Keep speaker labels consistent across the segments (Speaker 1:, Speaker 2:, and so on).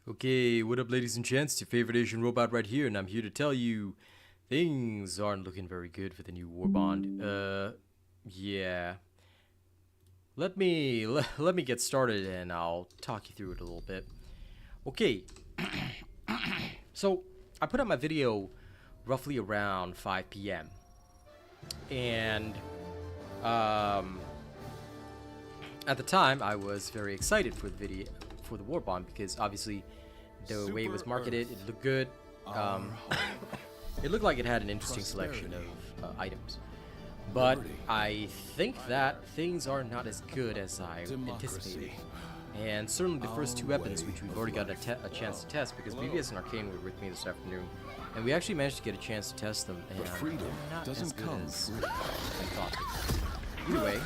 Speaker 1: Okay, what up ladies and gents, it's your favorite Asian robot right here, and I'm here to tell you things aren't looking very good for the new Warbond. Yeah. Let me get started and I'll talk you through it a little bit. Okay. So, I put out my video roughly around 5 p.m. And at the time I was very excited for the video for the Warbond because obviously the way it was marketed, it looked good. It looked like it had an interesting selection of items. But I think that things are not as good as I anticipated. And certainly the first two weapons, which we've already got a chance to test, because BBS and Arcane were with me this afternoon, and we actually managed to get a chance to test them, and they're not as good as I thought. Either way,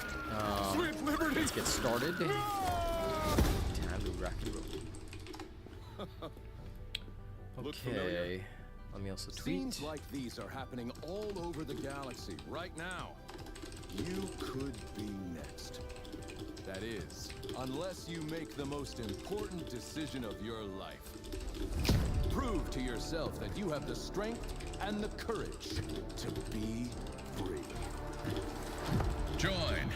Speaker 1: let's get started. Time to rock and roll. Okay, let me also tweet.
Speaker 2: Scenes like these are happening all over the galaxy right now. You could be next. That is, unless you make the most important decision of your life. Prove to yourself that you have the strength and the courage to be free. Join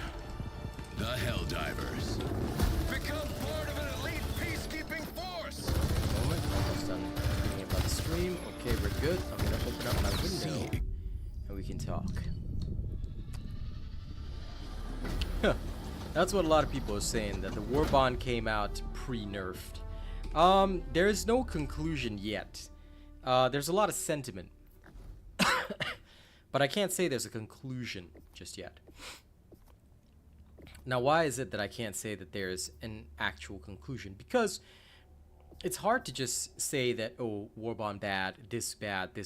Speaker 2: the Helldivers. Become part of an elite peacekeeping force.
Speaker 1: Moment, almost done thinking about the stream. Okay, we're good. I'm gonna open up my window and we can talk. That's what a lot of people are saying, that the Warbond came out pre-nerfed. There is no conclusion yet. There's a lot of sentiment. But I can't say there's a conclusion just yet. Now, why is it that I can't say that there's an actual conclusion? Because it's hard to just say that, oh, Warbond bad, this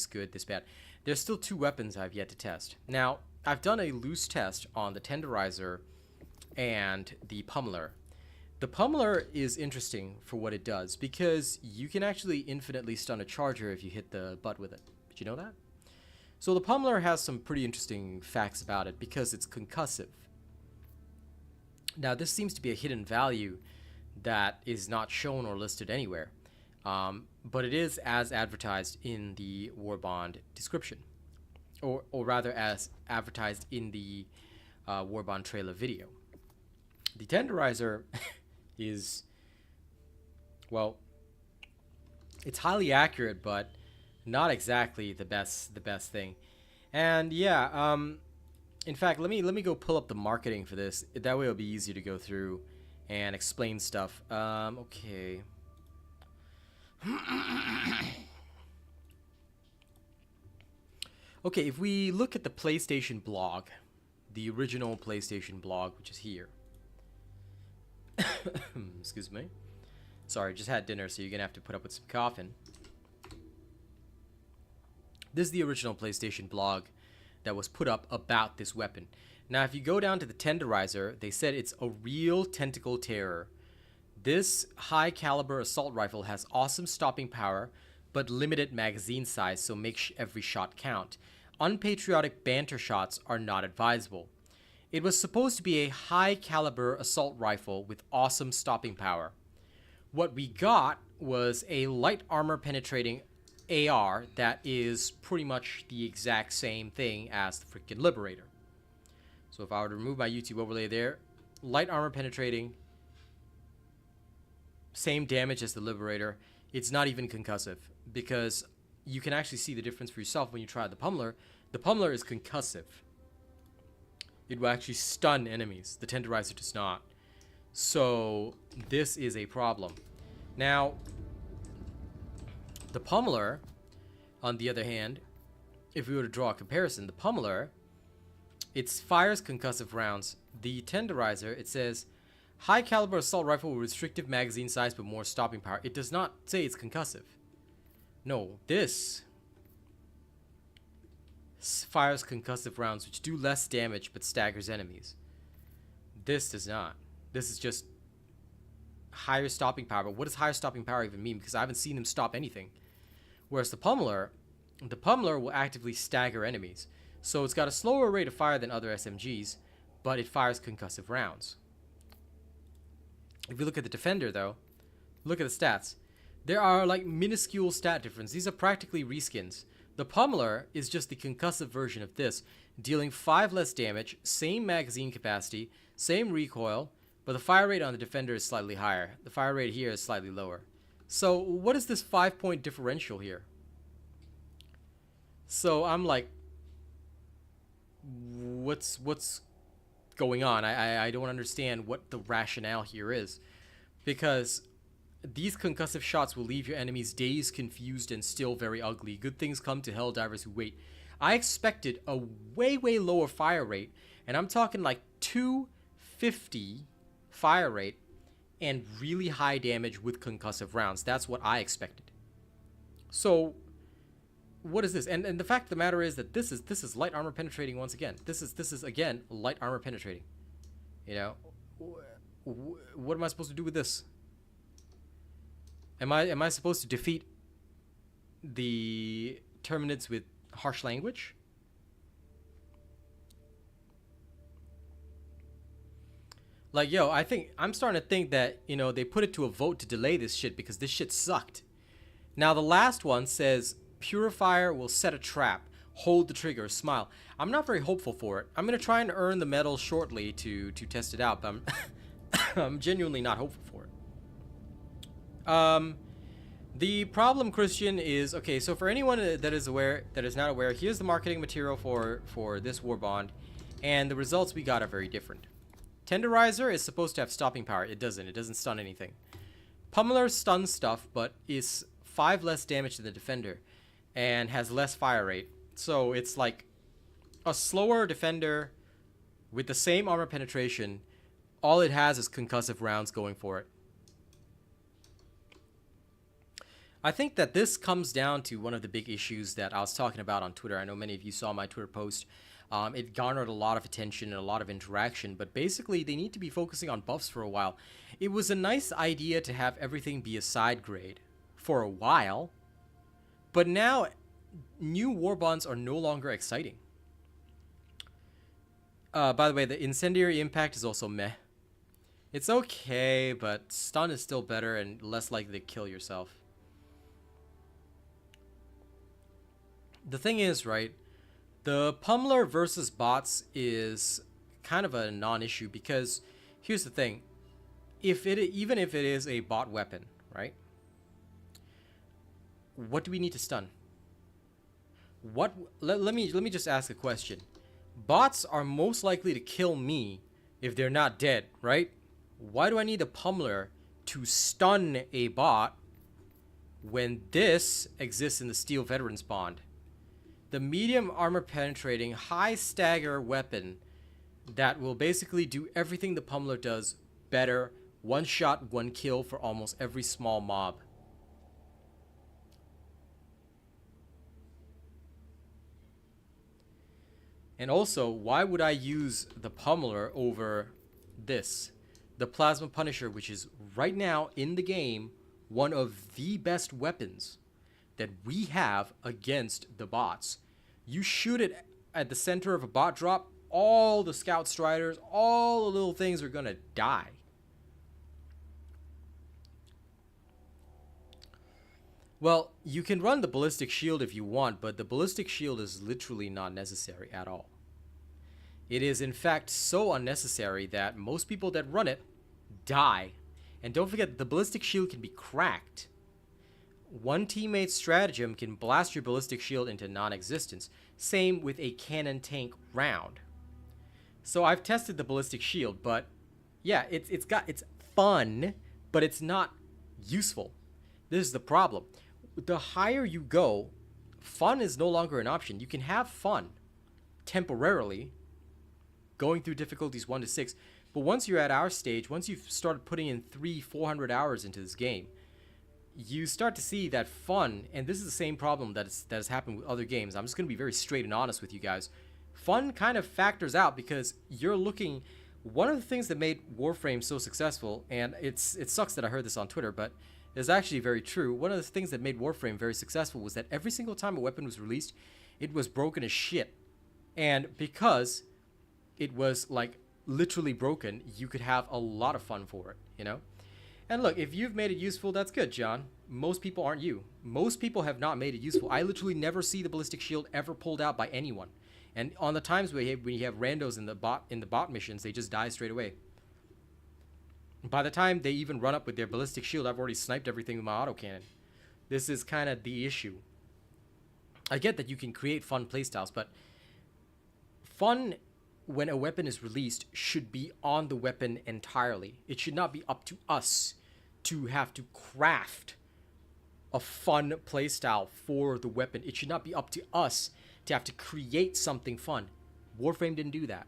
Speaker 1: good, this bad. There's still two weapons I've yet to test. Now, I've done a loose test on the Tenderizer and the Pummeller. The Pummeller is interesting for what it does, because you can actually infinitely stun a charger if you hit the butt with it. Did you know that? So the Pummeller has some pretty interesting facts about it, because it's concussive. Now, this seems to be a hidden value that is not shown or listed anywhere, but it is as advertised in the Warbond description, or rather as advertised in the Warbond trailer video. The Tenderizer is, well, it's highly accurate, but not exactly the best thing. And yeah, in fact, let me go pull up the marketing for this. That way it'll be easier to go through and explain stuff. Okay. Okay, if we look at the PlayStation blog, the original PlayStation blog, which is here. Excuse me. Sorry, just had dinner, so you're gonna have to put up with some coughing. This is the original PlayStation blog that was put up about this weapon. Now, if you go down to the Tenderizer, they said it's a real tentacle terror. This high-caliber assault rifle has awesome stopping power, but limited magazine size, so make every shot count. Unpatriotic banter shots are not advisable. It was supposed to be a high-caliber assault rifle with awesome stopping power. What we got was a light armor-penetrating AR that is pretty much the exact same thing as the freaking Liberator. So if I were to remove my YouTube overlay there, light armor penetrating, same damage as the Liberator. It's not even concussive, because you can actually see the difference for yourself when you try the Pummeller. The Pummeller is concussive. It will actually stun enemies. The Tenderizer does not. So this is a problem. Now, the Pummeller, on the other hand, if we were to draw a comparison, the Pummeller, it fires concussive rounds. The Tenderizer, it says, high caliber assault rifle with restrictive magazine size but more stopping power. It does not say it's concussive. No, this fires concussive rounds which do less damage but staggers enemies. This does not. This is just higher stopping power. But what does higher stopping power even mean? Because I haven't seen them stop anything. Whereas the Pummeller will actively stagger enemies. So it's got a slower rate of fire than other SMGs, but it fires concussive rounds. If you look at the Defender, though, look at the stats. There are like minuscule stat difference. These are practically reskins. The Pummeller is just the concussive version of this, dealing 5 less damage, same magazine capacity, same recoil, but the fire rate on the Defender is slightly higher. The fire rate here is slightly lower. So what is this 5-point differential here? So I'm like, what's going on? I don't understand what the rationale here is, because these concussive shots will leave your enemies dazed, confused, and still very ugly. Good things come to Helldivers who wait. I expected a way lower fire rate, and I'm talking like 250 fire rate and really high damage with concussive rounds. That's what I expected. So what is this? And the fact of the matter is that this is light armor penetrating once again. This is again light armor penetrating. You know, what am I supposed to do with this? Am I supposed to defeat the Terminids with harsh language? Like, yo, I'm starting to think that, you know, they put it to a vote to delay this shit because this shit sucked. Now, the last one says, Purifier will set a trap. Hold the trigger. Smile. I'm not very hopeful for it. I'm going to try and earn the medal shortly to test it out, but I'm genuinely not hopeful for it. The problem, Christian, is, okay, so for anyone that is not aware, here's the marketing material for this Warbond, and the results we got are very different. Tenderizer is supposed to have stopping power. It doesn't stun anything. Pummeller stuns stuff, but is 5 less damage to the Defender, and has less fire rate. So it's like a slower Defender with the same armor penetration. All it has is concussive rounds going for it. I think that this comes down to one of the big issues that I was talking about on Twitter. I know many of you saw my Twitter post. It garnered a lot of attention and a lot of interaction, but basically they need to be focusing on buffs for a while. It was a nice idea to have everything be a side grade for a while, but now new Warbonds are no longer exciting. By the way, the incendiary impact is also meh. It's okay, but stun is still better and less likely to kill yourself. The thing is, right, the Pummeller versus bots is kind of a non-issue because here's the thing. Even if it is a bot weapon, right? What do we need to stun? Let me just ask a question. Bots are most likely to kill me if they're not dead, right? Why do I need a Pummeller to stun a bot when this exists in the Steel Veterans Bond? The medium armor penetrating, high stagger weapon that will basically do everything the Pummeller does better. One shot, one kill for almost every small mob. And also, why would I use the Pummeller over this? The Plasma Punisher, which is right now in the game one of the best weapons that we have against the bots. You shoot it at the center of a bot drop, all the Scout Striders, all the little things are gonna die. Well, you can run the Ballistic Shield if you want, but the Ballistic Shield is literally not necessary at all. It is in fact so unnecessary that most people that run it die. And don't forget, the Ballistic Shield can be cracked. One teammate's stratagem can blast your Ballistic Shield into non-existence. Same with a cannon tank round. So I've tested the Ballistic Shield, but yeah, it's fun, but it's not useful. This is the problem. The higher you go, fun is no longer an option. You can have fun temporarily, going through difficulties 1 to 6, but once you're at our stage, once you've started putting in 300-400 hours into this game, you start to see that fun, and this is the same problem that has happened with other games. I'm just going to be very straight and honest with you guys. Fun kind of factors out because you're looking... One of the things that made Warframe so successful, and it sucks that I heard this on Twitter, but it's actually very true. One of the things that made Warframe very successful was that every single time a weapon was released, it was broken as shit. And because it was, like, literally broken, you could have a lot of fun for it, you know? And look, if you've made it useful, that's good, John. Most people aren't you. Most people have not made it useful. I literally never see the ballistic shield ever pulled out by anyone. And on the times when you have randos in the bot missions, they just die straight away. By the time they even run up with their ballistic shield, I've already sniped everything with my autocannon. This is kind of the issue. I get that you can create fun playstyles, but fun when a weapon is released should be on the weapon entirely. It should not be up to us to have to craft a fun playstyle for the weapon. It should not be up to us to have to create something fun. Warframe didn't do that.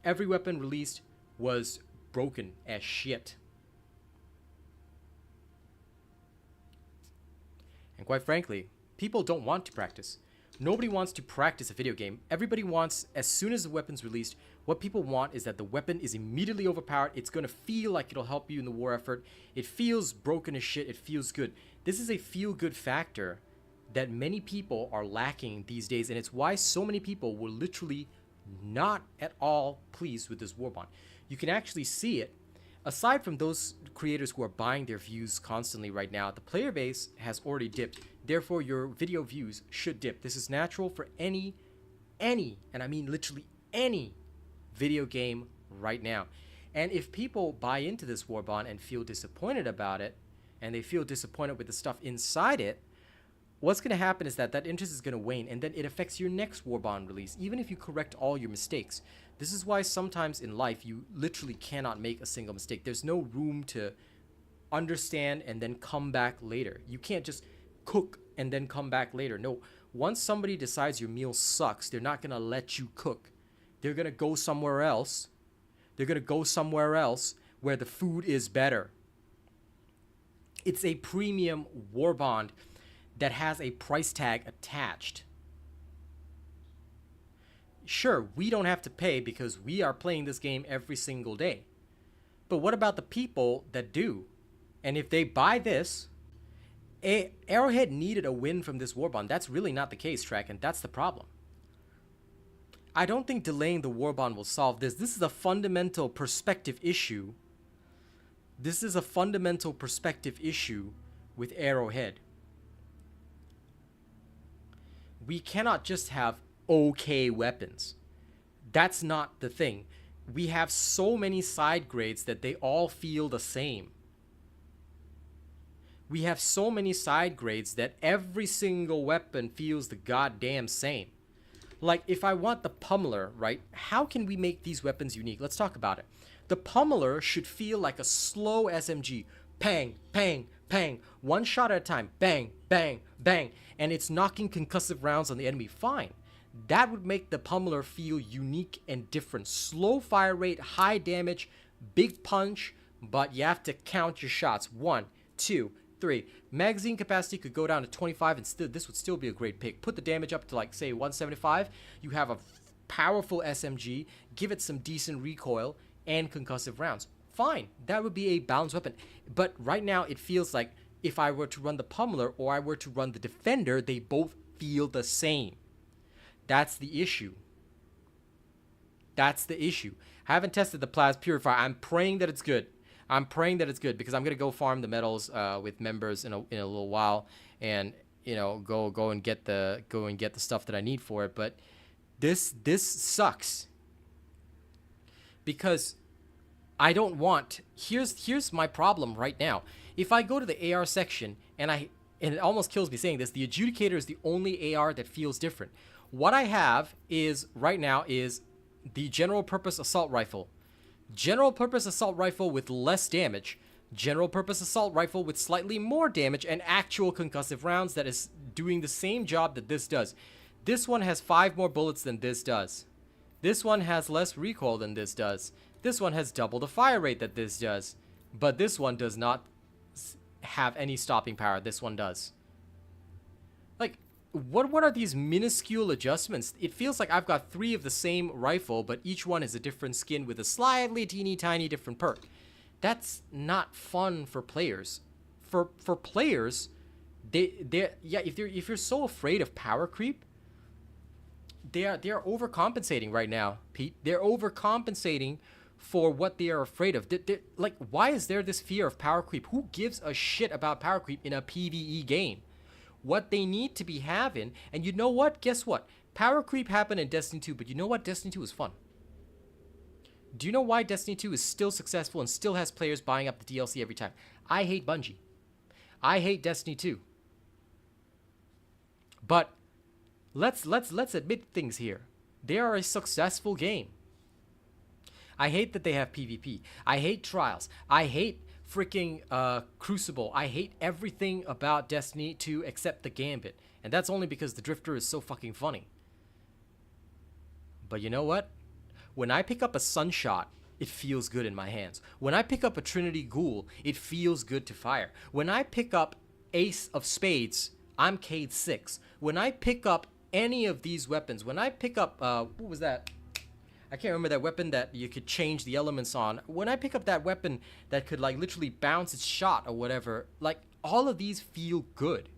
Speaker 1: Every weapon released was broken as shit. And quite frankly, people don't want to practice. Nobody wants to practice a video game. Everybody wants, as soon as the weapon's released, what people want is that the weapon is immediately overpowered. It's going to feel like it'll help you in the war effort. It feels broken as shit. It feels good. This is a feel-good factor that many people are lacking these days, and it's why so many people were literally not at all pleased with this Warbond. You can actually see it. Aside from those creators who are buying their views constantly right now, the player base has already dipped. Therefore, your video views should dip. This is natural for any, and I mean literally any video game right now. And if people buy into this Warbond and feel disappointed about it, and they feel disappointed with the stuff inside it, what's going to happen is that interest is going to wane, and then it affects your next Warbond release, even if you correct all your mistakes. This is why sometimes in life you literally cannot make a single mistake. There's no room to understand and then come back later. You can't just cook and then come back later. No, once somebody decides your meal sucks, they're not going to let you cook. They're going to go somewhere else. They're going to go somewhere else where the food is better. It's a premium Warbond that has a price tag attached. Sure, we don't have to pay because we are playing this game every single day. But what about the people that do? And if they buy this, Arrowhead needed a win from this Warbond. That's really not the case, Track, and that's the problem. I don't think delaying the Warbond will solve this. This is a fundamental perspective issue. This is a fundamental perspective issue with Arrowhead. We cannot just have okay weapons. That's not the thing. We have so many side grades that they all feel the same. We have so many side grades that every single weapon feels the goddamn same. Like, if I want the Pummeller, right? How can we make these weapons unique? Let's talk about it. The Pummeller should feel like a slow SMG. Pang, pang, pang. One shot at a time. Bang, bang, bang. And it's knocking concussive rounds on the enemy. Fine. That would make the Pummeller feel unique and different. Slow fire rate, high damage, big punch, but you have to count your shots. 1, 2, 3. Magazine capacity could go down to 25 and still this would still be a great pick. Put the damage up to, like, say 175. You have a powerful SMG, give it some decent recoil and concussive rounds. Fine. That would be a balanced weapon. But right now it feels like if I were to run the Pummeller or I were to run the Defender, they both feel the same. That's the issue. That's the issue. I haven't tested the Plas Purifier. I'm praying that it's good. I'm praying that it's good because I'm gonna go farm the medals with members in a little while, and go and get the stuff that I need for it. But this sucks because I don't want. Here's my problem right now. If I go to the AR section and it almost kills me saying this, the Adjudicator is the only AR that feels different. What I have is right now is the general purpose assault rifle. General purpose assault rifle with less damage. General purpose assault rifle with slightly more damage and actual concussive rounds that is doing the same job that this does. This one has 5 more bullets than this does. This one has less recoil than this does. This one has double the fire rate that this does. But this one does not have any stopping power. This one does. Like, what are these minuscule adjustments? It feels like I've got 3 of the same rifle, but each one is a different skin with a slightly teeny tiny different perk. That's not fun for players. For players, if you're so afraid of power creep, they are overcompensating right now, Pete. They're overcompensating for what they are afraid of. Like, why is there this fear of power creep? Who gives a shit about power creep in a PvE game? What they need to be having, and you know what? Guess what? Power creep happened in Destiny 2, but you know what? Destiny 2 is fun. Do you know why Destiny 2 is still successful and still has players buying up the DLC every time? I hate Bungie. I hate Destiny 2. But let's admit things here. They are a successful game. I hate that they have PvP. I hate Trials. I hate freaking Crucible. I hate everything about Destiny 2 except the Gambit. And that's only because the Drifter is so fucking funny. But you know what? When I pick up a Sunshot, it feels good in my hands. When I pick up a Trinity Ghoul, it feels good to fire. When I pick up Ace of Spades, I'm Cade 6. When I pick up any of these weapons, when I pick up, what was that? I can't remember that weapon that you could change the elements on. When I pick up that weapon that could like literally bounce its shot or whatever, like all of these feel good.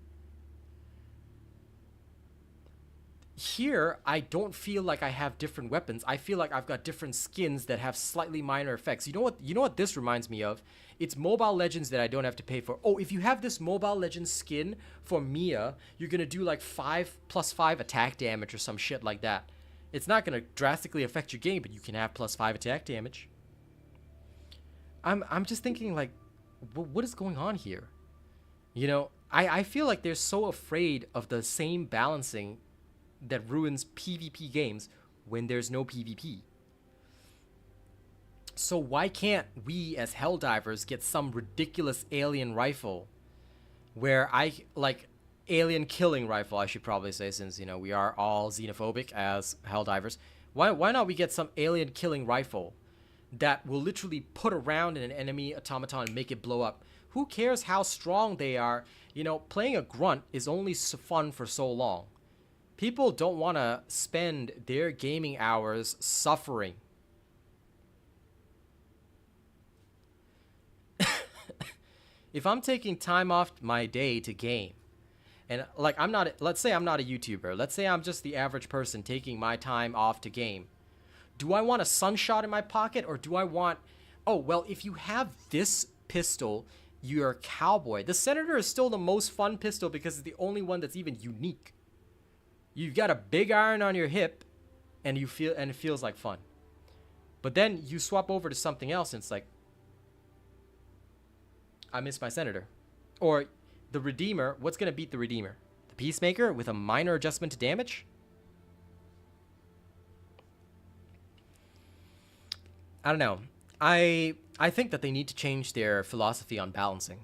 Speaker 1: Here, I don't feel like I have different weapons. I feel like I've got different skins that have slightly minor effects. You know what this reminds me of? It's Mobile Legends that I don't have to pay for. Oh, if you have this Mobile Legends skin for Mia, you're gonna do like 5+5 attack damage or some shit like that. It's not gonna drastically affect your game, but you can have +5 attack damage. I'm just thinking like, what is going on here? You know, I feel like they're so afraid of the same balancing that ruins PvP games when there's no PvP. So why can't we as Helldivers get some ridiculous alien rifle where alien killing rifle, I should probably say, since, you know, we are all xenophobic as Helldivers. Why not we get some alien killing rifle that will literally put around an enemy automaton and make it blow up? Who cares how strong they are? You know, playing a grunt is only fun for so long. People don't want to spend their gaming hours suffering. If I'm taking time off my day to game, and like let's say I'm not a YouTuber, let's say I'm just the average person taking my time off to game, do I want a Sunshot in my pocket, or do I want, oh, well, if you have this pistol, you're a cowboy. The Senator is still the most fun pistol because it's the only one that's even unique. You've got a big iron on your hip, and it feels like fun. But then you swap over to something else, and it's like, I miss my Senator. Or the Redeemer. What's gonna beat the Redeemer? The Peacemaker with a minor adjustment to damage? I don't know. I think that they need to change their philosophy on balancing.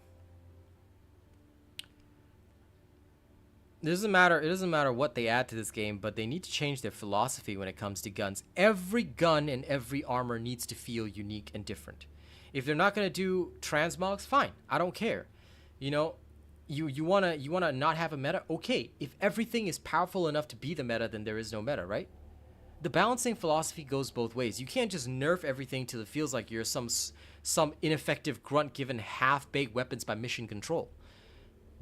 Speaker 1: It doesn't matter what they add to this game, but they need to change their philosophy when it comes to guns. Every gun and every armor needs to feel unique and different. If they're not going to do transmogs, fine. I don't care. You know, you want to not have a meta? Okay. If everything is powerful enough to be the meta, then there is no meta, right? The balancing philosophy goes both ways. You can't just nerf everything till it feels like you're some ineffective grunt given half-baked weapons by mission control.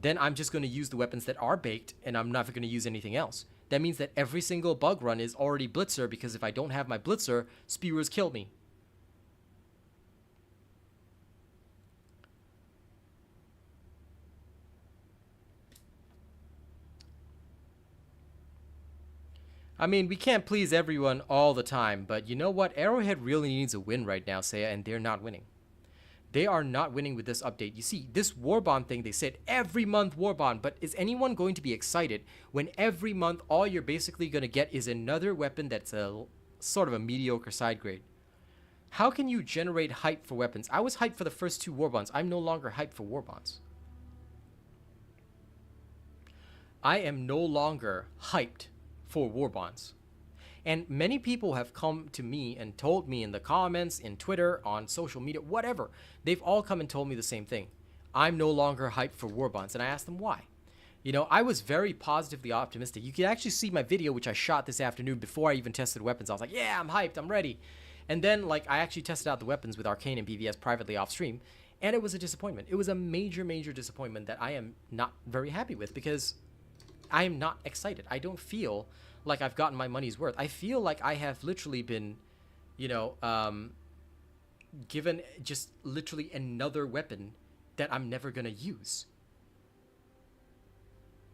Speaker 1: Then I'm just going to use the weapons that are baked, and I'm not going to use anything else. That means that every single bug run is already Blitzer, because if I don't have my Blitzer, Spewers kill me. I mean, we can't please everyone all the time, but you know what? Arrowhead really needs a win right now, Seiya, and they're not winning. They are not winning with this update. You see, this Warbond thing, they said every month Warbond, but is anyone going to be excited when every month all you're basically going to get is another weapon that's a sort of a mediocre side grade? How can you generate hype for weapons? I was hyped for the first 2 Warbonds. I'm no longer hyped for Warbonds. I am no longer hyped for Warbonds. And many people have come to me and told me in the comments, in Twitter, on social media, whatever. They've all come and told me the same thing. I'm no longer hyped for Warbonds. And I asked them why. You know, I was very positively optimistic. You can actually see my video, which I shot this afternoon before I even tested weapons. I was like, yeah, I'm hyped. I'm ready. And then, like, I actually tested out the weapons with Arcane and BVS privately off stream. And it was a disappointment. It was a major, major disappointment that I am not very happy with, because I am not excited. I don't feel like I've gotten my money's worth. I feel like I have literally been, you know, given just literally another weapon that I'm never gonna use.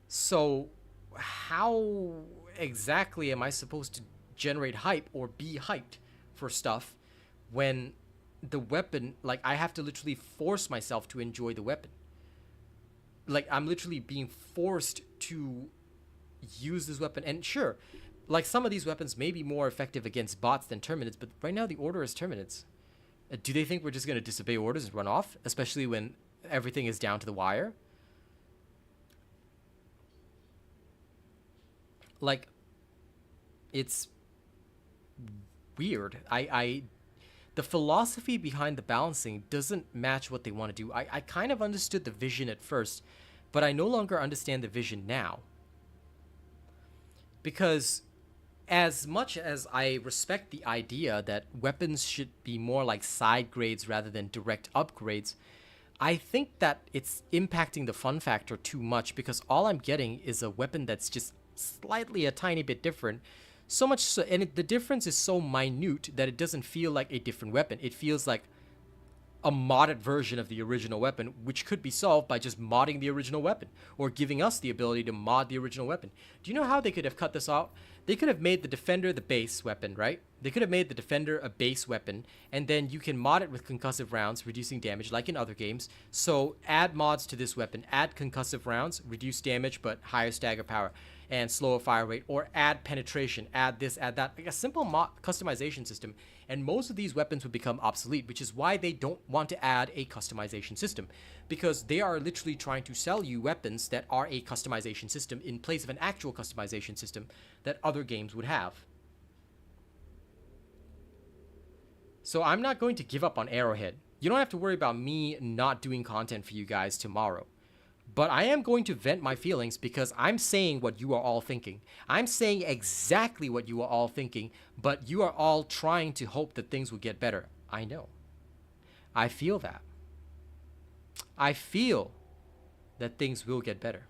Speaker 1: So how exactly am I supposed to generate hype or be hyped for stuff when the weapon, like, I have to literally force myself to enjoy the weapon? Like, I'm literally being forced to use this weapon. And sure, like, some of these weapons may be more effective against bots than Terminids, but right now the order is Terminids. Do they think we're just going to disobey orders and run off, especially when everything is down to the wire? Like, it's weird. The philosophy behind the balancing doesn't match what they want to do. I kind of understood the vision at first, but I no longer understand the vision now. Because as much as I respect the idea that weapons should be more like side grades rather than direct upgrades, I think that it's impacting the fun factor too much, because all I'm getting is a weapon that's just slightly a tiny bit different. So much so, and the difference is so minute that it doesn't feel like a different weapon. It feels like a modded version of the original weapon, which could be solved by just modding the original weapon or giving us the ability to mod the original weapon. Do you know how they could have cut this out? They could have made the Defender the base weapon, right? They could have made the Defender a base weapon, and then you can mod it with concussive rounds, reducing damage like in other games. So add mods to this weapon, add concussive rounds, reduce damage but higher stagger power and slower fire rate, or add penetration, add this, add that, like a simple customization system, and most of these weapons would become obsolete, which is why they don't want to add a customization system, because they are literally trying to sell you weapons that are a customization system in place of an actual customization system that other games would have. So I'm not going to give up on Arrowhead. You don't have to worry about me not doing content for you guys tomorrow. But I am going to vent my feelings, because I'm saying what you are all thinking. I'm saying exactly what you are all thinking, but you are all trying to hope that things will get better. I know. I feel that. I feel that things will get better.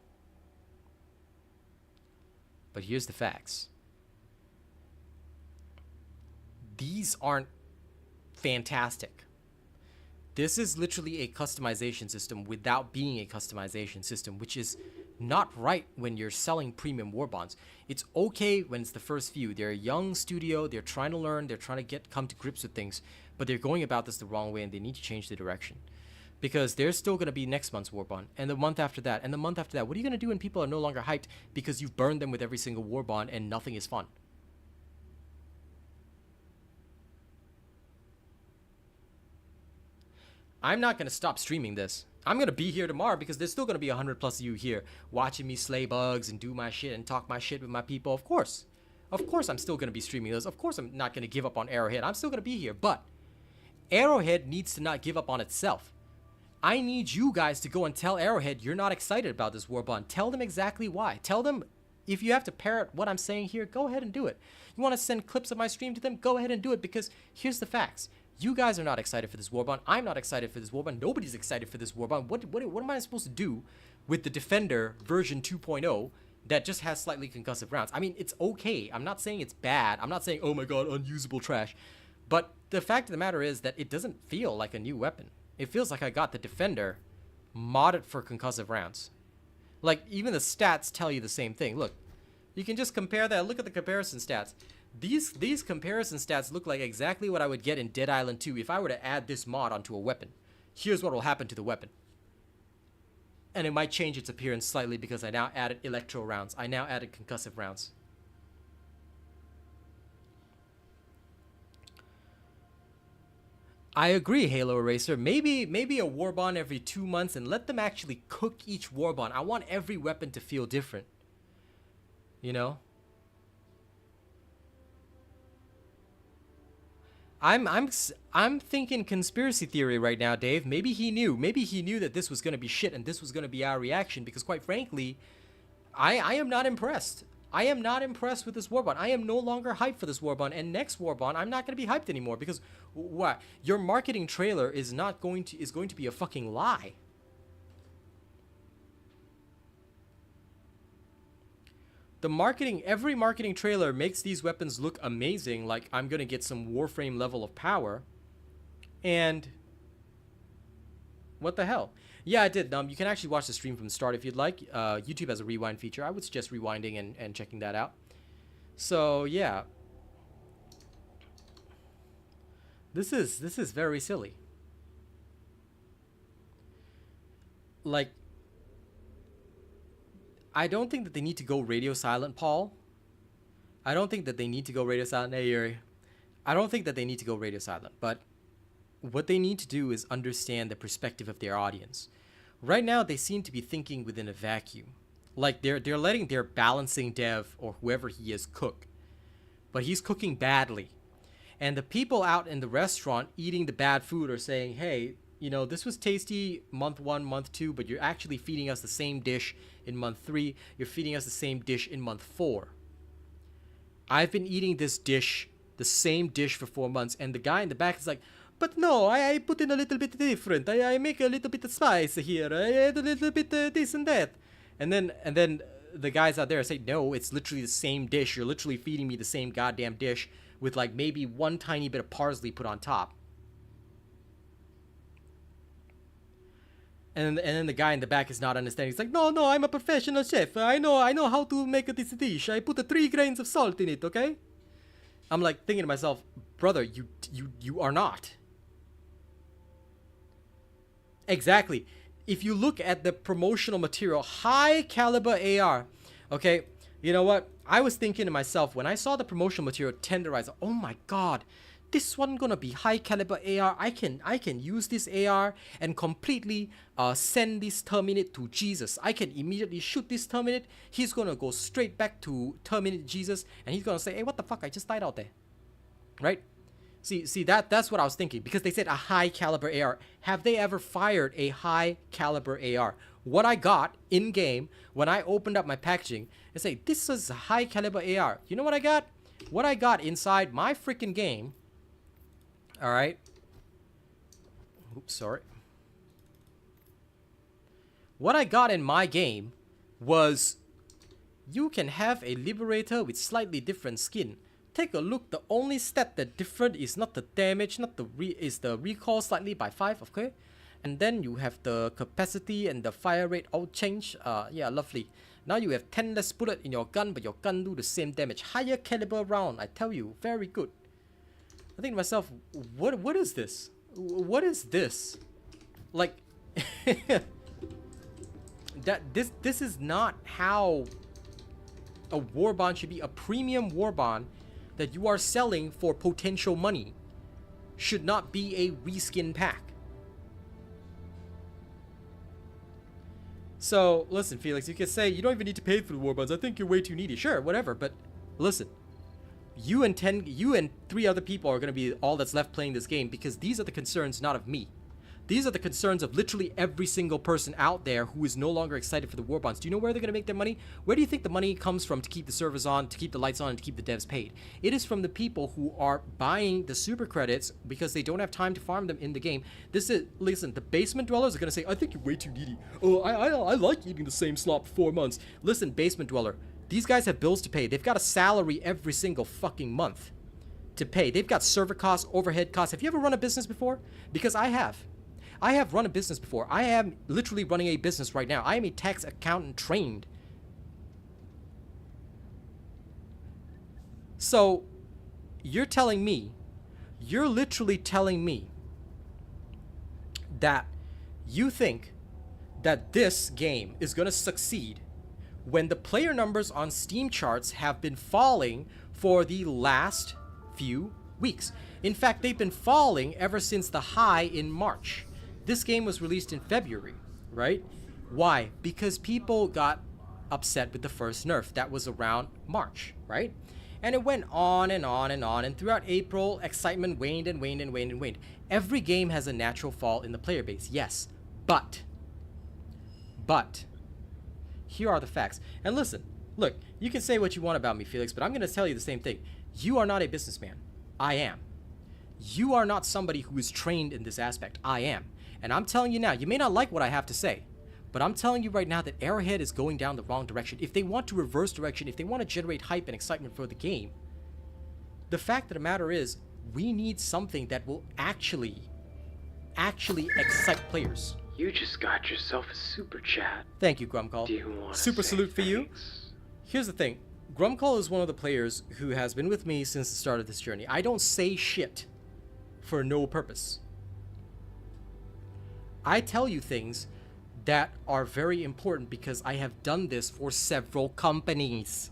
Speaker 1: But here's the facts. These aren't fantastic. This is literally a customization system without being a customization system, which is not right when you're selling premium Warbonds. It's okay when it's the first few. They're a young studio, they're trying to learn, they're trying to come to grips with things, but they're going about this the wrong way, and they need to change the direction. Because there's still going to be next month's Warbond, and the month after that, and the month after that. What are you going to do when people are no longer hyped because you've burned them with every single Warbond and nothing is fun? I'm not going to stop streaming this. I'm going to be here tomorrow because there's still going to be 100 plus of you here watching me slay bugs and do my shit and talk my shit with my people. Of course. Of course I'm still going to be streaming this. Of course I'm not going to give up on Arrowhead. I'm still going to be here. But Arrowhead needs to not give up on itself. I need you guys to go and tell Arrowhead you're not excited about this Warbond. Tell them exactly why. Tell them, if you have to parrot what I'm saying here, go ahead and do it. You want to send clips of my stream to them? Go ahead and do it, because here's the facts. You guys are not excited for this Warbond. I'm not excited for this Warbond. Nobody's excited for this Warbond. What am I supposed to do with the Defender version 2.0 that just has slightly concussive rounds? I mean, it's okay. I'm not saying it's bad. I'm not saying, oh my god, unusable trash. But the fact of the matter is that it doesn't feel like a new weapon. It feels like I got the Defender modded for concussive rounds. Like, even the stats tell you the same thing. Look, you can just compare that. Look at the comparison stats. These comparison stats look like exactly what I would get in Dead Island 2 if I were to add this mod onto a weapon. Here's what will happen to the weapon. And it might change its appearance slightly because I now added electro rounds. I now added concussive rounds. I agree, Halo Eraser. Maybe a Warbond every 2 months, and let them actually cook each Warbond. I want every weapon to feel different. You know? I'm thinking conspiracy theory right now, Dave. Maybe he knew. Maybe he knew that this was going to be shit and this was going to be our reaction, because quite frankly, I am not impressed. I am not impressed with this Warbond. I am no longer hyped for this Warbond, and next Warbond I'm not going to be hyped anymore, because what? Your marketing trailer is going to be a fucking lie. Every marketing trailer makes these weapons look amazing, like I'm gonna get some Warframe level of power, And what the hell? Yeah, I did. You can actually watch the stream from the start if you'd like. YouTube has a rewind feature. I would suggest rewinding and checking that out. So yeah, this is very silly. Like, I don't think that they need to go radio silent, Paul. I don't think that they need to go radio silent. Hey, Yuri. I don't think that they need to go radio silent, but what they need to do is understand the perspective of their audience. Right now, they seem to be thinking within a vacuum. Like, they're letting their balancing dev, or whoever he is, cook. But he's cooking badly. And the people out in the restaurant eating the bad food are saying, hey, you know, this was tasty month 1, month 2, but you're actually feeding us the same dish in month 3. You're feeding us the same dish in month 4. I've been eating this dish, the same dish for 4 months, and the guy in the back is like, but no, I put in a little bit different. I make a little bit of spice here. I add a little bit this and that. And then the guys out there say, no, it's literally the same dish. You're literally feeding me the same goddamn dish with like maybe one tiny bit of parsley put on top. And then the guy in the back is not understanding. He's like, no, I'm a professional chef. I know how to make this dish. I put 3 grains of salt in it, okay? I'm like thinking to myself, brother, you are not. Exactly. If you look at the promotional material, high caliber AR, okay, you know what? I was thinking to myself when I saw the promotional material Tenderizer, oh my god, this one gonna be high caliber AR. I can use this AR and completely send this Terminate to Jesus. I can immediately shoot this Terminate. He's gonna go straight back to Terminate Jesus, and he's gonna say, hey, what the fuck? I just died out there, right? See that's what I was thinking, because they said a high caliber AR. Have they ever fired a high caliber AR? What I got in game when I opened up my packaging and say, this is a high caliber AR. You know what I got? What I got inside my freaking game. All right. Oops, sorry. What I got in my game was, you can have a Liberator with slightly different skin. Take a look. The only stat that different is not the damage, not the is the recoil slightly by 5, okay? And then you have the capacity and the fire rate all change. Yeah, lovely. Now you have 10 less bullet in your gun, but your gun do the same damage. Higher caliber round, I tell you, very good. I think to myself, what is this? What is this? Like, this is not how a Warbond should be. A premium Warbond that you are selling for potential money should not be a reskin pack. So, listen, Felix, you can say, you don't even need to pay for the Warbonds. I think you're way too needy. Sure, whatever, but listen. You and 3 other people are going to be all that's left playing this game, because these are the concerns not of me. These are the concerns of literally every single person out there who is no longer excited for the Warbonds. Do you know where they're going to make their money? Where do you think the money comes from to keep the servers on, to keep the lights on, and to keep the devs paid? It is from the people who are buying the super credits because they don't have time to farm them in the game. This is, listen, the basement dwellers are going to say, I think you're way too needy. Oh, I like eating the same slop for 4 months. Listen, basement dweller, these guys have bills to pay. They've got a salary every single fucking month to pay. They've got server costs, overhead costs. Have you ever run a business before? Because I have. I have run a business before. I am literally running a business right now. I am a tax accountant trained. So, you're literally telling me that you think that this game is going to succeed when the player numbers on Steam charts have been falling for the last few weeks. In fact, they've been falling ever since the high in March. This game was released in February, right? Why? Because people got upset with the first nerf. That was around March, right? And it went on and on and on. And throughout April, excitement waned and waned and waned and waned. Every game has a natural fall in the player base, yes. But, here are the facts. And listen, look, you can say what you want about me, Felix, but I'm going to tell you the same thing. You are not a businessman. I am. You are not somebody who is trained in this aspect. I am. And I'm telling you now, you may not like what I have to say, but I'm telling you right now that Arrowhead is going down the wrong direction. If they want to reverse direction, if they want to generate hype and excitement for the game, the fact of the matter is, we need something that will actually actually excite players.
Speaker 3: You just got yourself a super chat.
Speaker 1: Thank you, Grumcall.
Speaker 3: Do you want
Speaker 1: Super salute for you.
Speaker 3: thanks?
Speaker 1: Here's the thing. Grumcall is one of the players who has been with me since the start of this journey. I don't say shit for no purpose. I tell you things that are very important because I have done this for several companies.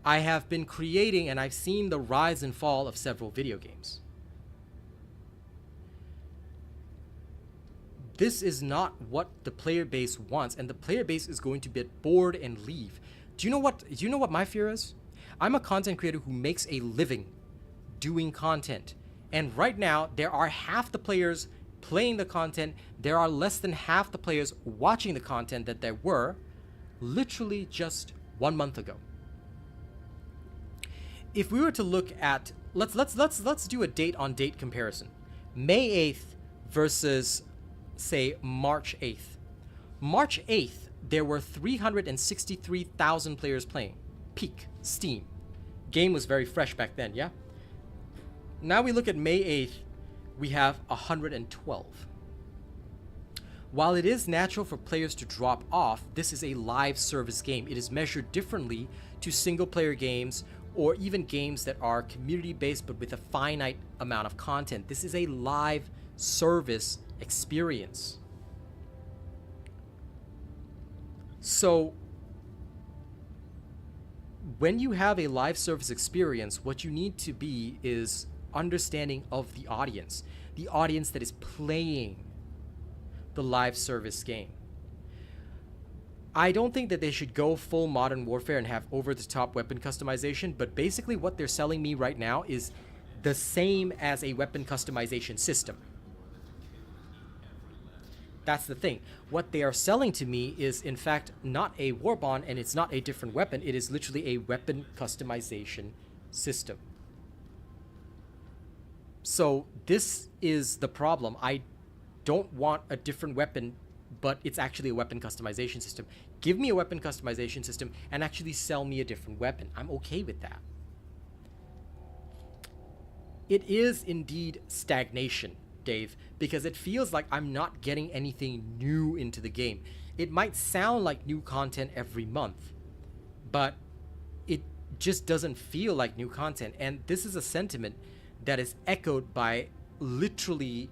Speaker 1: I have been creating and I've seen the rise and fall of several video games. This is not what the player base wants, and the player base is going to get bored and leave. Do you know what my fear is? I'm a content creator who makes a living doing content. And right now, there are half the players playing the content. There are less than half the players watching the content that there were literally just 1 month ago. If we were to look at, let's do a date on date comparison. May 8th versus say March 8th. March 8th, there were 363,000 players playing. Peak Steam. Game was very fresh back then, yeah? Now we look at May 8th, we have 112. While it is natural for players to drop off, this is a live service game. It is measured differently to single player games or even games that are community based but with a finite amount of content. This is a live service experience. So when you have a live service experience, what you need to be is understanding of the audience that is playing the live service game. I don't think that they should go full Modern Warfare and have over-the-top weapon customization, but basically what they're selling me right now is the same as a weapon customization system. That's the thing. What they are selling to me is, in fact, not a Warbond, and it's not a different weapon. It is literally a weapon customization system. So this is the problem. I don't want a different weapon, but it's actually a weapon customization system. Give me a weapon customization system and actually sell me a different weapon. I'm okay with that. It is indeed stagnation, Dave, because it feels like I'm not getting anything new into the game. It might sound like new content every month, but it just doesn't feel like new content. And this is a sentiment that is echoed by literally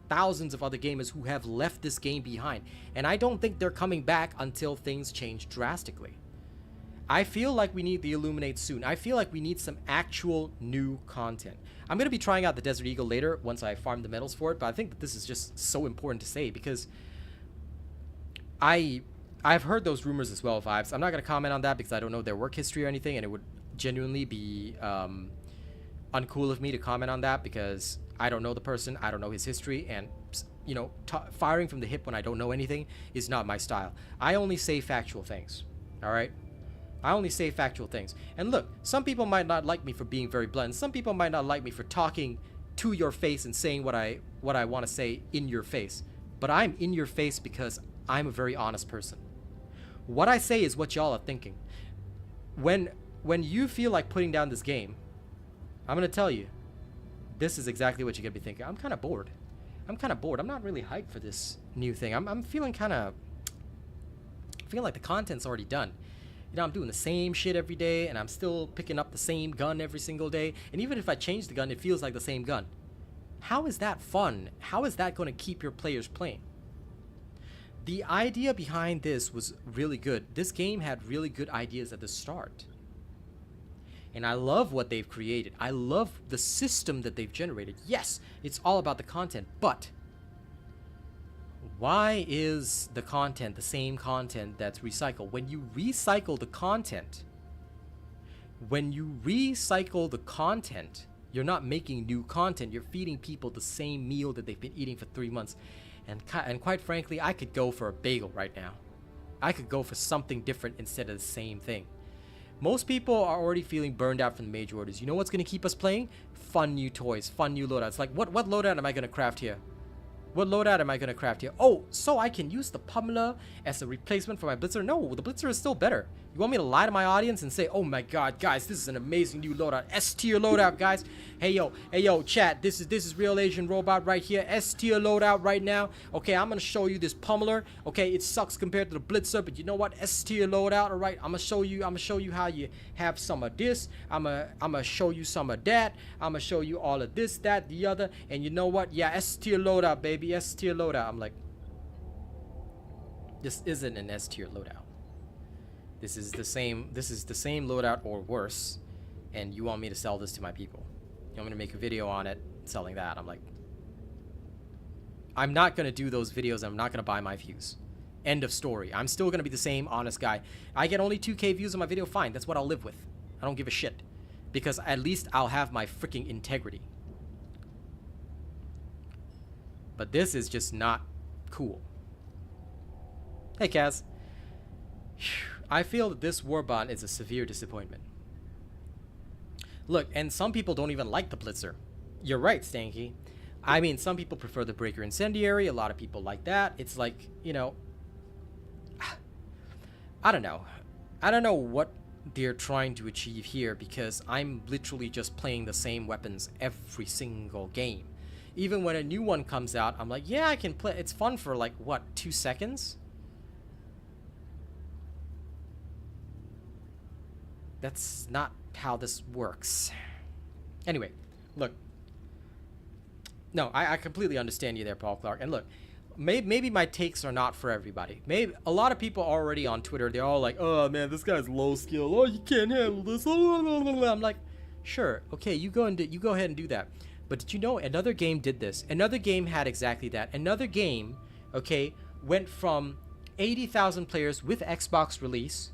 Speaker 1: thousands of other gamers who have left this game behind. And I don't think they're coming back until things change drastically. I feel like we need the Illuminate soon. I feel like we need some actual new content. I'm going to be trying out the Desert Eagle later once I farm the medals for it, but I think that this is just so important to say because I've heard those rumors as well, Vibes. I'm not going to comment on that because I don't know their work history or anything, and it would genuinely be uncool of me to comment on that because I don't know the person, I don't know his history, and you know, firing from the hip when I don't know anything is not my style. I only say factual things, all right? I only say factual things. And look, some people might not like me for being very blunt. Some people might not like me for talking to your face and saying what I want to say in your face. But I'm in your face because I'm a very honest person. What I say is what y'all are thinking. When you feel like putting down this game, I'm going to tell you, this is exactly what you're going to be thinking. I'm kind of bored. I'm not really hyped for this new thing. I'm feeling like the content's already done. You know, I'm doing the same shit every day, and I'm still picking up the same gun every single day. And even if I change the gun, it feels like the same gun. How is that fun? How is that going to keep your players playing? The idea behind this was really good. This game had really good ideas at the start. And I love what they've created. I love the system that they've generated. Yes, it's all about the content, but why is the content the same content that's recycled? When you recycle the content, you're not making new content. You're feeding people the same meal that they've been eating for 3 months. And quite frankly, I could go for a bagel right now. I could go for something different instead of the same thing. Most people are already feeling burned out from the major orders. You know what's going to keep us playing? Fun new toys, fun new loadouts. Like, what loadout am I going to craft here? What loadout am I gonna craft here? Oh, so I can use the Pummeller as a replacement for my Blitzer? No, the Blitzer is still better. You want me to lie to my audience and say, oh my god, guys, this is an amazing new loadout. S-tier loadout, guys. Hey yo, chat, this is Real Asian Robot right here. S-tier loadout right now. Okay, I'm gonna show you this Pummeller. Okay, it sucks compared to the Blitzer, but you know what? S-tier loadout, alright? I'm gonna show you how you have some of this. I'm gonna show you some of that. I'm gonna show you all of this, that, the other. And you know what? Yeah, S-tier loadout, baby. S-tier loadout. I'm like, this isn't an S-tier loadout. This is the same loadout or worse, and you want me to sell this to my people. You want me to make a video on it selling that. I'm like, I'm not gonna do those videos. I'm not gonna buy my views. End of story. I'm still gonna be the same honest guy. I get only 2K views on my video, fine, that's what I'll live with. I don't give a shit, because at least I'll have my freaking integrity. But this is just not cool. Hey Kaz. I feel that this Warbond is a severe disappointment. Look, and some people don't even like the Blitzer. You're right, Stanky. I mean, some people prefer the Breaker Incendiary. A lot of people like that. It's like, you know, I don't know. I don't know what they're trying to achieve here, because I'm literally just playing the same weapons every single game. Even when a new one comes out, I'm like, yeah, I can play. It's fun for like, what, 2 seconds? That's not how this works. Anyway, look. No, I completely understand you there, Paul Clark. And look, maybe my takes are not for everybody. Maybe a lot of people already on Twitter, they're all like, oh man, this guy's low skill. Oh, you can't handle this. I'm like, sure, okay, you go ahead and do that. But did you know another game did this? Another game had exactly that. Another game, okay, went from 80,000 players with Xbox release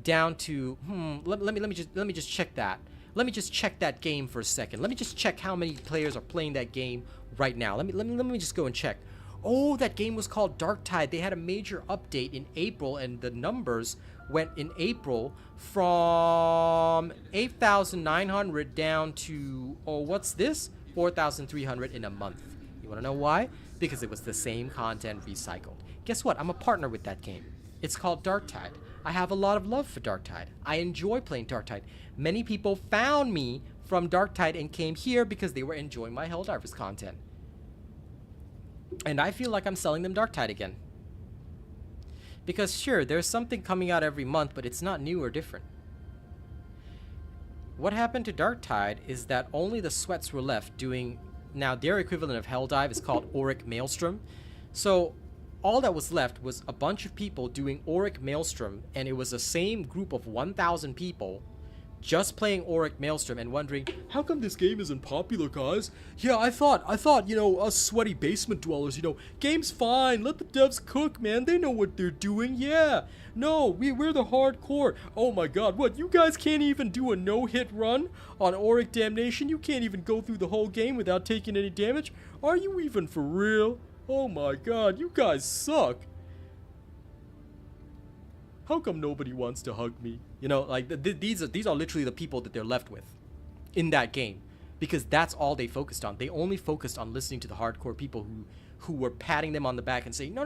Speaker 1: down to let me just check that. Let me just check that game for a second. Let me just check how many players are playing that game right now. Let me just go and check. Oh, that game was called Dark Tide. They had a major update in April, and the numbers went in April from 8,900 down to, oh, what's this? 4,300 in a month. You want to know why? Because it was the same content recycled. Guess what? I'm a partner with that game. It's called Dark Tide. I have a lot of love for Dark Tide. I enjoy playing Dark Tide. Many people found me from Dark Tide and came here because they were enjoying my Helldivers content. And I feel like I'm selling them Dark Tide again. Because sure, there's something coming out every month, but it's not new or different. What happened to Dark Tide is that only the sweats were left doing... Now, their equivalent of Helldive is called Auric Maelstrom. So, all that was left was a bunch of people doing Auric Maelstrom, and it was the same group of 1,000 people just playing Auric Maelstrom and wondering, how come this game isn't popular, guys? Yeah, I thought, you know, us sweaty basement dwellers, you know, game's fine, let the devs cook, man, they know what they're doing, yeah. No, we're the hardcore. Oh my god, what, you guys can't even do a no-hit run on Auric Damnation? You can't even go through the whole game without taking any damage? Are you even for real? Oh my god, you guys suck. How come nobody wants to hug me? You know, like, these are literally the people that they're left with in that game. Because that's all they focused on. They only focused on listening to the hardcore people who were patting them on the back and saying, no,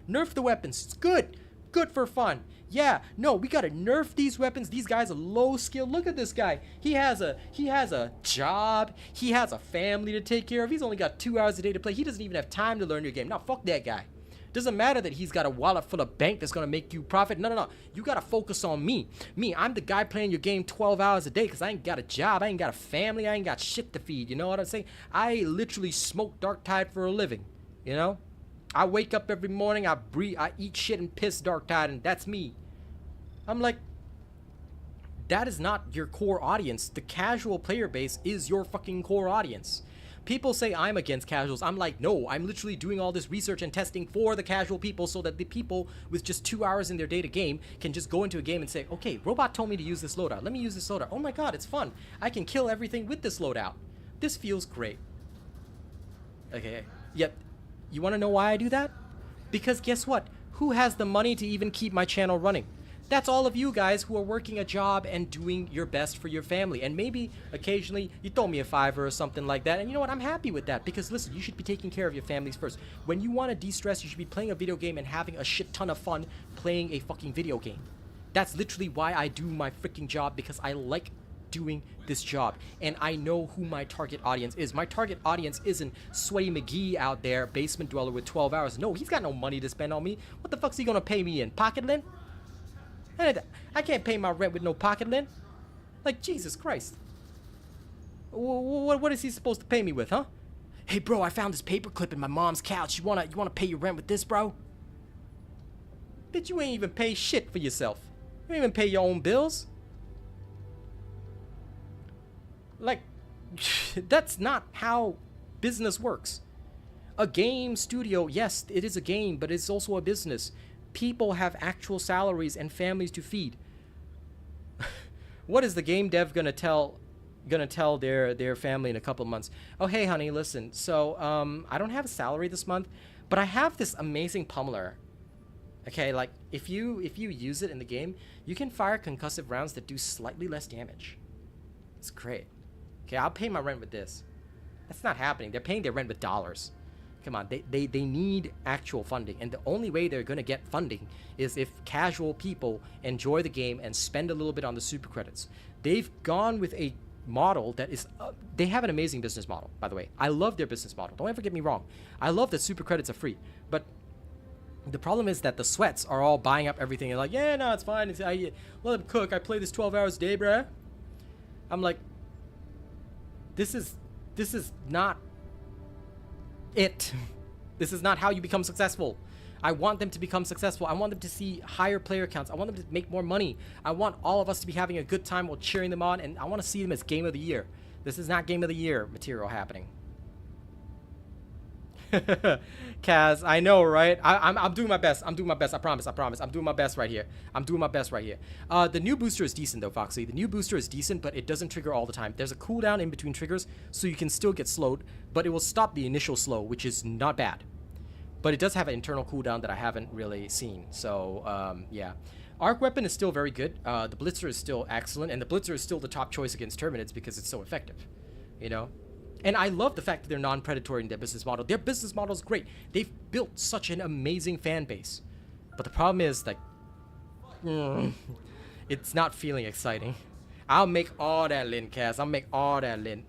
Speaker 1: nerf the weapons, it's good. Good for fun. Yeah, no, we gotta nerf these weapons. These guys are low skill. Look at this guy. He has a job. He has a family to take care of. He's only got 2 hours a day to play. He doesn't even have time to learn your game. No, fuck that guy. Doesn't matter that he's got a wallet full of bank that's gonna make you profit. No. You gotta focus on me. I'm the guy playing your game 12 hours a day because I ain't got a job. I ain't got a family. I ain't got shit to feed. You know what I'm saying? I literally smoke Dark Tide for a living. You know? I wake up every morning, I breathe, I eat shit and piss Dark Tide, and that's me. I'm like, that is not your core audience. The casual player base is your fucking core audience. People say I'm against casuals. I'm like, no, I'm literally doing all this research and testing for the casual people so that the people with just 2 hours in their day to game can just go into a game and say, okay, Robot told me to use this loadout. Let me use this loadout. Oh my god, it's fun. I can kill everything with this loadout. This feels great. Okay, yep. You want to know why I do that? Because guess what? Who has the money to even keep my channel running? That's all of you guys who are working a job and doing your best for your family. And maybe occasionally you throw me a $5 or something like that. And you know what? I'm happy with that, because listen, you should be taking care of your families first. When you want to de-stress, you should be playing a video game and having a shit ton of fun playing a fucking video game. That's literally why I do my freaking job, because I like doing this job. And I know who my target audience is. My target audience isn't Sweaty McGee out there, basement dweller with 12 hours. No, he's got no money to spend on me. What the fuck's he gonna pay me in? Pocket lint? I can't pay my rent with no pocket lint. Like, Jesus Christ. What is he supposed to pay me with, huh? Hey, bro, I found this paperclip in my mom's couch. You wanna pay your rent with this, bro? Bitch, you ain't even pay shit for yourself. You ain't even pay your own bills. Like, that's not how business works. A game studio, yes, it is a game, but it's also a business. People have actual salaries and families to feed. What is the game dev gonna tell their family in a couple of months? Oh, hey honey, listen, so I don't have a salary this month, but I have this amazing pummeler. Okay, like if you use it in the game, you can fire concussive rounds that do slightly less damage. It's great. Okay, I'll pay my rent with this. That's not happening. They're paying their rent with dollars. Come on, they need actual funding, and the only way they're gonna get funding is if casual people enjoy the game and spend a little bit on the super credits. They've gone with a model that is they have an amazing business model, by the way. I love their business model, don't ever get me wrong. I love that super credits are free, but the problem is that the sweats are all buying up everything and like, yeah, no, it's fine, let them cook, I play this 12 hours a day, bruh. I'm like, this is not it. This is not how you become successful. I want them to become successful. I want them to see higher player counts. I want them to make more money. I want all of us to be having a good time while cheering them on, and I want to see them as game of the year. This is not game of the year material happening. Kaz, I know, right? I'm doing my best. I'm doing my best. I promise. I'm doing my best right here. The new booster is decent though, Foxy. The new booster is decent, but it doesn't trigger all the time. There's a cooldown in between triggers, so you can still get slowed, but it will stop the initial slow, which is not bad. But it does have an internal cooldown that I haven't really seen. So, yeah. Arc weapon is still very good. The Blitzer is still excellent, and the Blitzer is still the top choice against Terminids because it's so effective, you know? And I love the fact that they're non-predatory in their business model. Their business model is great. They've built such an amazing fan base. But the problem is, like, it's not feeling exciting. I'll make all that lint, Kaz. I'll make all that lint.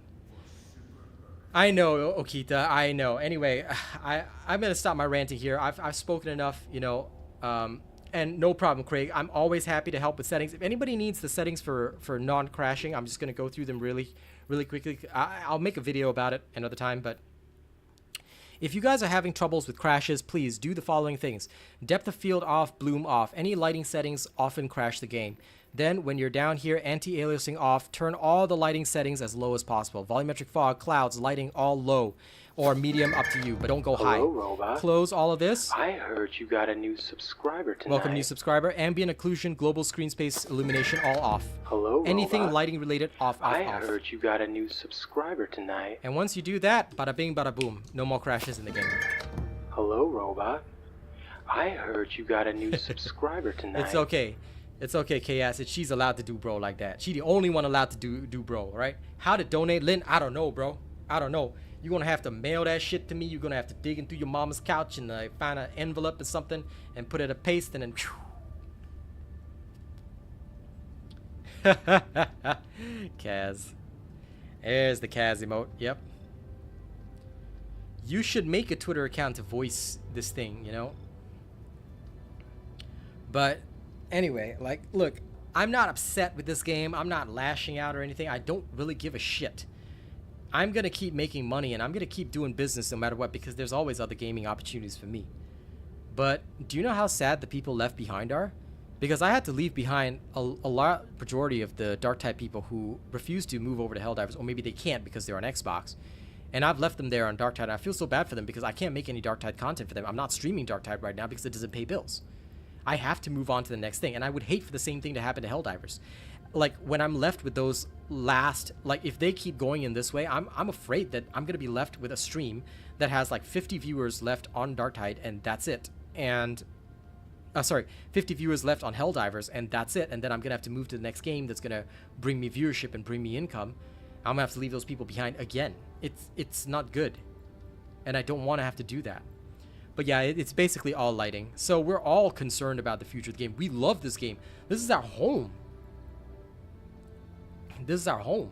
Speaker 1: I know, Okita. I know. Anyway, I'm going to stop my ranting here. I've spoken enough, you know. And no problem, Craig. I'm always happy to help with settings. If anybody needs the settings for non-crashing, I'm just going to go through them really quickly. I'll make a video about it another time, but if you guys are having troubles with crashes, please do the following things. Depth of field off, bloom off. Any lighting settings often crash the game. Then, when you're down here, anti-aliasing off, turn all the lighting settings as low as possible. Volumetric fog, clouds, lighting, all low. Or medium, up to you, but don't go high.
Speaker 3: Hello, Robot.
Speaker 1: Close all of this.
Speaker 3: I heard you got a new subscriber tonight.
Speaker 1: Welcome, new subscriber. Ambient occlusion, global screen space illumination, all off.
Speaker 3: Hello,
Speaker 1: Anything
Speaker 3: Robot.
Speaker 1: lighting related, off.
Speaker 3: I heard you got a new subscriber tonight.
Speaker 1: And once you do that, bada bing, bada boom. No more crashes in the game.
Speaker 3: Hello, Robot. I heard you got a new subscriber tonight.
Speaker 1: It's okay. It's okay, K-Acid. She's allowed to do bro like that. She's the only one allowed to do bro, right? How to donate, Lynn? I don't know, bro. I don't know. You're going to have to mail that shit to me. You're going to have to dig into your mama's couch and find an envelope or something and put it a paste and then... Kaz. There's the Kaz emote. Yep. You should make a Twitter account to voice this thing, you know? But anyway, like, look, I'm not upset with this game. I'm not lashing out or anything. I don't really give a shit. I'm going to keep making money and I'm going to keep doing business no matter what because there's always other gaming opportunities for me. But do you know how sad the people left behind are? Because I had to leave behind a large majority of the Dark type people who refuse to move over to Helldivers, or maybe they can't because they're on Xbox. And I've left them there on Dark Tide. I feel so bad for them because I can't make any Dark Tide content for them. I'm not streaming Dark Tide right now because it doesn't pay bills. I have to move on to the next thing, and I would hate for the same thing to happen to Helldivers. Like, when I'm left with those last, like, if they keep going in this way, I'm afraid that I'm going to be left with a stream that has, like, 50 viewers left on Dark Tide, and that's it. And sorry, 50 viewers left on Helldivers, and that's it. And then I'm gonna have to move to the next game that's gonna bring me viewership and bring me income. I'm gonna have to leave those people behind again. It's not good, and I don't want to have to do that. But yeah, it's basically all lighting. So we're all concerned about the future of the game. We love this game. This is our home. This is our home.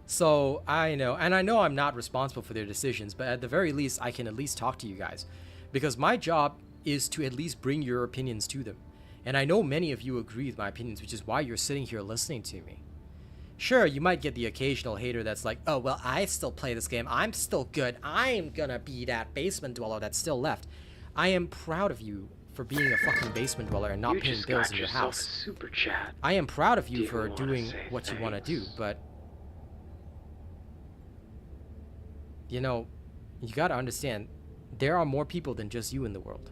Speaker 1: So I know, and I know I'm not responsible for their decisions, but at the very least, I can at least talk to you guys, because my job is to at least bring your opinions to them. And I know many of you agree with my opinions, which is why you're sitting here listening to me. Sure, you might get the occasional hater that's like, oh, well, I still play this game. I'm still good. I'm gonna be that basement dweller that's still left. I am proud of you for being a fucking basement dweller and not paying bills in your house.
Speaker 3: Super chat.
Speaker 1: I am proud of you for doing what you want to do, but you know, you gotta understand, there are more people than just you in the world.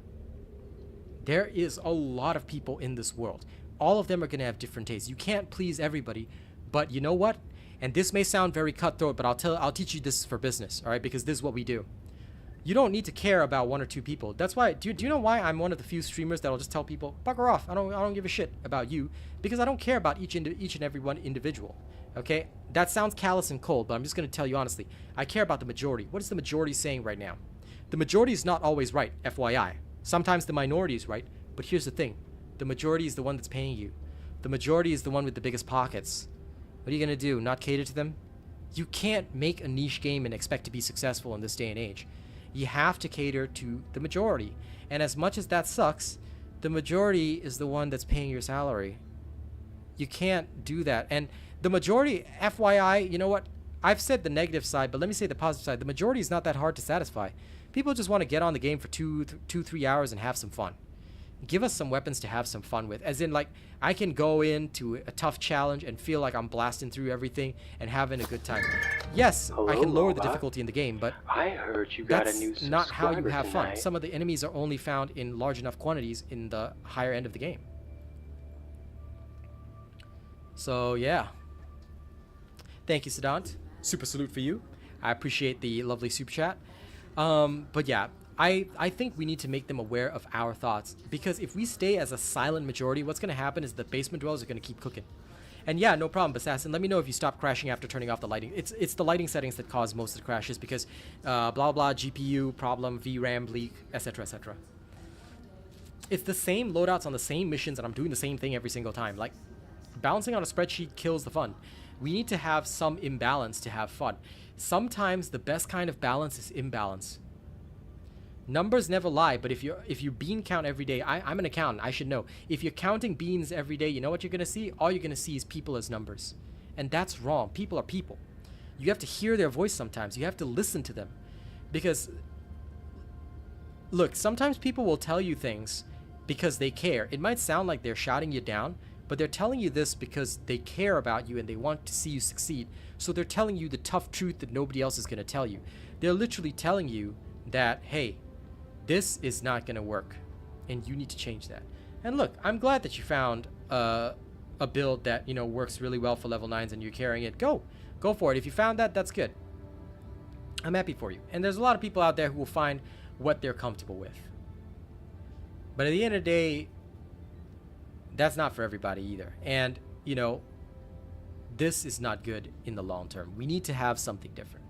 Speaker 1: There is a lot of people in this world. All of them are gonna have different tastes. You can't please everybody. But you know what? And this may sound very cutthroat, but I'll teach you this for business, all right? Because this is what we do. You don't need to care about one or two people. That's why. Do you know why I'm one of the few streamers that'll just tell people, bugger off. I don't give a shit about you, because I don't care about each and every one individual. Okay? That sounds callous and cold, but I'm just gonna tell you honestly. I care about the majority. What is the majority saying right now? The majority is not always right, FYI. Sometimes the minority is right, but here's the thing: the majority is the one that's paying you. The majority is the one with the biggest pockets. What are you going to do? Not cater to them? You can't make a niche game and expect to be successful in this day and age. You have to cater to the majority. And as much as that sucks, the majority is the one that's paying your salary. You can't do that. And the majority, FYI, you know what? I've said the negative side, but let me say the positive side. The majority is not that hard to satisfy. People just want to get on the game for 3 hours and have some fun. Give us some weapons to have some fun with. As in, like, I can go into a tough challenge and feel like I'm blasting through everything and having a good time. Yes,
Speaker 3: Hello,
Speaker 1: I can lower the
Speaker 3: Robot.
Speaker 1: difficulty in the game, but
Speaker 3: I heard you got a new
Speaker 1: that's not how you
Speaker 3: subscriber
Speaker 1: have fun.
Speaker 3: tonight.
Speaker 1: Some of the enemies are only found in large enough quantities in the higher end of the game. So, yeah. Thank you, Sedant. Super salute for you. I appreciate the lovely super chat. But yeah, I think we need to make them aware of our thoughts, because if we stay as a silent majority, what's going to happen is the basement dwellers are going to keep cooking. And yeah, no problem, Assassin. Let me know if you stop crashing after turning off the lighting. It's the lighting settings that cause most of the crashes, because blah blah GPU problem, VRAM leak, etc. etc. It's the same loadouts on the same missions, and I'm doing the same thing every single time. Like, balancing on a spreadsheet kills the fun. We need to have some imbalance to have fun. Sometimes the best kind of balance is imbalance. Numbers never lie, but if you bean count every day, I'm an accountant, I should know. If you're counting beans every day, you know what you're gonna see? All you're gonna see is people as numbers. And that's wrong. People are people. You have to hear their voice sometimes. You have to listen to them. Because, look, sometimes people will tell you things because they care. It might sound like they're shouting you down, but they're telling you this because they care about you and they want to see you succeed. So they're telling you the tough truth that nobody else is gonna tell you. They're literally telling you that, hey, this is not going to work, and you need to change that. And look, I'm glad that you found a build that, you know, works really well for level 9s and you're carrying it. Go for it. If you found that, that's good. I'm happy for you. And there's a lot of people out there who will find what they're comfortable with. But at the end of the day, that's not for everybody either. And, you know, this is not good in the long term. We need to have something different.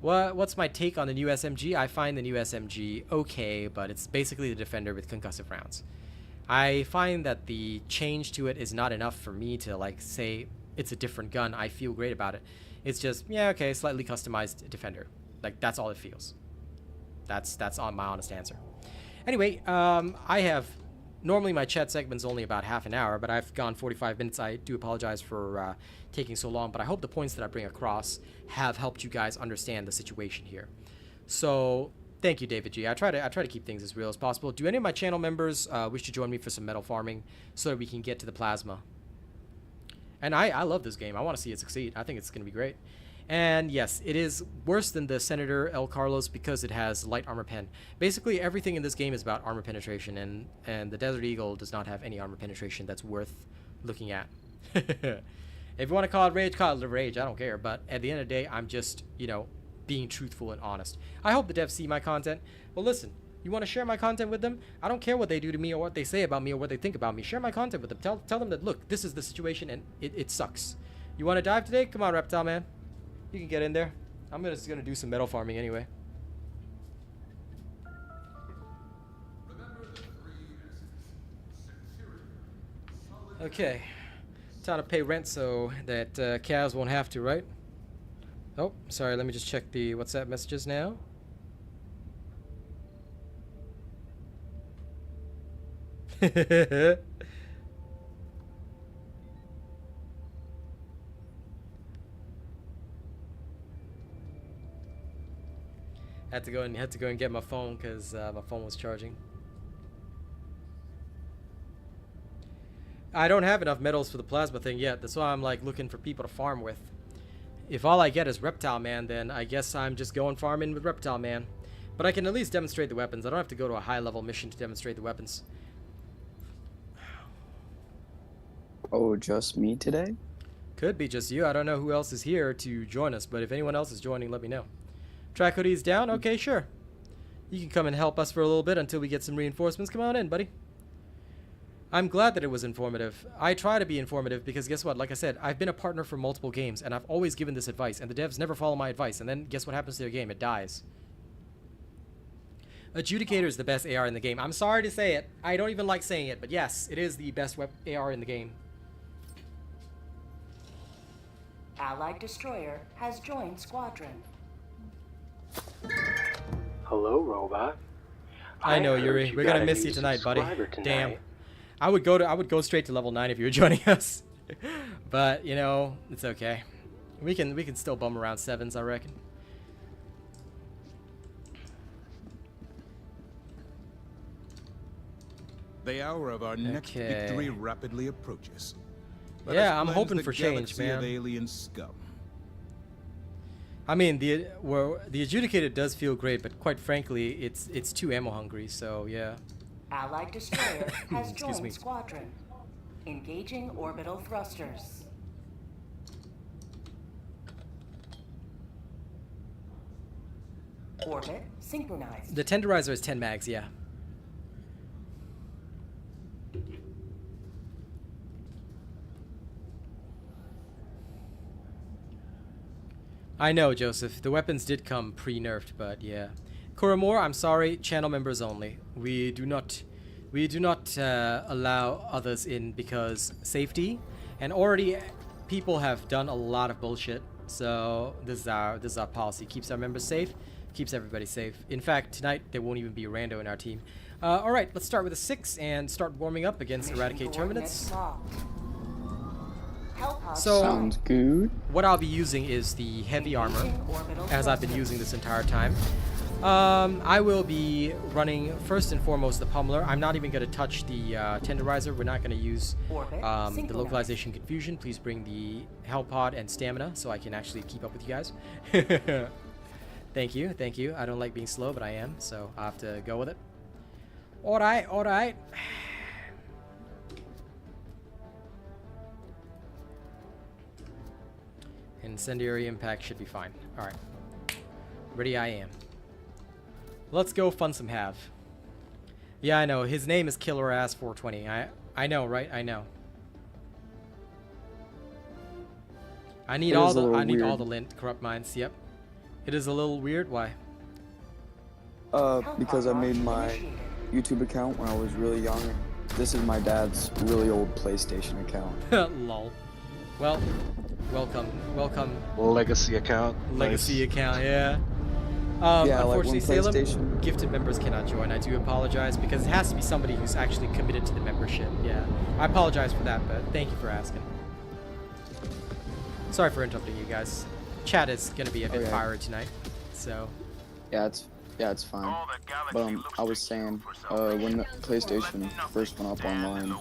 Speaker 1: What's my take on the new SMG? I find the new SMG okay, but it's basically the Defender with concussive rounds. I find that the change to it is not enough for me to, like, say it's a different gun. I feel great about it. It's just, yeah, okay, slightly customized Defender. Like, that's all it feels. That's on my honest answer. Anyway, I have... Normally my chat segment's only about half an hour, but I've gone 45 minutes. I do apologize for taking so long, but I hope the points that I bring across have helped you guys understand the situation here. So, thank you, David G. I try to keep things as real as possible. Do any of my channel members wish to join me for some metal farming so that we can get to the plasma? And I love this game. I want to see it succeed. I think it's going to be great. And yes, it is worse than the Senator El Carlos because it has light armor pen. Basically, everything in this game is about armor penetration, and the Desert Eagle does not have any armor penetration that's worth looking at. If you want to call it rage, call it rage. I don't care. But at the end of the day, I'm just, you know, being truthful and honest. I hope the devs see my content. Well, listen, You want to share my content with them? I don't care what they do to me or what they say about me or what they think about me. Share my content with them. Tell them that, look, this is the situation and it sucks. You want to dive today? Come on, Reptile Man. You can get in there. I'm just going to do some metal farming anyway. Okay. Time to pay rent so that Kaz won't have to, right? Oh, sorry. Let me just check the WhatsApp messages now. Had to go and get my phone because my phone was charging. I don't have enough metals for the plasma thing yet. That's why I'm like looking for people to farm with. If all I get is Reptile Man, then I guess I'm just going farming with Reptile Man. But I can at least demonstrate the weapons. I don't have to go to a high level mission to demonstrate the weapons.
Speaker 4: Oh, just me today?
Speaker 1: Could be just you. I don't know who else is here to join us, but if anyone else is joining, let me know. Track hoodies down? Okay, sure. You can come and help us for a little bit until we get some reinforcements. Come on in, buddy. I'm glad that it was informative. I try to be informative because guess what? Like I said, I've been a partner for multiple games, and I've always given this advice, and the devs never follow my advice, and then guess what happens to their game? It dies. Adjudicator is the best AR in the game. I'm sorry to say it. I don't even like saying it, but yes, it is the best AR in the game.
Speaker 5: Allied destroyer has joined squadron.
Speaker 3: Hello, robot.
Speaker 1: I know,
Speaker 3: heard
Speaker 1: Yuri. We're
Speaker 3: got
Speaker 1: gonna
Speaker 3: a
Speaker 1: miss
Speaker 3: new
Speaker 1: you tonight, buddy.
Speaker 3: subscriber tonight.
Speaker 1: Damn. I would go straight to level 9 if you were joining us. But, you know, it's okay. We can still bum around 7s, I reckon.
Speaker 6: The hour of our next victory rapidly approaches. Let
Speaker 1: Yeah,
Speaker 6: us
Speaker 1: I'm
Speaker 6: cleanse
Speaker 1: hoping
Speaker 6: the
Speaker 1: for change,
Speaker 6: galaxy of
Speaker 1: man.
Speaker 6: alien scum.
Speaker 1: I mean, the adjudicator does feel great, but quite frankly, it's too ammo hungry. So yeah.
Speaker 5: Allied destroyer has
Speaker 1: Excuse me.
Speaker 5: joined squadron. Engaging orbital thrusters. Orbit synchronized.
Speaker 1: The Tenderizer is 10 mags, yeah. I know, Joseph. The weapons did come pre-nerfed, but yeah. Kuramor, I'm sorry. Channel members only. We do not allow others in because safety, and already people have done a lot of bullshit. So this is our policy. Keeps our members safe, keeps everybody safe. In fact, tonight there won't even be a rando in our team. All right, let's start with a 6 and start warming up against Eradicate Terminates. So
Speaker 4: Sounds good.
Speaker 1: what I'll be using is the heavy armor, as I've been using this entire time. I will be running first and foremost the Pummeller. I'm not even going to touch the Tenderizer. We're not going to use the localization confusion. Please bring the Hell Pod and stamina so I can actually keep up with you guys. Thank you, thank you. I don't like being slow, but I am, so I have to go with it. Alright, alright. Incendiary impact should be fine. Alright. Ready I am. Let's go fun some have. Yeah, I know. His name is Killer Ass 420. I know, right? I know. I need all the lint corrupt minds. Yep. It is a little weird. Why?
Speaker 4: Because I made my YouTube account when I was really young. This is my dad's really old PlayStation account.
Speaker 1: Lol. Well, welcome.
Speaker 7: Legacy account.
Speaker 1: Legacy account, yeah.
Speaker 4: Yeah,
Speaker 1: unfortunately,
Speaker 4: like when
Speaker 1: Salem,
Speaker 4: PlayStation-
Speaker 1: gifted members cannot join. I do apologize because it has to be somebody who's actually committed to the membership. Yeah, I apologize for that, but thank you for asking. Sorry for interrupting you guys. Chat is gonna be a bit fiery tonight, so.
Speaker 4: Yeah, it's fine. But I was saying, when the PlayStation first went up online,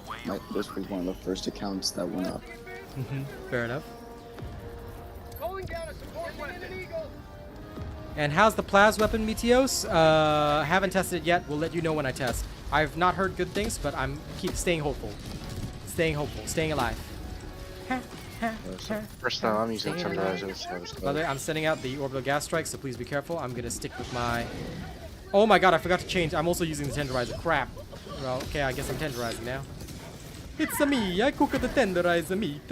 Speaker 4: this was one of the first accounts that went up.
Speaker 1: Fair enough. And how's the Plas weapon, Meteos? Haven't tested it yet. We'll let you know when I test. I've not heard good things, but keep staying hopeful. Staying hopeful. Staying alive.
Speaker 7: First time I'm using Tenderizer.
Speaker 1: By the way, I'm sending out the orbital gas strike, so please be careful. I'm gonna stick with my Oh my god, I forgot to change. I'm also using the tenderizer. Crap. Well, okay, I guess I'm tenderizing now. It's a me. I cook the tenderizer meat.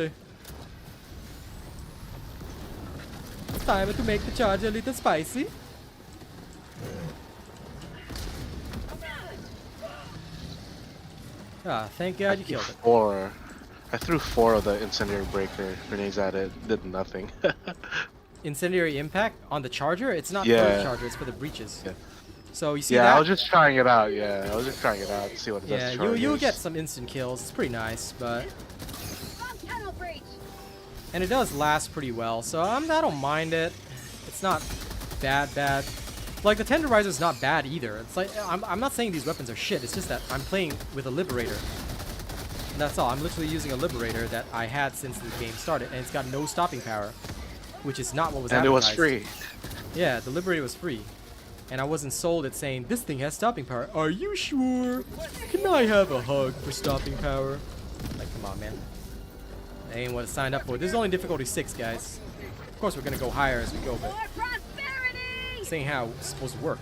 Speaker 1: It's time to make the charge a little spicy. Ah, thank God you killed it.
Speaker 7: I threw 4 of the incendiary breaker grenades at it. Did nothing.
Speaker 1: Incendiary impact on the charger? It's not for
Speaker 7: Yeah.
Speaker 1: the charger, it's for the breaches.
Speaker 7: Yeah.
Speaker 1: So you see
Speaker 7: Yeah,
Speaker 1: that?
Speaker 7: I was just trying it out. Yeah, I was just trying it out to see what it does
Speaker 1: Yeah,
Speaker 7: to
Speaker 1: you'll
Speaker 7: chargers.
Speaker 1: get some instant kills. It's pretty nice, but and it does last pretty well. So I don't mind it. It's not bad. Like the tenderizer is not bad either. It's like I'm not saying these weapons are shit. It's just that I'm playing with a liberator. And that's all. I'm literally using a liberator that I had since the game started, and it's got no stopping power, which is not what was
Speaker 7: And it was
Speaker 1: advertised.
Speaker 7: free.
Speaker 1: Yeah, the liberator was free. And I wasn't sold it saying, this thing has stopping power. Are you sure? Can I have a hug for stopping power? Like, come on, man. That ain't what I signed up for. This is only difficulty 6, guys. Of course, we're gonna go higher as we go, but this ain't how it's supposed to work.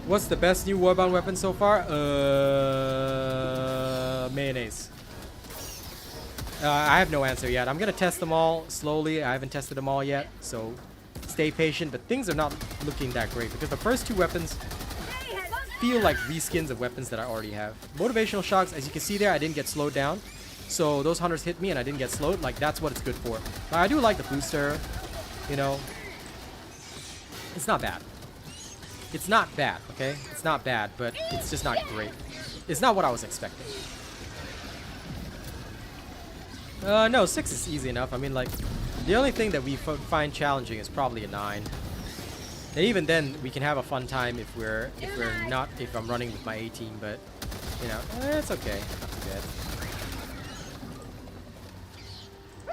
Speaker 1: What's the best new Warbond weapon so far? Mayonnaise. I have no answer yet. I'm gonna test them all slowly. I haven't tested them all yet, so stay patient. But things are not looking that great because the first 2 weapons feel like reskins of weapons that I already have. Motivational shocks, as you can see there, I didn't get slowed down. So those hunters hit me and I didn't get slowed. Like, that's what it's good for. But I do like the booster. You know, it's not bad. It's not bad, okay? It's not bad, but it's just not great. It's not what I was expecting. No, 6 is easy enough. I mean, like, the only thing that we find challenging is probably a 9. And even then, we can have a fun time if I'm running with my A team, but, you know, it's okay. Not too bad.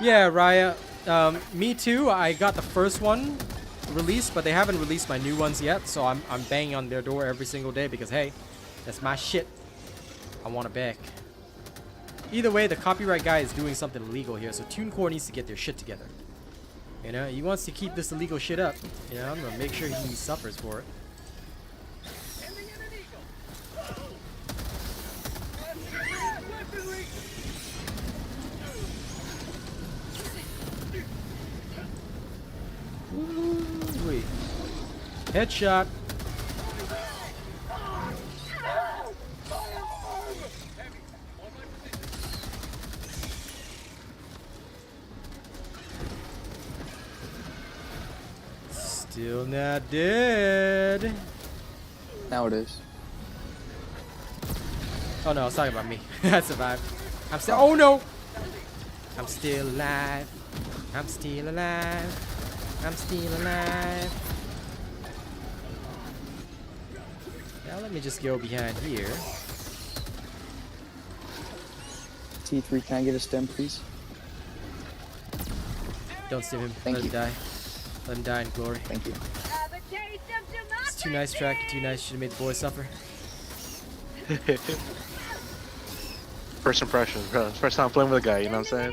Speaker 1: Yeah, Raya, me too. I got the first one released, but they haven't released my new ones yet, so I'm banging on their door every single day because, hey, that's my shit. I want it back. Either way, the copyright guy is doing something illegal here, so TuneCore needs to get their shit together. You know, he wants to keep this illegal shit up. You know, I'm gonna make sure he suffers for it. Wait. Headshot. Still not dead.
Speaker 4: Now it is.
Speaker 1: Oh no, it's talking about me. I survived. I'm still. Oh no! I'm still alive. I'm still alive. I'm still alive. Now let me just go behind here.
Speaker 4: T3, can I get a stem, please?
Speaker 1: Don't stim him.
Speaker 4: Thank
Speaker 1: Let
Speaker 4: you.
Speaker 1: him die. Let him die in glory.
Speaker 4: Thank you.
Speaker 1: It's too nice, Track. Too nice. Should have made the boys suffer.
Speaker 7: First impression, bro. First time playing with a guy, you know what I'm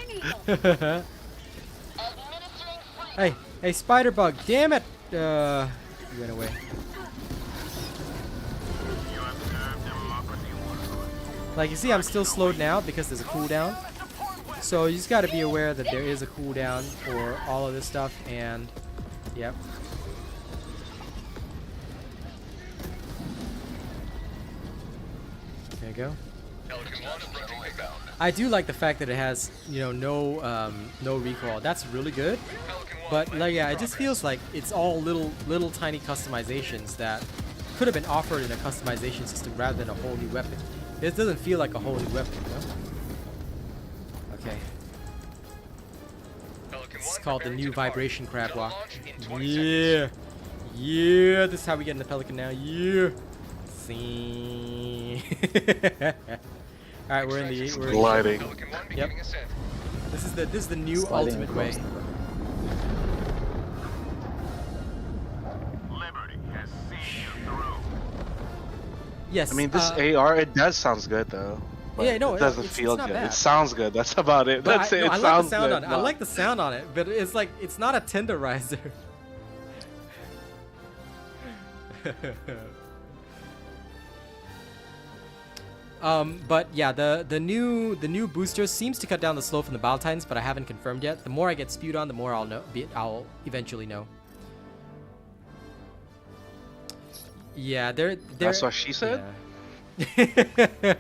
Speaker 7: saying?
Speaker 1: Hey, spider bug. Damn it. You went away. Like, you see, I'm still slowed now because there's a cooldown. So you just got to be aware that there is a cooldown for all of this stuff, and yep. There you go. I do like the fact that it has, you know, no recoil. That's really good. But like, yeah, it just feels like it's all little tiny customizations that could have been offered in a customization system rather than a whole new weapon. This doesn't feel like a whole new weapon, you know? Okay. It's called the new vibration crab walk. Yeah. Yeah, this is how we get in the Pelican now. Yeah. See. Alright, we're in the
Speaker 7: Gliding.
Speaker 1: Yep. This is the new
Speaker 4: Sliding
Speaker 1: ultimate way.
Speaker 4: across the-
Speaker 1: Yes.
Speaker 7: I mean, this AR, it does sounds good though. But
Speaker 1: Yeah, no,
Speaker 7: it doesn't
Speaker 1: it's
Speaker 7: feel
Speaker 1: not
Speaker 7: good.
Speaker 1: bad.
Speaker 7: It sounds good. That's about it.
Speaker 1: But
Speaker 7: That's
Speaker 1: I,
Speaker 7: it.
Speaker 1: no,
Speaker 7: It
Speaker 1: I like
Speaker 7: sounds
Speaker 1: the sound
Speaker 7: good.
Speaker 1: on it. I like the sound on it, but it's like it's not a tenderizer. But yeah, the new booster seems to cut down the slow from the battle titans, but I haven't confirmed yet. The more I get spewed on, the more I'll eventually know. Yeah, they're
Speaker 7: That's what she said?
Speaker 1: Yeah.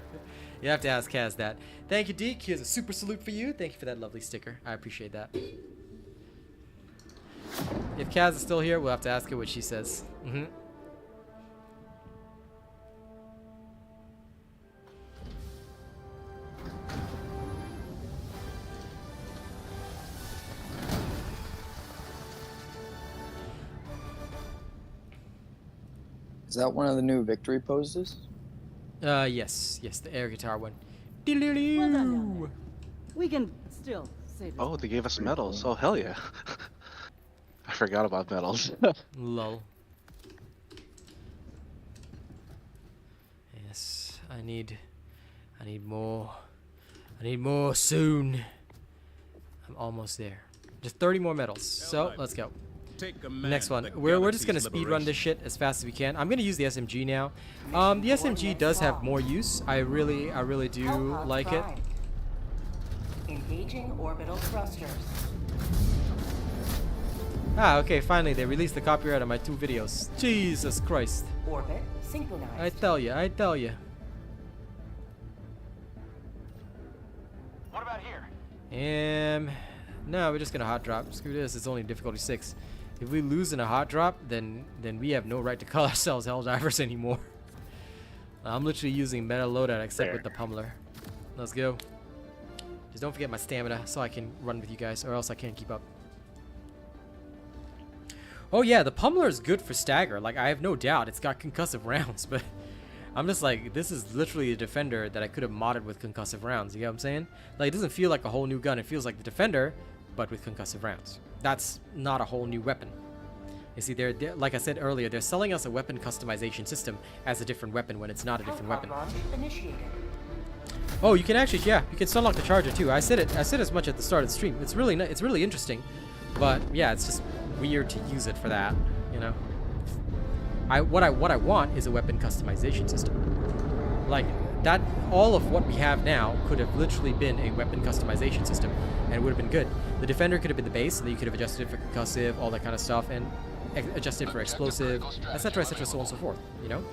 Speaker 1: You have to ask Kaz that. Thank you, Deke. Here's a super salute for you. Thank you for that lovely sticker. I appreciate that. If Kaz is still here, we'll have to ask her what she says.
Speaker 4: Is that one of the new victory poses?
Speaker 1: Yes, the air guitar one.
Speaker 8: Well done down there. We can still save
Speaker 7: Oh, they gave us medals. Oh, hell yeah. I forgot about medals.
Speaker 1: Lol. Yes, I need more. I need more soon. I'm almost there. Just 30 more medals. So let's go. Next one. We're just gonna speed run this shit as fast as we can. I'm gonna use the SMG now. The SMG does have more use. I really do like it.
Speaker 5: Engaging orbital thrusters.
Speaker 1: Ah, okay, finally they released the copyright on my 2 videos. Jesus Christ.
Speaker 5: Orbit synchronized.
Speaker 1: I tell you.
Speaker 9: What about here?
Speaker 1: No, we're just gonna hot drop. Screw this, it's only difficulty 6. If we lose in a hot drop, then we have no right to call ourselves Helldivers anymore. I'm literally using meta loadout except with the Pummeller. Let's go. Just don't forget my stamina so I can run with you guys, or else I can't keep up. Oh yeah, the Pummeller is good for stagger. Like, I have no doubt it's got concussive rounds, but I'm just like, this is literally a defender that I could have modded with concussive rounds. You get what I'm saying? Like, it doesn't feel like a whole new gun. It feels like the defender, but with concussive rounds. That's not a whole new weapon. You see, they're like I said earlier, they're selling us a weapon customization system as a different weapon when it's not a different weapon.
Speaker 5: Initiated.
Speaker 1: Oh, you can actually, yeah, you can unlock the charger too. I said as much at the start of the stream. It's really interesting, but yeah, it's just weird to use it for that, you know. What I want is a weapon customization system. Like that, all of what we have now could have literally been a weapon customization system, and it would have been good. The defender could have been the base, and then you could have adjusted it for concussive, all that kind of stuff, and adjusted for explosive, etc., so on and so forth. You know.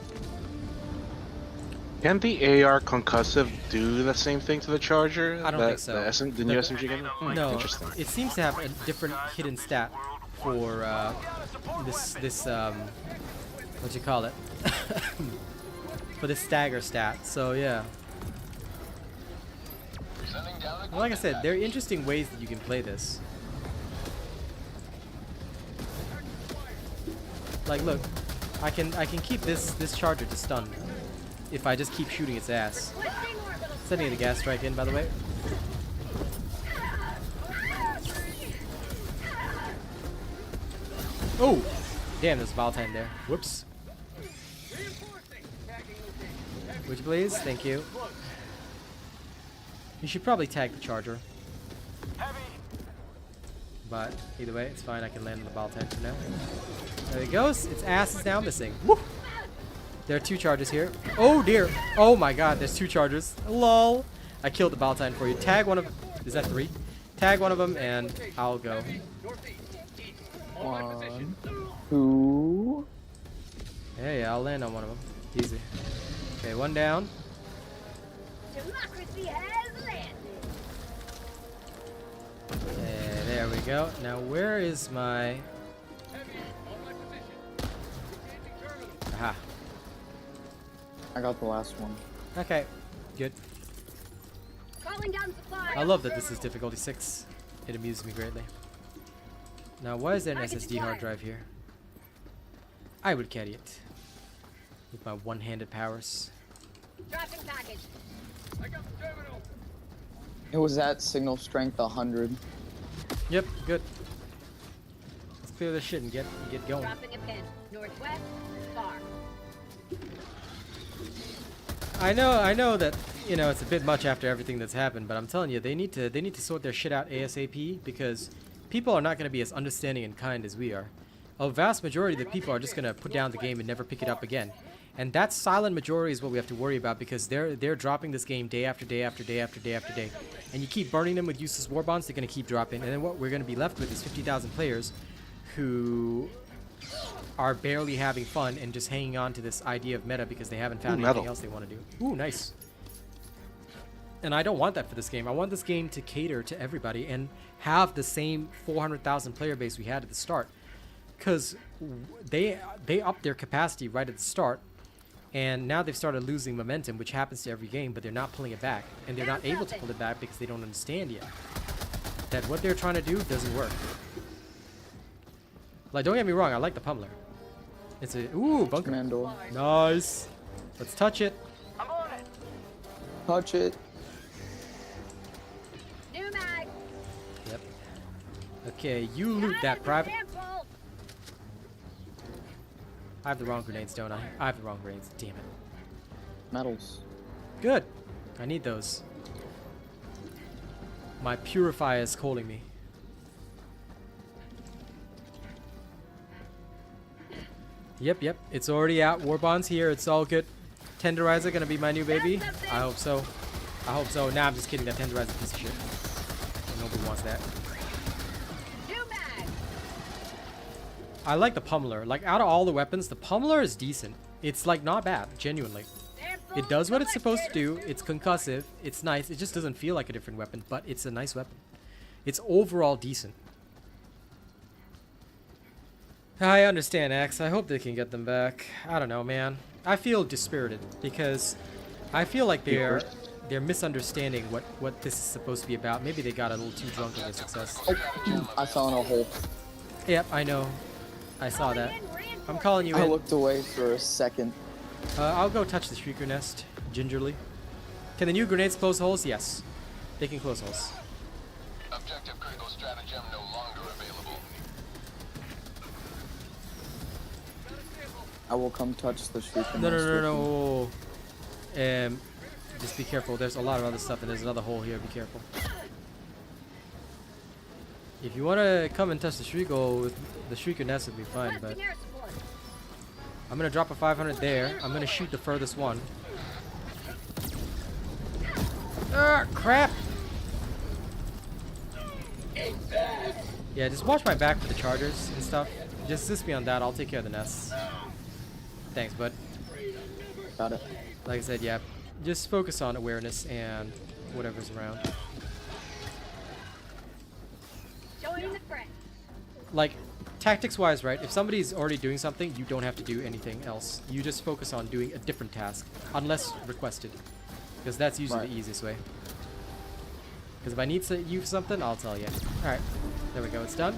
Speaker 7: Can the AR concussive do the same thing to the charger?
Speaker 1: I don't think so.
Speaker 7: The new SMG gun?
Speaker 1: No,
Speaker 7: Interesting.
Speaker 1: it seems to have a different hidden stat for this what you call it? For the stagger stat. So yeah. Well, like I said, there are interesting ways that you can play this. Like, look, I can keep this charger to stun if I just keep shooting its ass. Sending the gas strike in, by the way. Oh, damn! There's a ball time there. Whoops. Would you please? Thank you. You should probably tag the charger. But either way, it's fine. I can land on the ball tank for now. There he goes. Its ass is now missing. Woo! There are 2 charges here. Oh dear. Oh my god, there's 2 charges. Lol. I killed the ball tank for you. Tag one of... Is that 3? Tag one of them and I'll go.
Speaker 4: 1, 2.
Speaker 1: Hey, I'll land on one of them. Easy. Okay, 1 down.
Speaker 10: Democracy has landed.
Speaker 1: Okay, there we go. Now where is my... Aha.
Speaker 4: I got the last one.
Speaker 1: Okay, good.
Speaker 10: Calling down supplies.
Speaker 1: I love that this is difficulty 6. It amuses me greatly. Now, why is there an SSD hard drive here? I would carry it with my one-handed powers.
Speaker 10: Dropping package. I got the terminal.
Speaker 4: It was at signal strength 100.
Speaker 1: Yep, good. Let's clear this shit and get going.
Speaker 10: Dropping a pin. Northwest. Far.
Speaker 1: I know that, you know, it's a bit much after everything that's happened, but I'm telling you, they need to sort their shit out ASAP, because people are not going to be as understanding and kind as we are. a vast majority of the people are just gonna put down the game and never pick it up again. And that silent majority is what we have to worry about, because they're dropping this game day after day after day after day after day. And you keep burning them with useless war bonds, they're gonna keep dropping. And then what we're gonna be left with is 50,000 players who are barely having fun and just hanging on to this idea of meta because they haven't found anything else they want to do. Ooh, nice. And I don't want that for this game. I want this game to cater to everybody and have the same 400,000 player base we had at the start. Because they upped their capacity right at the start, and now they've started losing momentum, which happens to every game, but they're not pulling it back. And they're not able to pull it back because they don't understand yet that what they're trying to do doesn't work. Like, don't get me wrong, I like the Pummeller. It's a... Ooh, bunker.
Speaker 4: Commando.
Speaker 1: Nice. Let's touch it.
Speaker 9: I'm on it.
Speaker 4: Touch it.
Speaker 10: New mag.
Speaker 1: Yep. Okay, you loot that private. I have the wrong grenades, don't I? I have the wrong grenades. Damn it.
Speaker 4: Metals.
Speaker 1: Good. I need those. My purifier is calling me. Yep. It's already out. Warbond's here. It's all good. Tenderizer gonna be my new baby. I hope so. I hope so. Nah, I'm just kidding. That Tenderizer piece of shit. Nobody wants that. I like the Pummeller. Like, out of all the weapons, the Pummeller is decent. It's like not bad, genuinely. It does what it's supposed to do. It's concussive. It's nice. It just doesn't feel like a different weapon, but it's a nice weapon. It's overall decent. I understand, Axe. I hope they can get them back. I don't know, man. I feel dispirited because I feel like they're misunderstanding what this is supposed to be about. Maybe they got a little too drunk with their success.
Speaker 4: Oh, I fell in a hole.
Speaker 1: Yep, I know. I saw that. I'm calling you in.
Speaker 4: I looked away for a second.
Speaker 1: I'll go touch the Shrieker nest gingerly. Can the new grenades close holes? Yes. They can close holes.
Speaker 2: Objective critical stratagem no longer available.
Speaker 4: I will come touch the Shrieker nest.
Speaker 1: No. Just be careful. There's a lot of other stuff, and there's another hole here. Be careful. If you want to come and touch the Shrieker nest would be fine, but I'm going to drop a 500 there. I'm going to shoot the furthest one. Crap! Yeah, just watch my back for the chargers and stuff. Just assist me on that. I'll take care of the nests. Thanks, bud.
Speaker 4: Got it.
Speaker 1: Like I said, yeah. Just focus on awareness and whatever's around. Like, tactics-wise, right? If somebody's already doing something, you don't have to do anything else. You just focus on doing a different task, unless requested. Because that's usually the easiest way. Because if I need you for something, I'll tell you. Alright, there we go, it's done.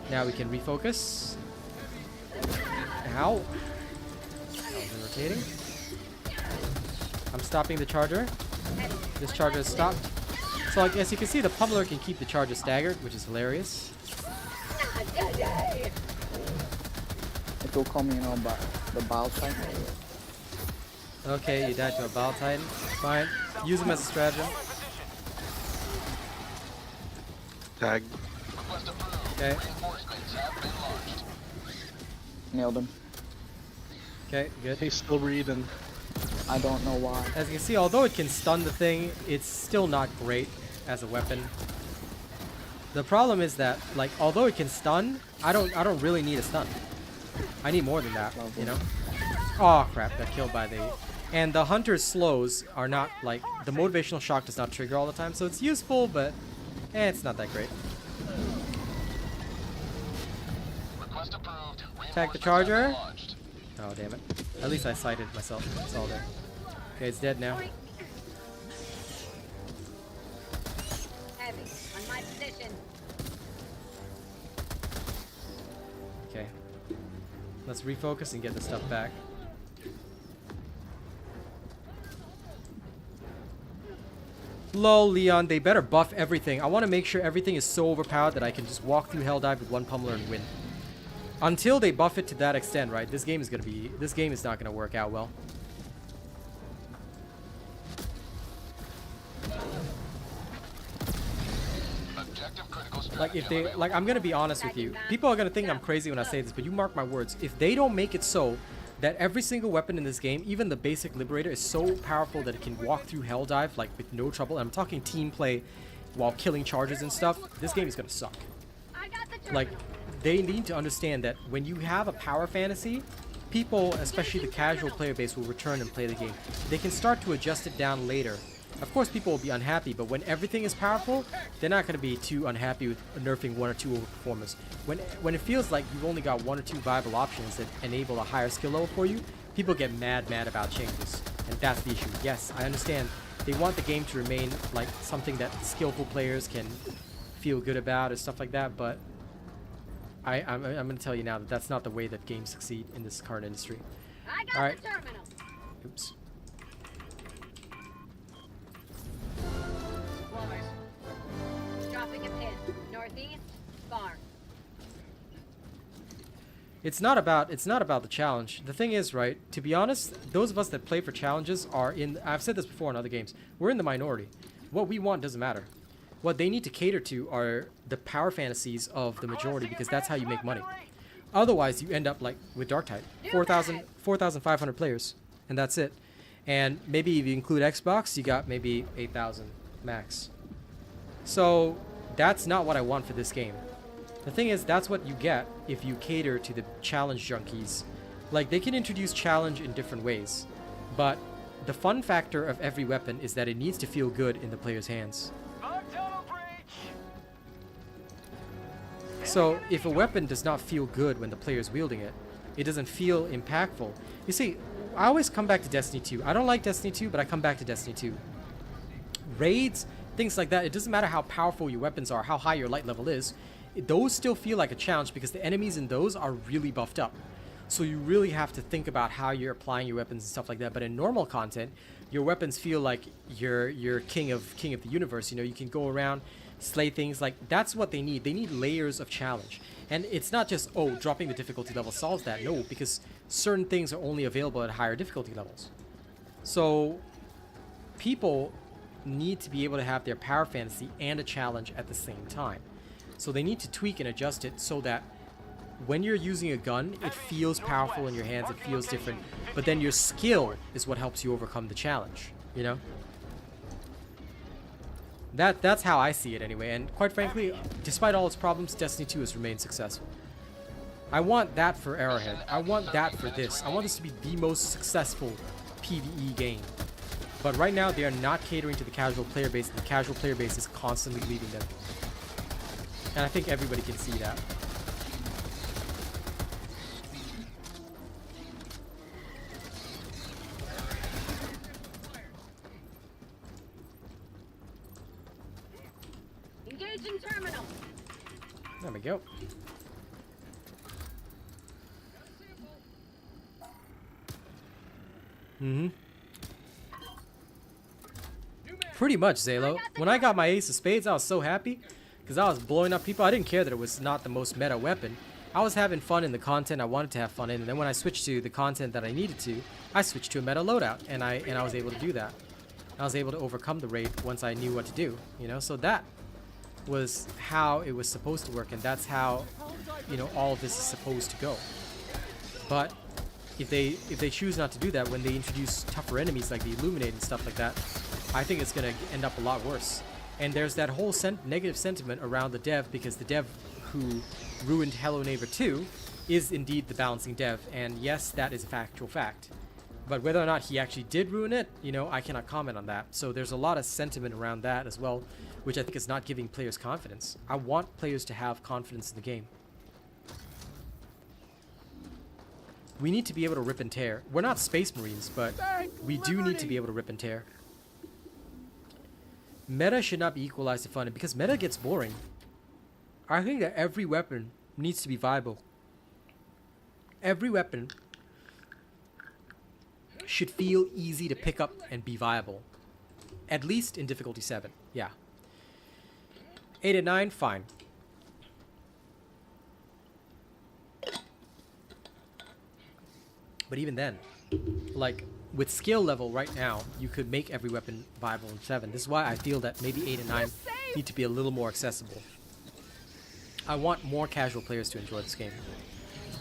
Speaker 1: Now we can refocus. Ow. I was rotating. I'm stopping the charger. This charger is stopped. So like, as you can see, the Pummeller can keep the charger staggered, which is hilarious.
Speaker 4: If you'll call me in on the Bile Titan.
Speaker 1: Okay, you died to a Bile Titan. Fine. Use him as a stratagem.
Speaker 7: Tag.
Speaker 1: Okay.
Speaker 4: Nailed him.
Speaker 1: Okay, good.
Speaker 7: He's still breathing.
Speaker 4: I don't know why.
Speaker 1: As you can see, although it can stun the thing, it's still not great as a weapon. The problem is that, like, although it can stun, I don't really need a stun. I need more than that, you know? Oh crap, got killed by the... And the hunter's slows are not, like, the motivational shock does not trigger all the time, so it's useful, but it's not that great. Attack the charger. Oh, damn it. At least I sighted myself. It's all there. Okay, it's dead now.
Speaker 10: Heavy on my position.
Speaker 1: Okay. Let's refocus and get the stuff back. Lol, Leon, they better buff everything. I want to make sure everything is so overpowered that I can just walk through Helldive with one Pummeller and win. Until they buff it to that extent, right? This game is not gonna work out well. Like if they, like I'm gonna be honest with you. People are gonna think I'm crazy when I say this, but you mark my words. If they don't make it so that every single weapon in this game, even the basic Liberator, is so powerful that it can walk through Helldive like with no trouble, and I'm talking team play while killing charges and stuff, this game is gonna suck. Like, they need to understand that when you have a power fantasy, people, especially the casual player base, will return and play the game. They can start to adjust it down later. Of course, people will be unhappy, but when everything is powerful, they're not going to be too unhappy with nerfing one or two overperformers. When it feels like you've only got one or two viable options that enable a higher skill level for you, people get mad about changes, and that's the issue. Yes, I understand. They want the game to remain like something that skillful players can feel good about or stuff like that, but I'm going to tell you now that that's not the way that games succeed in this current industry. All right. Oops.
Speaker 10: Dropping a pin. Northeast, far.
Speaker 1: It's not about the challenge. The thing is, right, to be honest, those of us that play for challenges are in, I've said this before in other games, we're in the minority. What we want doesn't matter. What they need to cater to are the power fantasies of the majority, because that's how you make money. Otherwise, you end up like with Darktide, 4,500 players, and that's it. And maybe if you include Xbox, you got maybe 8,000 max. So that's not what I want for this game. The thing is, that's what you get if you cater to the challenge junkies. Like, they can introduce challenge in different ways, but the fun factor of every weapon is that it needs to feel good in the player's hands. So if a weapon does not feel good when the player is wielding it, it doesn't feel impactful. You see, I always come back to Destiny 2. I don't like Destiny 2, but I come back to Destiny 2. Raids, things like that, it doesn't matter how powerful your weapons are, how high your light level is, those still feel like a challenge because the enemies in those are really buffed up. So you really have to think about how you're applying your weapons and stuff like that. But in normal content, your weapons feel like you're king of the universe. You know, you can go around, slay things. Like, that's what they need. They need layers of challenge. And it's not just, oh, dropping the difficulty level solves that. No, because certain things are only available at higher difficulty levels. So people need to be able to have their power fantasy and a challenge at the same time. So they need to tweak and adjust it so that when you're using a gun, it feels powerful in your hands, it feels different, but then your skill is what helps you overcome the challenge, you know? That's how I see it anyway, and quite frankly, despite all its problems, Destiny 2 has remained successful. I want that for Arrowhead. I want that for this. I want this to be the most successful PvE game. But right now, they are not catering to the casual player base, and the casual player base is constantly leaving them. And I think everybody can see that.
Speaker 10: Engaging terminal.
Speaker 1: There we go. Pretty much, Zalo. When I got my Ace of Spades, I was so happy because I was blowing up people. I didn't care that it was not the most meta weapon. I was having fun in the content I wanted to have fun in, and then when I switched to the content that I needed to, I switched to a meta loadout, and I was able to do that. I was able to overcome the raid once I knew what to do, you know. So that was how it was supposed to work, and that's how, you know, all of this is supposed to go. But if they choose not to do that, when they introduce tougher enemies like the Illuminate and stuff like that, I think it's gonna end up a lot worse. And there's that whole negative sentiment around the dev, because the dev who ruined Hello Neighbor 2 is indeed the balancing dev, and yes, that is a factual fact. But whether or not he actually did ruin it, you know, I cannot comment on that. So there's a lot of sentiment around that as well, which I think is not giving players confidence. I want players to have confidence in the game. We need to be able to rip and tear. We're not Space Marines, but we do need to be able to rip and tear. Meta should not be equalized to fun, and because meta gets boring, I think that every weapon needs to be viable. Every weapon should feel easy to pick up and be viable. At least in difficulty 7, yeah. 8 and 9, fine. But even then, like, with skill level right now, you could make every weapon viable in 7. This is why I feel that maybe 8 and 9 need to be a little more accessible. I want more casual players to enjoy this game.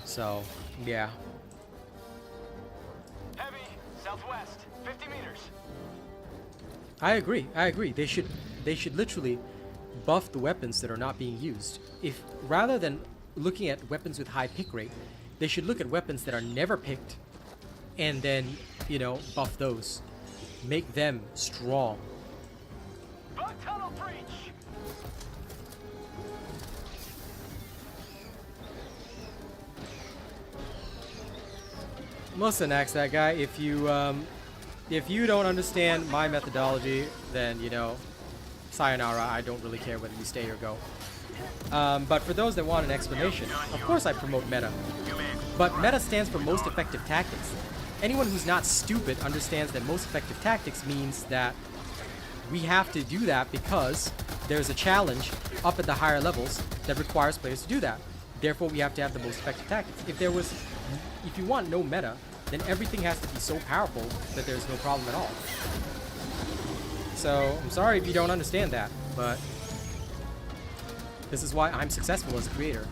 Speaker 1: So, yeah.
Speaker 9: Heavy, southwest, 50 meters.
Speaker 1: I agree. I agree. They should literally buff the weapons that are not being used. If rather than looking at weapons with high pick rate, they should look at weapons that are never picked and then, you know, buff those. Make them strong.
Speaker 9: Bug tunnel breach.
Speaker 1: Listen, Axe, that guy, if you don't understand my methodology, then, you know, sayonara, I don't really care whether you stay or go. But for those that want an explanation, of course I promote meta. But meta stands for most effective tactics. Anyone who's not stupid understands that most effective tactics means that we have to do that because there's a challenge up at the higher levels that requires players to do that. Therefore, we have to have the most effective tactics. If you want no meta, then everything has to be so powerful that there's no problem at all. So, I'm sorry if you don't understand that, but this is why I'm successful as a creator.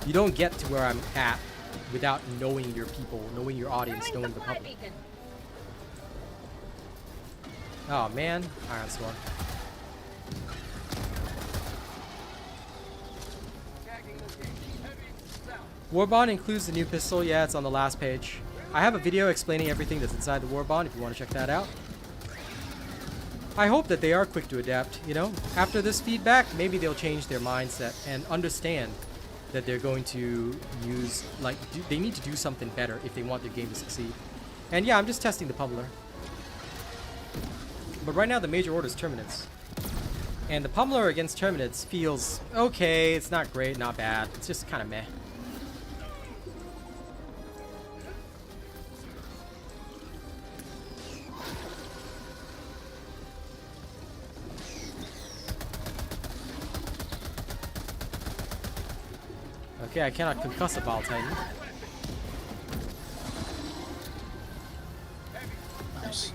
Speaker 1: You don't get to where I'm at without knowing your people, knowing your audience, knowing the public. Oh man, Iron Storm. Warbond includes the new pistol. Yeah, it's on the last page. I have a video explaining everything that's inside the Warbond if you want to check that out. I hope that they are quick to adapt, you know? After this feedback, maybe they'll change their mindset and understand that they're going to use, like, they need to do something better if they want their game to succeed. And yeah, I'm just testing the Pummeller. But right now the major order is Terminids. And the Pummeller against Terminids feels okay, it's not great, not bad. It's just kind of meh. Okay, I cannot concuss a Ball Titan.
Speaker 4: Nice.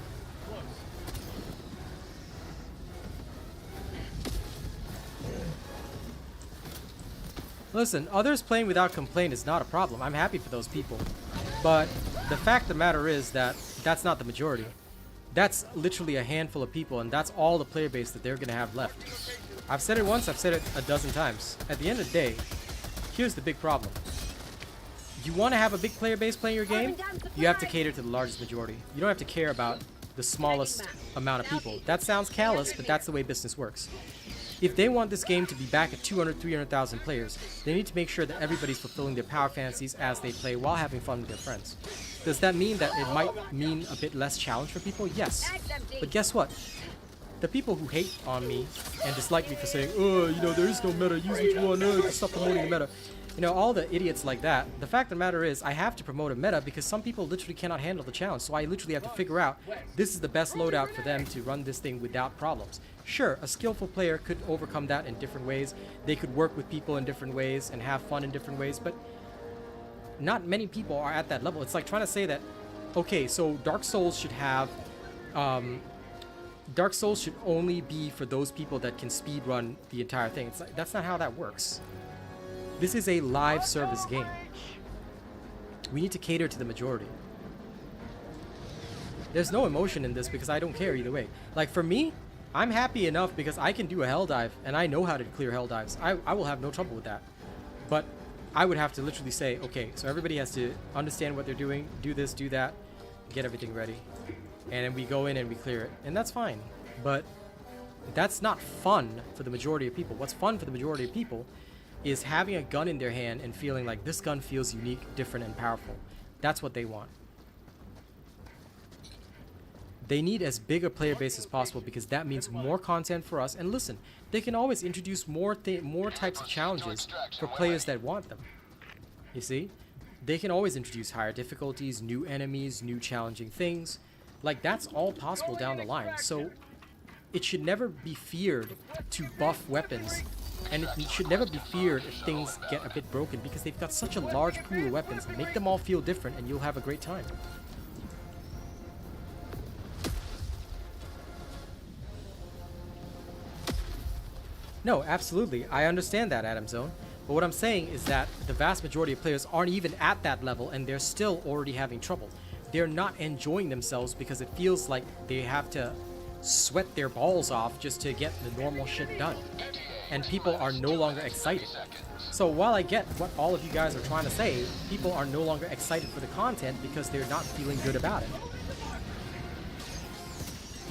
Speaker 1: Listen, others playing without complaint is not a problem. I'm happy for those people. But the fact of the matter is that that's not the majority. That's literally a handful of people, and that's all the player base that they're going to have left. I've said it once, I've said it a dozen times. At the end of the day, here's the big problem. You want to have a big player base playing your game, you have to cater to the largest majority. You don't have to care about the smallest amount of people. That sounds callous, but that's the way business works. If they want this game to be back at 200, 300,000 players, they need to make sure that everybody's fulfilling their power fantasies as they play while having fun with their friends. Does that mean that it might mean a bit less challenge for people? Yes. But guess what? The people who hate on me and dislike me for saying, oh, you know, there is no meta, use what you want, stop promoting the meta. You know, all the idiots like that. The fact of the matter is, I have to promote a meta because some people literally cannot handle the challenge. So I literally have to figure out, this is the best loadout for them to run this thing without problems. Sure, a skillful player could overcome that in different ways. They could work with people in different ways and have fun in different ways, but not many people are at that level. It's like trying to say that, okay, so Dark Souls should have, Dark Souls should only be for those people that can speedrun the entire thing. It's like, that's not how that works. This is a live service game. We need to cater to the majority. There's no emotion in this because I don't care either way. Like for me, I'm happy enough because I can do a hell dive and I know how to clear hell dives. I will have no trouble with that. But I would have to literally say, okay, so everybody has to understand what they're doing, do this, do that, get everything ready. And then we go in and we clear it. And that's fine. But that's not fun for the majority of people. What's fun for the majority of people is having a gun in their hand and feeling like this gun feels unique, different, and powerful. That's what they want. They need as big a player base as possible because that means more content for us. And listen, they can always introduce more types of challenges for players that want them. You see? They can always introduce higher difficulties, new enemies, new challenging things. Like, that's all possible down the line. So it should never be feared to buff weapons. And it should never be feared if things get a bit broken because they've got such a large pool of weapons. Make them all feel different and you'll have a great time. No, absolutely. I understand that, Adam Zone. But what I'm saying is that the vast majority of players aren't even at that level and they're still already having trouble. They're not enjoying themselves because it feels like they have to sweat their balls off just to get the normal shit done. And people are no longer excited. So while I get what all of you guys are trying to say, people are no longer excited for the content because they're not feeling good about it.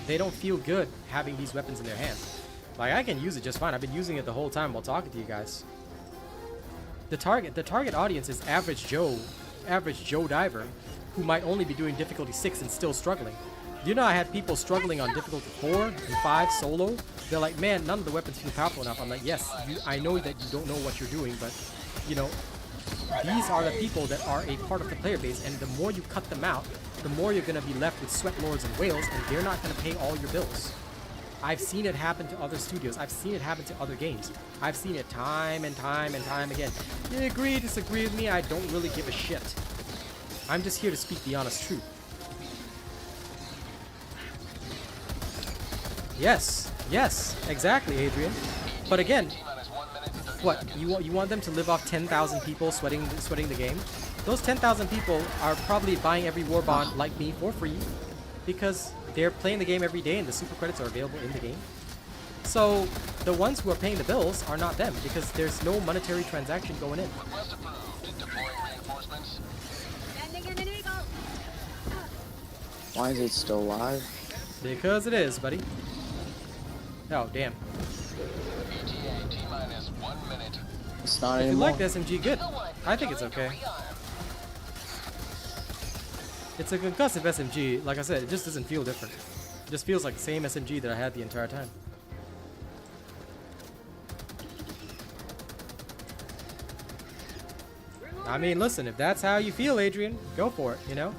Speaker 1: They don't feel good having these weapons in their hands. Like, I can use it just fine. I've been using it the whole time while talking to you guys. The target audience is average Joe diver, who might only be doing difficulty 6 and still struggling. You know, I had people struggling on difficulty 4 and 5 solo. They're like, man, none of the weapons feel powerful enough. I'm like, yes, I know that you don't know what you're doing, but, you know, these are the people that are a part of the player base, and the more you cut them out, the more you're going to be left with sweat lords and whales, and they're not going to pay all your bills. I've seen it happen to other studios. I've seen it happen to other games. I've seen it time and time and time again. You agree, disagree with me, I don't really give a shit. I'm just here to speak the honest truth. Yes, yes, exactly, Adrian. But again, what, you want them to live off 10,000 people sweating the game? Those 10,000 people are probably buying every Warbond like me for free because they're playing the game every day and the super credits are available in the game. So the ones who are paying the bills are not them because there's no monetary transaction going in.
Speaker 4: Why is it still live?
Speaker 1: Because it is, buddy. Oh, damn.
Speaker 4: It's not
Speaker 1: If you
Speaker 4: anymore.
Speaker 1: like the SMG, good. I think it's okay. It's a concussive SMG. Like I said, it just doesn't feel different. It just feels like the same SMG that I had the entire time. I mean, listen, if that's how you feel, Adrian, go for it, you know?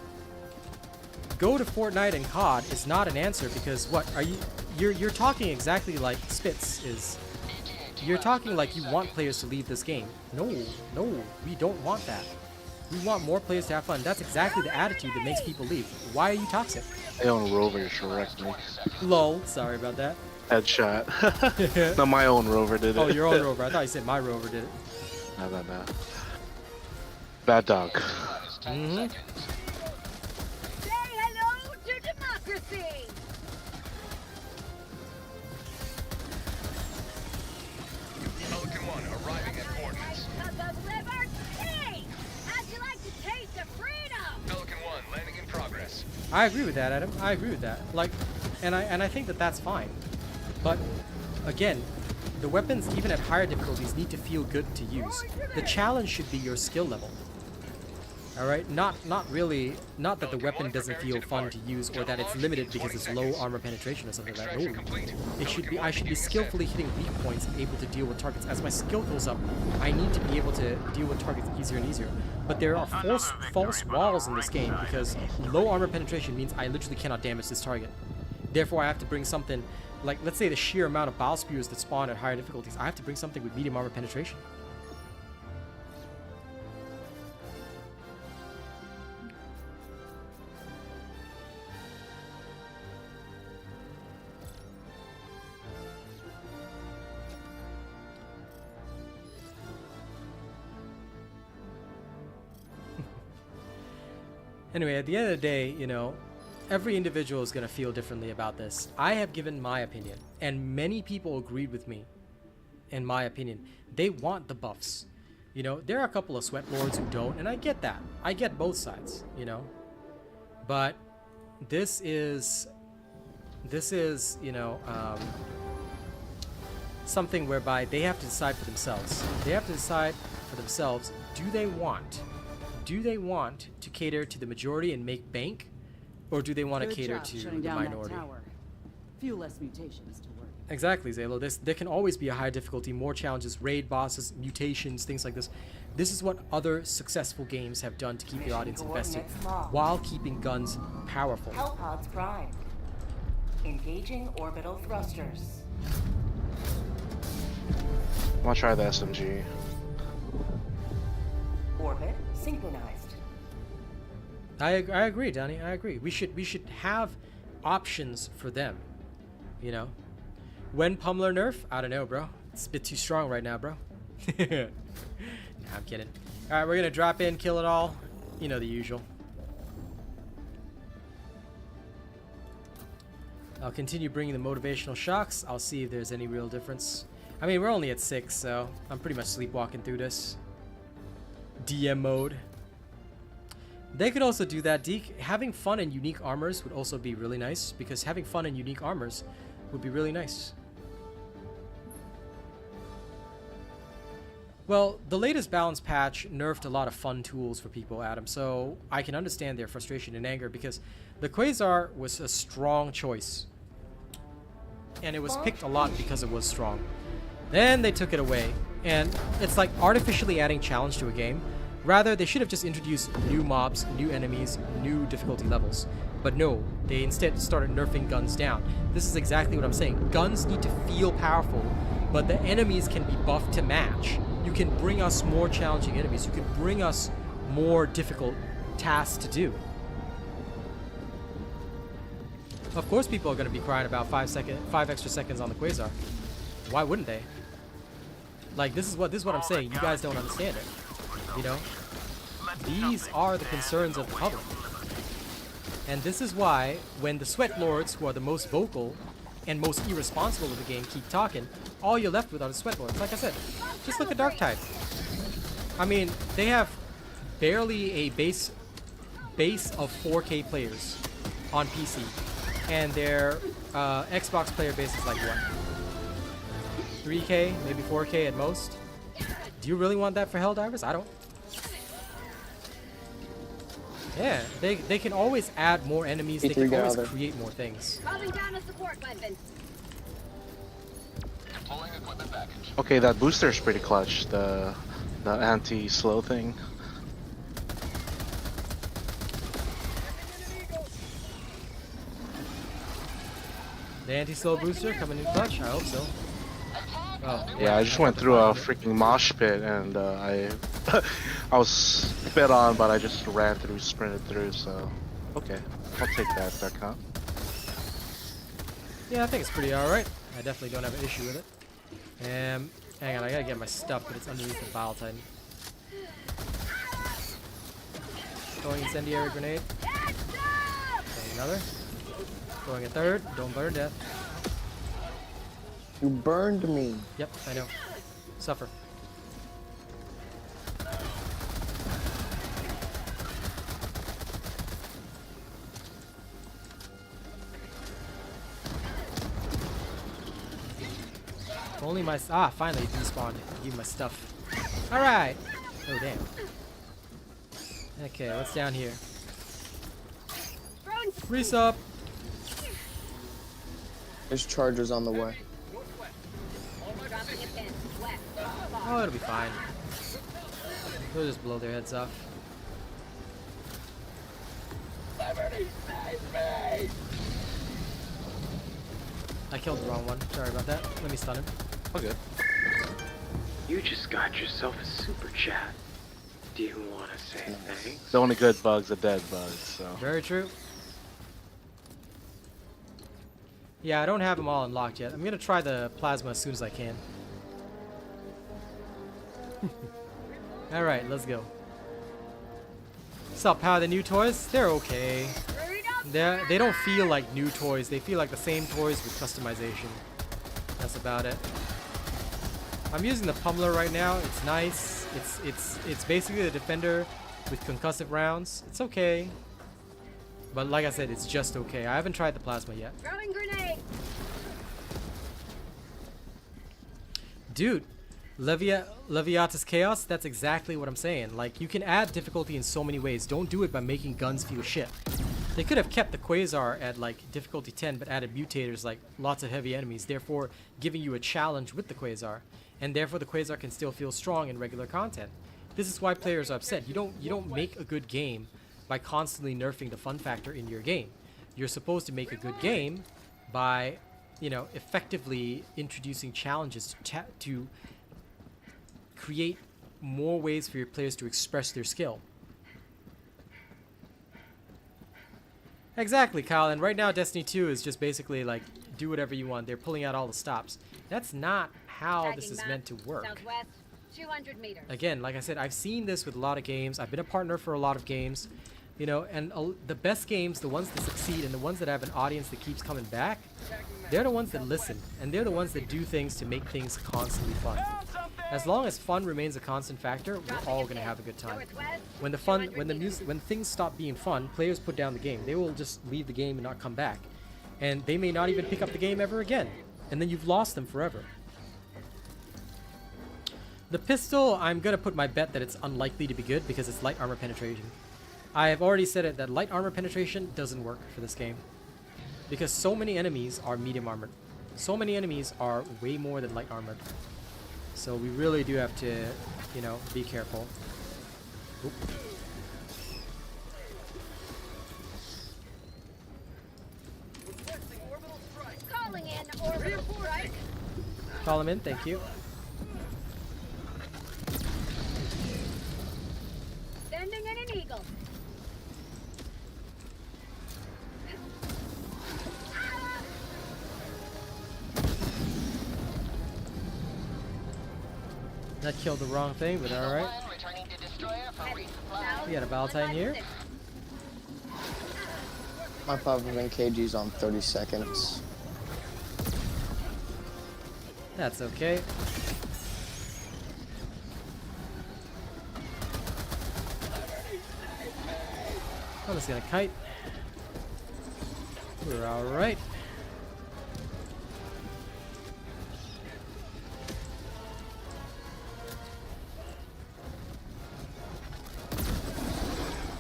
Speaker 1: Go to Fortnite and COD is not an answer because what are you're talking exactly like Spitz is. You're talking like you want players to leave this game. No, we don't want that. We want more players to have fun. That's exactly the attitude that makes people leave. Why are you toxic?
Speaker 7: I own Rover, you should wreck me.
Speaker 1: Lol, sorry about that.
Speaker 7: Headshot. No, my own Rover did it.
Speaker 1: Oh, your own Rover. I thought you said my Rover did it.
Speaker 7: No. Bad dog.
Speaker 1: Mm-hmm.
Speaker 10: Say hello to democracy!
Speaker 9: Pelican 1 arriving at coordinates.
Speaker 10: Delivered. Hey! How'd you like to taste of freedom?
Speaker 9: Pelican 1 landing in progress.
Speaker 1: I agree with that, Adam. I agree with that. Like, and I think that that's fine. But again, the weapons, even at higher difficulties, need to feel good to use. The challenge should be your skill level. All right, not that the weapon doesn't feel fun to use or that it's limited because it's low armor penetration or something like that. No, it should be. I should be skillfully hitting weak points and able to deal with targets. As my skill goes up, I need to be able to deal with targets easier and easier. But there are false walls in this game because low armor penetration means I literally cannot damage this target. Therefore, I have to bring something like, let's say, the sheer amount of bow spears that spawn at higher difficulties. I have to bring something with medium armor penetration. Anyway, at the end of the day, you know, every individual is going to feel differently about this. I have given my opinion, and many people agreed with me in my opinion. They want the buffs. You know, there are a couple of sweat lords who don't, and I get that. I get both sides, you know. But this is, you know, something whereby they have to decide for themselves. They have to decide for themselves, do they want to cater to the majority and make bank, or do they want to cater to the minority?
Speaker 8: Few less mutations to work.
Speaker 1: Exactly, Zalo. There can always be a high difficulty, more challenges, raid bosses, mutations, things like this. This is what other successful games have done to keep the audience invested, while keeping guns powerful.
Speaker 5: Hellpods Prime. Engaging orbital thrusters.
Speaker 7: I want to try the SMG.
Speaker 5: Orbit synchronized.
Speaker 1: I agree, Danny. I agree. We should have options for them. You know, when Pummeller nerf, I don't know, bro. It's a bit too strong right now, bro. Nah, I'm kidding. Alright, we're gonna drop in, kill it all. You know the usual. I'll continue bringing the motivational shocks. I'll see if there's any real difference. I mean, we're only at 6, so I'm pretty much sleepwalking through this. DM mode. They could also do that. Having fun and unique armors would also be really nice, because having fun and unique armors would be really nice. Well, the latest balance patch nerfed a lot of fun tools for people, Adam, so I can understand their frustration and anger, because the Quasar was a strong choice. And it was picked a lot because it was strong. Then they took it away, and it's like artificially adding challenge to a game. Rather, they should have just introduced new mobs, new enemies, new difficulty levels. But no, they instead started nerfing guns down. This is exactly what I'm saying. Guns need to feel powerful, but the enemies can be buffed to match. You can bring us more challenging enemies. You can bring us more difficult tasks to do. Of course people are going to be crying about 5 extra seconds on the Quasar. Why wouldn't they? Like, this is what I'm saying. You guys don't understand it. You know? These are the concerns of the public. And this is why, when the sweat lords, who are the most vocal and most irresponsible of the game, keep talking, all you're left with are the sweat lords. Like I said, just look at Darktide. I mean, they have barely a base of 4K players on PC. And their Xbox player base is like what? 3K, maybe 4K at most. Do you really want that for Helldivers? I don't. Yeah, they can always add more enemies. They can always create more things.
Speaker 10: Calling down a support weapon.
Speaker 9: Deploying equipment package.
Speaker 7: Okay, that booster is pretty clutch. The anti-slow thing.
Speaker 1: The anti-slow booster coming in clutch? I hope so. Oh,
Speaker 7: yeah, I just went through a freaking mosh pit and I was spit on, but I just ran through, sprinted through, so okay, I'll take that if that count.
Speaker 1: Yeah, I think it's pretty alright. I definitely don't have an issue with it. Hang on, I gotta get my stuff, but it's underneath the Bile Titan. Throwing incendiary grenade. Throwing another. Throwing a third. Don't burn death.
Speaker 4: You burned me.
Speaker 1: Yep, I know. Suffer. If only my finally it despawned. Give me my stuff. All right. Oh damn. Okay, what's down here? Resup.
Speaker 4: There's chargers on the way.
Speaker 1: Oh, it'll be fine. We'll just blow their heads off. I killed the wrong one. Sorry about that. Let me stun him.
Speaker 7: Okay.
Speaker 3: You just got yourself a super chat. Do you want to say thanks?
Speaker 7: The only good bug's a dead bug, so.
Speaker 1: Very true. Yeah, I don't have them all unlocked yet. I'm gonna try the plasma as soon as I can. Alright, let's go. What's up, how are the new toys? They're okay. They don't feel like new toys. They feel like the same toys with customization. That's about it. I'm using the Pummeller right now. It's nice. It's basically the Defender with concussive rounds. It's okay. But like I said, it's just okay. I haven't tried the plasma yet.
Speaker 10: Throwing grenade.
Speaker 1: Dude, Leviathan's Chaos, that's exactly what I'm saying. Like, you can add difficulty in so many ways. Don't do it by making guns feel shit. They could have kept the Quasar at like difficulty 10 but added mutators like lots of heavy enemies, therefore giving you a challenge with the Quasar. And therefore the Quasar can still feel strong in regular content. This is why players are upset. You don't make a good game by constantly nerfing the fun factor in your game. You're supposed to make a good game by, you know, effectively introducing challenges to create more ways for your players to express their skill. Exactly, Kyle, and right now Destiny 2 is just basically like, do whatever you want. They're pulling out all the stops. That's not how this is meant to work.
Speaker 10: Southwest, 200 meters.
Speaker 1: Again, like I said, I've seen this with a lot of games. I've been a partner for a lot of games, you know, and the best games, the ones that succeed and the ones that have an audience that keeps coming back, they're the ones that listen, and they're the ones that do things to make things constantly fun. As long as fun remains a constant factor, we're all gonna have a good time. When when things stop being fun, players put down the game. They will just leave the game and not come back, and they may not even pick up the game ever again, and then you've lost them forever. The pistol, I'm gonna put my bet that it's unlikely to be good because it's light armor penetration. I have already said it that light armor penetration doesn't work for this game because so many enemies are medium armored. So many enemies are way more than light armored. So we really do have to, you know, be careful. Oop.
Speaker 10: Calling in orbital strike.
Speaker 1: Call him in, thank you.
Speaker 10: Sending in an eagle.
Speaker 1: That killed the wrong thing, but alright. We got a Valentine here.
Speaker 4: My 500 kgs on 30 seconds.
Speaker 1: That's okay. I'm just gonna kite. We're alright.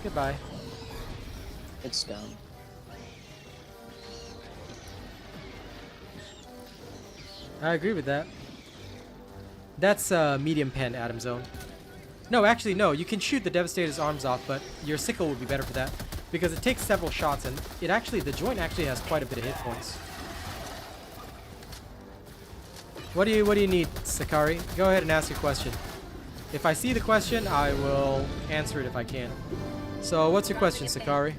Speaker 1: Goodbye.
Speaker 4: It's down.
Speaker 1: I agree with that. That's medium pen, Adam Zone. No, actually, no. You can shoot the Devastator's arms off, but your sickle would be better for that because it takes several shots, and it actually, the joint actually has quite a bit of hit points. What do you need, Sakari? Go ahead and ask your question. If I see the question, I will answer it if I can. So, what's your question, Sakari?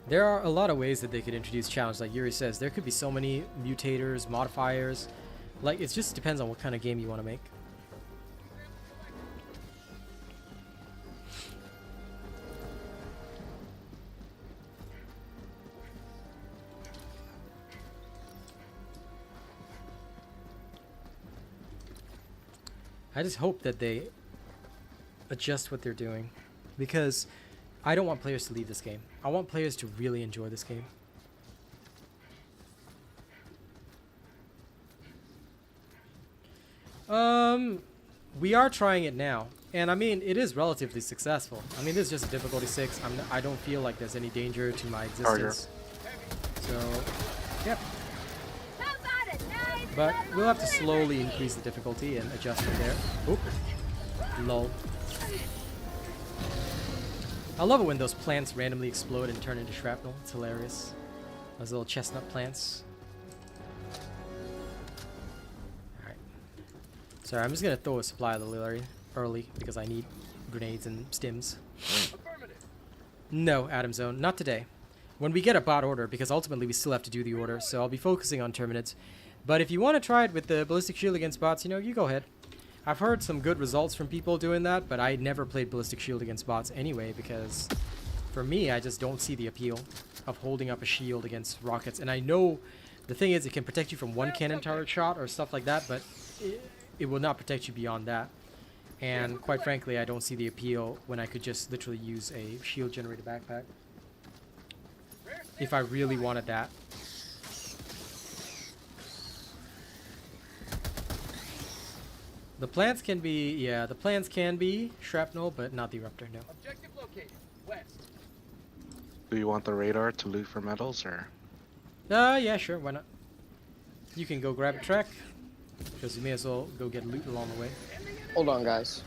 Speaker 1: There are a lot of ways that they could introduce challenge, like Yuri says. There could be so many mutators, modifiers. Like, it just depends on what kind of game you want to make. I just hope that they adjust what they're doing, because I don't want players to leave this game. I want players to really enjoy this game. We are trying it now, and I mean, it is relatively successful. I mean, this is just a difficulty 6. I don't feel like there's any danger to my existence. So, yep. But we'll have to slowly increase the difficulty and adjust from there. Oop. Lol. I love it when those plants randomly explode and turn into shrapnel. It's hilarious. Those little chestnut plants. Alright. Sorry, I'm just gonna throw a supply of the lily early because I need grenades and stims. No, Adam Zone, not today. When we get a bot order, because ultimately we still have to do the order, so I'll be focusing on Terminids. But if you want to try it with the Ballistic Shield against bots, you know, you go ahead. I've heard some good results from people doing that, but I never played Ballistic Shield against bots anyway, because for me, I just don't see the appeal of holding up a shield against rockets. And I know the thing is, it can protect you from one cannon turret shot or stuff like that, but it will not protect you beyond that. And quite frankly, I don't see the appeal when I could just literally use a shield generator backpack. If I really wanted that. The plants can be, yeah, the plants can be shrapnel, but not the eruptor, no.
Speaker 9: Objective located, west.
Speaker 7: Do you want the radar to loot for medals, or?
Speaker 1: Yeah, sure, why not? You can go grab a track, because you may as well go get loot along the way.
Speaker 4: Hold on, guys.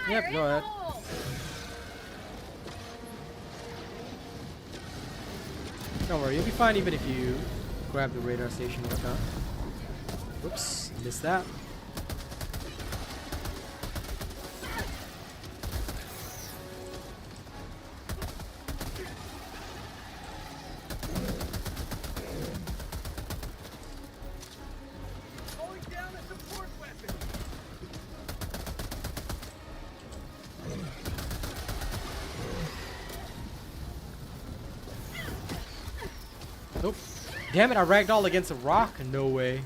Speaker 1: Yep, go ahead. Don't worry, you'll be fine even if you grab the radar station or whatnot. Whoops, missed that. Damn it, I ragdolled against a rock? No way.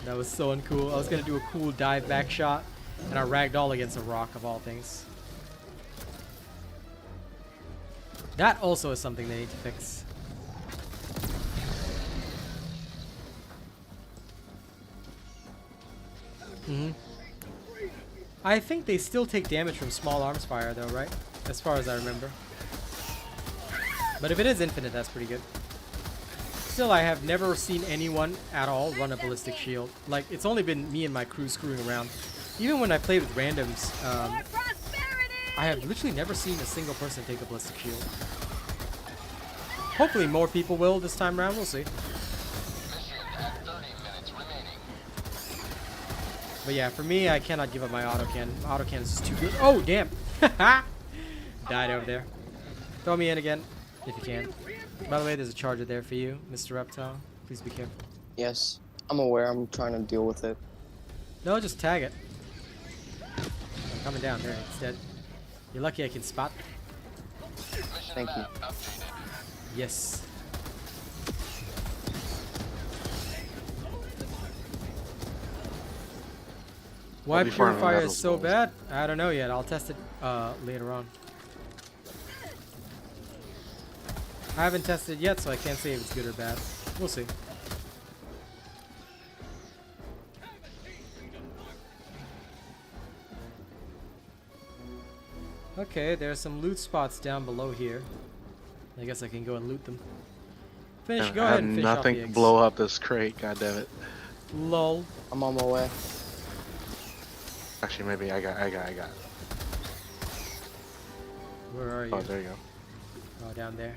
Speaker 1: That was so uncool. I was gonna do a cool dive back shot, and I ragdoll against a rock of all things. That also is something they need to fix. I think they still take damage from small arms fire though, right? As far as I remember. But if it is infinite, that's pretty good. Still, I have never seen anyone at all run a ballistic shield. Like, it's only been me and my crew screwing around. Even when I played with randoms, I have literally never seen a single person take a ballistic shield. Hopefully more people will this time around, we'll see. But yeah, for me, I cannot give up my autocannon. Autocannon is just too good. Oh, damn! Died over there. Throw me in again, if you can. By the way, there's a charger there for you, Mr. Reptile. Please be careful.
Speaker 4: Yes, I'm aware. I'm trying to deal with it.
Speaker 1: No, just tag it. I'm coming down there. It's dead. You're lucky I can spot.
Speaker 4: Thank you.
Speaker 1: Yes. Why Purifier is so bad? I don't know yet. I'll test it later on. I haven't tested it yet, so I can't say if it's good or bad. We'll see. Okay, there's some loot spots down below here. I guess I can go and loot them. Finish. Go ahead and finish off the
Speaker 7: nothing
Speaker 1: eggs.
Speaker 7: blow up this crate. God damn it.
Speaker 1: Lol.
Speaker 4: I'm on my way.
Speaker 7: Actually, maybe I got.
Speaker 1: Where are you?
Speaker 7: Oh, there you go.
Speaker 1: Oh, down there.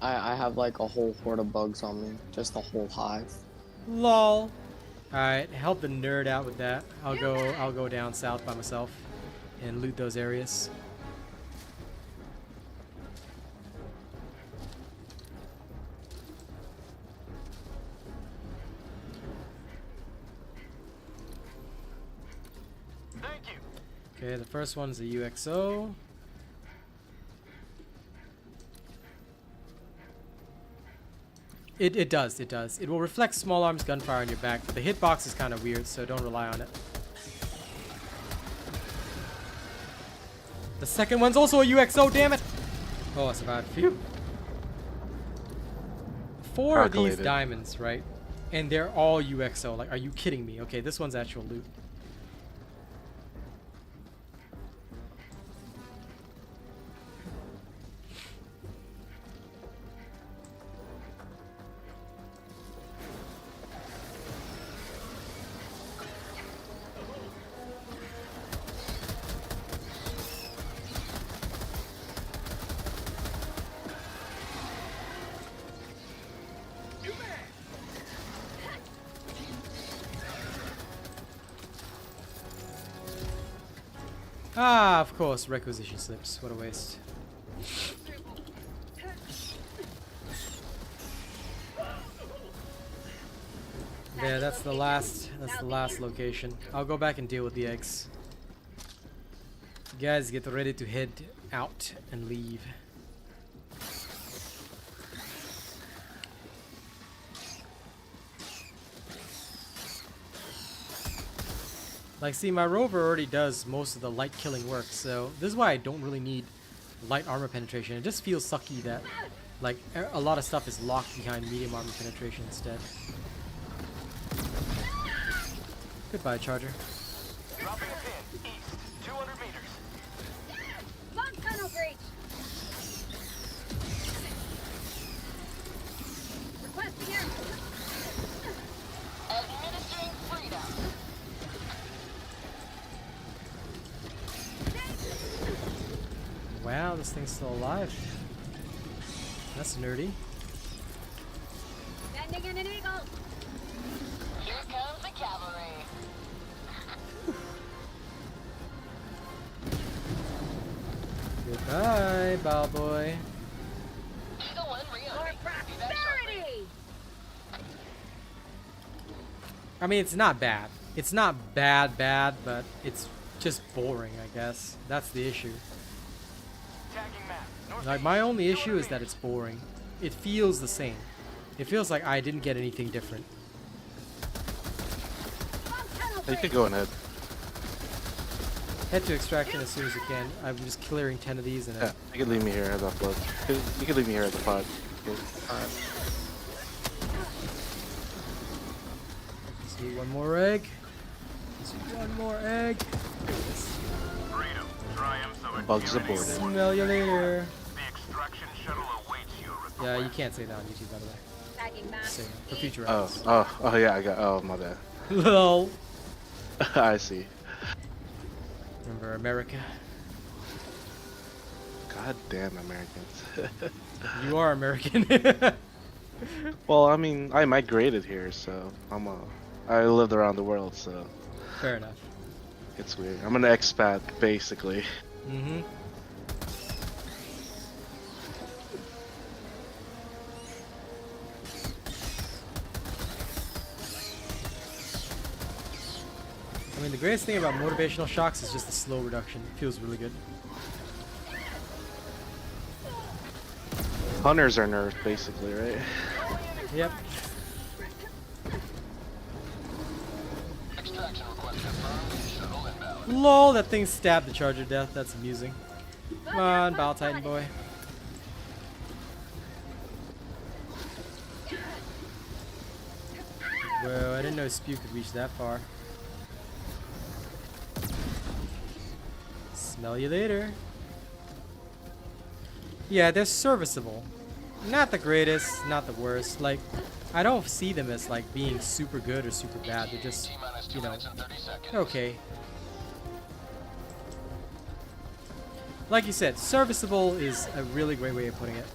Speaker 4: I have like a whole horde of bugs on me. Just a whole hive.
Speaker 1: Lol. Alright, help the nerd out with that. I'll go down south by myself and loot those areas.
Speaker 9: Thank you.
Speaker 1: Okay, the first one's a UXO. It does. It will reflect small arms gunfire on your back, but the hitbox is kind of weird, so don't rely on it. The second one's also a UXO, damn it! Oh, I survived. Phew. 4 of these diamonds, right? And they're all UXO. Like, are you kidding me? Okay, this one's actual loot. Ah, of course, requisition slips. What a waste. Yeah, that's the last location. I'll go back and deal with the eggs. You guys get ready to head out and leave. Like, see, my rover already does most of the light killing work, so this is why I don't really need light armor penetration. It just feels sucky that, like, a lot of stuff is locked behind medium armor penetration instead. Goodbye, Charger.
Speaker 9: Dropping a pin. East. 200 meters.
Speaker 10: Bomb tunnel breach. Requesting air. Administering freedom.
Speaker 1: Wow, this thing's still alive. That's nerdy.
Speaker 10: Sending in an eagle.
Speaker 9: Here comes the cavalry.
Speaker 1: Goodbye, bow boy.
Speaker 9: Eagle 1 Rio.
Speaker 10: For prosperity.
Speaker 1: I mean, it's not bad. It's not bad, but it's just boring, I guess. That's the issue.
Speaker 9: Tagging map. North
Speaker 1: Like, my only issue is that it's boring. It feels the same. It feels like I didn't get anything different.
Speaker 7: You can go ahead.
Speaker 1: Head to extraction as soon as you can. I'm just clearing 10 of these and
Speaker 7: Yeah, you can leave me here as upload. You can leave me here at the pod. Okay.
Speaker 4: Alright.
Speaker 1: See one more egg. See one more egg. There it is.
Speaker 9: Freedom. Triumph of
Speaker 7: Bugs aboard.
Speaker 1: Smell you later.
Speaker 9: The extraction shuttle awaits you.
Speaker 1: Yeah, you can't say that on YouTube, by the way.
Speaker 10: Tagging map.
Speaker 1: Say that for future
Speaker 7: Oh,
Speaker 1: reference.
Speaker 7: oh yeah, I got. Oh, my bad.
Speaker 1: Lol.
Speaker 7: I see.
Speaker 1: Remember America?
Speaker 7: God damn Americans.
Speaker 1: You are American.
Speaker 7: Well, I mean, I migrated here, so I lived around the world, so
Speaker 1: Fair enough.
Speaker 7: it's weird. I'm an expat, basically.
Speaker 1: Mm-hmm. I mean, the greatest thing about motivational shocks is just the slow reduction. It feels really good.
Speaker 7: Hunters are nerfed, basically, right?
Speaker 1: Yep.
Speaker 9: Extraction request confirmed. Shuttle inbound.
Speaker 1: Lol, that thing stabbed the charger to death. That's amusing. Come on, Battle Titan boy. Whoa, I didn't know Spew could reach that far. Smell you later. Yeah, they're serviceable. Not the greatest, not the worst. Like, I don't see them as like being super good or super bad. They're just, you know, they're okay. Like you said, serviceable is a really great way of putting it.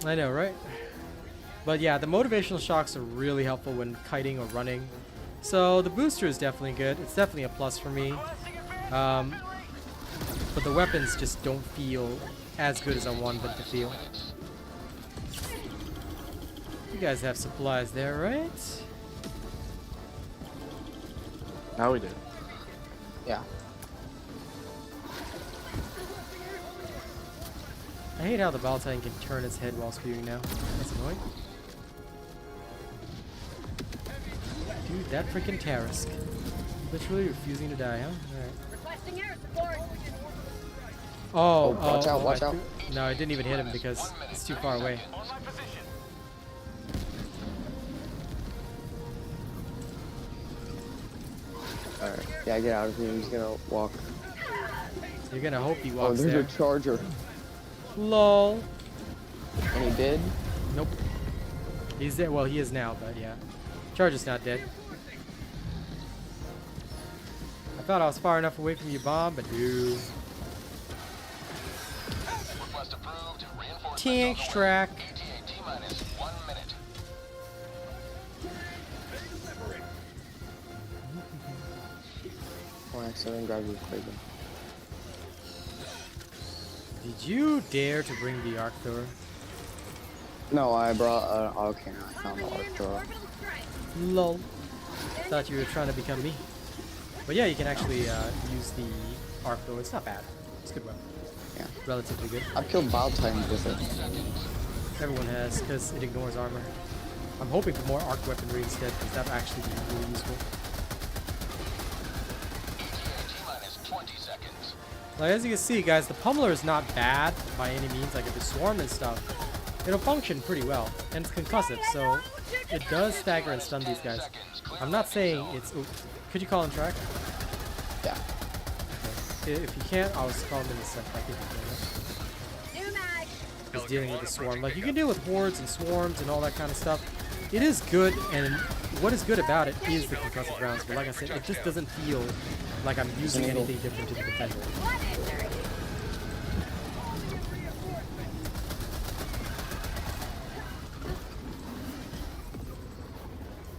Speaker 1: I know, right? But yeah, the motivational shocks are really helpful when kiting or running. So the booster is definitely good. It's definitely a plus for me. But the weapons just don't feel as good as I want them to feel. You guys have supplies there, right?
Speaker 7: Now we did.
Speaker 4: Yeah.
Speaker 1: I hate how the Battle Titan can turn its head while spewing now. That's annoying. Dude, that freaking Tarisk. Literally refusing to die, huh? Alright.
Speaker 10: Requesting air support.
Speaker 1: Oh,
Speaker 4: watch out, watch out.
Speaker 1: No, I didn't even hit him because it's too far away.
Speaker 9: On my position.
Speaker 4: Alright. Yeah, get out of here. He's gonna walk.
Speaker 1: You're gonna hope he
Speaker 4: Oh,
Speaker 1: walks
Speaker 4: there's
Speaker 1: there.
Speaker 4: a charger.
Speaker 1: LOL.
Speaker 4: And he did?
Speaker 1: Nope. He's dead. Well, he is now, but yeah. Charger's not dead. I thought I was far enough away from you, bomb, but dude.
Speaker 9: Request approved. Reinforcements
Speaker 1: Tank
Speaker 9: on the way.
Speaker 1: track.
Speaker 9: ETA T-minus 1 minute.
Speaker 4: Oh, I accidentally grabbed his bacon.
Speaker 1: Did you dare to bring the arc thrower?
Speaker 4: No, I brought okay, I found the arc thrower.
Speaker 10: Orbital strike.
Speaker 1: LOL. Thought you were trying to become me. But yeah, you can actually use the arc thrower. It's not bad. It's a good weapon.
Speaker 4: Yeah.
Speaker 1: Relatively good.
Speaker 4: I've killed Battle Titans with it.
Speaker 1: Everyone has, because it ignores armor. I'm hoping for more arc weaponry instead, because that would actually be really useful.
Speaker 9: T-minus 20 seconds.
Speaker 1: Like, as you can see, guys, the Pummeller is not bad by any means. Like, if it's swarm and stuff, it'll function pretty well. And it's concussive, so it does stagger and stun these guys. I'm not saying it's... Oh, could you call him track?
Speaker 4: Yeah.
Speaker 1: Okay. If you can't, I'll just call him in the set. I think you can.
Speaker 10: New mag.
Speaker 1: Is dealing with the swarm. Like, you can deal with hordes and swarms and all that kind of stuff. It is good, and what is good about it is the concussive rounds. But like I said, it just doesn't feel like I'm using anything different to the defender.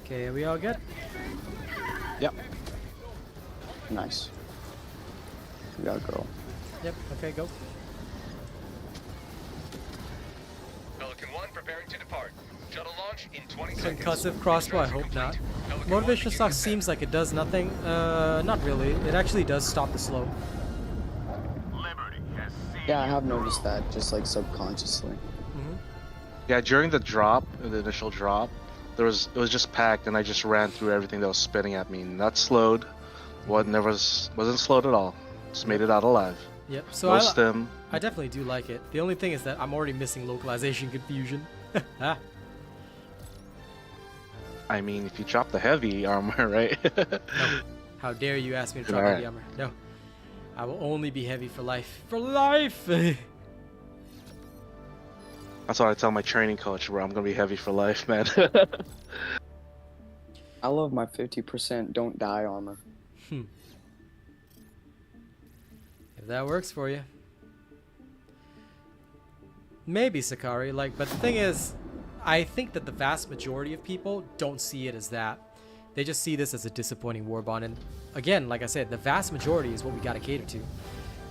Speaker 1: Okay, are we all good?
Speaker 7: Yep.
Speaker 4: Nice. We gotta go.
Speaker 1: Yep, okay, go.
Speaker 9: Pelican 1 preparing to depart. Shuttle launch in 20 seconds.
Speaker 1: Concussive crossbow, I hope not. Motivational stock seems like it does nothing. Not really. It actually does stop the slow.
Speaker 4: Yeah, I have noticed that, just like subconsciously.
Speaker 7: Yeah, during the drop, the initial drop, it was just packed, and I just ran through everything that was spitting at me. Not slowed. Wasn't slowed at all. Just made it out alive.
Speaker 1: Yep. So
Speaker 7: No stim.
Speaker 1: I definitely do like it. The only thing is that I'm already missing localization confusion. Ah.
Speaker 7: I mean, if you drop the heavy armor, right?
Speaker 1: No. How dare you ask me to drop
Speaker 7: Alright.
Speaker 1: heavy armor? No. I will only be heavy for life. For life!
Speaker 7: That's what I tell my training coach, bro. I'm gonna be heavy for life, man.
Speaker 4: I love my 50% don't die armor.
Speaker 1: If that works for you. Maybe, Sakari. But the thing is, I think that the vast majority of people don't see it as that. They just see this as a disappointing warbond. And again, like I said, the vast majority is what we gotta cater to.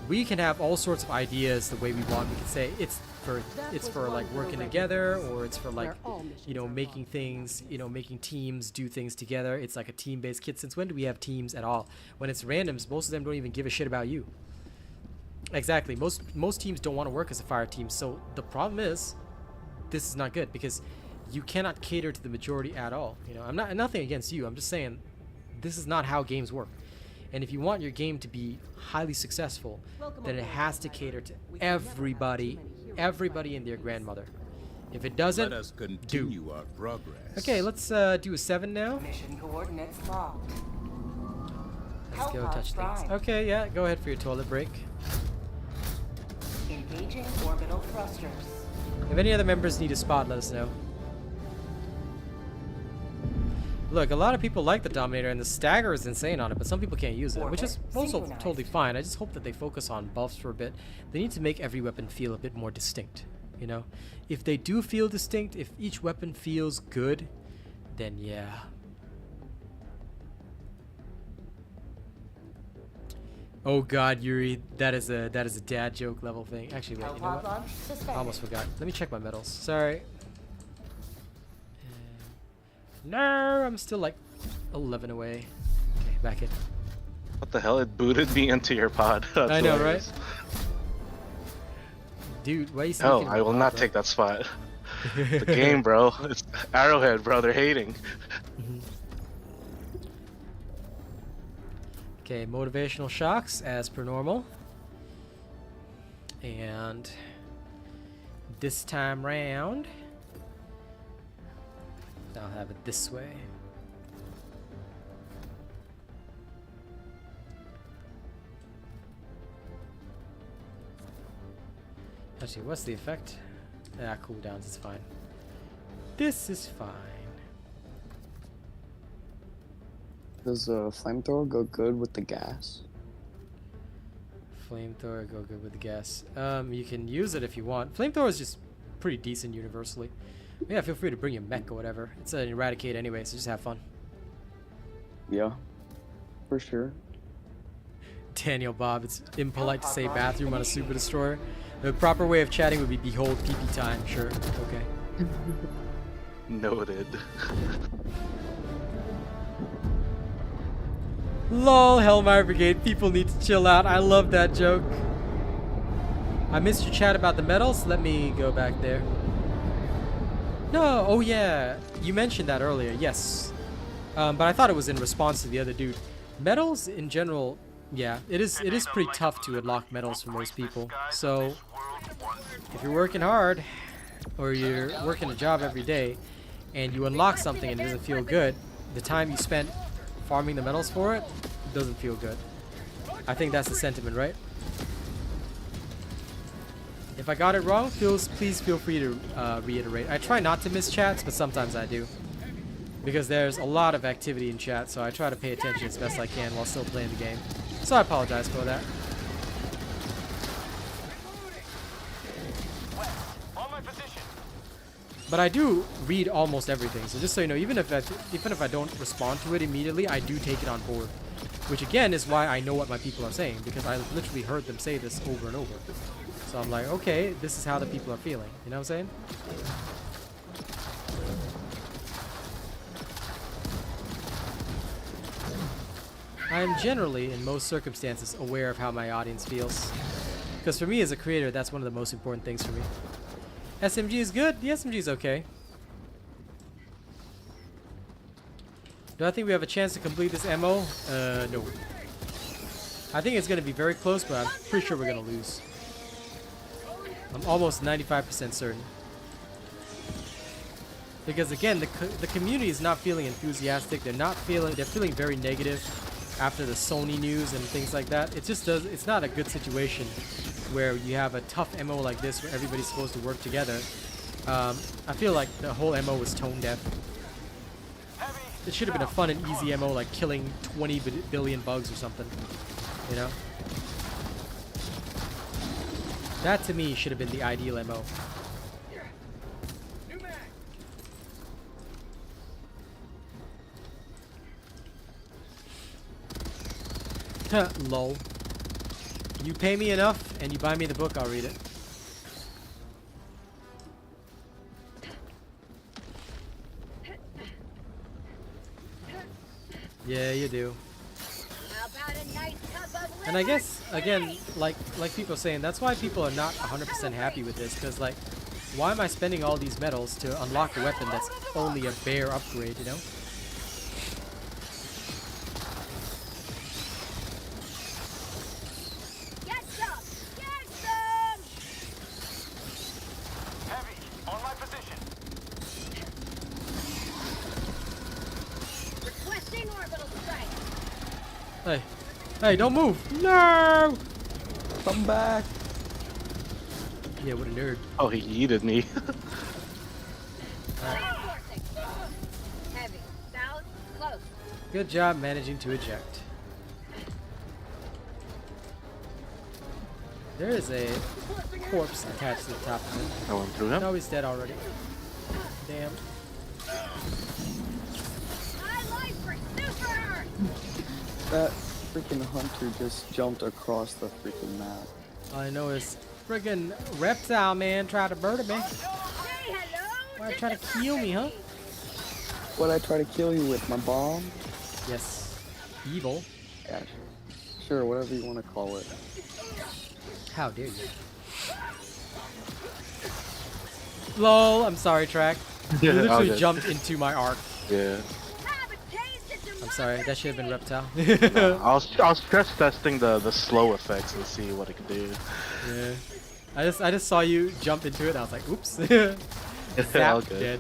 Speaker 1: We can have all sorts of ideas the way we want. We can say it's for like working together, or it's for like, you know, making things, you know, making teams do things together. It's like a team-based kit. Since when do we have teams at all? When it's randoms, most of them don't even give a shit about you. Exactly. Most teams don't want to work as a fire team. So the problem is, this is not good because you cannot cater to the majority at all. You know, I'm nothing against you. I'm just saying this is not how games work. And if you want your game to be highly successful, then it has to cater to everybody and their grandmother. If it doesn't,
Speaker 6: Let us continue our progress.
Speaker 1: Okay, let's do a 7 now.
Speaker 5: Mission coordinates locked.
Speaker 1: Let's go
Speaker 5: Hellpod
Speaker 1: touch things.
Speaker 5: Prime.
Speaker 1: Okay, yeah, go ahead for your toilet break.
Speaker 5: Engaging orbital thrusters.
Speaker 1: If any other members need a spot, let us know. Look, a lot of people like the Dominator, and the stagger is insane on it, but some people can't use it, which is also totally fine. I just hope that they focus on buffs for a bit. They need to make every weapon feel a bit more distinct, you know? If they do feel distinct, if each weapon feels good, then yeah. Oh god, Yuri, that is a dad joke level thing. Actually, wait, you know what? I almost forgot. Let me check my medals. Sorry. No, I'm still like 11 away. Okay, back in.
Speaker 7: What the hell? It booted me into your pod. That's
Speaker 1: I know,
Speaker 7: hilarious.
Speaker 1: right? Dude, why are you
Speaker 7: No,
Speaker 1: sneaking
Speaker 7: I will
Speaker 1: in my
Speaker 7: not
Speaker 1: pod,
Speaker 7: take that spot. The game, bro. It's Arrowhead, bro. They're hating.
Speaker 1: Okay, motivational shocks as per normal. And this time round, I'll have it this way. Actually, what's the effect? Ah, cooldowns is fine. This is fine.
Speaker 4: Does a flamethrower go good with the gas?
Speaker 1: Flamethrower go good with the gas. You can use it if you want. Flamethrower is just pretty decent universally. Yeah, feel free to bring your mech or whatever. It's an eradicate anyway, so just have fun.
Speaker 4: Yeah, for sure.
Speaker 1: Daniel Bob, it's impolite to say bathroom on a Super Destroyer. The proper way of chatting would be behold PP time. Sure, okay.
Speaker 7: Noted.
Speaker 1: Lol, Hellmire Brigade, people need to chill out. I love that joke. I missed your chat about the medals. Let me go back there. No, oh yeah, you mentioned that earlier, yes. But I thought it was in response to the other dude. Medals in general, yeah, it is pretty tough to unlock medals for most people. So if you're working hard, or you're working a job every day, and you unlock something and it doesn't feel good, the time you spent farming the medals for it doesn't feel good. I think that's the sentiment, right? If I got it wrong, please feel free to reiterate. I try not to miss chats, but sometimes I do. Because there's a lot of activity in chat, so I try to pay attention as best I can while still playing the game. So I apologize for that. But I do read almost everything, so just so you know, even if I don't respond to it immediately, I do take it on board. Which again is why I know what my people are saying, because I literally heard them say this over and over. So I'm like, okay, this is how the people are feeling. You know what I'm saying? I am generally, in most circumstances, aware of how my audience feels. Because for me as a creator, that's one of the most important things for me. SMG is good. The SMG is okay. Do I think we have a chance to complete this MO? No. I think it's going to be very close, but I'm pretty sure we're going to lose. I'm almost 95% certain. Because again, the community is not feeling enthusiastic. They're feeling very negative after the Sony news and things like that. It's not a good situation where you have a tough MO like this where everybody's supposed to work together. I feel like the whole MO was tone deaf. It should have been a fun and easy MO like killing 20 billion bugs or something. You know? That to me should have been the ideal MO. Lol. You pay me enough and you buy me the book, I'll read it. Yeah, you do. And I guess, again, like people saying, that's why people are not 100% happy with this, because, like, why am I spending all these medals to unlock a weapon that's only a bare upgrade, you know?
Speaker 10: Get some! Get some!
Speaker 9: Heavy, on my position.
Speaker 10: Requesting orbital strike.
Speaker 1: Hey. Hey, don't move! No!
Speaker 4: Come back.
Speaker 1: Yeah, what a nerd.
Speaker 7: Oh, he yeeted me.
Speaker 10: Reinforcing. Heavy. South. Close.
Speaker 1: Good job managing to eject. There is a corpse attached to the top of it.
Speaker 7: I went through him.
Speaker 1: No, he's dead already. Damn.
Speaker 10: My life for super!
Speaker 4: That freaking hunter just jumped across the freaking map.
Speaker 1: I know it's friggin' reptile man tried to murder me.
Speaker 10: Say hello!
Speaker 1: Why try to kill me, huh?
Speaker 4: What I try to kill you with, my bomb?
Speaker 1: Yes. Evil.
Speaker 4: Yeah, sure, whatever you want to call it.
Speaker 1: How dare you? Lol, I'm sorry, Track. You
Speaker 7: Yeah,
Speaker 1: literally
Speaker 7: okay.
Speaker 1: jumped into my arc.
Speaker 7: Yeah.
Speaker 10: Have a taste of
Speaker 1: I'm sorry, that should have been reptile.
Speaker 7: No, I was stress testing the slow effects and see what it could do.
Speaker 1: Yeah. I just saw you jump into it and I was like, oops.
Speaker 7: All
Speaker 1: Zap,
Speaker 7: good.
Speaker 1: dead.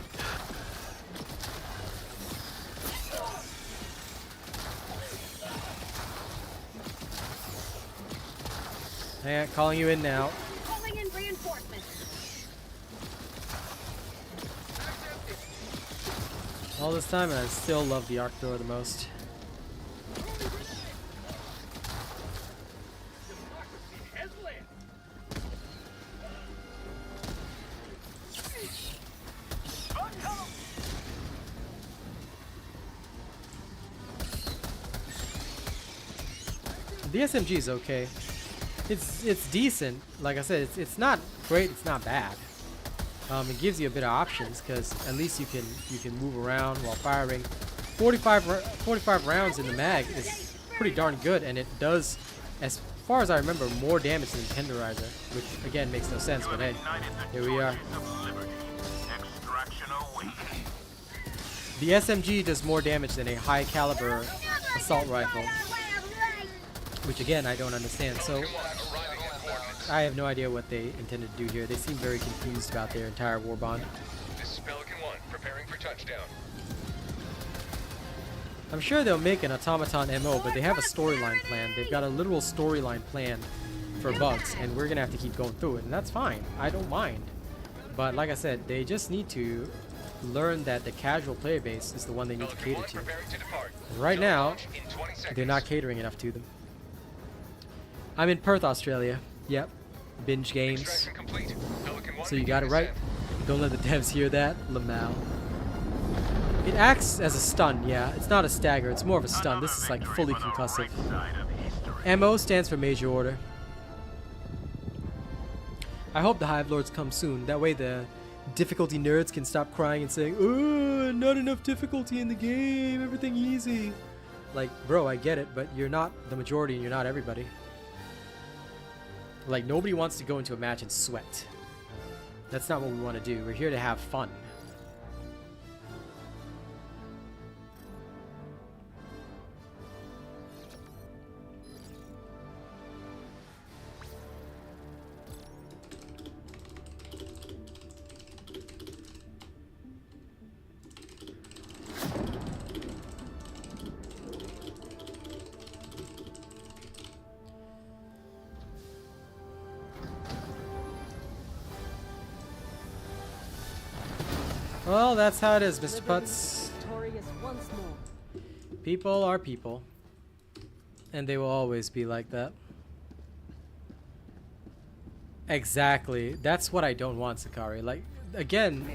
Speaker 1: Hey, calling you in now.
Speaker 10: calling in reinforcements.
Speaker 1: All this time and I still love the arc thrower the most. The SMG is okay. It's decent. Like I said, it's not great. It's not bad. It gives you a bit of options because at least you can move around while firing. 45 rounds in the mag is pretty darn good, and it does, as far as I remember, more damage than Tenderizer, which again makes no sense. But hey, here we are. The SMG does more damage than a high caliber assault rifle, which again I don't understand. So I have no idea what they intended to do here. They seem very confused about their entire Warbond.
Speaker 9: This is Pelican 1, preparing for touchdown.
Speaker 1: I'm sure they'll make an automaton MO, but they have a storyline plan. They've got a literal storyline plan for bugs, and we're gonna have to keep going through it, and that's fine. I don't mind. But like I said, they just need to learn that the casual player base is the one they need to cater to. And right now, they're not catering enough to them. I'm in Perth, Australia. Yep. Binge games. So you got it right. Don't let the devs hear that. Lamal. It acts as a stun, yeah. It's not a stagger, it's more of a stun. This is like fully concussive. MO stands for Major Order. I hope the Hive Lords come soon. That way the difficulty nerds can stop crying and saying, "Oh, not enough difficulty in the game, everything easy." Like, bro, I get it, but you're not the majority and you're not everybody. Like, nobody wants to go into a match and sweat. That's not what we want to do. We're here to have fun. Well, that's how it is, Mr. Putz.
Speaker 8: Victorious once more.
Speaker 1: People are people. And they will always be like that. Exactly. That's what I don't want, Sakari. Like, again,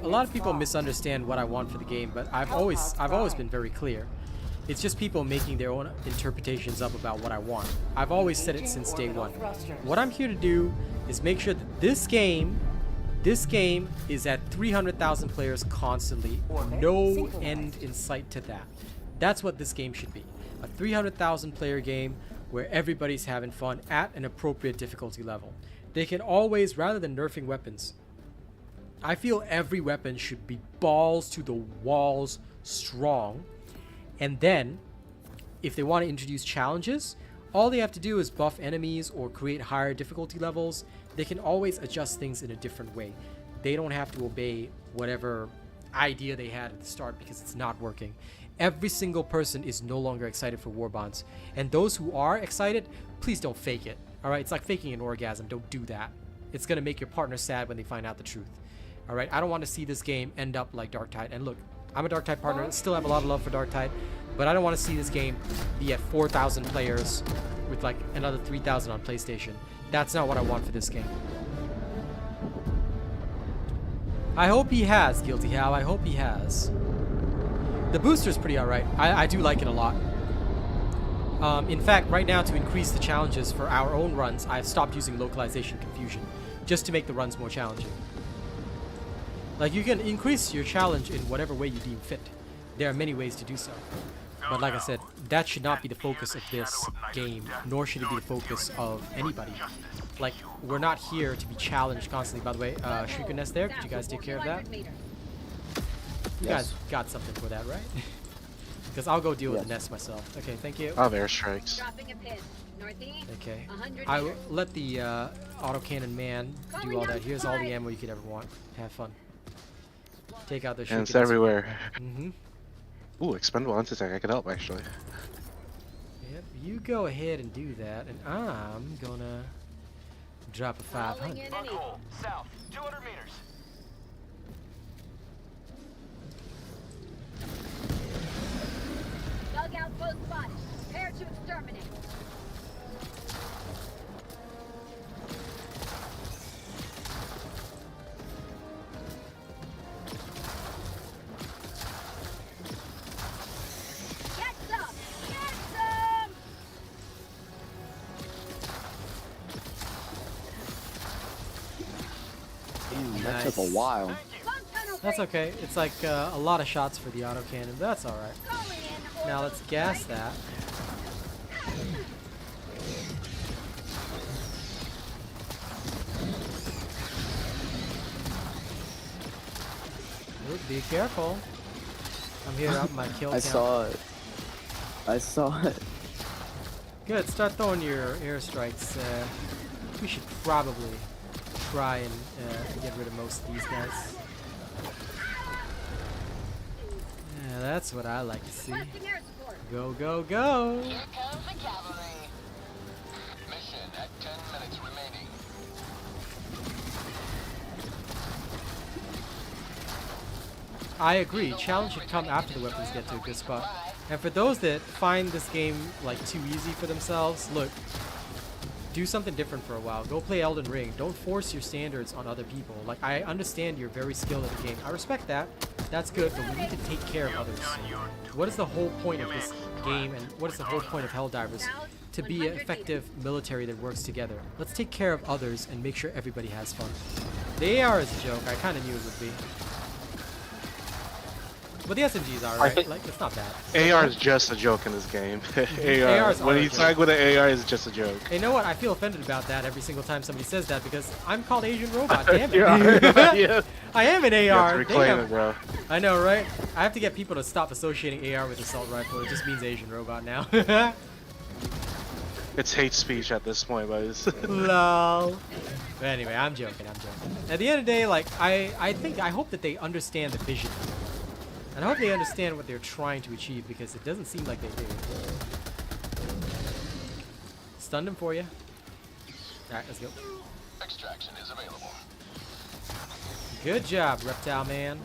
Speaker 1: a lot of people misunderstand what I want for the game, but I've always been very clear. It's just people making their own interpretations up about what I want. I've always said it since day one. What I'm here to do is make sure that this game is at 300,000 players constantly. No end in sight to that. That's what this game should be. A 300,000 player game where everybody's having fun at an appropriate difficulty level. They can always, rather than nerfing weapons, I feel every weapon should be balls to the walls strong. And then, if they want to introduce challenges, all they have to do is buff enemies or create higher difficulty levels. They can always adjust things in a different way. They don't have to obey whatever idea they had at the start because it's not working. Every single person is no longer excited for Warbonds. And those who are excited, please don't fake it. Alright, it's like faking an orgasm. Don't do that. It's going to make your partner sad when they find out the truth. Alright, I don't want to see this game end up like Darktide. And look, I'm a Darktide partner. Still have a lot of love for Darktide. But I don't want to see this game be at 4,000 players with like another 3,000 on PlayStation. That's not what I want for this game. I hope he has, Guilty How. I hope he has. The booster's pretty alright. I do like it a lot. In fact, right now, to increase the challenges for our own runs, I've stopped using localization confusion, just to make the runs more challenging. Like, you can increase your challenge in whatever way you deem fit. There are many ways to do so. But like I said, that should not be the focus of this game, nor should it be the focus of anybody. Like, we're not here to be challenged constantly. By the way, Shrieker Nest there, could you guys take care of that? You guys got something for that, right? Because I'll go deal with the nest myself. Okay, thank you.
Speaker 7: I have airstrikes.
Speaker 1: Okay. I will let the autocannon man do all that. Here's all the ammo you could ever want. Have fun. Take out the Shrieker
Speaker 7: And it's
Speaker 1: Nest.
Speaker 7: everywhere.
Speaker 1: Mm-hmm.
Speaker 7: Ooh, expendable anti-tank. I could help, actually.
Speaker 1: Yep, you go ahead and do that, and I'm gonna drop a 500.
Speaker 9: Bunghole, south, 200 meters.
Speaker 10: Dugout post spotted. Prepare to exterminate. Get some! Get some!
Speaker 4: Damn, that took a while.
Speaker 1: That's okay. It's like a lot of shots for the autocannon, but that's alright. Now let's gas that. Ooh, be careful. I'm here up my kill count.
Speaker 4: I saw it.
Speaker 1: Good, start throwing your airstrikes. We should probably try and get rid of most of these guys. Yeah, that's what I like to see. Go, go, go!
Speaker 9: Here comes the cavalry. Mission at 10 minutes remaining.
Speaker 1: I agree, challenge should come after the weapons get to a good spot. And for those that find this game like too easy for themselves, look, do something different for a while. Go play Elden Ring. Don't force your standards on other people. Like, I understand you're very skilled at the game. I respect that. That's good, but we need to take care of others. What is the whole point of this game, and what is the whole point of Helldivers? To be an effective military that works together. Let's take care of others and make sure everybody has fun. The AR is a joke. I kind of knew it would be. But the SMGs are right. Like it's not bad.
Speaker 7: AR is just a joke in this game.
Speaker 1: ARs
Speaker 7: when
Speaker 1: are a
Speaker 7: you
Speaker 1: joke.
Speaker 7: tag with an AR, it's just a joke.
Speaker 1: Hey, you know what? I feel offended about that every single time somebody says that because I'm called Asian Robot. Damn it.
Speaker 7: Yeah.
Speaker 1: I am an AR.
Speaker 7: You have to reclaim
Speaker 1: Damn.
Speaker 7: it, bro.
Speaker 1: I know, right? I have to get people to stop associating AR with assault rifle. It just means Asian Robot now.
Speaker 7: It's hate speech at this point, guys.
Speaker 1: Lol. But anyway, I'm joking. At the end of the day, like I hope that they understand the vision. And I hope they understand what they're trying to achieve because it doesn't seem like they do. Stunned him for you. Alright, let's go.
Speaker 9: Extraction is available.
Speaker 1: Good job, Reptile Man.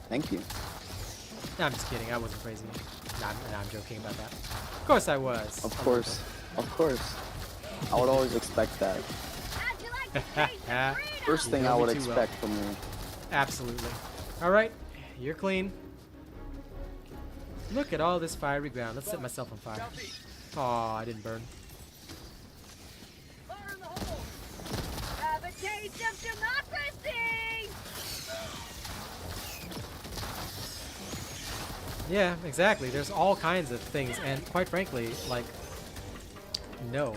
Speaker 4: Thank you.
Speaker 1: No, I'm just kidding. I wasn't praising you. Nah, I'm joking about that. Of course I was.
Speaker 4: Of course. Of course. I would always expect that.
Speaker 10: How'd you like to taste the freedom?
Speaker 4: First thing
Speaker 1: You
Speaker 4: I
Speaker 1: know
Speaker 4: would
Speaker 1: me too well.
Speaker 4: expect from you.
Speaker 1: Absolutely. Alright, you're clean. Look at all this fiery ground. Let's set myself on fire. Aw, I didn't burn.
Speaker 10: Fire in the hole. Have a taste of democracy.
Speaker 1: Yeah, exactly. There's all kinds of things, and quite frankly, like, no,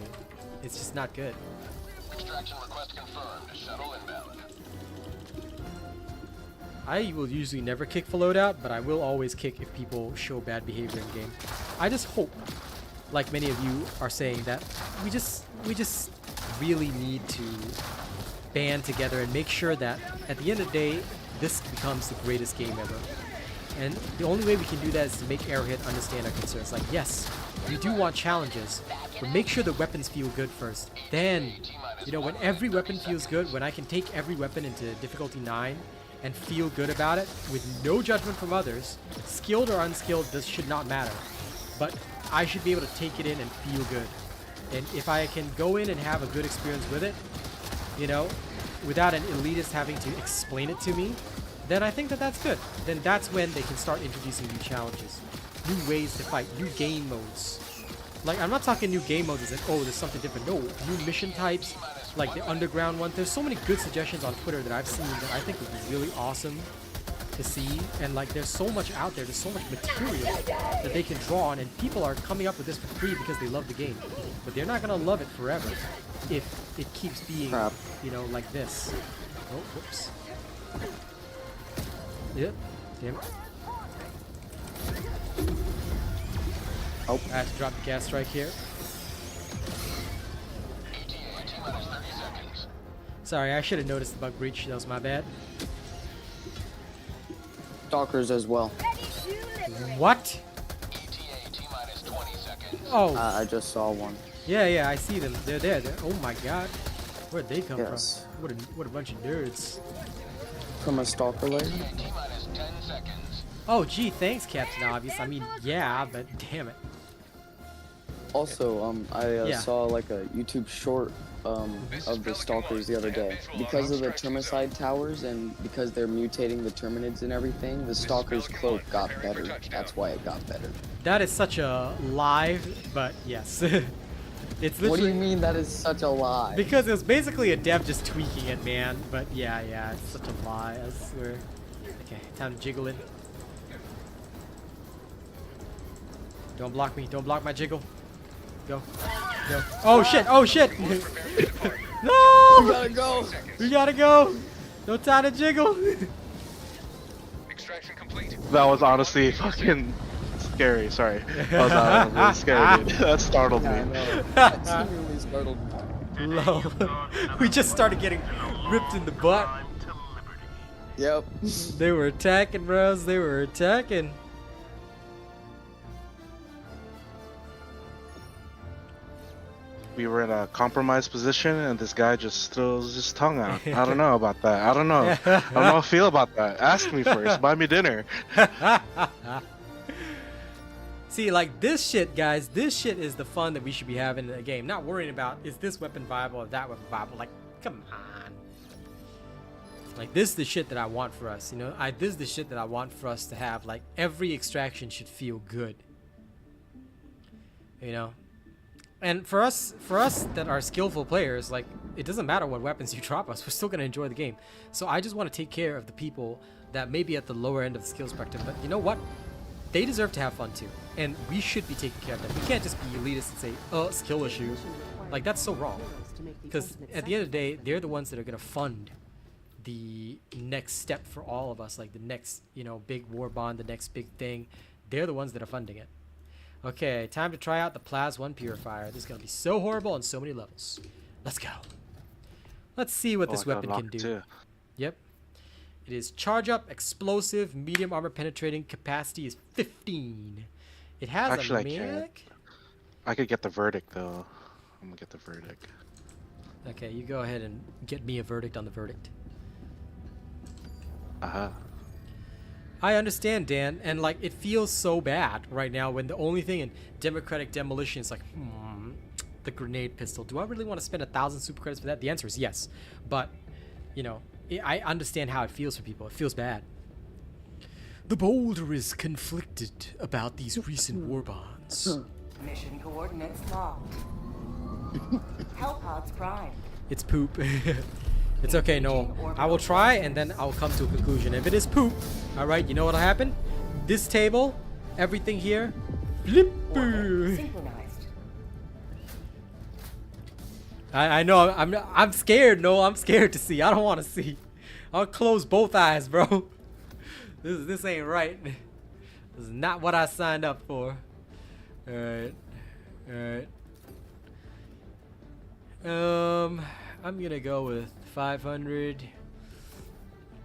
Speaker 1: it's just not good.
Speaker 9: Extraction request confirmed. Shuttle inbound.
Speaker 1: I will usually never kick for loadout, but I will always kick if people show bad behavior in game. I just hope, like many of you are saying, that we just really need to band together and make sure that at the end of the day, this becomes the greatest game ever. And the only way we can do that is to make Arrowhead understand our concerns. Like, yes, we do want challenges, but make sure the weapons feel good first. Then, you know, when every weapon feels good, when I can take every weapon into difficulty 9 and feel good about it with no judgment from others, skilled or unskilled, this should not matter. But I should be able to take it in and feel good. And if I can go in and have a good experience with it, you know, without an elitist having to explain it to me, then I think that that's good. Then that's when they can start introducing new challenges, new ways to fight, new game modes. Like, I'm not talking new game modes as in, oh, there's something different. No, new mission types, like the underground one. There's so many good suggestions on Twitter that I've seen that I think would be really awesome to see. And like, there's so much out there. There's so much material that they can draw on, and people are coming up with this for free because they love the game. But they're not gonna love it forever if it keeps being, you know, like this. Oh, whoops. Yep. Damn it. Oh, I have to drop the gas strike here. Sorry, I should have noticed the bug breach. That was my bad.
Speaker 4: Stalkers as well.
Speaker 1: What? Oh.
Speaker 4: I just saw one.
Speaker 1: Yeah, I see them. They're there. Oh my god. Where'd they come
Speaker 4: Yes.
Speaker 1: from? What a bunch of nerds.
Speaker 4: From a stalker layer?
Speaker 1: Oh, gee, thanks, Captain Obvious. I mean, yeah, but damn it.
Speaker 4: Also, I
Speaker 1: Yeah.
Speaker 4: saw like a YouTube short of the stalkers the other day. Because of the termicide towers and because they're mutating the terminids and everything, the stalker's cloak got better. That's why it got better.
Speaker 1: That is such a lie, but yes. It's literally...
Speaker 4: What do you mean that is such a lie?
Speaker 1: Because it was basically a dev just tweaking it, man. But yeah, it's such a lie, I swear. Okay, time to jiggle it. Don't block me. Don't block my jiggle. Go. Go. Oh shit! Oh shit! No!
Speaker 4: We gotta go!
Speaker 1: We gotta go! No time to jiggle!
Speaker 9: Extraction complete.
Speaker 7: That was honestly fucking scary. Sorry. That was really scary, dude. That startled me.
Speaker 4: I know. That genuinely startled me.
Speaker 1: Lol. We just started getting ripped in the butt.
Speaker 4: Yep.
Speaker 1: They were attacking, bros. They were attacking.
Speaker 7: We were in a compromised position, and this guy just throws his tongue out. I don't know about that. I don't know. I don't know how I feel about that. Ask me first. Buy me dinner.
Speaker 1: See, like this shit, guys, this shit is the fun that we should be having in the game. Not worrying about, is this weapon viable or that weapon viable? Like, come on. Like, this is the shit that I want for us, you know? This is the shit that I want for us to have. Like, every extraction should feel good. You know? And for us that are skillful players, like, it doesn't matter what weapons you drop us, we're still gonna enjoy the game. So I just want to take care of the people that may be at the lower end of the skill spectrum, but you know what? They deserve to have fun too, and we should be taking care of them. We can't just be elitist and say, oh, skill issue. Like, that's so wrong. Because at the end of the day, they're the ones that are gonna fund the next step for all of us, like the next, you know, big warbond, the next big thing. They're the ones that are funding it. Okay, time to try out the Plas 1 purifier. This is gonna be so horrible on so many levels. Let's go. Let's see what this weapon can do.
Speaker 7: Too.
Speaker 1: Yep. It is charge up, explosive, medium armor penetrating, capacity is 15. It has
Speaker 7: Actually,
Speaker 1: a mech.
Speaker 7: I could get the verdict though. I'm gonna get the verdict.
Speaker 1: Okay, you go ahead and get me a verdict on the verdict. I understand, Dan, and like it feels so bad right now when the only thing in Democratic Demolition is like, the grenade pistol. Do I really want to spend 1,000 super credits for that? The answer is yes, but you know, I understand how it feels for people. It feels bad. The Boulder is conflicted about these recent warbonds.
Speaker 5: Mission coordinates locked. Hellpods prime.
Speaker 1: It's poop. It's okay, Noel. I will try and then I'll come to a conclusion. If it is poop, alright, you know what'll happen? This table, everything here, flip.
Speaker 5: Synchronized.
Speaker 1: I know, I'm scared, Noel. I'm scared to see. I don't want to see. I'll close both eyes, bro. This ain't right. This is not what I signed up for. Alright. Alright. I'm gonna go with 500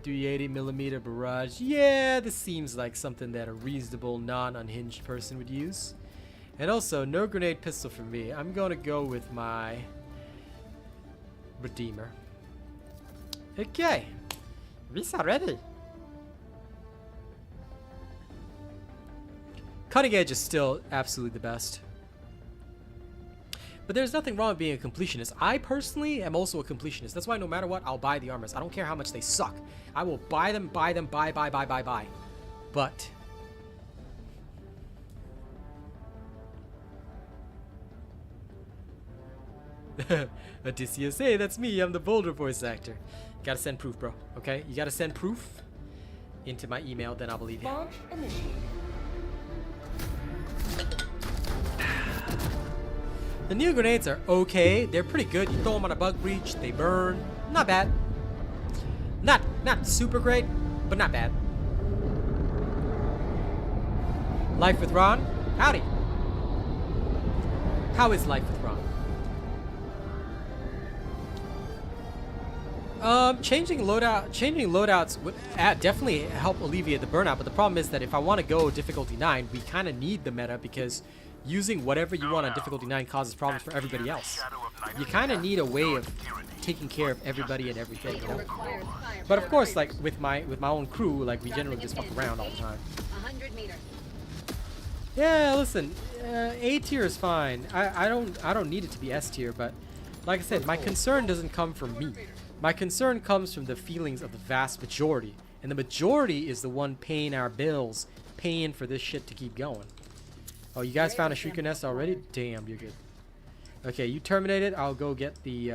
Speaker 1: 380 millimeter barrage. Yeah, this seems like something that a reasonable non-unhinged person would use. And also, no grenade pistol for me. I'm gonna go with my Redeemer. Okay, Risa ready. Cutting Edge is still absolutely the best. But there's nothing wrong with being a completionist. I personally am also a completionist. That's why no matter what, I'll buy the armors. I don't care how much they suck. I will buy them, buy. But Odysseus, hey, that's me. I'm the Boulder voice actor. Gotta send proof, bro. Okay? You gotta send proof into my email, then I'll believe you.
Speaker 5: Launch initiated.
Speaker 1: The new grenades are okay. They're pretty good. You throw them on a bug breach, they burn. Not bad. Not super great, but not bad. Life with Ron? Howdy. How is life with Ron? Changing loadouts would definitely help alleviate the burnout, but the problem is that if I want to go difficulty 9, we kind of need the meta because using whatever you want on difficulty 9 causes problems for everybody else. You kind of need a way of taking care of everybody and everything, you know? But of course, like with my own crew, like we generally just fuck around all the time.
Speaker 10: 100 meters.
Speaker 1: Yeah, listen, A tier is fine. I don't need it to be S tier, but like I said, my concern doesn't come from me. My concern comes from the feelings of the vast majority, and the majority is the one paying our bills, paying for this shit to keep going. Oh, you guys found a Shrieker nest already? Damn, you're good. Okay, you terminated. I'll go get the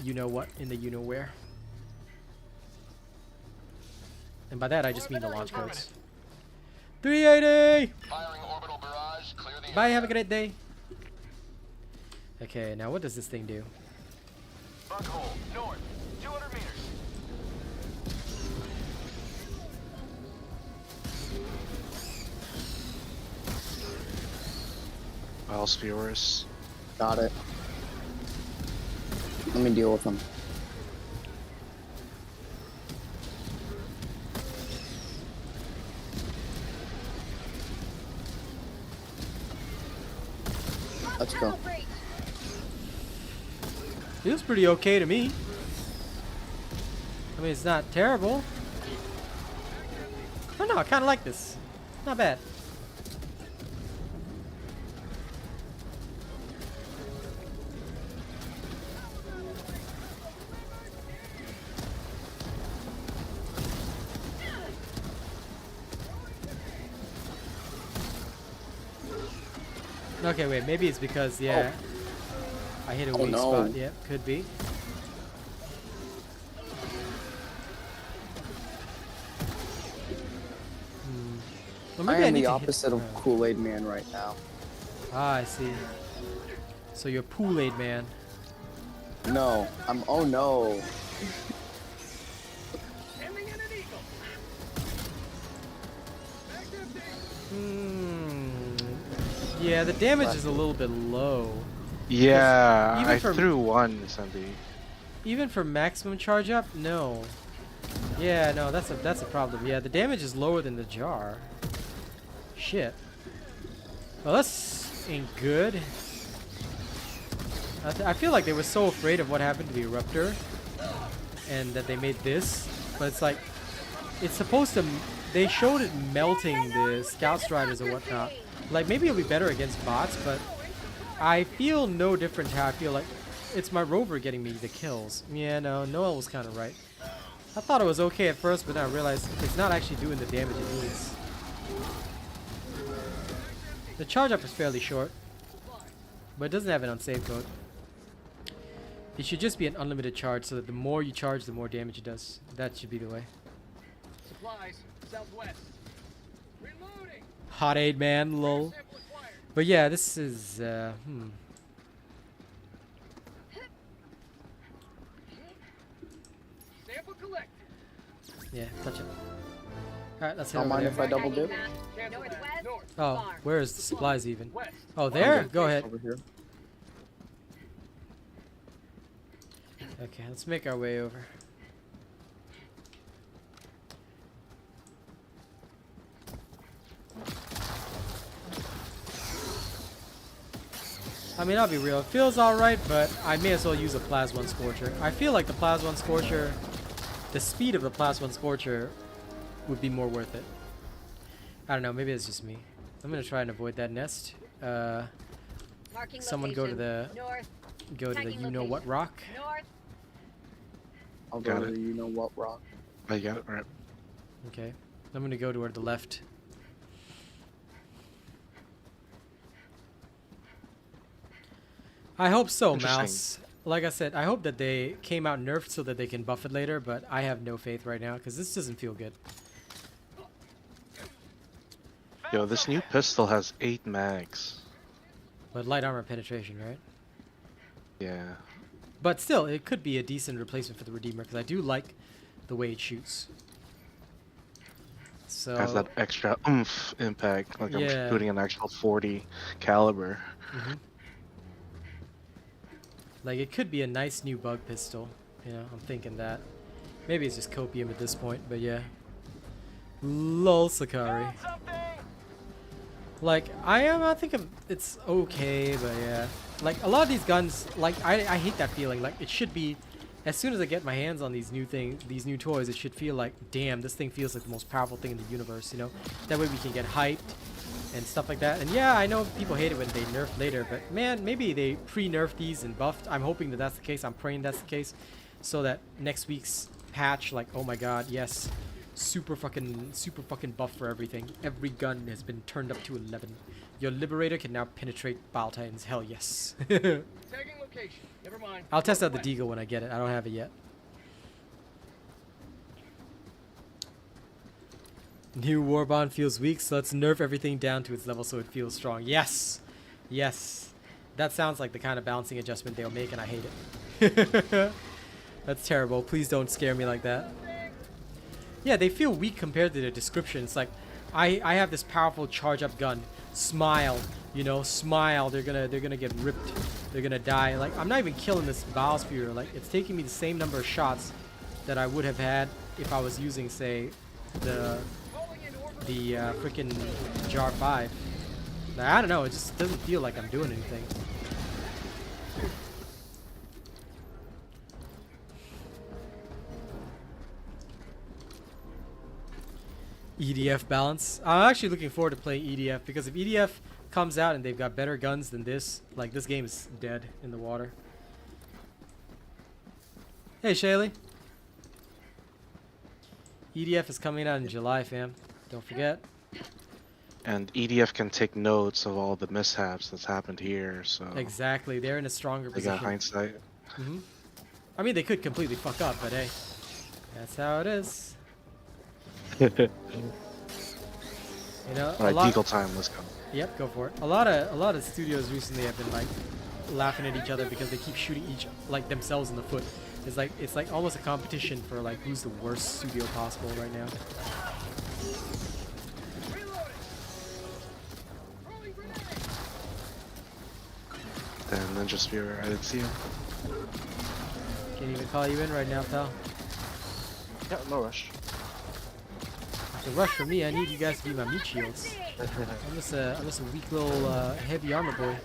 Speaker 1: you know what in the you know where. And by that I just mean the launch codes. 380. Bye. Have a great day. Okay, now what does this thing do?
Speaker 9: Buckhole, north, 200 meters.
Speaker 7: Miles viewers.
Speaker 4: Got it. Let me deal with them. Let's go.
Speaker 1: Feels pretty okay to me. I mean, it's not terrible. I don't know, I kind of like this. Not bad. Okay, wait, maybe it's because, yeah. I hit a
Speaker 4: Oh,
Speaker 1: weak
Speaker 4: no.
Speaker 1: spot. Yep, could be. Or
Speaker 4: I
Speaker 1: maybe
Speaker 4: am
Speaker 1: need
Speaker 4: the
Speaker 1: to hit-
Speaker 4: opposite of
Speaker 1: oh.
Speaker 4: Kool-Aid Man right now.
Speaker 1: Ah, I see. So you're Kool-Aid Man.
Speaker 4: No, oh no.
Speaker 1: Yeah, the damage is a little bit low.
Speaker 7: Yeah,
Speaker 1: even
Speaker 7: I
Speaker 1: for-
Speaker 7: threw one, Sandy.
Speaker 1: Even for maximum charge up, no. Yeah, no, that's a problem. Yeah, the damage is lower than the jar. Shit. Well, this ain't good. I feel like they were so afraid of what happened to the Eruptor, and that they made this, but it's like, it's supposed to. They showed it melting the Scout Striders or whatnot. Like maybe it'll be better against bots, but I feel no different how I feel like it's my rover getting me the kills. Yeah, no, Noel was kind of right. I thought it was okay at first, but then I realized it's not actually doing the damage it needs. The charge up is fairly short, but it doesn't have an unsafe code. It should just be an unlimited charge, so that the more you charge, the more damage it does. That should be the way.
Speaker 9: Supplies, southwest. Reloading.
Speaker 1: Hot aid man, lol. But yeah, this is
Speaker 9: Sample collected.
Speaker 1: yeah, touch it. Alright, let's head
Speaker 4: Don't
Speaker 1: over
Speaker 4: mind
Speaker 1: there.
Speaker 4: if I double dip.
Speaker 10: Northwest.
Speaker 9: North.
Speaker 1: Oh, where is the supplies even?
Speaker 9: West.
Speaker 1: Oh, there? Go ahead.
Speaker 4: Over here.
Speaker 1: Okay, let's make our way over. I mean, I'll be real. It feels alright, but I may as well use a Plas 1 Scorcher. I feel like the Plas 1 Scorcher, the speed of the Plas 1 Scorcher would be more worth it. I don't know, maybe it's just me. I'm gonna try and avoid that nest.
Speaker 10: Marking
Speaker 1: Someone go to the
Speaker 10: North.
Speaker 1: you know what rock.
Speaker 10: North.
Speaker 4: I'll
Speaker 7: Got
Speaker 4: go to
Speaker 7: it.
Speaker 4: you know what rock.
Speaker 7: I got it right.
Speaker 1: Okay, I'm gonna go toward the left. I hope so,
Speaker 7: Interesting.
Speaker 1: Mouse. Like I said, I hope that they came out nerfed so that they can buff it later, but I have no faith right now because this doesn't feel good.
Speaker 7: Yo, this new pistol has 8 mags.
Speaker 1: But light armor penetration, right?
Speaker 7: Yeah.
Speaker 1: But still, it could be a decent replacement for the Redeemer because I do like the way it shoots. So
Speaker 7: Has that extra oomph impact, like
Speaker 1: Yeah.
Speaker 7: I'm shooting an actual 40 caliber.
Speaker 1: like it could be a nice new bug pistol. You know, I'm thinking that. Maybe it's just copium at this point, but yeah. Lol, Sakari. Like, I think it's okay, but yeah. Like, a lot of these guns, like, I hate that feeling. Like, it should be, as soon as I get my hands on these new new toys, it should feel like, damn, this thing feels like the most powerful thing in the universe, you know? That way we can get hyped and stuff like that. And yeah, I know people hate it when they nerf later, but man, maybe they pre-nerf these and buffed. I'm hoping that that's the case. I'm praying that's the case. So that next week's patch, like, oh my god, yes. Super fucking buff for everything. Every gun has been turned up to 11. Your Liberator can now penetrate Bile Titans. Hell yes.
Speaker 9: Tagging location. Never mind.
Speaker 1: I'll test out the Deagle when I get it. I don't have it yet. New Warbond feels weak, so let's nerf everything down to its level so it feels strong. Yes! Yes. That sounds like the kind of balancing adjustment they'll make, and I hate it. That's terrible. Please don't scare me like that. Yeah, they feel weak compared to the description. It's like, I have this powerful charge up gun. Smile, you know, smile. They're gonna get ripped. They're gonna die. Like, I'm not even killing this Bile Spear. Like, it's taking me the same number of shots that I would have had if I was using, say, the freaking Jar 5. Like, I don't know. It just doesn't feel like I'm doing anything. EDF balance. I'm actually looking forward to playing EDF because if EDF comes out and they've got better guns than this, like, this game is dead in the water. Hey, Shaylee. EDF is coming out in July, fam. Don't forget.
Speaker 7: And EDF can take notes of all the mishaps that's happened here, so
Speaker 1: Exactly, they're in a stronger
Speaker 7: they
Speaker 1: position.
Speaker 7: got hindsight.
Speaker 1: I mean, they could completely fuck up, but hey, that's how it is. You know,
Speaker 7: All right, Deagle time. Let's go.
Speaker 1: Yep, go for it. A lot of studios recently have been like laughing at each other because they keep shooting themselves in the foot. It's like almost a competition for like who's the worst studio possible right now.
Speaker 7: And Ninja Spear, I didn't see him.
Speaker 1: Can't even call you in right now, pal.
Speaker 7: Yeah, no rush.
Speaker 1: The rush for me, I need you guys to be my meat shields. I'm just a weak little heavy armor boy.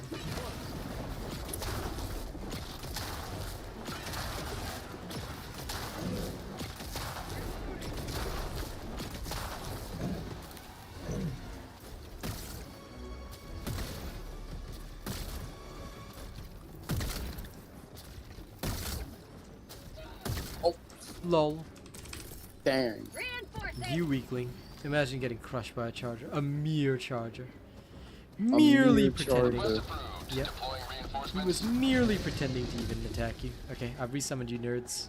Speaker 1: Lol.
Speaker 4: Dang.
Speaker 1: You weakling. Imagine getting crushed by a charger. A mere charger. Merely pretending.
Speaker 4: Charger.
Speaker 1: Yep. He was merely pretending to even attack you. Okay, I've resummoned you nerds.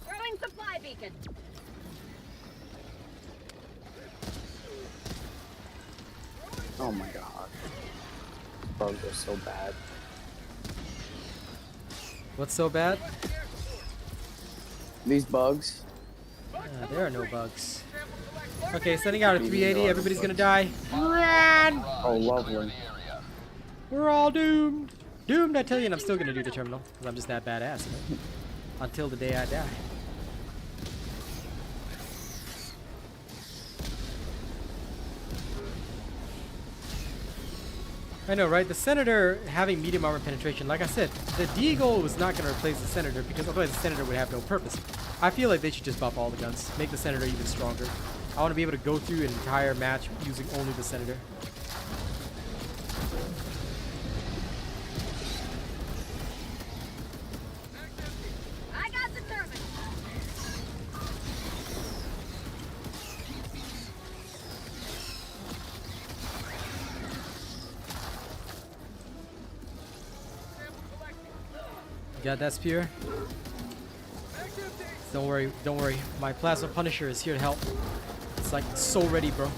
Speaker 10: Throwing supply beacon.
Speaker 4: Oh my god. Bugs are so bad.
Speaker 1: What's so bad?
Speaker 4: These bugs.
Speaker 1: There are no bugs. Okay, sending out a 380. Everybody's gonna die. Run!
Speaker 4: Oh, lovely.
Speaker 1: We're all doomed. Doomed, I tell you, and I'm still gonna do the terminal because I'm just that badass. Until the day I die. I know, right? The Senator having medium armor penetration, like I said, the Deagle was not going to replace the Senator because otherwise the Senator would have no purpose. I feel like they should just buff all the guns, make the Senator even stronger. I want to be able to go through an entire match using only the Senator.
Speaker 10: I got the terminal.
Speaker 1: Got that spear? Don't worry, don't worry. My Plasma Punisher is here to help. It's like so ready, bro.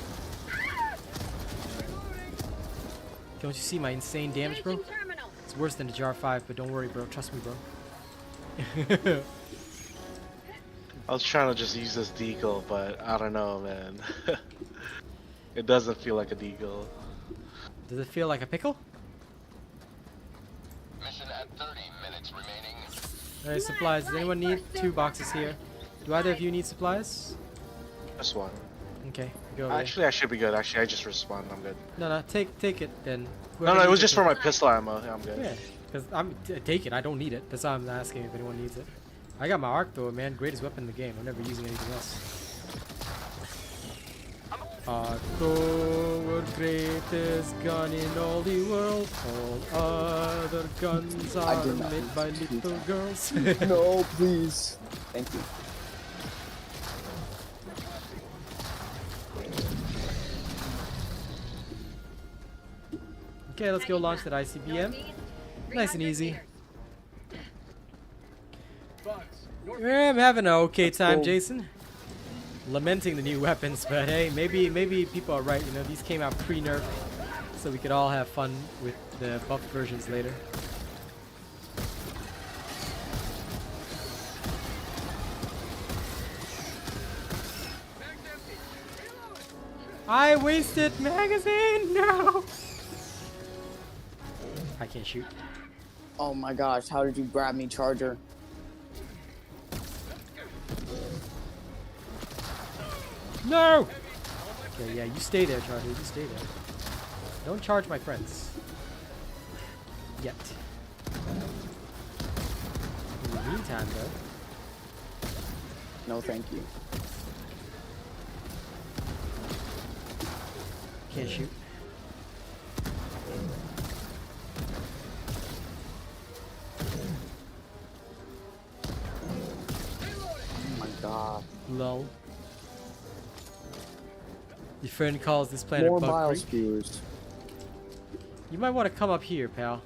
Speaker 1: Don't you see my insane damage, bro? It's worse than the Jar 5, but don't worry, bro. Trust me, bro.
Speaker 7: I was trying to just use this Deagle, but I don't know, man. It doesn't feel like a Deagle.
Speaker 1: Does it feel like a pickle?
Speaker 9: Mission at 30 minutes remaining.
Speaker 1: Alright, supplies. Does anyone need 2 boxes here? Do either of you need supplies?
Speaker 7: Just one.
Speaker 1: Okay, go over
Speaker 7: Actually, I should be good. Actually, I just respawned. I'm good.
Speaker 1: there. No, take it then.
Speaker 7: No, it was just for my pistol ammo. Yeah, I'm good.
Speaker 1: Yeah, because take it. I don't need it. That's why I'm asking if anyone needs it. I got my arc though, man. Greatest weapon in the game. I'm never using anything else. Arc thrower, greatest gun in all the world. All other guns are made by little girls.
Speaker 4: No, please. Thank you.
Speaker 1: Okay, let's go launch that ICBM. Nice and easy. Yeah, I'm having an okay time, Jason. Lamenting the new weapons, but hey, maybe people are right. You know, these came out pre-nerf, so we could all have fun with the buffed versions later. I wasted magazine. No. I can't shoot.
Speaker 4: Oh my gosh, how did you grab me, Charger?
Speaker 1: No! Okay, yeah, you stay there, Charger. You stay there. Don't charge my friends. Yet. In the meantime, though.
Speaker 4: No, thank you.
Speaker 1: Can't shoot.
Speaker 4: Oh my god.
Speaker 1: Lol. Your friend calls this planet
Speaker 4: More
Speaker 1: Bug
Speaker 4: bile
Speaker 1: Breach.
Speaker 4: spewers.
Speaker 1: You might want to come up here, pal.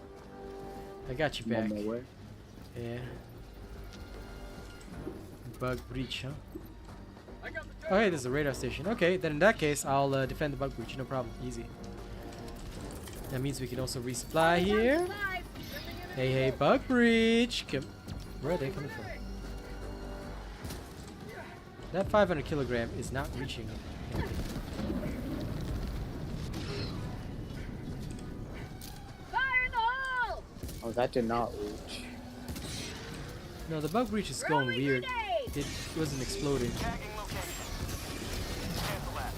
Speaker 1: I got you
Speaker 4: I'm on
Speaker 1: back.
Speaker 4: my way.
Speaker 1: Yeah. Bug breach, huh? Oh, hey, there's a radar station. Okay, then in that case, I'll defend the bug breach. No problem. Easy. That means we can also resupply here. Hey, hey, bug breach. Where are they coming from? That 500 kilogram is not reaching anything.
Speaker 10: Fire in the hole!
Speaker 4: Oh, that did not reach.
Speaker 1: No, the bug breach is going weird. It wasn't exploding.
Speaker 9: Tagging location. Cancel that.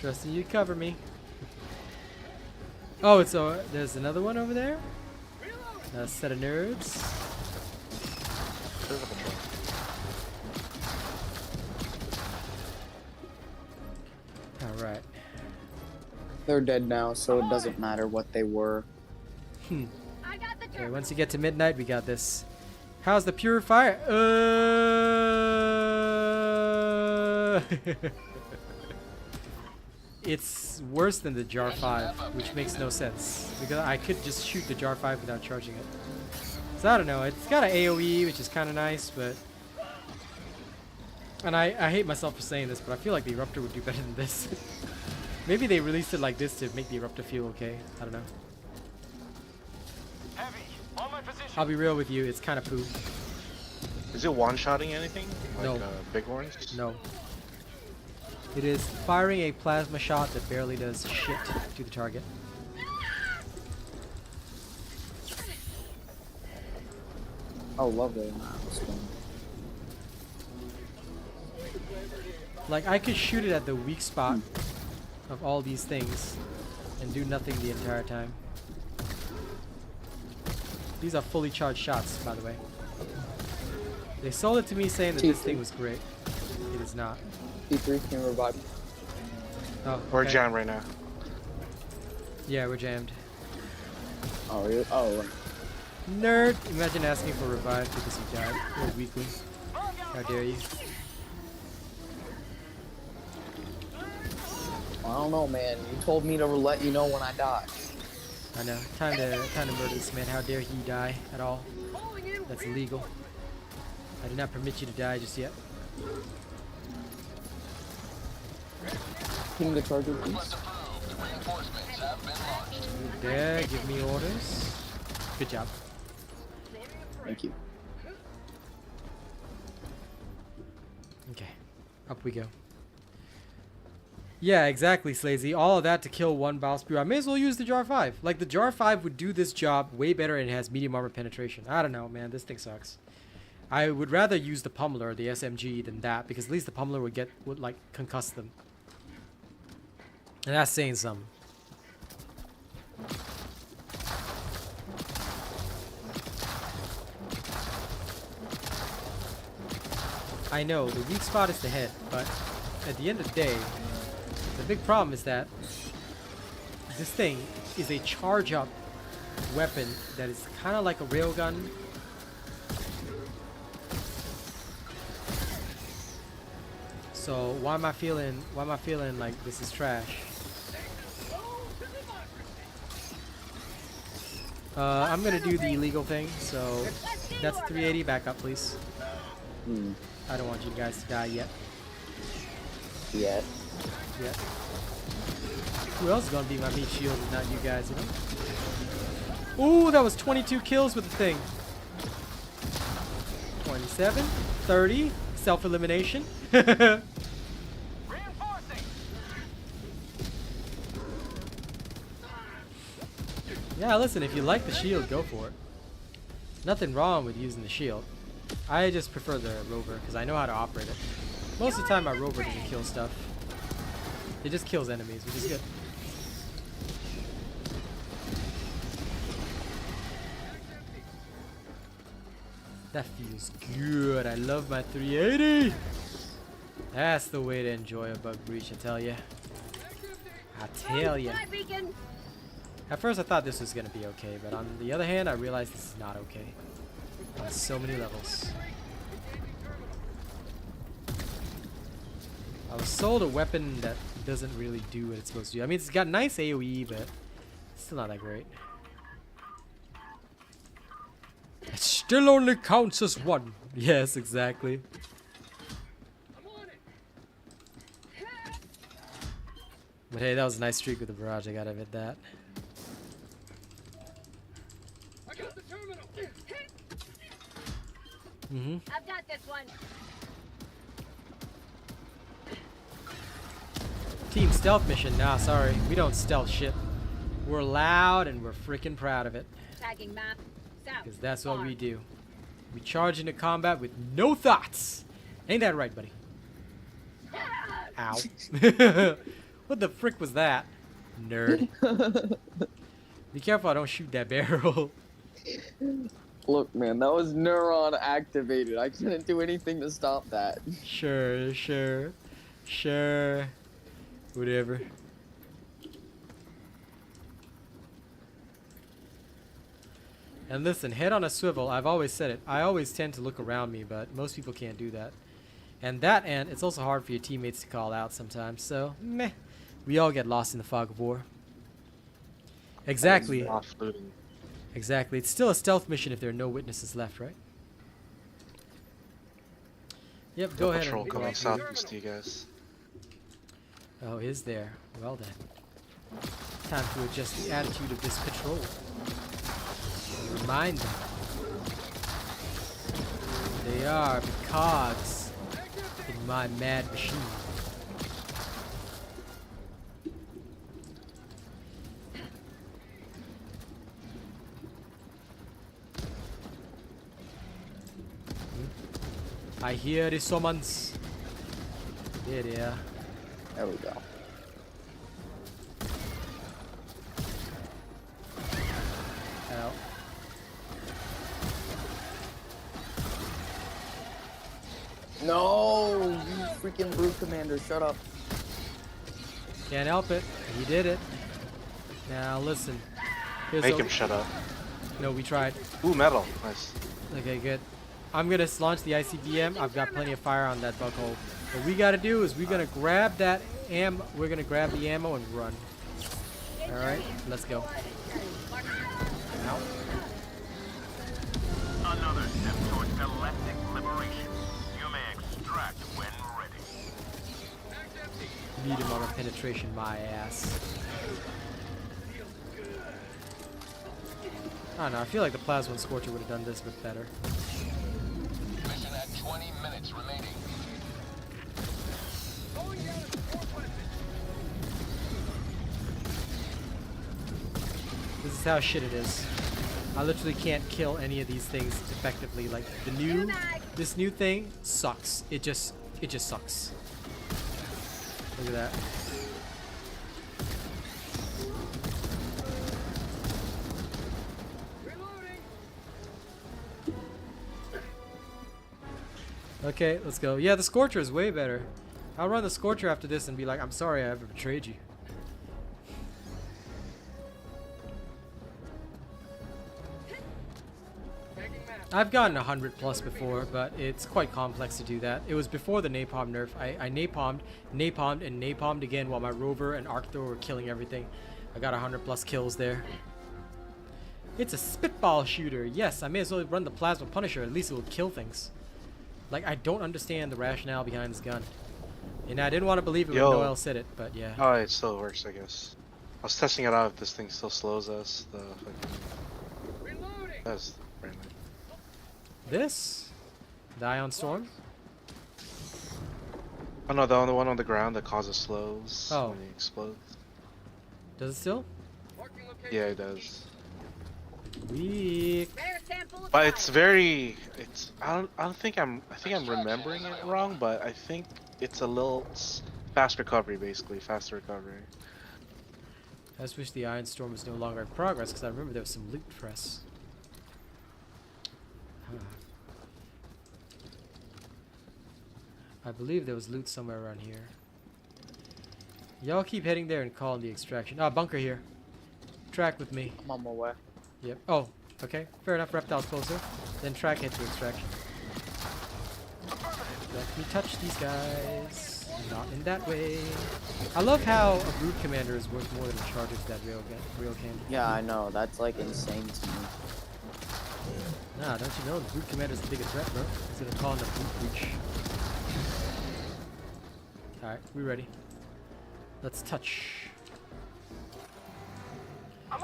Speaker 1: Trusting you to cover me. Oh, it's there's another one over there. A set of nerds. All right.
Speaker 4: They're dead now, so it doesn't matter what they were.
Speaker 10: I got the
Speaker 1: Okay, once you get to midnight, we got this. How's the purifier? It's worse than the Jar 5, which makes no sense. Because I could just shoot the Jar 5 without charging it. So I don't know, it's got an AoE, which is kind of nice, but... And I hate myself for saying this, but I feel like the Eruptor would do better than this. Maybe they released it like this to make the Eruptor feel okay. I don't know.
Speaker 9: Heavy. On my position.
Speaker 1: I'll be real with you, it's kind of poo.
Speaker 7: Is it one-shotting anything? Like,
Speaker 1: No.
Speaker 7: Big ones?
Speaker 1: No. It is firing a plasma shot that barely does shit to the target.
Speaker 4: Oh, lovely.
Speaker 1: Like, I could shoot it at the weak spot of all these things and do nothing the entire time. These are fully charged shots, by the way. They sold it to me saying that this thing was great. It is not.
Speaker 4: T3 can revive me.
Speaker 1: Oh,
Speaker 7: We're
Speaker 1: okay.
Speaker 7: jammed right now.
Speaker 1: Yeah, we're jammed.
Speaker 4: Oh, really? Oh, right.
Speaker 1: Nerd! Imagine asking for revive because you died. You're a weakling. How dare you?
Speaker 4: I don't know, man. You told me to let you know when I die.
Speaker 1: I know. Time to murder this man. How dare he die at all? That's illegal. I do not permit you to die just yet.
Speaker 4: Ping the charger, please.
Speaker 1: There, give me orders. Good job.
Speaker 4: Thank you.
Speaker 1: Okay, up we go. Yeah, exactly, Slazy. All of that to kill one bile spear. I may as well use the Jar 5. Like, the Jar 5 would do this job way better and it has medium armor penetration. I don't know, man. This thing sucks. I would rather use the Pummeller, the SMG, than that, because at least the Pummeller would like, concuss them. And that's saying something. I know, the weak spot is the head, but at the end of the day, the big problem is that this thing is a charge-up weapon that is kind of like a railgun. So why am I feeling like this is trash? I'm gonna do the illegal thing, so that's 380. Back up, please. I don't want you guys to die yet.
Speaker 4: Yet.
Speaker 1: Who else is gonna be my meat shield if not you guys, you know? Ooh, that was 22 kills with the thing. 27, 30, self-elimination.
Speaker 9: Reinforcing.
Speaker 1: Yeah, listen, if you like the shield, go for it. Nothing wrong with using the shield. I just prefer the rover because I know how to operate it. Most of the time my rover doesn't kill stuff. It just kills enemies, which is good. That feels good. I love my 380. That's the way to enjoy a bug breach, I tell ya. I tell ya. At first I thought this was gonna be okay, but on the other hand I realized this is not okay. On so many levels. I was sold a weapon that doesn't really do what it's supposed to do. I mean, it's got nice AoE, but it's still not that great. It still only counts as one. Yes, exactly. But hey, that was a nice streak with the barrage, I gotta admit that.
Speaker 10: I've got this one.
Speaker 1: Team stealth mission. Nah, sorry. We don't stealth shit. We're loud and we're freaking proud of it.
Speaker 10: Tagging map. South.
Speaker 1: Because that's what we do. We charge into combat with no thoughts. Ain't that right, buddy? Ow. What the frick was that? Nerd. Be careful I don't shoot that barrel.
Speaker 4: Look, man, that was neuron activated. I couldn't do anything to stop that.
Speaker 1: Sure. Whatever. And listen, head on a swivel. I've always said it. I always tend to look around me, but most people can't do that. And it's also hard for your teammates to call out sometimes. So, meh. We all get lost in the fog of war. Exactly. Exactly. It's still a stealth mission if there are no witnesses left, right? Yep, go ahead.
Speaker 7: Patrol coming southeast to you guys.
Speaker 1: Oh, is there? Well then. Time to adjust the attitude of this patrol. And remind them. They are the cogs in my mad machine. I hear the summons. There they are.
Speaker 4: There we go.
Speaker 1: Ow.
Speaker 4: No, you freaking brute commander, shut up.
Speaker 1: Can't help it. He did it. Now listen. Here's
Speaker 7: Make him shut up.
Speaker 1: No, we tried.
Speaker 7: Ooh, metal. Nice.
Speaker 1: Okay, good. I'm gonna launch the ICBM. I've got plenty of fire on that bug hole. What we gotta do is we're gonna grab that ammo. We're gonna grab the ammo and run. All right, let's go. Ow.
Speaker 9: Another step towards galactic liberation. You may extract when ready.
Speaker 1: Need him on a penetration, my ass. I don't know. I feel like the Plasma Scorcher would have done this, but better.
Speaker 9: Mission at 20 minutes remaining.
Speaker 1: This is how shit it is. I literally can't kill any of these things effectively. Like this new thing sucks. It just sucks. Look at that. Okay, let's go. Yeah, the Scorcher is way better. I'll run the Scorcher after this and be like, I'm sorry I ever betrayed you. I've gotten 100+ before, but it's quite complex to do that. It was before the napalm nerf. I napalmed, and napalmed again while my rover and arc thrower were killing everything. I got 100+ kills there. It's a spitball shooter. Yes, I may as well run the Plasma Punisher. At least it will kill things. Like, I don't understand the rationale behind this gun. And I didn't want to believe it when Noel said it, but yeah.
Speaker 7: Oh, it still works, I guess. I was testing it out if this thing still slows us. The fucking... That's random.
Speaker 1: This? The Ion Storm?
Speaker 7: Oh no, the one on the ground that causes slows
Speaker 1: Oh.
Speaker 7: when he explodes.
Speaker 1: Does it still?
Speaker 7: Yeah, it does.
Speaker 1: Weak.
Speaker 7: But it's very, I think I'm remembering it wrong, but I think it's a little fast recovery, basically, faster recovery.
Speaker 1: I just wish the Iron Storm was no longer in progress, because I remember there was some loot press. Huh. I believe there was loot somewhere around here. Y'all keep heading there and calling the extraction. Ah, bunker here. track with me.
Speaker 4: I'm on my way.
Speaker 1: Yep. Oh, okay. Fair enough. Reptiles closer. Then track head to extraction. Let me touch these guys. Not in that way. I love how a brute commander is worth more than a charger to that real can.
Speaker 4: Yeah, I know. That's like insane to me.
Speaker 1: Nah, don't you know the brute commander is the biggest threat, bro? Instead of calling the brute breach. Alright, we ready. Let's touch.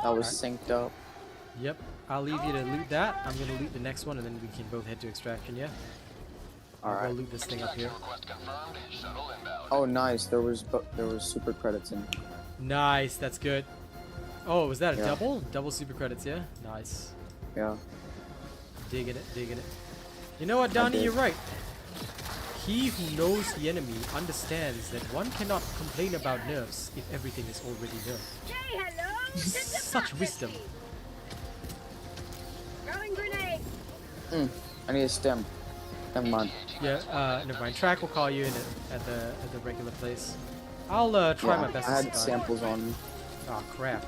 Speaker 4: That was synced up.
Speaker 1: Yep. I'll leave you to loot that. I'm gonna loot the next one and then we can both head to extraction, yeah? I'll go loot this thing up here.
Speaker 4: Oh, nice. There was super credits in.
Speaker 1: Nice, that's good. Oh, was that a double? Double super credits, yeah? Nice.
Speaker 4: Yeah.
Speaker 1: Digging it, digging it. You know what, Donnie, you're right. He who knows the enemy understands that one cannot complain about nerfs if everything is already nerfed.
Speaker 10: Hey, hello!
Speaker 1: Such wisdom.
Speaker 10: Throwing grenade!
Speaker 4: I need a stem. Never mind.
Speaker 1: Yeah, never mind. Track will call you in at the regular place. I'll try my best
Speaker 4: I
Speaker 1: to
Speaker 4: had
Speaker 1: survive.
Speaker 4: samples on me.
Speaker 1: Oh crap.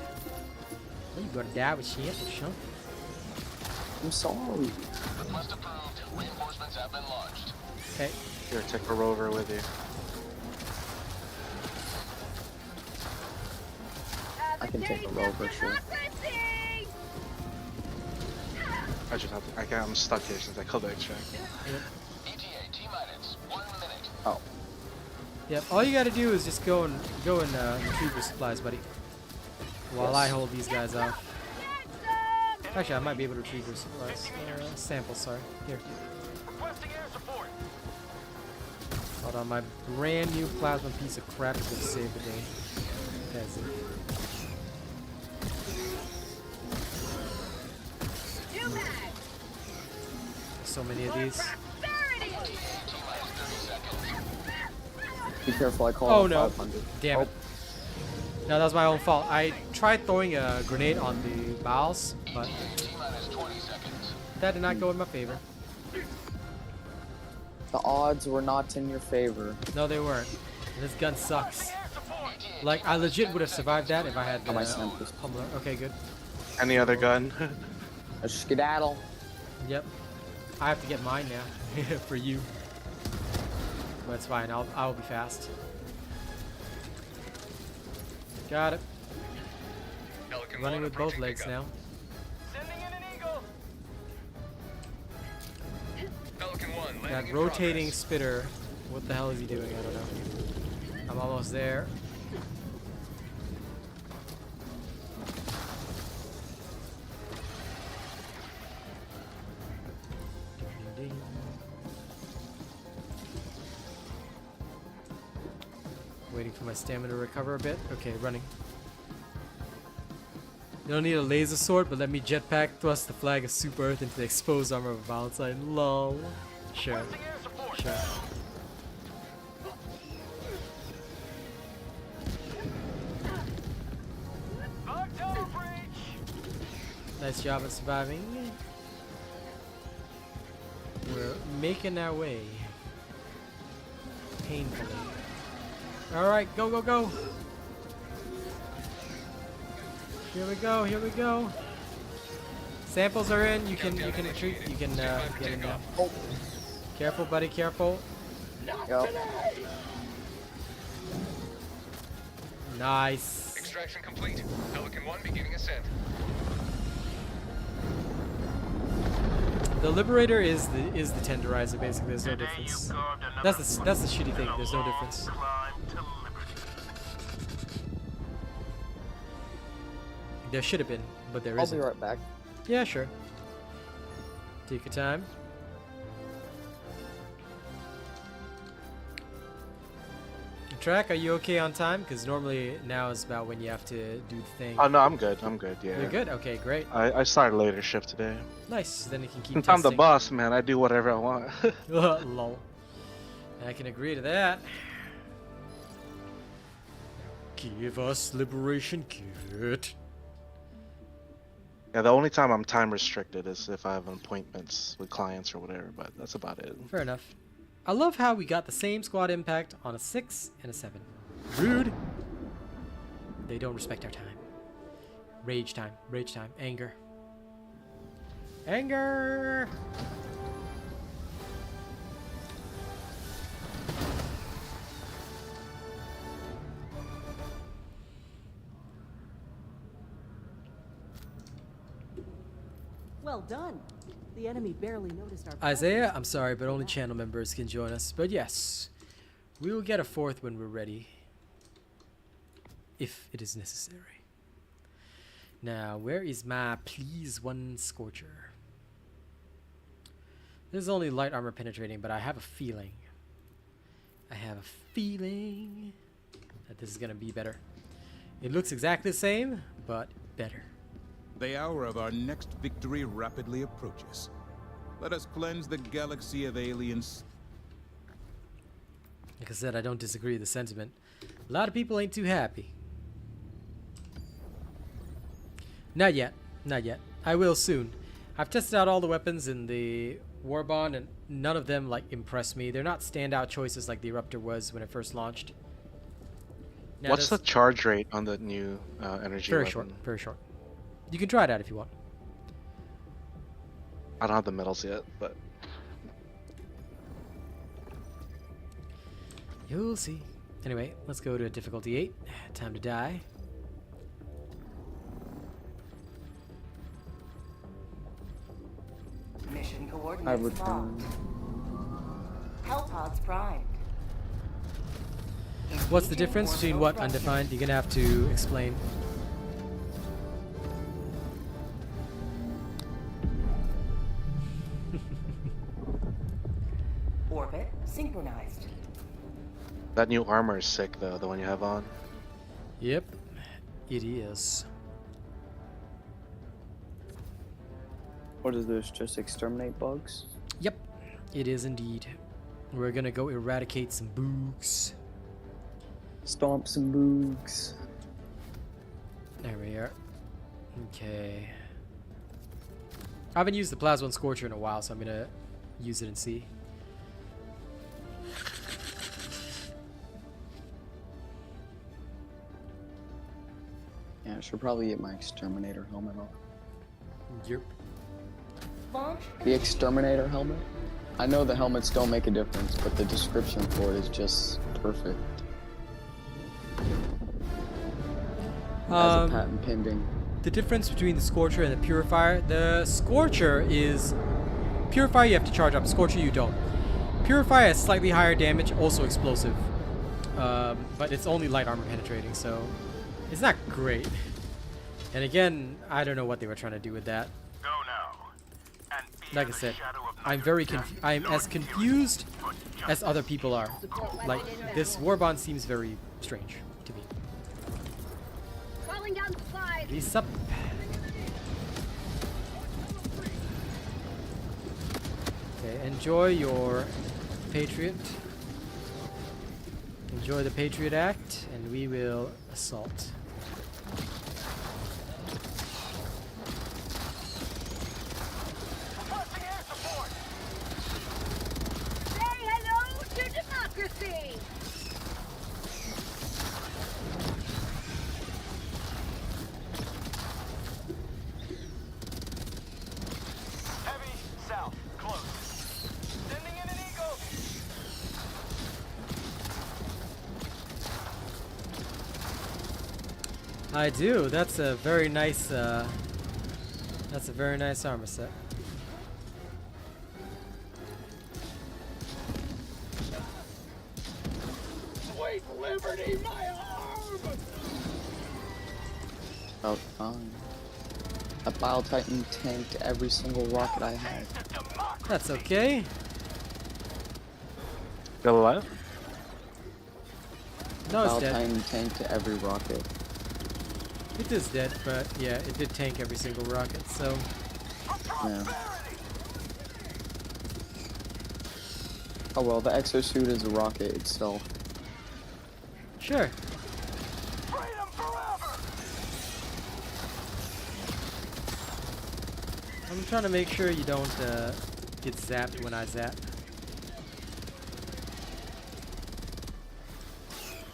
Speaker 1: Well, you gonna die with samples, huh?
Speaker 4: I'm sorry.
Speaker 9: Request approved. Reinforcements have been launched.
Speaker 1: Okay.
Speaker 7: Here, take a rover with you.
Speaker 4: I can take a rover, sure.
Speaker 7: I just have to, I'm stuck here since I killed the extract.
Speaker 9: ETA T-minus 1 minute.
Speaker 4: Oh.
Speaker 1: Yep. All you gotta do is just go and retrieve your supplies, buddy. While I hold these guys off. Actually, I might be able to retrieve your supplies. Samples, sorry. Here.
Speaker 9: Requesting air support.
Speaker 1: Hold on, my brand new plasma piece of crap is gonna save the day. That's it. So many of these.
Speaker 4: Be careful, I call
Speaker 1: Oh
Speaker 4: it
Speaker 1: no.
Speaker 4: 500.
Speaker 1: Damn it. No, that was my own fault. I tried throwing a grenade on the bows, but that did not go in my favor.
Speaker 4: The odds were not in your favor.
Speaker 1: No, they weren't. This gun sucks. Like, I legit would have survived that if I had the pummeler. Okay, good.
Speaker 7: Any other gun?
Speaker 4: A skedaddle.
Speaker 1: Yep. I have to get mine now for you. But it's fine. I'll be fast. Got it. Running with both legs now.
Speaker 9: Sending in an eagle. Pelican 1
Speaker 1: That rotating spitter. What the hell is he doing? I don't know. I'm almost there. Waiting for my stamina to recover a bit. Okay, running. You don't need a laser sword, but let me jetpack thrust the flag of Super Earth into the exposed armor of a Valentine. Lol. Sure. Sure. Nice job at surviving. We're making our way. Painfully. Alright, go, go, go! Here we go, here we go. Samples are in, you can retreat, you can get in now. Oh. Careful, buddy, careful.
Speaker 4: Yep.
Speaker 1: Nice.
Speaker 9: Extraction complete. Pelican 1 beginning ascent.
Speaker 1: The Liberator is the Tenderizer, basically. There's no difference. That's the shitty thing. There's no difference. There should have been, but there isn't.
Speaker 4: I'll be right back.
Speaker 1: Yeah, sure. Take your time. Track, are you okay on time? Because normally now is about when you have to do the thing.
Speaker 7: Oh no, I'm good. I'm good. Yeah.
Speaker 1: You're good. Okay, great.
Speaker 7: I started later shift today.
Speaker 1: Nice. Then you can keep.
Speaker 7: Since I'm the boss, man, I do whatever I want.
Speaker 1: Lol. I can agree to that. Give us liberation kit.
Speaker 7: Yeah, the only time I'm time restricted is if I have appointments with clients or whatever, but that's about it.
Speaker 1: Fair enough. I love how we got the same squad impact on a 6 and a 7. Rude. They don't respect our time. Rage time. Rage time. Anger. Anger!
Speaker 8: Well done. The enemy barely noticed our
Speaker 1: Isaiah, I'm sorry, but only channel members can join us. But yes, we will get a fourth when we're ready. If it is necessary. Now, where is my please one Scorcher? This is only light armor penetrating, but I have a feeling. I have a feeling that this is going to be better. It looks exactly the same, but better.
Speaker 6: The hour of our next victory rapidly approaches. Let us cleanse the galaxy of aliens.
Speaker 1: Like I said, I don't disagree with the sentiment. A lot of people ain't too happy. Not yet. Not yet. I will soon. I've tested out all the weapons in the Warbond, and none of them like impress me. They're not standout choices like the Eruptor was when it first launched. Now,
Speaker 7: What's the charge rate on the new energy
Speaker 1: very
Speaker 7: weapon?
Speaker 1: short. Very short. You can try it out if you want.
Speaker 7: I don't have the medals yet, but
Speaker 1: You'll see. Anyway, let's go to difficulty 8. Time to die.
Speaker 5: Mission
Speaker 4: I
Speaker 5: coordinates
Speaker 4: return.
Speaker 5: locked. Hellpods primed.
Speaker 1: What's the
Speaker 5: Engaging
Speaker 1: difference between
Speaker 5: orbital
Speaker 1: what
Speaker 5: thrusters.
Speaker 1: undefined? You're gonna have to explain.
Speaker 5: Orbit synchronized.
Speaker 7: that new armor is sick though, the one you have on.
Speaker 1: Yep, it is.
Speaker 4: What is this? Just exterminate bugs?
Speaker 1: Yep, it is indeed. We're gonna go eradicate some boogs.
Speaker 4: Stomp some boogs.
Speaker 1: There we are. Okay. I haven't used the Plasma Scorcher in a while, so I'm gonna use it and see.
Speaker 4: Yeah, I should probably get my exterminator helmet on.
Speaker 1: Yep.
Speaker 5: Launch.
Speaker 4: The exterminator helmet? I know the helmets don't make a difference, but the description for it is just perfect. As a patent pending.
Speaker 1: The difference between the Scorcher and the Purifier, the Scorcher is... Purifier you have to charge up, Scorcher you don't. Purifier has slightly higher damage, also explosive. But it's only light armor penetrating, so it's not great. And again, I don't know what they were trying to do with that.
Speaker 9: Go now. And
Speaker 1: Like I said, I'm I'm as confused as other people are. Like, this Warbond seems very strange to me.
Speaker 10: Falling down supplies.
Speaker 1: Release up. Okay, enjoy your Patriot. Enjoy the Patriot Act, and we will assault.
Speaker 10: Say hello to democracy.
Speaker 9: Heavy, south, close. Sending in an eagle.
Speaker 1: I do. That's a very nice armor set.
Speaker 9: Sweet liberty, my arm!
Speaker 4: About time. That Bile Titan tanked every single rocket I had.
Speaker 1: That's okay.
Speaker 7: Still alive?
Speaker 1: No, it's
Speaker 4: Bile
Speaker 1: dead.
Speaker 4: Titan tanked every rocket.
Speaker 1: It is dead, but yeah, it did tank every single rocket, so...
Speaker 4: Yeah. Oh well, the exosuit is a rocket itself.
Speaker 1: Sure.
Speaker 9: Freedom forever!
Speaker 1: I'm trying to make sure you don't get zapped when I zap.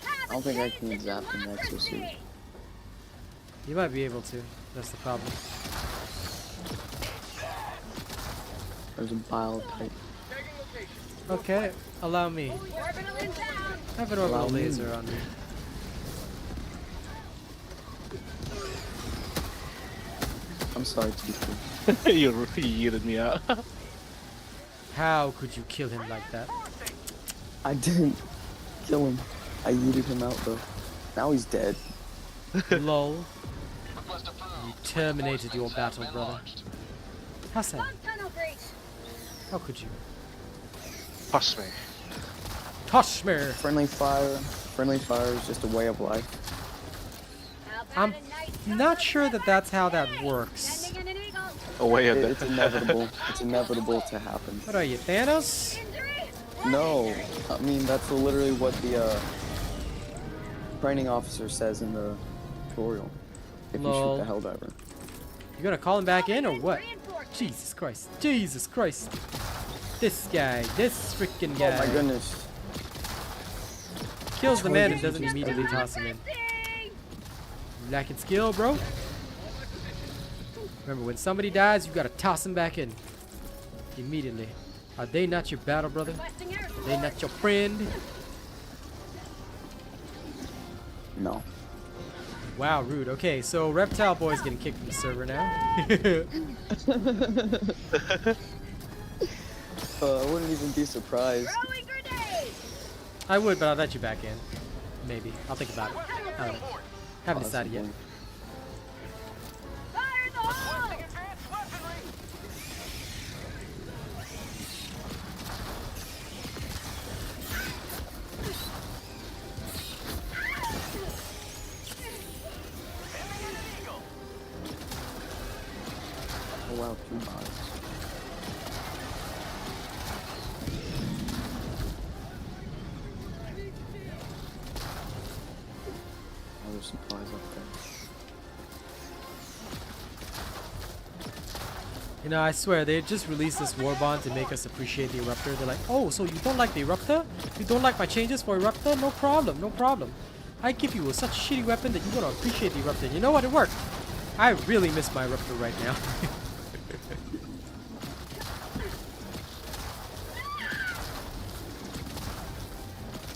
Speaker 4: I don't think I can zap an exosuit.
Speaker 1: You might be able to. That's the problem.
Speaker 4: There's a bile type.
Speaker 1: Okay, allow me.
Speaker 10: Orbital inbound.
Speaker 1: Have an orbital
Speaker 4: Allow me.
Speaker 1: laser on me.
Speaker 4: I'm sorry to be cool.
Speaker 7: You yeeted me out.
Speaker 1: How could you kill him like that?
Speaker 4: I didn't kill him. I yeeted him out though. Now he's dead.
Speaker 1: Lol. You terminated your battle, brother. Hassan,
Speaker 10: Bunk tunnel breach.
Speaker 1: how could you?
Speaker 7: Push me.
Speaker 1: Tosh me!
Speaker 4: Friendly fire. Friendly fire is just a way of life.
Speaker 10: How about
Speaker 1: I'm
Speaker 10: a nice
Speaker 1: not sure that that's how that works.
Speaker 10: sending in an eagle?
Speaker 7: Away a
Speaker 4: It's
Speaker 7: bit.
Speaker 4: inevitable. It's inevitable to happen.
Speaker 1: What are you, Thanos?
Speaker 10: Injury?
Speaker 4: No, I mean that's literally what the training officer says in the tutorial. If you
Speaker 1: Lol.
Speaker 4: shoot the Helldiver.
Speaker 1: You gonna call him back in or what?
Speaker 10: Reinforcements.
Speaker 1: Jesus Christ. Jesus Christ. This guy. This freaking guy.
Speaker 4: Oh my goodness.
Speaker 1: Kills the man and doesn't immediately toss him in. Lacking skill, bro. Remember, when somebody dies, you gotta toss him back in. Immediately. Are they not your battle brother?
Speaker 10: Requesting air
Speaker 1: Are they not your friend?
Speaker 4: No.
Speaker 1: Wow, rude. Okay, so Reptile Boy's getting kicked from the server now.
Speaker 4: I wouldn't even be surprised.
Speaker 10: Throwing grenade.
Speaker 1: I would, but I'll let you back in. Maybe. I'll think about it. I don't know. Haven't decided yet.
Speaker 10: Fire in the hole.
Speaker 4: Oh wow, 2 bots. Other supplies up there.
Speaker 1: You know, I swear, they just released this Warbond to make us appreciate the Eruptor. They're like, oh, so you don't like the Eruptor? You don't like my changes for Eruptor? No problem, no problem. I give you such a shitty weapon that you want to appreciate the Eruptor. You know what? It worked. I really miss my Eruptor right now.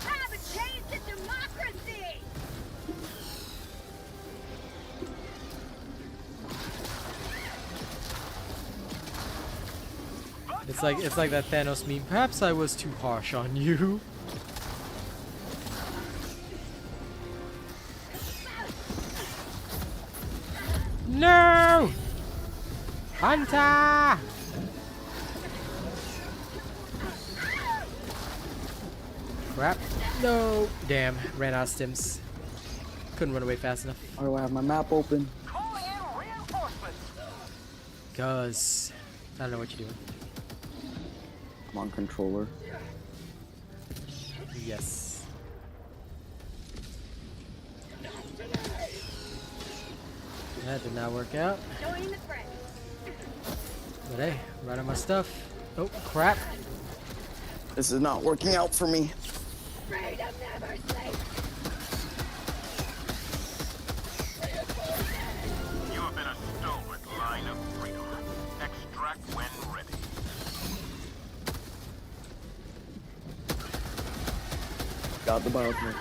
Speaker 10: Have a taste of democracy.
Speaker 1: It's like that Thanos meme. Perhaps I was too harsh on you. No! Hunter! Crap. No. Damn. Ran out of stims. Couldn't run away fast enough.
Speaker 4: Why do I have my map open?
Speaker 9: Call in reinforcements.
Speaker 1: Cause I don't know what you're doing.
Speaker 4: I'm on controller.
Speaker 1: Yes. That did not work out.
Speaker 10: Joining the fray.
Speaker 1: But hey, right on my stuff. Oh, crap.
Speaker 4: This is not working out for me.
Speaker 10: Freedom never sleeps.
Speaker 9: You have been a stalwart line of freedom. Extract when ready.
Speaker 4: Got the biotech.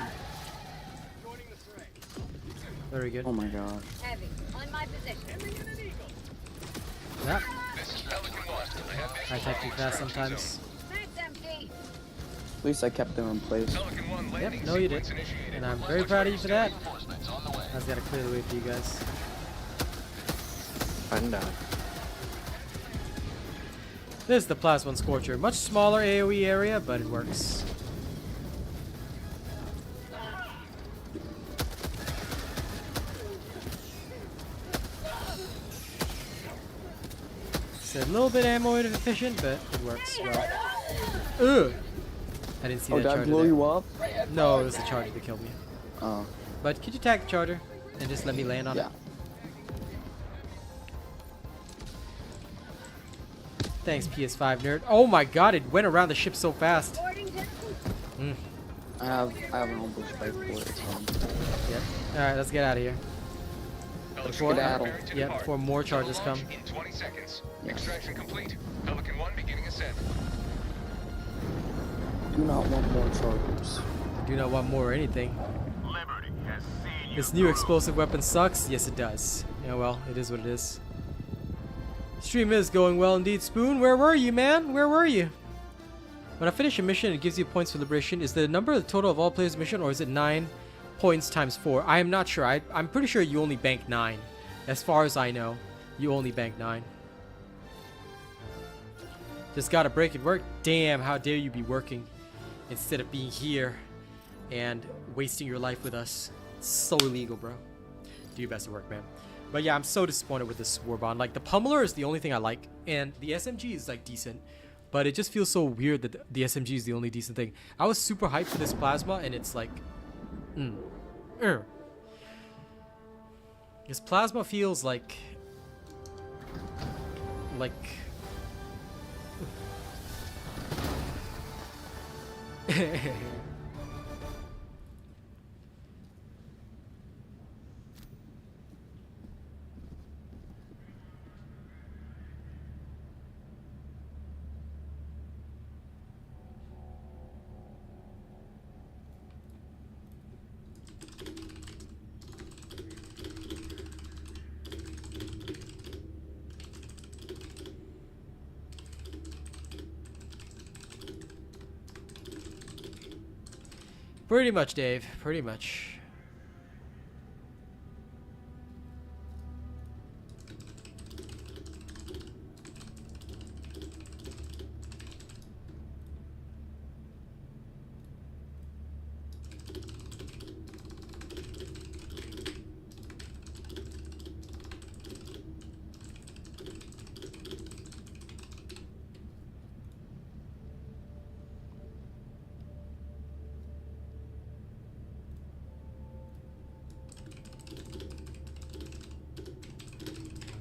Speaker 1: Very good.
Speaker 4: Oh my god.
Speaker 10: Heavy. On my position.
Speaker 1: Yep. I type too fast sometimes.
Speaker 10: Mag's empty.
Speaker 4: At least I kept them in place.
Speaker 1: Yep, no you did. And I'm very proud of you for that. I just gotta clear the way for you guys.
Speaker 7: I'm down.
Speaker 1: This is the Plas 1 Scorcher. Much smaller AoE area, but it works. It's a little bit ammo inefficient, but it works well. Ugh! I didn't see
Speaker 4: Oh,
Speaker 1: that
Speaker 4: did I
Speaker 1: charger
Speaker 4: blow
Speaker 1: there.
Speaker 4: you up?
Speaker 1: No, it was the charger that killed me.
Speaker 4: Oh,
Speaker 1: But could you tag the charger and just let me land on
Speaker 4: yeah.
Speaker 1: it? Thanks, PS5 nerd. Oh my god, it went around the ship so fast.
Speaker 10: Boarding distance.
Speaker 1: Mm.
Speaker 4: I have an almost spike for it. So.
Speaker 1: Yep. Alright, let's get out of here. Before,
Speaker 4: Skedaddle.
Speaker 1: yeah, before more charges come.
Speaker 9: In 20 seconds.
Speaker 4: Yeah.
Speaker 9: Extraction complete. Pelican 1 beginning ascent.
Speaker 4: Do not want more chargers.
Speaker 1: Do not want more or anything.
Speaker 9: Liberty has seen you.
Speaker 1: This new explosive weapon sucks. Yes, it does. Yeah, well, it is what it is. Stream is going well indeed. Spoon, where were you, man? Where were you? When I finish a mission, it gives you points for liberation. Is the number the total of all players' mission, or is it 9 points times 4? I am not sure. I'm pretty sure you only bank 9. As far as I know, you only bank 9. Just got a break at work. Damn, how dare you be working instead of being here and wasting your life with us. It's so illegal, bro. Do your best at work, man. But yeah, I'm so disappointed with this Warbond. Like, the Pummeller is the only thing I like, and the SMG is like decent, but it just feels so weird that the SMG is the only decent thing. I was super hyped for this plasma, and it's like, this plasma feels like pretty much, Dave. Pretty much.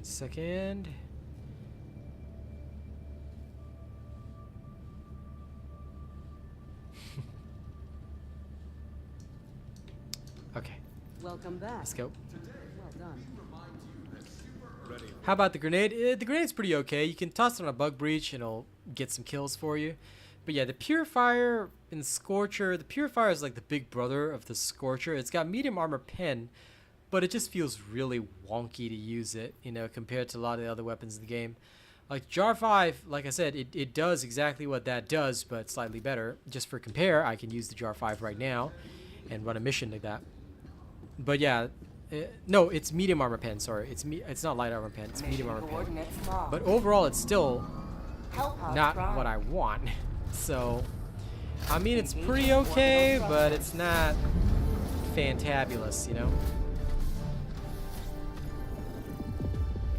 Speaker 1: Second. Okay,
Speaker 8: Welcome back.
Speaker 1: let's go.
Speaker 8: Well done.
Speaker 1: How about the grenade? The grenade's pretty okay. You can toss it on a bug breach and it'll get some kills for you. But yeah, the Purifier and Scorcher. The Purifier is like the big brother of the Scorcher. It's got medium armor pen, but it just feels really wonky to use it, you know, compared to a lot of the other weapons in the game. Like Jar 5, like I said, it does exactly what that does, but slightly better. Just for compare, I can use the Jar 5 right now and run a mission like that. But yeah, no, it's medium armor pen, sorry. It's not light armor pen, it's medium armor pen. But overall, it's still not what I want. So, I mean, it's pretty okay, but it's not fantabulous, you know?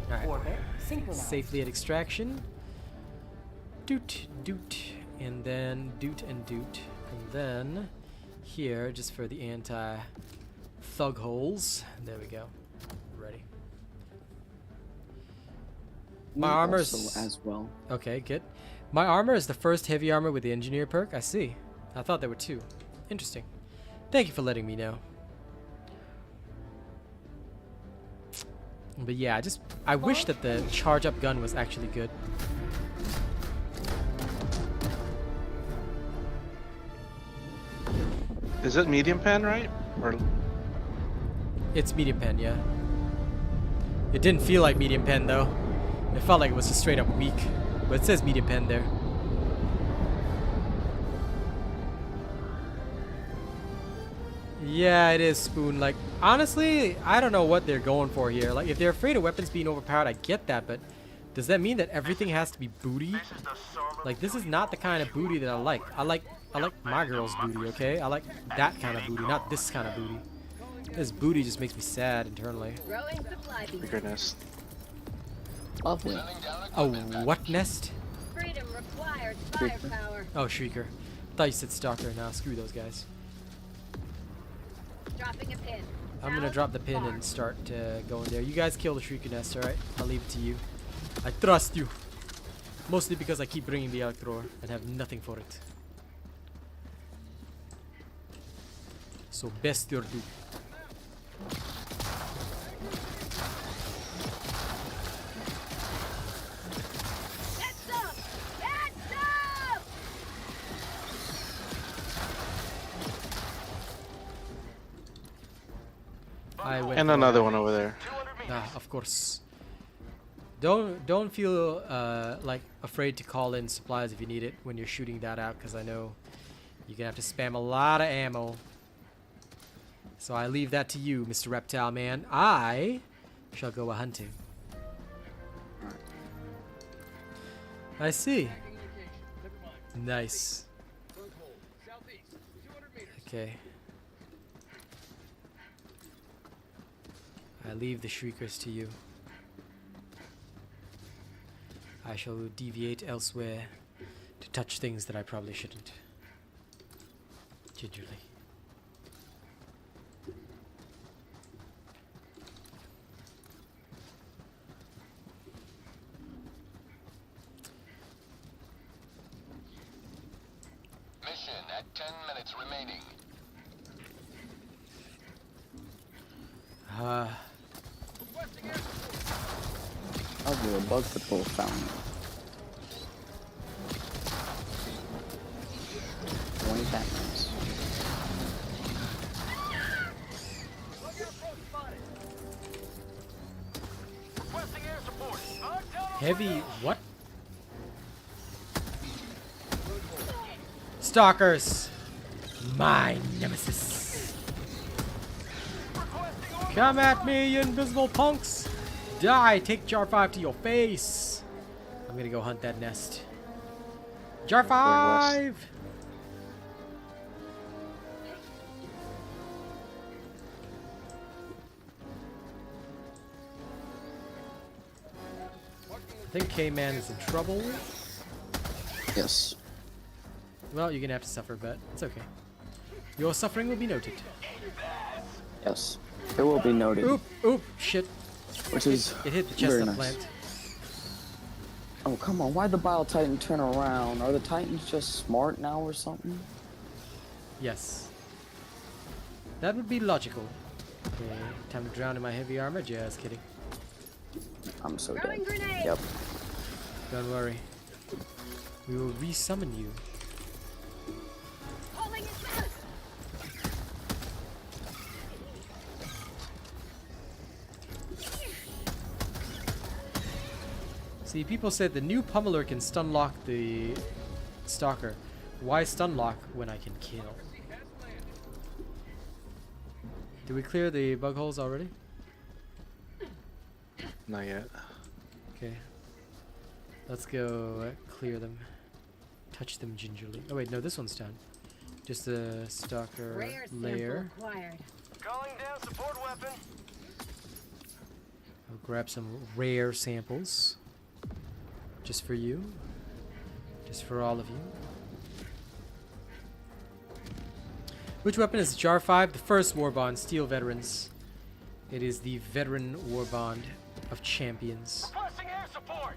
Speaker 1: Alright, safely at extraction. Doot, doot, and then doot and doot. And then here, just for the anti-thug holes. There we go. Ready. My armor's
Speaker 4: also as well.
Speaker 1: Okay, good. My armor is the first heavy armor with the engineer perk. I see. I thought there were 2. Interesting. Thank you for letting me know. But yeah, I wish that the charge up gun was actually good.
Speaker 7: Is it medium pen, right? Or
Speaker 1: It's medium pen, yeah. It didn't feel like medium pen though. It felt like it was just straight up weak. But it says medium pen there. Yeah, it is, Spoon. Like, honestly, I don't know what they're going for here. Like, if they're afraid of weapons being overpowered, I get that, but does that mean that everything has to be booty? Like, this is not the kind of booty that I like. I like my girl's booty, okay? I like that kind of booty, not this kind of booty. This booty just makes me sad internally.
Speaker 7: bigger nest?
Speaker 4: Lovely.
Speaker 1: A what nest?
Speaker 10: Freedom requires firepower.
Speaker 1: Oh, Shrieker. Thought you said Stalker. Nah, screw those guys.
Speaker 10: Dropping a pin.
Speaker 1: I'm gonna drop the pin and start going there. You guys kill the Shrieker nest, alright? I'll leave it to you. I trust you. Mostly because I keep bringing the Electror and have nothing for it. So best your do. I went
Speaker 7: And
Speaker 1: for
Speaker 7: another
Speaker 1: it.
Speaker 7: one over there.
Speaker 1: Ah, of course. Don't feel like afraid to call in supplies if you need it when you're shooting that out, because I know you're gonna have to spam a lot of ammo. So I leave that to you, Mr. Reptile Man. I shall go a hunting. I see. Nice. Okay. I leave the shriekers to you. I shall deviate elsewhere to touch things that I probably shouldn't. Gingerly.
Speaker 9: Mission at 10 minutes remaining.
Speaker 4: I'll do a bug patrol fountain. 20 seconds.
Speaker 9: Requesting air support.
Speaker 1: Heavy what? Stalkers! My nemesis! Come at me, you invisible punks! Die! Take Jar 5 to your face! I'm gonna go hunt that nest. Jar 5! I think K-Man is in trouble.
Speaker 4: Yes.
Speaker 1: Well, you're gonna have to suffer, but it's okay. Your suffering will be noted.
Speaker 4: Yes. It will be noted.
Speaker 1: Oop, oop, shit.
Speaker 4: Which is
Speaker 1: It hit the
Speaker 4: very
Speaker 1: chestnut
Speaker 4: nice.
Speaker 1: plant.
Speaker 4: Oh, come on. Why'd the Bile Titan turn around? Are the Titans just smart now or something?
Speaker 1: Yes. That would be logical. Okay, time to drown in my heavy armor. Just kidding.
Speaker 4: I'm so
Speaker 10: Throwing
Speaker 4: dead.
Speaker 10: grenade.
Speaker 4: Yep.
Speaker 1: Don't worry. We will resummon you.
Speaker 10: Pulling it back.
Speaker 1: See, people said the new pummeler can stun lock the stalker. Why stun lock when I can kill? Did we clear the bug holes already?
Speaker 7: Not yet.
Speaker 1: Okay. Let's go clear them. Touch them gingerly. Oh wait, no, this one's done. Just the stalker
Speaker 10: Rare
Speaker 1: layer.
Speaker 10: sample acquired.
Speaker 9: Calling down support weapon.
Speaker 1: I'll grab some rare samples. Just for you. Just for all of you. Which weapon is Jar 5? The first Warbond, Steel Veterans. It is the veteran Warbond of champions.
Speaker 9: Requesting air support.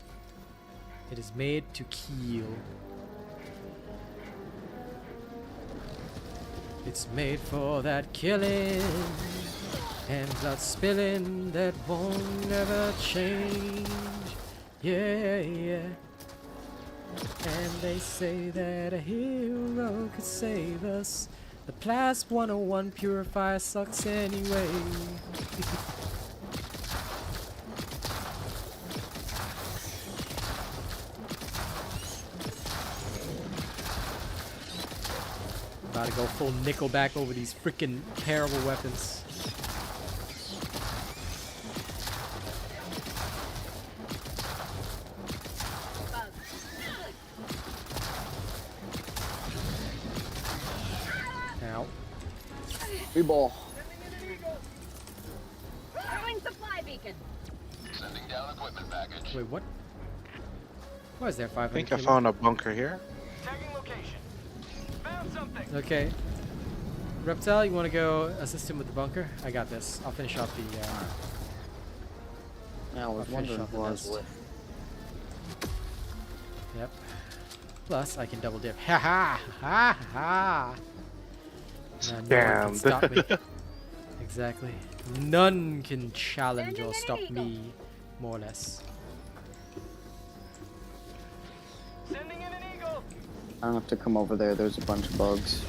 Speaker 1: It is made to kill. It's made for that killing and blood spilling that won't never change. Yeah, yeah. And they say that a hero could save us. The Plas 101 purifier sucks anyway. About to go full Nickelback over these freaking terrible weapons. Ow.
Speaker 4: Free ball.
Speaker 10: Throwing supply beacon.
Speaker 9: Sending down equipment package.
Speaker 1: Wait, what? Why is there 500
Speaker 7: I think I
Speaker 1: kilo?
Speaker 7: found a bunker here.
Speaker 9: Tagging location. Found something.
Speaker 1: Okay. Reptile, you want to go assist him with the bunker? I got this. I'll finish off the...
Speaker 4: Yeah, I was
Speaker 1: I'll finish
Speaker 4: wondering
Speaker 1: off the
Speaker 4: who I was
Speaker 1: nest.
Speaker 4: with.
Speaker 1: Yep. Plus, I can double dip. Ha ha! Ha ha! No one can
Speaker 7: Scammed.
Speaker 1: stop me. Exactly. None can challenge or stop me, more or less.
Speaker 9: Sending in an eagle.
Speaker 4: I don't have to come over there. There's a bunch of bugs.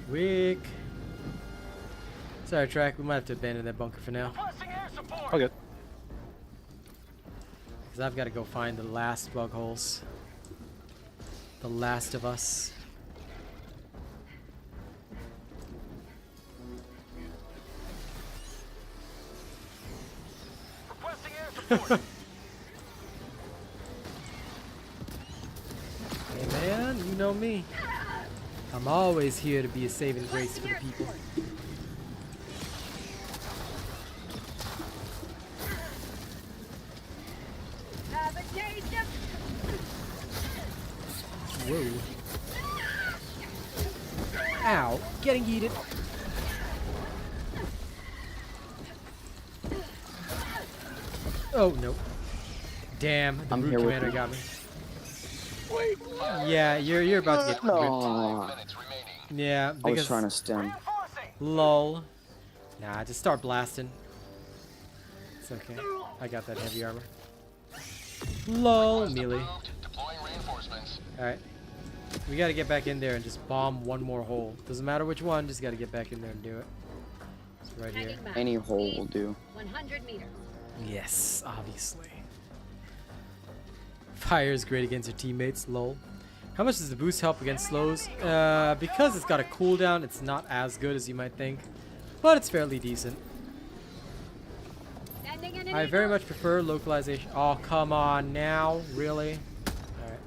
Speaker 1: Weak. Sorry, Track. We might have to abandon that bunker for now.
Speaker 7: Okay.
Speaker 1: Because I've got to go find the last bug holes. The last of us. Hey man, you know me. I'm always here to be a saving grace for the people.
Speaker 10: Have a taste of
Speaker 1: Whoa. Ow, getting yeeted. Oh no. Damn, the
Speaker 4: I'm
Speaker 1: brute
Speaker 4: here with
Speaker 1: commander
Speaker 4: you.
Speaker 1: got me. Yeah, you're about to get
Speaker 4: No.
Speaker 1: Yeah,
Speaker 4: I was
Speaker 1: because
Speaker 4: trying to stem.
Speaker 1: lol. Nah, just start blasting. It's okay. I got that heavy armor. Lol, melee. Alright. We gotta get back in there and just bomb one more hole. Doesn't matter which one, just gotta get back in there and do it. It's right here.
Speaker 4: Any hole will do.
Speaker 10: 100 meters.
Speaker 1: Yes, obviously. Fire is great against your teammates, lol. How much does the boost help against slows? Because it's got a cooldown, it's not as good as you might think. But it's fairly decent. I very much prefer localization. Oh, come on now. Really? Alright.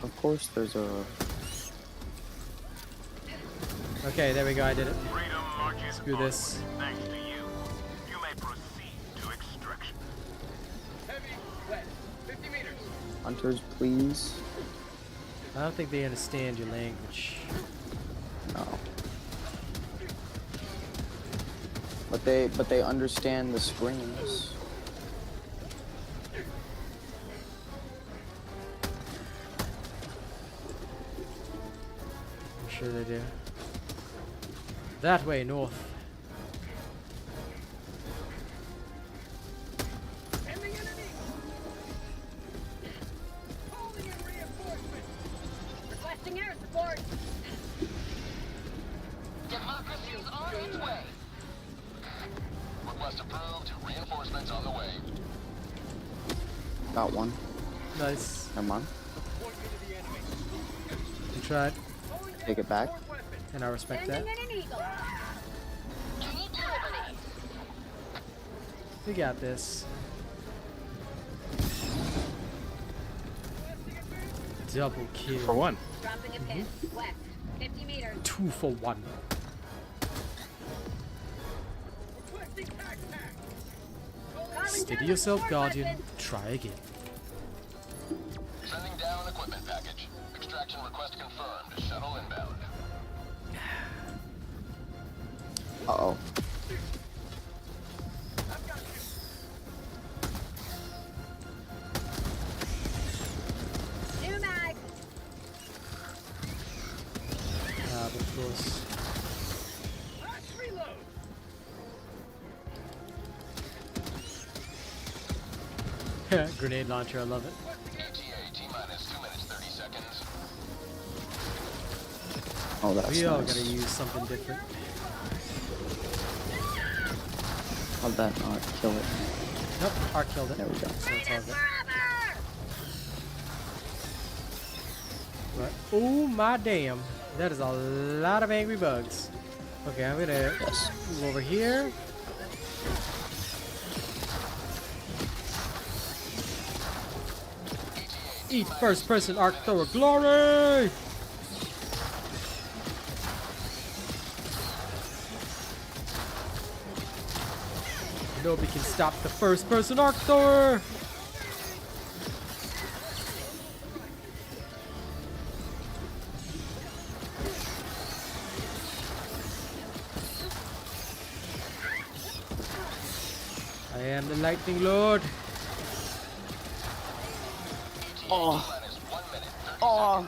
Speaker 4: Of course, there's a.
Speaker 1: Okay, there we go. I did it.
Speaker 9: Freedom marches
Speaker 1: Screw this.
Speaker 9: onward. Thanks to you. You may proceed to extraction.
Speaker 4: Hunters, please.
Speaker 1: I don't think they understand your language.
Speaker 4: No. But they understand the screams.
Speaker 1: I'm sure they do. That way, north.
Speaker 10: Requesting air support.
Speaker 11: Democracy is on its way. Request approved. Reinforcements on the way.
Speaker 4: Got one.
Speaker 1: Nice.
Speaker 4: Never mind.
Speaker 1: You tried,
Speaker 4: Take it back.
Speaker 1: and I respect that.
Speaker 10: Sending in an eagle.
Speaker 11: Keep liberty.
Speaker 1: We got this. Double kill.
Speaker 7: For one.
Speaker 10: Dropping a pin. West. 50 meters.
Speaker 1: 2 for 1. Steady yourself, Guardian. Try again.
Speaker 11: Sending down equipment package. Extraction request confirmed. Shuttle inbound.
Speaker 4: Uh-oh.
Speaker 10: New mag.
Speaker 1: Of course. Grenade launcher, I love it.
Speaker 11: ETA T-minus 2 minutes 30 seconds.
Speaker 4: Oh, that's
Speaker 1: We all
Speaker 4: nice.
Speaker 1: gotta use something different.
Speaker 4: How'd that not kill it?
Speaker 1: Nope, Ark killed it.
Speaker 4: There we go.
Speaker 1: So it's all good.
Speaker 10: Forever.
Speaker 1: But, oh my damn. That is a lot of angry bugs. Okay, I'm gonna
Speaker 4: Yes.
Speaker 1: move over here. Eat first person arc thrower glory! Nobody can stop the first person arc thrower! I am the lightning lord.
Speaker 4: Oh. Oh.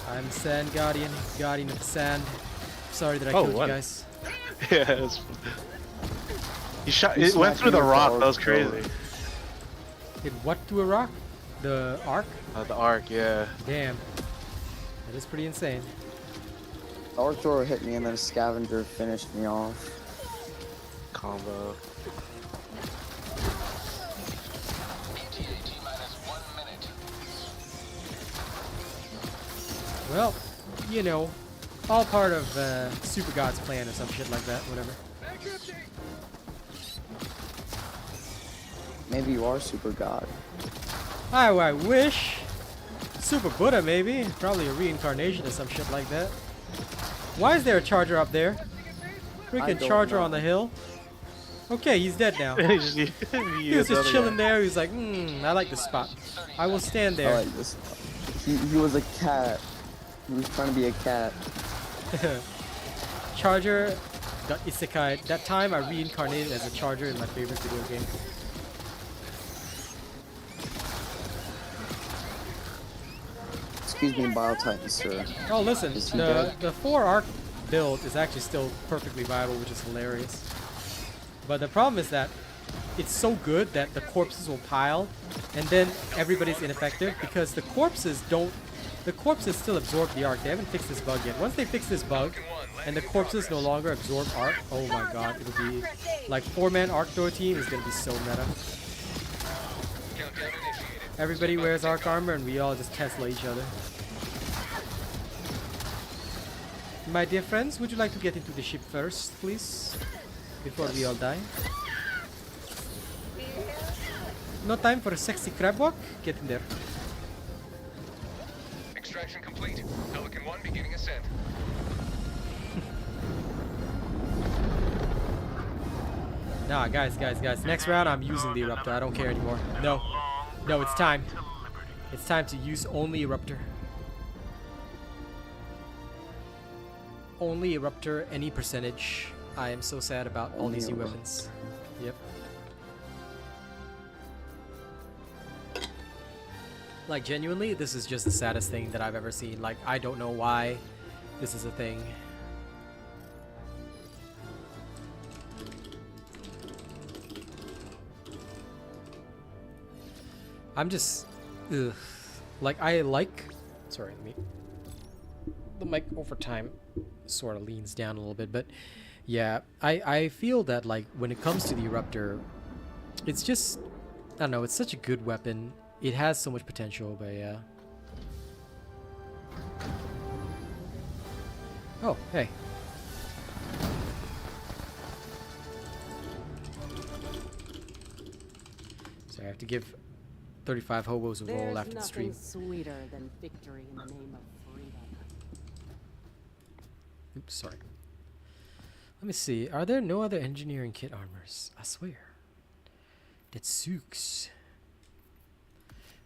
Speaker 1: I'm the sand guardian, guardian of the sand. Sorry that I
Speaker 7: Oh,
Speaker 1: killed
Speaker 7: what?
Speaker 1: you guys.
Speaker 7: Yeah, it's... He shot.
Speaker 4: He
Speaker 7: It went
Speaker 4: smacked
Speaker 7: through
Speaker 4: me
Speaker 7: the
Speaker 4: with
Speaker 7: rock.
Speaker 4: the
Speaker 7: That was
Speaker 4: arc
Speaker 7: crazy.
Speaker 1: Did what to a rock? The arc?
Speaker 7: The arc, yeah.
Speaker 1: Damn. That is pretty insane.
Speaker 4: The arc thrower hit me and then a scavenger finished me off.
Speaker 7: Combo.
Speaker 1: Well, you know, all part of Super God's plan or some shit like that, whatever.
Speaker 4: Maybe you are Super God.
Speaker 1: I wish. Super Buddha, maybe. Probably a reincarnation or some shit like that. Why is there a charger up there? Freaking charger on the hill. Okay, he's dead now. He was just chilling there. He was like, I like this spot. I will stand there.
Speaker 4: I like this spot. He was a cat. He was trying to be a cat.
Speaker 1: Charger got isekai. That time I reincarnated as a charger in my favorite video game.
Speaker 4: Excuse me, Bio Titan, sir.
Speaker 1: Oh, listen, the 4 arc build is actually still perfectly viable, which is hilarious. But the problem is that it's so good that the corpses will pile, and then everybody's ineffective because the corpses still absorb the arc. They haven't fixed this bug yet. Once they fix this bug, and the corpses no longer absorb arc, oh my god, it'll be like 4-man arc thrower team is gonna be so meta. Everybody wears arc armor and we all just Tesla each other. My dear friends, would you like to get into the ship first, please? Before we all die. No time for a sexy crab walk? Get in there.
Speaker 11: Extraction complete. Pelican 1 beginning ascent.
Speaker 1: Nah, guys. Next round, I'm using the Eruptor. I don't care anymore. No, it's time. It's time to use only Eruptor. Only Eruptor, any percentage. I am so sad about all these new weapons. Yep. Like, genuinely, this is just the saddest thing that I've ever seen. Like, I don't know why this is a thing. I'm just, ugh. Like, I like, sorry, the mic over time sort of leans down a little bit, but yeah, I feel that, like, when it comes to the Eruptor, it's just, I don't know, it's such a good weapon. It has so much potential, but yeah. Oh, hey. So I have to give 35 hobos a roll after the stream.
Speaker 8: There's nothing sweeter than victory in the name of freedom.
Speaker 1: Oops, sorry. Let me see. Are there no other engineering kit armors? I swear. That sucks.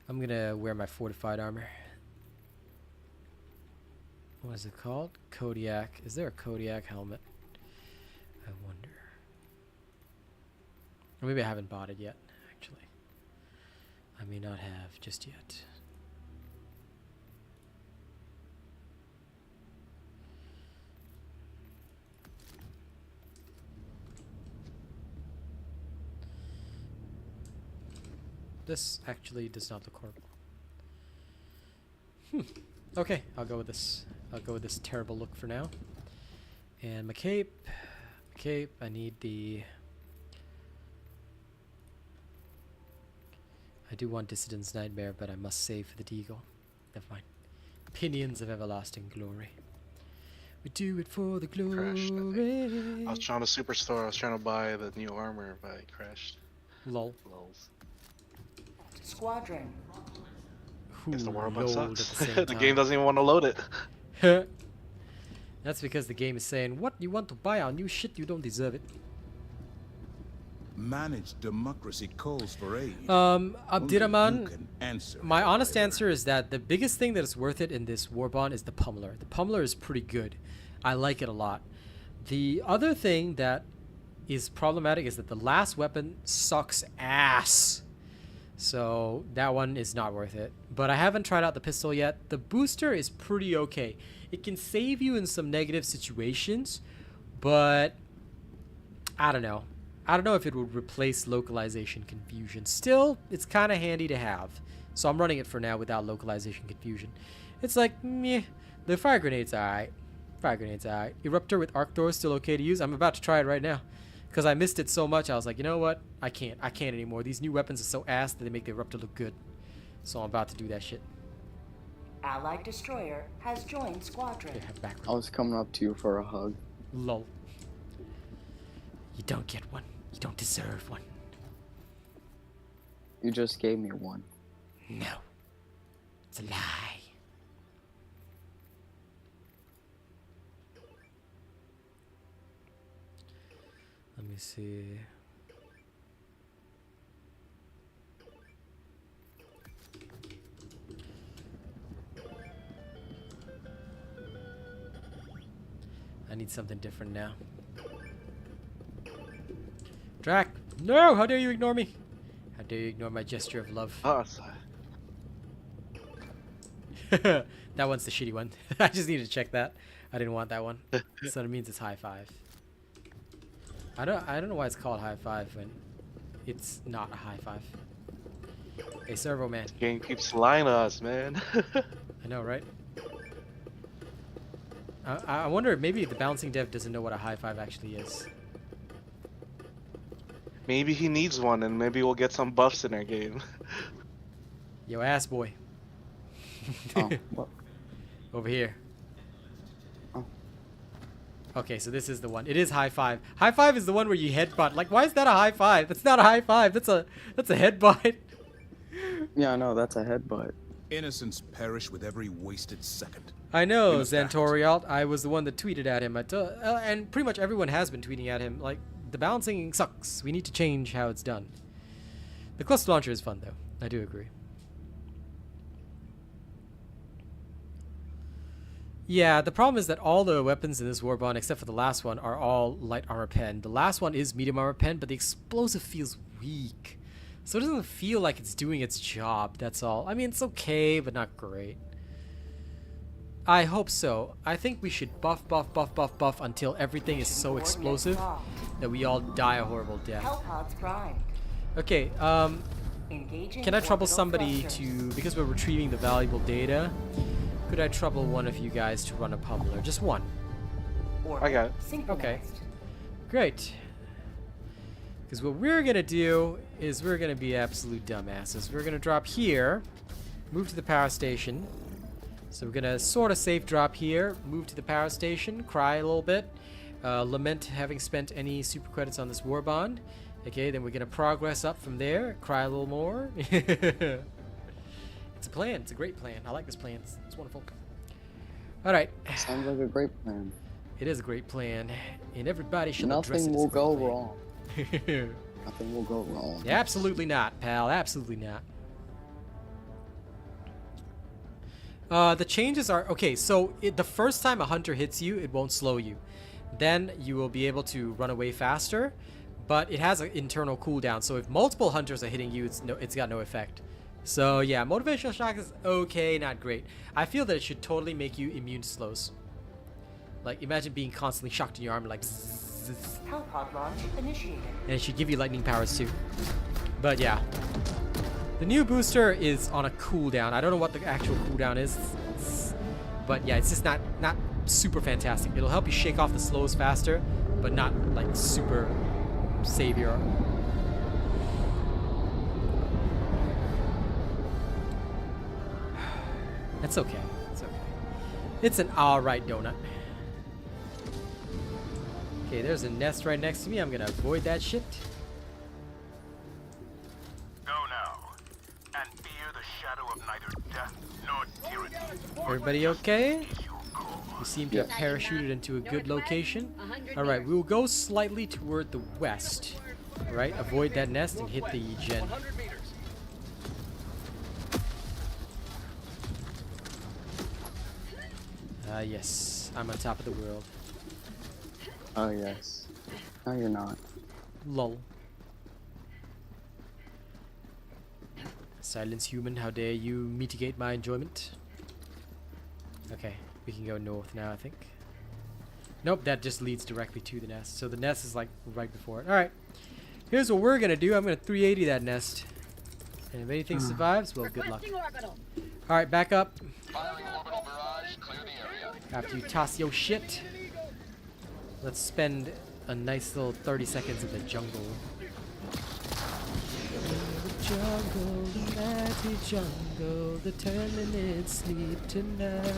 Speaker 1: I'm gonna wear my fortified armor. What is it called? Kodiak. Is there a Kodiak helmet? I wonder. Or maybe I haven't bought it yet, actually. I may not have just yet. This actually does not look horrible. Okay, I'll go with this. I'll go with this terrible look for now. And my cape. I need the... I do want Dissident's Nightmare, but I must save for the Deagle. Never mind. Pinions of Everlasting Glory. We do it for the glory.
Speaker 7: I was trying to superstore. I was trying to buy the new armor, but it crashed.
Speaker 1: Lol.
Speaker 7: Lols.
Speaker 5: Squadron.
Speaker 7: Guess the Warbond
Speaker 1: lolled at
Speaker 7: sucks.
Speaker 1: the same
Speaker 7: The
Speaker 1: time.
Speaker 7: game doesn't even want to load it.
Speaker 1: That's because the game is saying, what, you want to buy our new shit? You don't deserve it.
Speaker 6: Managed democracy calls for aid.
Speaker 1: Abdirahman,
Speaker 6: Only you can answer
Speaker 1: my
Speaker 6: for
Speaker 1: honest
Speaker 6: it.
Speaker 1: answer is that the biggest thing that is worth it in this Warbond is the Pummeller. The Pummeller is pretty good. I like it a lot. The other thing that is problematic is that the last weapon sucks ass. So that one is not worth it. But I haven't tried out the pistol yet. The booster is pretty okay. It can save you in some negative situations, but I don't know. I don't know if it would replace localization confusion. Still, it's kind of handy to have. So I'm running it for now without localization confusion. It's like, meh. The fire grenade's alright. Fire grenades, alright. Eruptor with arc thrower still okay to use. I'm about to try it right now. Because I missed it so much, I was like, you know what? I can't anymore. These new weapons are so ass that they make the Eruptor look good. So I'm about to do that shit.
Speaker 5: Allied destroyer has joined squadron.
Speaker 1: Okay,
Speaker 4: I was coming up to you for a hug.
Speaker 1: Lol. You don't get one. You don't deserve one.
Speaker 4: You just gave me one.
Speaker 1: No. It's a lie. Let me see. I need something different now. Drac! No! How dare you ignore me? How dare you ignore my gesture of love?
Speaker 7: Oh,
Speaker 1: That one's the shitty one. I just needed to check that. I didn't want that one. So it means it's high five. I don't know why it's called high five when it's not a high five. Hey, Servo Man.
Speaker 7: game keeps lying to us, man.
Speaker 1: I know, right? I wonder if maybe the balancing dev doesn't know what a high five actually is.
Speaker 7: Maybe he needs one, and maybe we'll get some buffs in our game.
Speaker 1: Yo, ass boy.
Speaker 4: Oh, what?
Speaker 1: Over here.
Speaker 4: Oh.
Speaker 1: Okay, so this is the one. It is high five. High five is the one where you headbutt. Like, why is that a high five? That's not a high five. That's a headbutt.
Speaker 4: Yeah, I know, that's a headbutt.
Speaker 6: Innocents perish with every wasted second.
Speaker 1: I know,
Speaker 6: We must act.
Speaker 1: Xantorialt. I was the one that tweeted at him. And pretty much everyone has been tweeting at him. Like, the balancing sucks. We need to change how it's done. The cluster launcher is fun, though. I do agree. Yeah, the problem is that all the weapons in this Warbond, except for the last one, are all light armor pen. The last one is medium armor pen, but the explosive feels weak. So it doesn't feel like it's doing its job, that's all. I mean, it's okay, but not great. I hope so. I think we should buff until everything is so explosive that we all die a horrible death.
Speaker 5: Hellpods primed.
Speaker 1: Okay,
Speaker 5: Engaging
Speaker 1: can I trouble
Speaker 5: orbital
Speaker 1: somebody
Speaker 5: thrusters.
Speaker 1: to, because we're retrieving the valuable data, could I trouble one of you guys to run a pummeler? Just one.
Speaker 7: I got it.
Speaker 1: Okay. Great. Because what we're going to do is we're going to be absolute dumbasses. We're going to drop here, move to the power station. So we're going to sort of safe drop here, move to the power station, cry a little bit, lament having spent any super credits on this Warbond. Okay, then we're going to progress up from there, cry a little more. It's a plan. It's a great plan. I like this plan. It's wonderful. All right.
Speaker 4: Sounds like a great plan.
Speaker 1: It is a great plan, and everybody should address it
Speaker 4: Nothing
Speaker 1: as
Speaker 4: will
Speaker 1: a great
Speaker 4: go
Speaker 1: plan.
Speaker 4: wrong. Nothing will go wrong.
Speaker 1: Absolutely not, pal. Absolutely not. The changes are okay. So the first time a hunter hits you, it won't slow you. Then you will be able to run away faster, but it has an internal cooldown. So if multiple hunters are hitting you, it's got no effect. So yeah, motivational shock is okay, not great. I feel that it should totally make you immune to slows. Like imagine being constantly shocked in your arm, like. Zzz,
Speaker 5: Hellpod launch initiated.
Speaker 1: and it should give you lightning powers too. But yeah. The new booster is on a cooldown. I don't know what the actual cooldown is. But yeah, it's just not super fantastic. It'll help you shake off the slows faster, but not like super savior. That's okay. It's okay. It's an alright donut. Okay, there's a nest right next to me. I'm gonna avoid that shit.
Speaker 9: Go now, and fear the shadow of neither death nor tyranny.
Speaker 1: Everybody okay? You seem to have parachuted into a good location. Alright, we will go slightly toward the west. Alright, avoid that nest and hit the gen. Yes, I'm on top of the world.
Speaker 4: Oh, yes. No, you're not.
Speaker 1: Lol. Silence human, how dare you mitigate my enjoyment? Okay, we can go north now, I think. Nope, that just leads directly to the nest. So the nest is like right before it. Alright, here's what we're gonna do. I'm gonna 380 that nest. And if anything survives, well, good luck. Alright, back up.
Speaker 11: Firing orbital barrage, clear the area.
Speaker 1: After you toss your shit, let's spend a nice little 30 seconds in the jungle. The jungle, the mighty jungle, the terminate sleep tonight.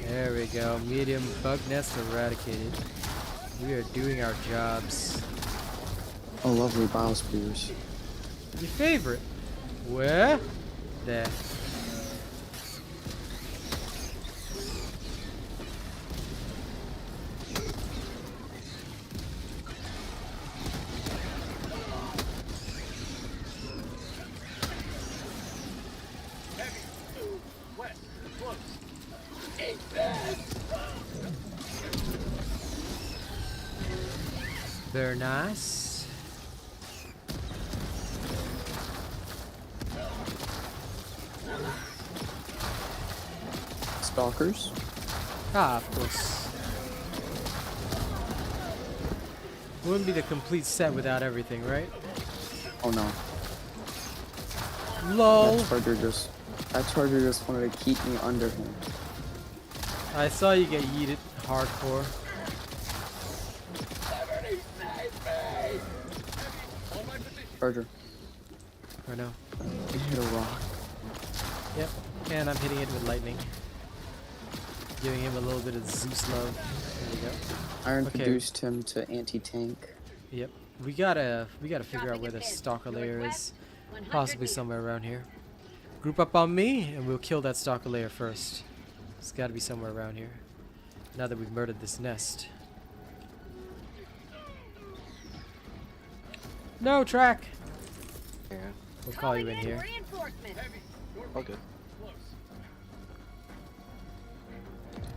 Speaker 1: There we go, medium bug nest eradicated. We are doing our jobs.
Speaker 4: Oh, lovely biospears.
Speaker 1: Your favorite? Where? There. Very nice.
Speaker 4: Stalkers?
Speaker 1: Ah, of course. Wouldn't be the complete set without everything, right?
Speaker 4: Oh no.
Speaker 1: LOL.
Speaker 4: That charger just wanted to keep me under him.
Speaker 1: I saw you get yeeted hardcore.
Speaker 4: Charger.
Speaker 1: I know.
Speaker 4: It hit a rock.
Speaker 1: Yep. And I'm hitting it with lightning. Giving him a little bit of Zeus love. There we go.
Speaker 4: I introduced him to anti-tank.
Speaker 1: Yep. We gotta figure out where the stalker layer is. Possibly somewhere around here. Group up on me and we'll kill that stalker layer first. It's gotta be somewhere around here. Now that we've murdered this nest. No track!
Speaker 7: Yeah.
Speaker 1: We'll call you in here.
Speaker 7: All good.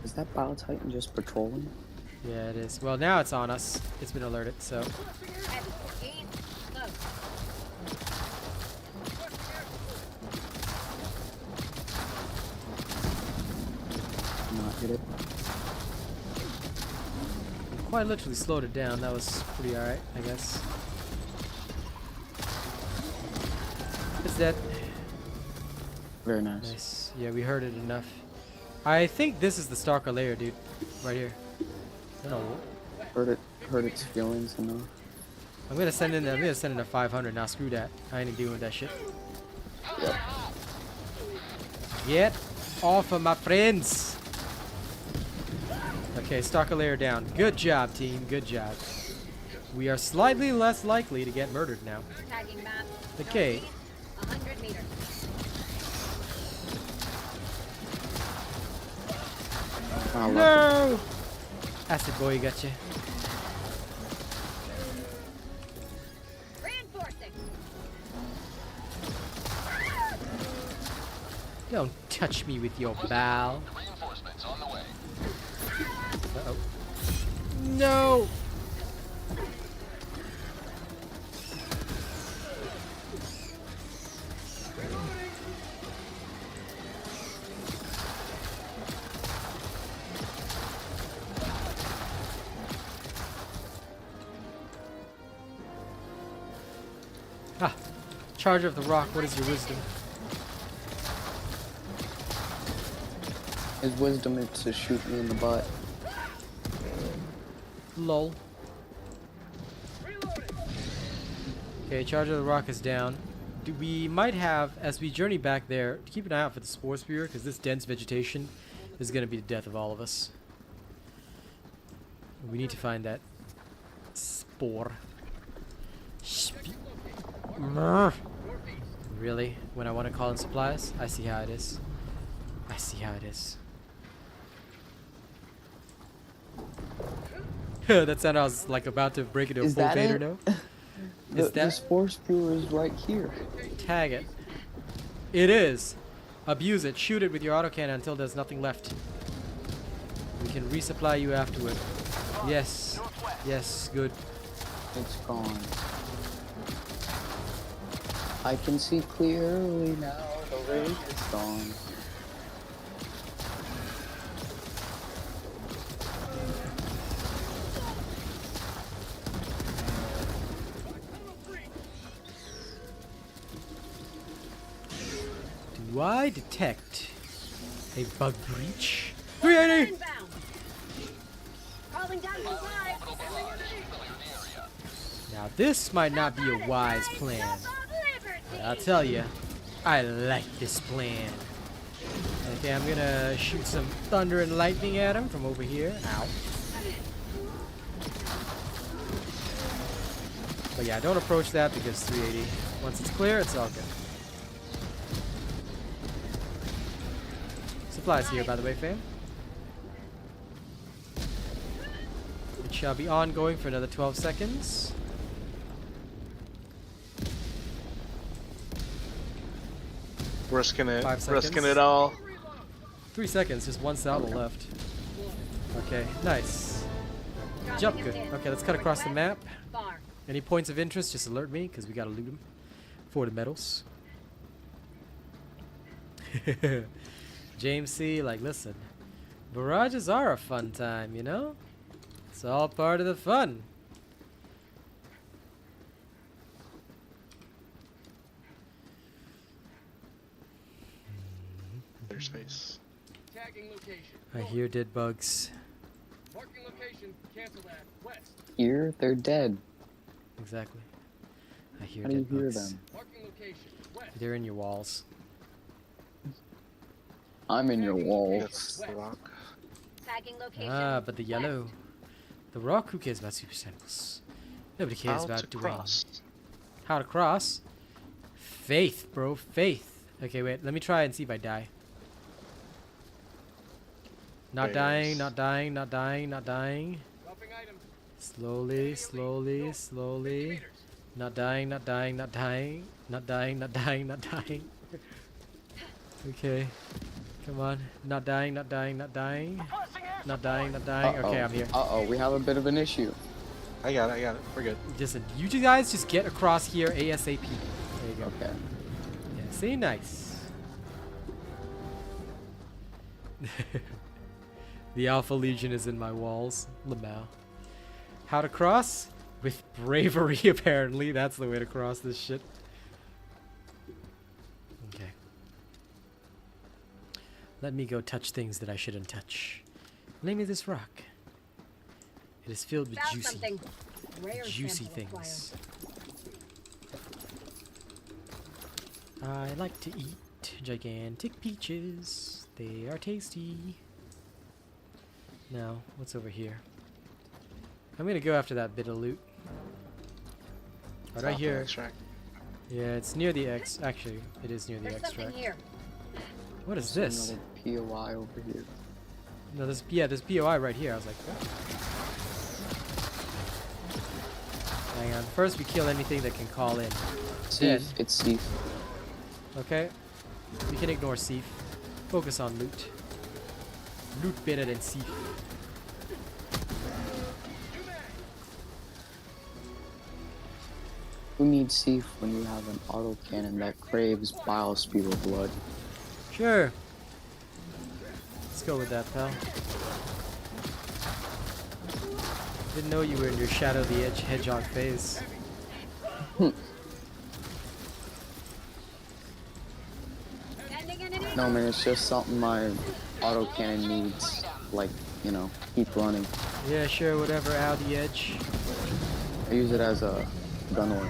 Speaker 4: Is that Bio Titan just patrolling?
Speaker 1: Yeah, it is. Well, now it's on us. It's been alerted, so.
Speaker 4: Not hit it.
Speaker 1: Quite literally slowed it down. That was pretty alright, I guess. It's dead.
Speaker 4: Very nice.
Speaker 1: Nice. Yeah, we heard it enough. I think this is the stalker layer, dude. Right here. No.
Speaker 4: Hurt its feelings enough.
Speaker 1: I'm gonna send in a 500 now. Screw that. I ain't dealing with that shit.
Speaker 4: Yep.
Speaker 1: Get off of my friends. Okay, stalker layer down. Good job, team. Good job. We are slightly less likely to get murdered now. Okay.
Speaker 10: 100 meters.
Speaker 4: Oh,
Speaker 1: No! Acid boy, gotcha.
Speaker 10: Reinforcing.
Speaker 1: Don't touch me with your bow.
Speaker 11: Reinforcements on the way.
Speaker 1: Uh-oh. No! Ah, Charger of the Rock, what is your wisdom?
Speaker 4: His wisdom is to shoot me in the butt.
Speaker 1: Lol. Okay, Charger of the Rock is down. We might have, as we journey back there, keep an eye out for the Spore Spear, because this dense vegetation is going to be the death of all of us. We need to find that spore. Really? When I want to call in supplies? I see how it is. I see how it is. That sounded I was like about to break into a full Vader now.
Speaker 4: The Spore Spear is right here.
Speaker 1: Tag it. It is. Abuse it. Shoot it with your autocannon until there's nothing left. We can resupply you afterward. Yes. Yes, good.
Speaker 4: It's gone. I can see clearly now. The rig is gone.
Speaker 1: Do I detect a bug breach? 380!
Speaker 10: Inbound. Crawling down inside.
Speaker 1: Now this might not be a wise plan, but I'll tell you, I like this plan. Okay, I'm gonna shoot some thunder and lightning at him from over here. Ow. But yeah, don't approach that because 380. Once it's clear, it's all good. Supplies here, by the way, fam. It shall be ongoing for another 12 seconds.
Speaker 7: Risking it.
Speaker 1: 5 seconds.
Speaker 7: Risking it all.
Speaker 1: 3 seconds, just one saddle left. Okay, nice. Jump good. Okay, let's cut across the map. Any points of interest, just alert me, because we gotta loot them for the medals. James C, like, listen, barrages are a fun time, you know? It's all part of the fun.
Speaker 7: Their space.
Speaker 12: Tagging location.
Speaker 1: I hear dead bugs.
Speaker 12: Marking location. Cancel that. West.
Speaker 4: Here, they're dead.
Speaker 1: Exactly. I hear
Speaker 4: How do you
Speaker 1: dead
Speaker 4: hear
Speaker 1: bugs.
Speaker 4: them?
Speaker 12: Marking location. West.
Speaker 1: They're in your walls.
Speaker 4: I'm in your walls.
Speaker 7: The rock.
Speaker 10: Tagging location.
Speaker 1: Ah, but the yellow. The rock, who cares about super samples? Nobody cares
Speaker 7: How
Speaker 1: about
Speaker 7: to
Speaker 1: Dwayne.
Speaker 7: cross.
Speaker 1: How to cross? Faith, bro, faith. Okay, wait, let me try and see if I die. Not
Speaker 7: Wait,
Speaker 1: dying,
Speaker 7: yes.
Speaker 1: not dying, not dying, not dying.
Speaker 12: Dropping item.
Speaker 1: Slowly, slowly, slowly. Not dying, not dying, not dying. Not dying, not dying, not dying. Okay. Come on. Not dying, not dying, not dying. Not dying, not dying. Okay, I'm here.
Speaker 4: Uh-oh, we have a bit of an issue.
Speaker 7: I got it. We're good.
Speaker 1: Listen, you two guys just get across here ASAP. There you go.
Speaker 4: Okay.
Speaker 1: Yeah, see? Nice. The Alpha Legion is in my walls. Lamau. How to cross? With bravery, apparently. That's the way to cross this shit. Okay. Let me go touch things that I shouldn't touch. Name me this rock. It is filled with
Speaker 10: Found
Speaker 1: juicy,
Speaker 10: something. Rare
Speaker 1: juicy
Speaker 10: sample
Speaker 1: things. I like to eat gigantic peaches. They are tasty. Now, what's over here? I'm gonna go after that bit of loot. Right here.
Speaker 7: Extract.
Speaker 1: Yeah, it's near the X. Actually, it is near the
Speaker 10: There's something
Speaker 1: extract.
Speaker 10: here.
Speaker 1: What is this?
Speaker 4: Another POI over here.
Speaker 1: No, there's POI right here. I was like, what? Hang on. First, we kill anything that can call in. Dead.
Speaker 4: Seif, it's Seif.
Speaker 1: Okay. We can ignore Seif. Focus on loot. Loot better than Seif.
Speaker 4: Who needs Seif when you have an autocannon that craves biosphere blood?
Speaker 1: Sure. Let's go with that, pal. Didn't know you were in your Shadow the Edge Hedgehog phase.
Speaker 4: No man, it's just something my autocannon needs. Like, you know, keep running.
Speaker 1: Yeah, sure, whatever. Out the edge.
Speaker 4: I use it as a gun oil.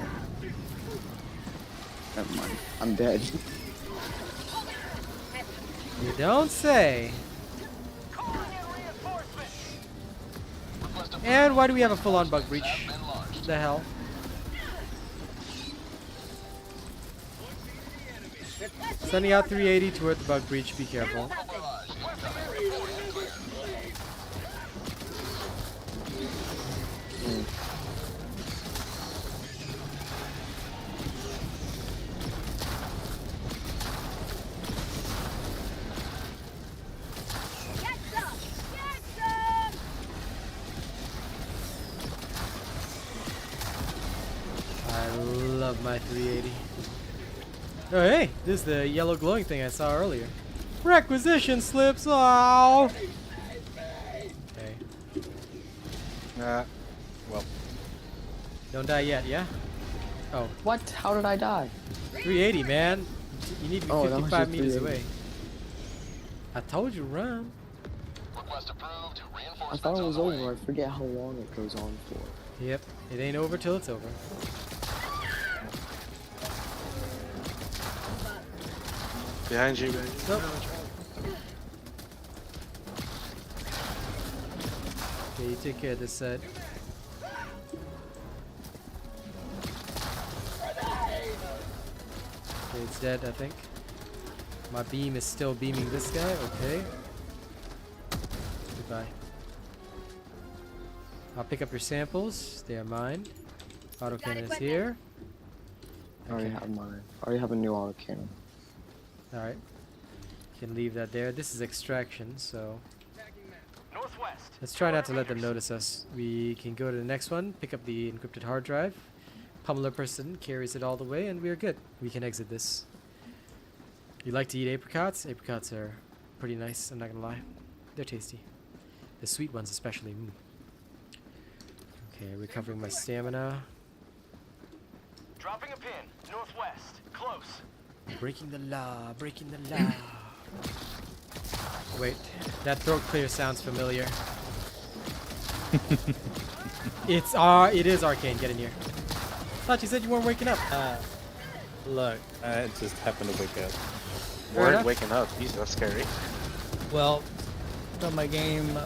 Speaker 4: Never mind. I'm dead.
Speaker 1: You don't say. And why do we have a full-on bug breach? The hell? Sending out 380 toward the bug breach. Be careful. I love my 380. Oh hey, this is the yellow glowing thing I saw earlier. Requisition slips. Oh. Okay.
Speaker 7: Well.
Speaker 1: Don't die yet, yeah? Oh.
Speaker 4: What? How did I die?
Speaker 1: 380, man. You need to be
Speaker 4: Oh, that was
Speaker 1: 55
Speaker 4: just
Speaker 1: meters
Speaker 4: 380.
Speaker 1: away. I told you run.
Speaker 11: Request approved.
Speaker 4: I
Speaker 11: Reinforcements
Speaker 4: thought it
Speaker 11: on
Speaker 4: was
Speaker 11: the way.
Speaker 4: over. I forget how long it goes on for.
Speaker 1: Yep, it ain't over till it's over.
Speaker 7: Behind you, baby.
Speaker 1: Nope. Okay, you take care of this side. Okay, it's dead, I think. My beam is still beaming this guy. Okay. Goodbye. I'll pick up your samples. They are mine. Autocannon is here.
Speaker 4: I already have mine. I already have a new autocannon.
Speaker 1: Alright. Can leave that there. This is extraction, so
Speaker 9: Northwest.
Speaker 1: let's try not to let them notice us. We can go to the next one, pick up the encrypted hard drive. Pummeller person carries it all the way, and we're good. We can exit this. You like to eat apricots? Apricots are pretty nice, I'm not gonna lie. They're tasty. The sweet ones especially. Mm. Okay, recovering my stamina.
Speaker 9: Dropping a pin. Northwest. Close.
Speaker 1: Breaking the law, breaking the law. Wait, that throat clear sounds familiar. It is Arcane, get in here. Thought you said you weren't waking up.
Speaker 13: Look, I just happened to wake up.
Speaker 7: Weren't waking up. Jeez, that's scary.
Speaker 13: Well, on my game,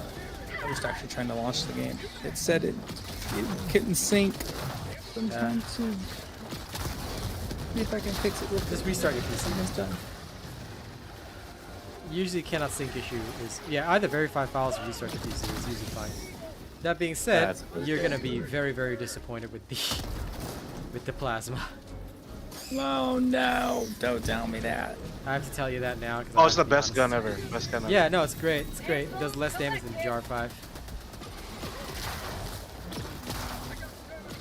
Speaker 13: I was actually trying to launch the game. It said it couldn't sync. I'm trying to see if I can fix it real quick.
Speaker 1: Just restart your PC.
Speaker 13: It's done.
Speaker 1: Usually cannot sync issue is, yeah, either verify files or restart the PC is usually fine. That being said, you're gonna be very, very disappointed with the plasma.
Speaker 13: Oh no! Don't tell me that.
Speaker 1: I have to tell you that now.
Speaker 7: Oh, it's the best gun ever. Best gun ever.
Speaker 1: Yeah, no, it's great. It's great. It does less damage than Jar 5.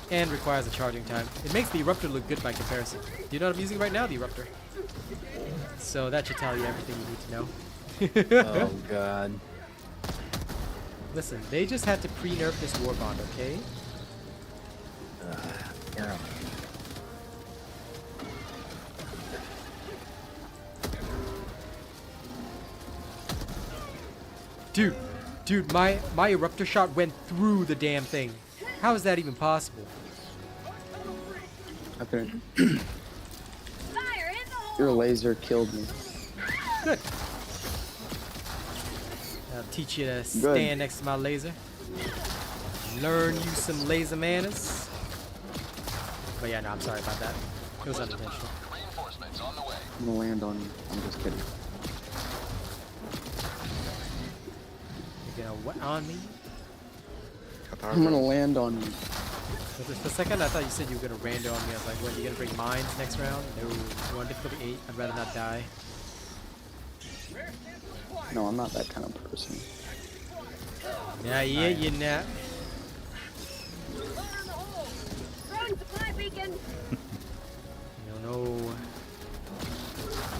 Speaker 1: And requires a charging time. It makes the Eruptor look good by comparison. Do you know what I'm using right now? The Eruptor. So that should tell you everything you need to know.
Speaker 13: Oh god.
Speaker 1: Listen, they just had to pre-nerf this Warbond, okay?
Speaker 13: Yeah.
Speaker 1: Dude, my Eruptor shot went through the damn thing. How is that even possible?
Speaker 4: I couldn't.
Speaker 10: Fire in the hole!
Speaker 4: Your laser killed me.
Speaker 1: Good. I'll teach you to stand next to my laser. Learn you some laser manners. But yeah, no, I'm sorry about that. It was unintentional.
Speaker 11: Reinforcements on the way.
Speaker 4: I'm gonna land on you. I'm just kidding.
Speaker 1: You're gonna what on me?
Speaker 4: I'm gonna land on you.
Speaker 1: For a second, I thought you said you were gonna rando on me. I was like, what, are you gonna bring mines next round? No, you want difficulty 8? I'd rather not die.
Speaker 4: No, I'm not that kind of person.
Speaker 1: Yeah, you know.
Speaker 10: Fire in the hole! Throwing supply beacon!
Speaker 1: You don't know.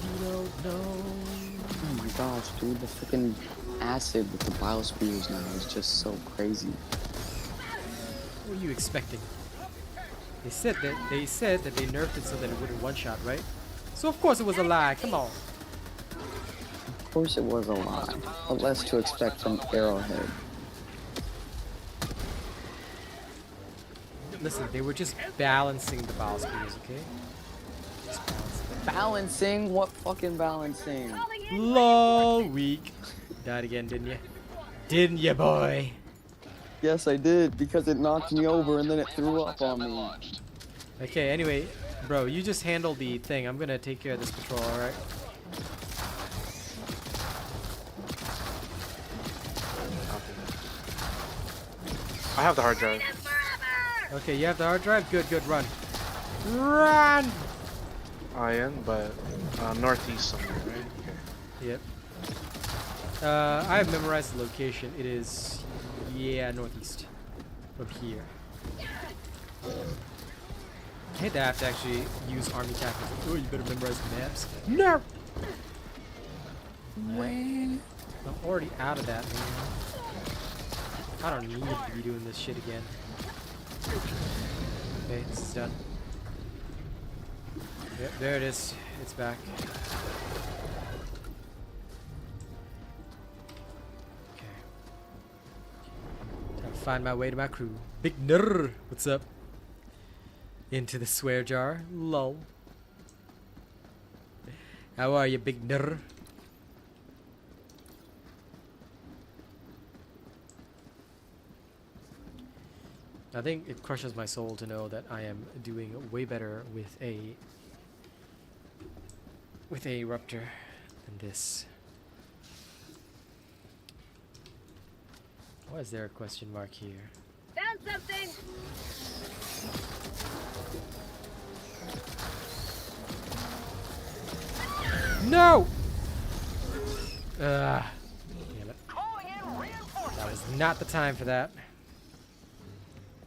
Speaker 1: You don't know.
Speaker 4: Oh my gosh, dude, the freaking acid with the biospears now is just so crazy.
Speaker 1: What were you expecting? They said that they nerfed it so that it wouldn't one-shot, right? So of course it was a lie. Come on.
Speaker 4: Of course it was a lie, but less to expect from Arrowhead.
Speaker 1: Listen, they were just balancing the biospears, okay? Just
Speaker 4: Balancing? What fucking balancing?
Speaker 1: LOL, weak. Died again, didn't you? Didn't you, boy?
Speaker 4: Yes, I did, because it knocked me over and then it threw up on me.
Speaker 1: Okay, anyway, bro, you just handle the thing. I'm gonna take care of this patrol, alright?
Speaker 7: I have the hard drive.
Speaker 1: Okay, you have the hard drive? Good, run. Run!
Speaker 7: Iron, but northeast somewhere, right? Okay.
Speaker 1: Yep. I have memorized the location. It is, yeah, northeast. From here. I hate to have to actually use army tactics. Oh, you better memorize the maps. No! I'm already out of that, man. I don't need to be doing this shit again. Okay, this is done. Yep, there it is. It's back. Okay. Time to find my way to my crew. Big Nurr, what's up? Into the swear jar. Lol. How are you, Big Nurr? I think it crushes my soul to know that I am doing way better with a Ruptor than this. Why is there a question mark here?
Speaker 10: Found something.
Speaker 1: No! Damn it. That was not the time for that.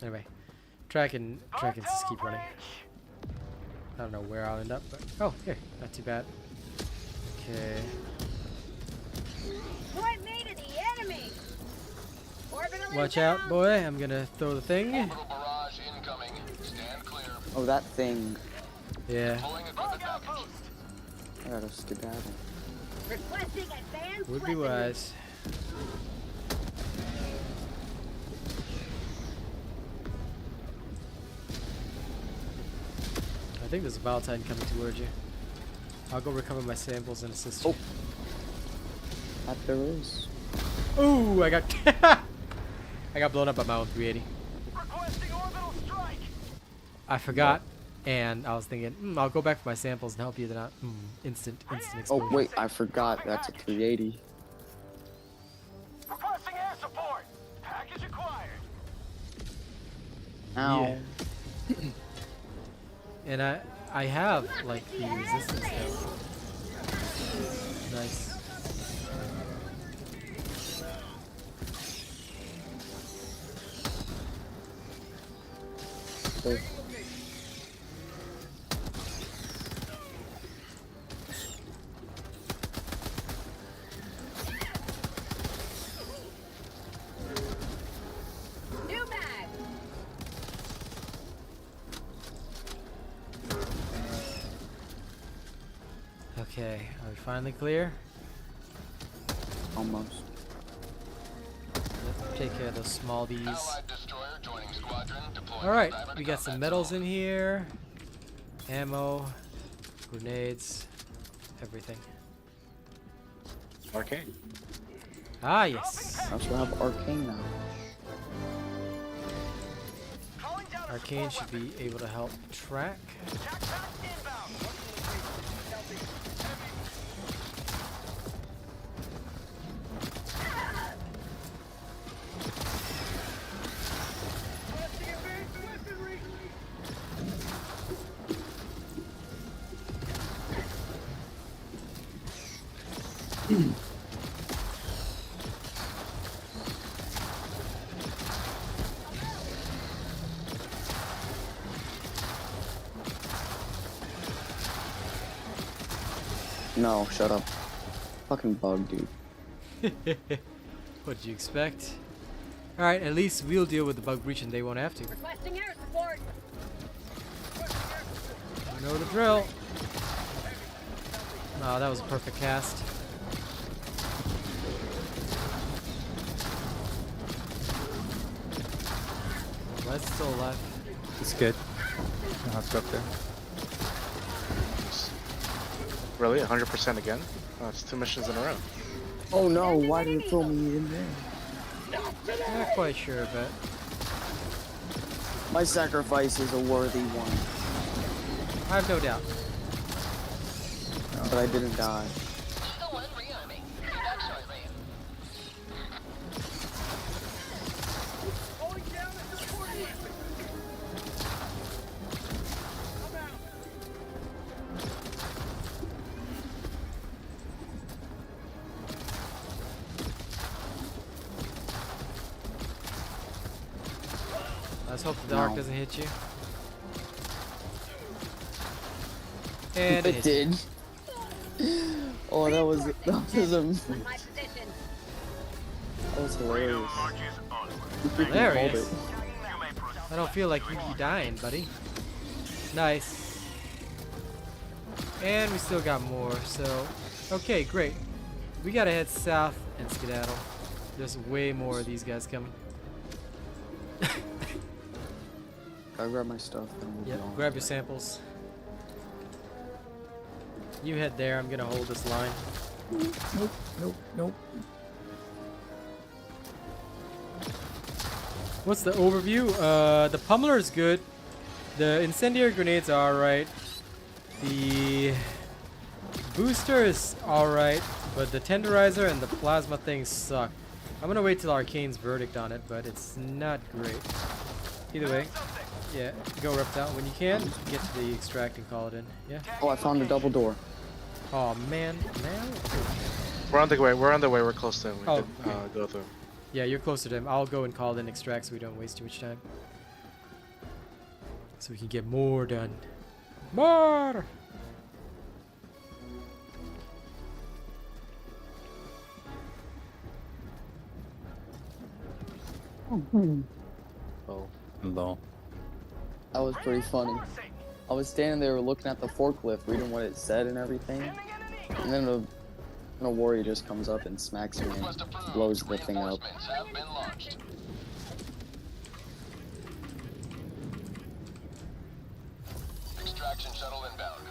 Speaker 1: Anyway, track and just keep running. I don't know where I'll end up, but oh, here, not too bad. Okay.
Speaker 10: Point me to the enemy. Orbital
Speaker 1: Watch
Speaker 10: inbound.
Speaker 1: out, boy! I'm gonna throw the thing.
Speaker 11: Orbital barrage incoming. Stand clear.
Speaker 4: Oh, that thing.
Speaker 1: Yeah.
Speaker 11: Deploying equipment package.
Speaker 4: I gotta skedaddle.
Speaker 10: Requesting advanced
Speaker 1: Would be
Speaker 10: weaponry.
Speaker 1: wise. I think there's a Valentine coming towards you. I'll go recover my samples and assist you.
Speaker 4: Oh. That there is.
Speaker 1: Ooh, I got I got blown up by my own 380.
Speaker 9: Requesting orbital strike.
Speaker 1: I forgot, and I was thinking, I'll go back for my samples and help you. They're not instant exposure.
Speaker 4: Oh wait, I forgot. That's a 380.
Speaker 9: Requesting air support. Package acquired.
Speaker 4: Ow.
Speaker 1: Yeah. And I have like the resistance now. Nice.
Speaker 4: Oh.
Speaker 10: New mag.
Speaker 1: Okay, are we finally clear?
Speaker 4: Almost.
Speaker 1: Let's take care of those small bees.
Speaker 11: Allied destroyer joining squadron. Deploying
Speaker 1: Alright,
Speaker 11: driver to
Speaker 1: we got some
Speaker 11: combat
Speaker 1: metals
Speaker 11: zone.
Speaker 1: in here, ammo, grenades, everything.
Speaker 7: Arcane.
Speaker 1: Ah, yes.
Speaker 4: I also have arcane now.
Speaker 9: Calling down a
Speaker 1: Arcane
Speaker 9: support
Speaker 1: should be able to help track.
Speaker 9: Attack pack inbound. Requesting advanced weaponry.
Speaker 4: No, shut up. Fucking bug, dude.
Speaker 1: What'd you expect? Alright, at least we'll deal with the bug breach and they won't have to.
Speaker 10: Requesting air support.
Speaker 1: You know the drill. Oh, that was a perfect cast. Why is it still alive?
Speaker 13: It's good. I'll have to go up there.
Speaker 7: Really? 100% again? Oh, it's 2 missions in a row.
Speaker 4: Oh no, why did it throw me in there?
Speaker 1: Not quite sure, but
Speaker 4: My sacrifice is a worthy one.
Speaker 1: I have no doubt.
Speaker 4: But I didn't die.
Speaker 11: Eagle 1 rearming. Be back shortly.
Speaker 12: Going down a support weapon. I'm out.
Speaker 1: Let's hope the dark
Speaker 4: No.
Speaker 1: doesn't hit you. And
Speaker 4: It did. Oh, that was
Speaker 10: My position.
Speaker 4: hilarious.
Speaker 9: Marches onward.
Speaker 4: You freaking
Speaker 1: Hilarious.
Speaker 4: called it.
Speaker 9: You may proceed.
Speaker 1: I don't feel like you'd be dying, buddy. Nice. And we still got more, so... Okay, great. We gotta head south and skedaddle. There's way more of these guys coming.
Speaker 4: I'll grab my stuff and we'll
Speaker 1: Yep,
Speaker 4: be on
Speaker 1: grab
Speaker 4: our
Speaker 1: your
Speaker 4: way.
Speaker 1: samples. You head there, I'm gonna hold this line.
Speaker 13: Nope, nope, nope.
Speaker 1: What's the overview? The pummeler is good. The incendiary grenades are alright. The booster is alright, but the tenderizer and the plasma things suck. I'm gonna wait till Arcane's verdict on it, but it's not great. Either way, yeah, go reptile when you can. Get to the extract and call it in. Yeah.
Speaker 4: Oh, I found a double door.
Speaker 1: Oh man, now.
Speaker 7: We're on the way. We're on the way. We're close to him. We
Speaker 1: Oh,
Speaker 7: can go through.
Speaker 1: Yeah, you're closer to him. I'll go and call it in extract so we don't waste too much time. So we can get more done. More!
Speaker 7: Oh.
Speaker 13: Hello.
Speaker 4: That was pretty funny. I was standing there looking at the forklift, reading what it said and everything. And then a warrior just comes up and smacks me and blows the thing up.
Speaker 11: Have been launched. Extraction shuttle inbound.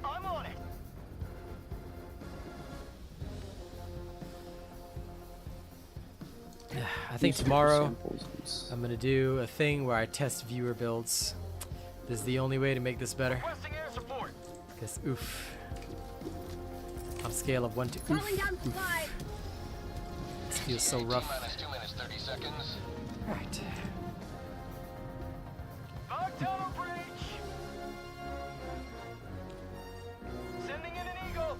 Speaker 9: I'm on it.
Speaker 1: I think tomorrow I'm gonna do a thing where I test viewer builds. This is the only way to make this better.
Speaker 9: Requesting air support.
Speaker 1: Because oof. On a scale of 1 to
Speaker 10: Slowing
Speaker 1: oof.
Speaker 10: down supplies.
Speaker 1: This feels so rough.
Speaker 11: T-minus 2 minutes 30 seconds.
Speaker 1: Alright.
Speaker 9: Bug tunnel breach. Sending in an eagle.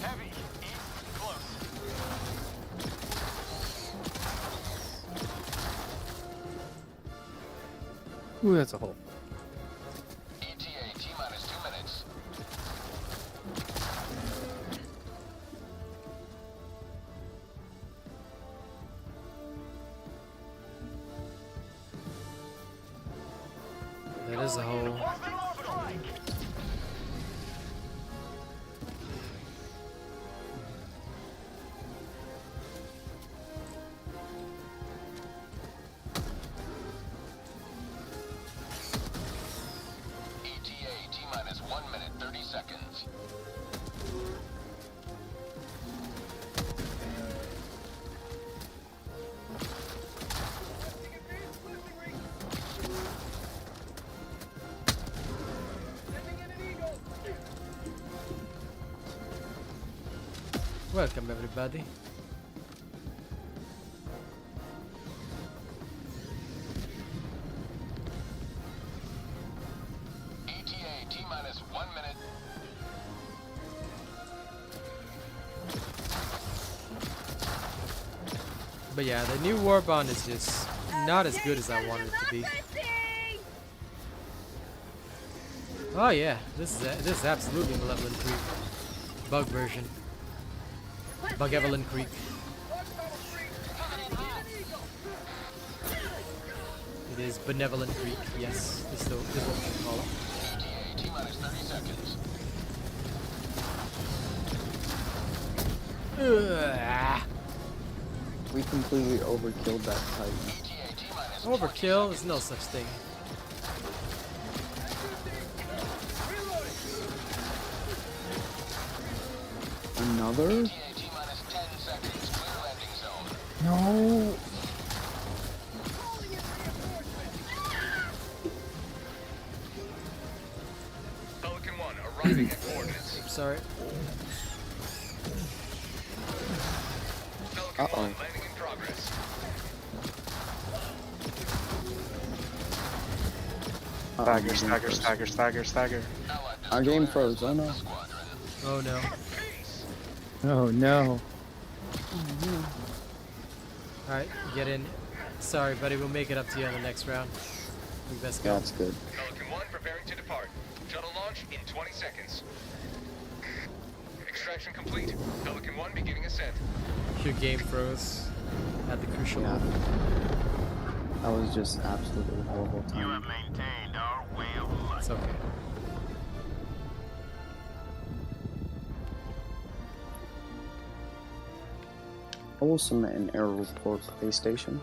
Speaker 9: Heavy. East close.
Speaker 13: Ooh, that's a hole.
Speaker 11: ETA T-minus 2 minutes.
Speaker 1: That is a hole.
Speaker 9: Requesting strike.
Speaker 11: ETA T-minus 1 minute 30 seconds.
Speaker 1: Welcome everybody.
Speaker 11: ETA T-minus 1 minute.
Speaker 1: But yeah, the new Warbond is just not as good as I wanted it to be. Oh yeah, this is absolutely Malevolent Creek. Bug version. Bug-Evelyn Creek. It is Benevolent Creek, yes. This is what we should call it.
Speaker 11: ETA T-minus 30 seconds.
Speaker 1: Ugh.
Speaker 4: We completely overkilled that Titan.
Speaker 11: ETA T-minus
Speaker 1: Overkill? There's no such thing.
Speaker 4: Another?
Speaker 11: ETA T-minus 10 seconds. Clear landing zone.
Speaker 13: No.
Speaker 9: Pelican 1 arriving at coordinates.
Speaker 1: Sorry.
Speaker 9: Pelican 1 landing in progress.
Speaker 7: Stagger.
Speaker 4: Our game froze, oh no.
Speaker 1: Oh no.
Speaker 13: Oh no.
Speaker 1: Alright, get in. Sorry, buddy, we'll make it up to you on the next round. We best go.
Speaker 4: That's good.
Speaker 9: Pelican 1 preparing to depart. Shuttle launch in 20 seconds.
Speaker 11: extraction complete. Pelican 1 beginning ascent.
Speaker 1: Your game froze at the crucial
Speaker 4: Yeah.
Speaker 1: moment.
Speaker 4: That was just absolutely horrible
Speaker 9: You have
Speaker 4: time.
Speaker 9: maintained our way of life.
Speaker 1: It's okay.
Speaker 4: I will submit an error report to PlayStation.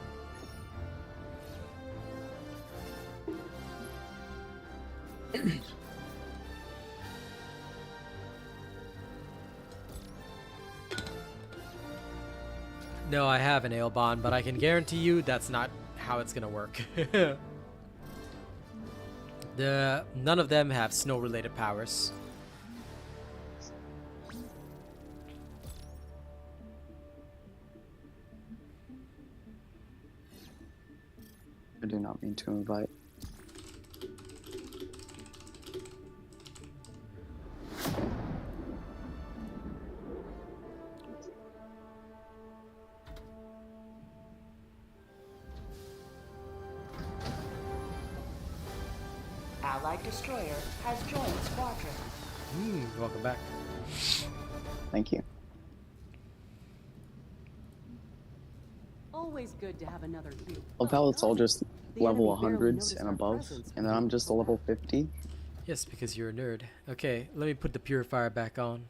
Speaker 1: No, I have an ale bond, but I can guarantee you that's not how it's gonna work. None of them have snow-related powers.
Speaker 4: I do not mean to invite.
Speaker 5: Allied destroyer has joined squadron.
Speaker 1: Welcome back.
Speaker 4: Thank you.
Speaker 8: Always good to have another hero.
Speaker 4: Love how it's all just
Speaker 8: The
Speaker 4: level
Speaker 8: enemy barely
Speaker 4: 100s
Speaker 8: noticed
Speaker 4: and
Speaker 8: our
Speaker 4: above,
Speaker 8: presence.
Speaker 4: and then I'm just a level 50.
Speaker 1: Yes, because you're a nerd. Okay, let me put the purifier back on.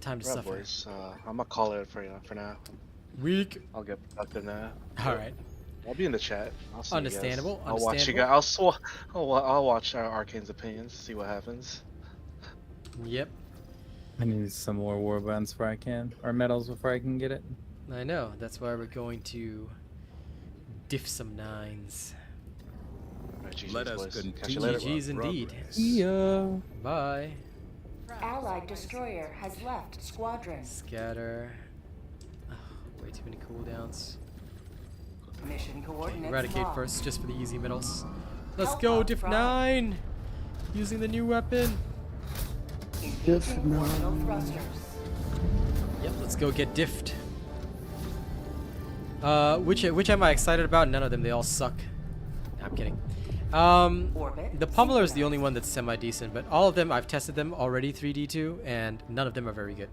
Speaker 1: Time to
Speaker 7: Right,
Speaker 1: suffer.
Speaker 7: boys. I'm gonna call it for you for now.
Speaker 1: Weak.
Speaker 7: I'll get productive now.
Speaker 1: Alright.
Speaker 7: I'll be in the chat. I'll see
Speaker 1: Understandable,
Speaker 7: You guys. I'll watch you guys. I'll watch Arcane's opinions. See what happens.
Speaker 1: Yep.
Speaker 13: I need some more warbands before I can, or medals before I can get it.
Speaker 1: I know. That's why we're going to diff some nines.
Speaker 7: Alright, GG's,
Speaker 6: Let us
Speaker 7: boys. Catch you
Speaker 6: continue
Speaker 7: later.
Speaker 1: GG's indeed.
Speaker 6: progress.
Speaker 13: Yeah.
Speaker 1: Bye.
Speaker 5: Allied destroyer has left squadron.
Speaker 1: Scatter. Oh, way too many cooldowns.
Speaker 5: Mission coordinates
Speaker 1: Eradicate
Speaker 5: locked.
Speaker 1: first, just for the easy medals. Let's
Speaker 5: Help
Speaker 1: go,
Speaker 5: out
Speaker 1: diff
Speaker 5: front.
Speaker 1: 9! Using the new weapon.
Speaker 5: Engaging orbital thrusters.
Speaker 1: Yep, let's go get diffed. Which am I excited about? None of them. They all suck. Nah, I'm kidding.
Speaker 5: Orbit
Speaker 1: The Pummeller is the only one that's semi-decent, but all of them, I've tested them already 3D2, and none of them are very good.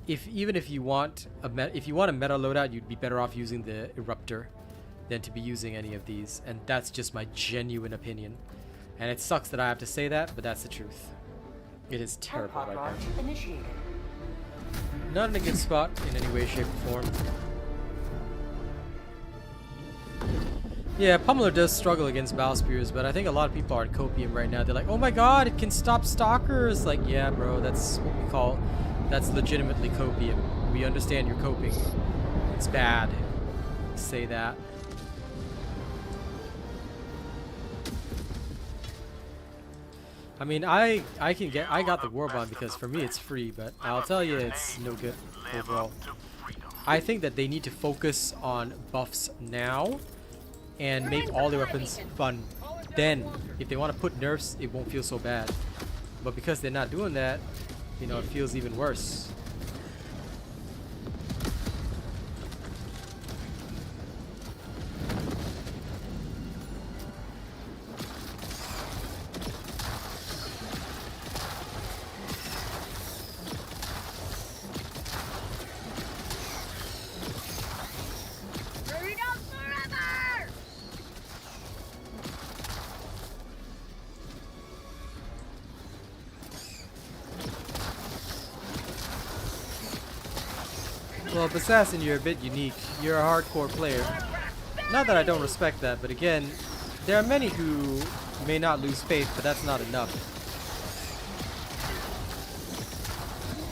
Speaker 1: Even if you want a meta loadout, you'd be better off using the Eruptor than to be using any of these, and that's just my genuine opinion. And it sucks that I have to say that, but that's the truth. It is terrible
Speaker 5: Hard
Speaker 1: right
Speaker 5: launch
Speaker 1: now.
Speaker 5: initiated.
Speaker 1: Not in a good spot in any way, shape, or form. Yeah, Pummeller does struggle against Bow Spears, but I think a lot of people are in copium right now. They're like, oh my god, it can stop stalkers! Like, yeah, bro, that's what we call... That's legitimately copium. We understand you're coping. It's bad. Say that. I mean, I got the Warbond because for me it's free, but I'll tell you it's no good overall. I think that they need to focus on buffs now and make all their weapons fun. Then, if they want to put nerfs, it won't feel so bad. But because they're not doing that, you know, it feels even worse.
Speaker 10: Freedom forever!
Speaker 1: Well, Assassin, you're a bit unique. You're a hardcore player. Not that I don't respect that, but again, there are many who may not lose faith, but that's not enough.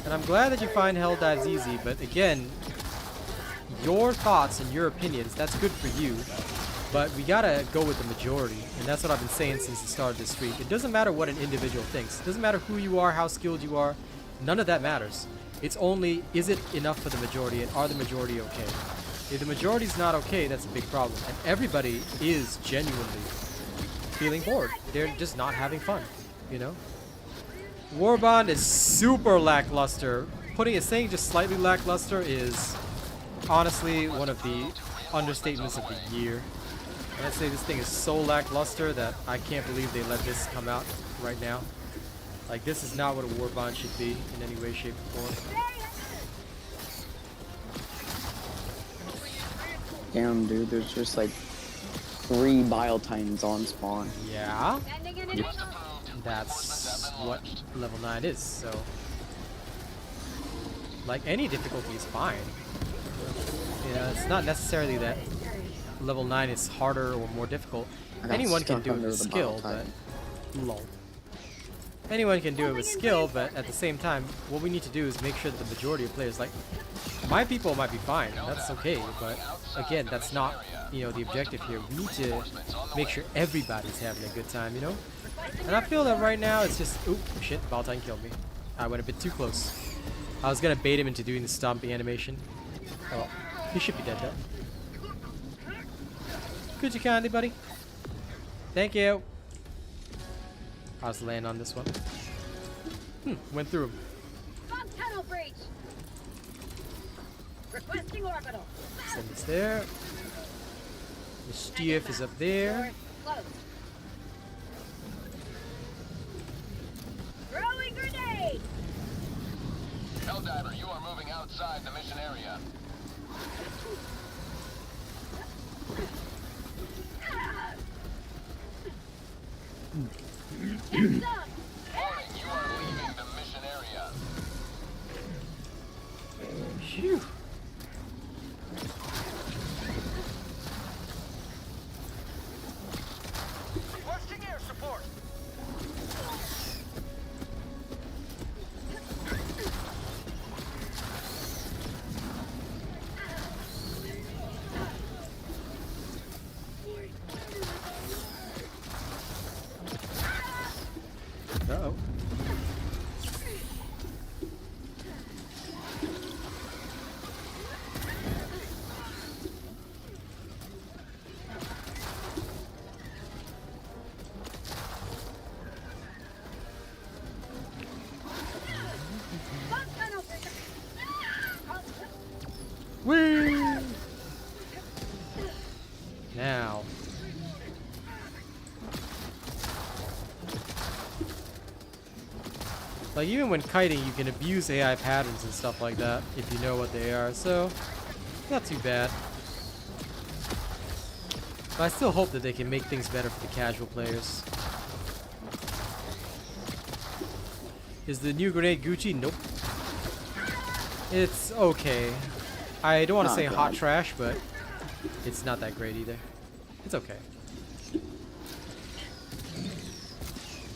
Speaker 1: And I'm glad that you find Helldivers easy, but again, your thoughts and your opinions, that's good for you, but we gotta go with the majority, and that's what I've been saying since the start of this streak. It doesn't matter what an individual thinks. It doesn't matter who you are, how skilled you are. None of that matters. It's only, is it enough for the majority, and are the majority okay? If the majority's not okay, that's a big problem. And everybody is genuinely feeling bored. They're just not having fun, you know? Warbond is super lackluster. Saying just slightly lackluster is honestly one of the understatements of the year. And I'd say this thing is so lackluster that I can't believe they let this come out right now. Like, this is not what a Warbond should be in any way, shape, or form.
Speaker 4: Damn, dude, there's just like 3 Bile Titans on spawn.
Speaker 1: Yeah? That's what level 9 is, so... Like, any difficulty is fine. You know, it's not necessarily that level 9 is harder or more difficult. Anyone can do it with skill, but... Lol. Anyone can do it with skill, but at the same time, what we need to do is make sure that the majority of players, like, my people might be fine, that's okay, but again, that's not, you know, the objective here. We need to make sure everybody's having a good time, you know? And I feel that right now it's just, oop, shit, Valentine killed me. I went a bit too close. I was gonna bait him into doing the stomping animation. Oh, he should be dead though. Could you kindly, buddy? Thank you. I was laying on this one. Went through him.
Speaker 10: Bomb tunnel breach. Requesting orbital.
Speaker 1: Send this there. The Stief is up there.
Speaker 10: Close. Throwing grenade.
Speaker 11: Helldiver, you are moving outside the mission area.
Speaker 10: Heads up.
Speaker 11: Warning, you are leaving the mission area.
Speaker 1: Phew.
Speaker 9: Requesting air support.
Speaker 1: Uh-oh.
Speaker 10: Bomb tunnel breach.
Speaker 1: Whee! Now. Like, even when kiting, you can abuse AI patterns and stuff like that if you know what they are, so not too bad. But I still hope that they can make things better for the casual players. Is the new grenade Gucci? Nope. It's okay. I don't want to say hot trash, but it's not that great either. It's okay.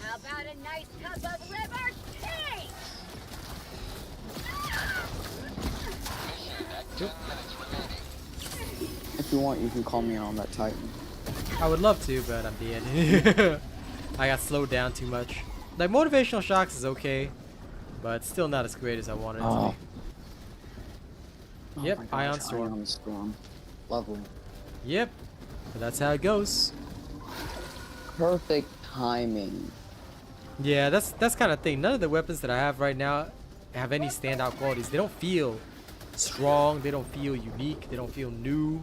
Speaker 10: How about a nice cup of liver tea?
Speaker 4: If you want, you can call me in on that Titan.
Speaker 1: I would love to, but I'm dead. I got slowed down too much. Like, motivational shocks is okay, but still not as great as I wanted it to be. Yep, Ion Storm.
Speaker 4: Ion Storm. Lovely.
Speaker 1: Yep, but that's how it goes.
Speaker 4: Perfect timing.
Speaker 1: Yeah, that's kind of thing. None of the weapons that I have right now have any standout qualities. They don't feel strong. They don't feel unique. They don't feel new.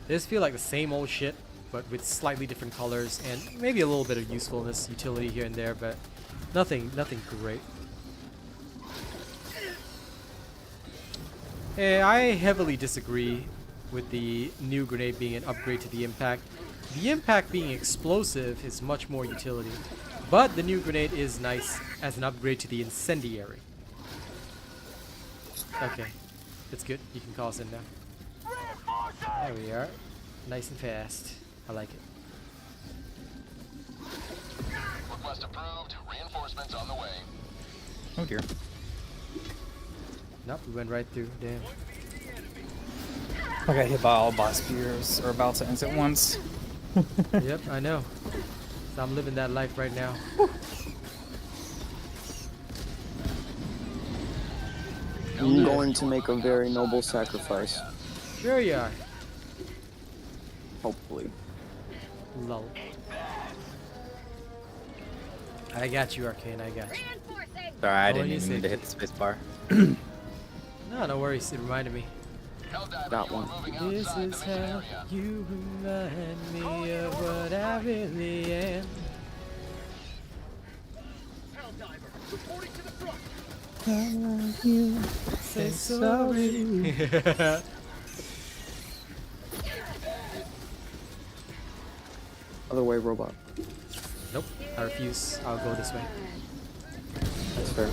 Speaker 1: They just feel like the same old shit, but with slightly different colors and maybe a little bit of usefulness, utility here and there, but nothing great. Hey, I heavily disagree with the new grenade being an upgrade to the impact. The impact being explosive is much more utility, but the new grenade is nice as an upgrade to the incendiary. Okay, that's good. You can call us in now. There we are. Nice and fast. I like it.
Speaker 11: Request approved. Reinforcements on the way.
Speaker 13: Oh dear.
Speaker 1: Nope, we went right through. Damn.
Speaker 13: I got hit by all boss spears or battle titans at once.
Speaker 1: Yep, I know. So I'm living that life right now.
Speaker 4: I'm going to make a very noble sacrifice.
Speaker 1: Sure you are.
Speaker 4: Hopefully.
Speaker 1: Lol. I got you, Arcane. I got you.
Speaker 14: Sorry, I
Speaker 1: Oh,
Speaker 14: didn't
Speaker 1: you
Speaker 14: even
Speaker 1: said-
Speaker 14: mean to hit the space bar.
Speaker 1: No, no worries. It reminded me.
Speaker 4: That one.
Speaker 1: This is how you remind me of what I really am.
Speaker 12: Helldivers,
Speaker 13: I love you. Say sorry.
Speaker 4: Other way, robot.
Speaker 1: Nope, I refuse. I'll go this way.
Speaker 4: That's fair.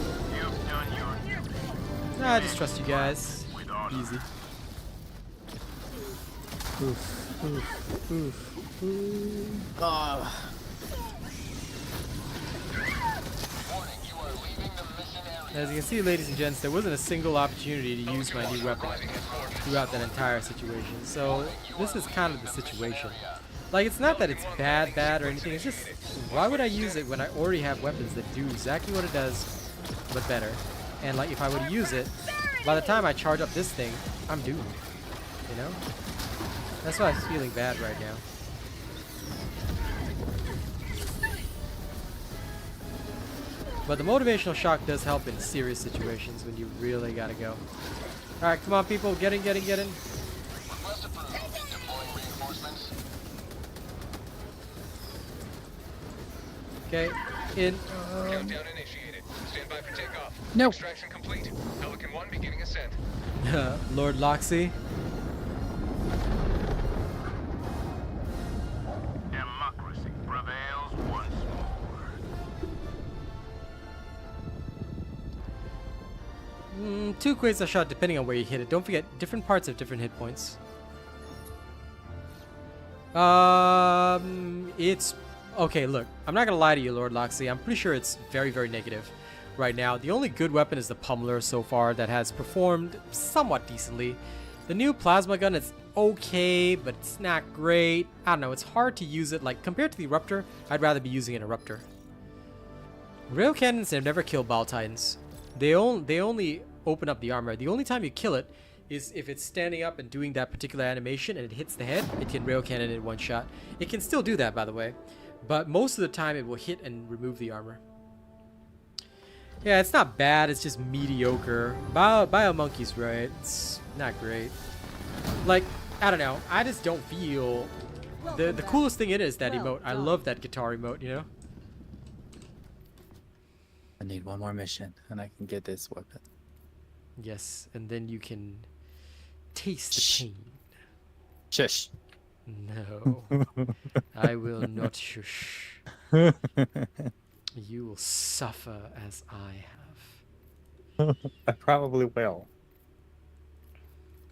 Speaker 1: Nah, I just trust you guys. Easy.
Speaker 13: Oof, oof, oof, oof.
Speaker 1: As you can see, ladies and gents, there wasn't a single opportunity to use my new weapon throughout that entire situation. So this is kind of the situation. Like, it's not that it's bad or anything. It's just, why would I use it when I already have weapons that do exactly what it does, but better? And like, if I were to use it, by the time I charge up this thing, I'm doomed. You know? That's why I'm feeling bad right now. But the motivational shock does help in serious situations when you really gotta go. Alright, come on people, get in.
Speaker 11: Request approved. Deploying reinforcements.
Speaker 1: Okay, in.
Speaker 9: Countdown initiated. Stand by for takeoff.
Speaker 13: No.
Speaker 9: Extraction complete. Pelican 1 beginning ascent.
Speaker 1: Lord Loxy.
Speaker 9: Democracy prevails once more.
Speaker 1: 2 quasar shot depending on where you hit it. Don't forget, different parts have different hit points. It's okay. Look, I'm not gonna lie to you, Lord Loxy. I'm pretty sure it's very, very negative right now. The only good weapon is the Pummeller so far that has performed somewhat decently. The new plasma gun is okay, but it's not great. I don't know. It's hard to use it. Like compared to the Eruptor, I'd rather be using an Eruptor. Rail cannons have never killed Ball Titans. They only open up the armor. The only time you kill it is if it's standing up and doing that particular animation and it hits the head, it can rail cannon in one shot. It can still do that, by the way, but most of the time it will hit and remove the armor. Yeah, it's not bad, it's just mediocre. Biomonkey's right, it's not great. Like, I don't know, I just don't feel... The coolest thing it is that emote. I love that guitar emote, you know?
Speaker 13: I need one more mission and I can get this weapon.
Speaker 1: Yes, and then you can taste the pain.
Speaker 13: Shush.
Speaker 1: No, I will not shush. You will suffer as I have.
Speaker 13: I probably will.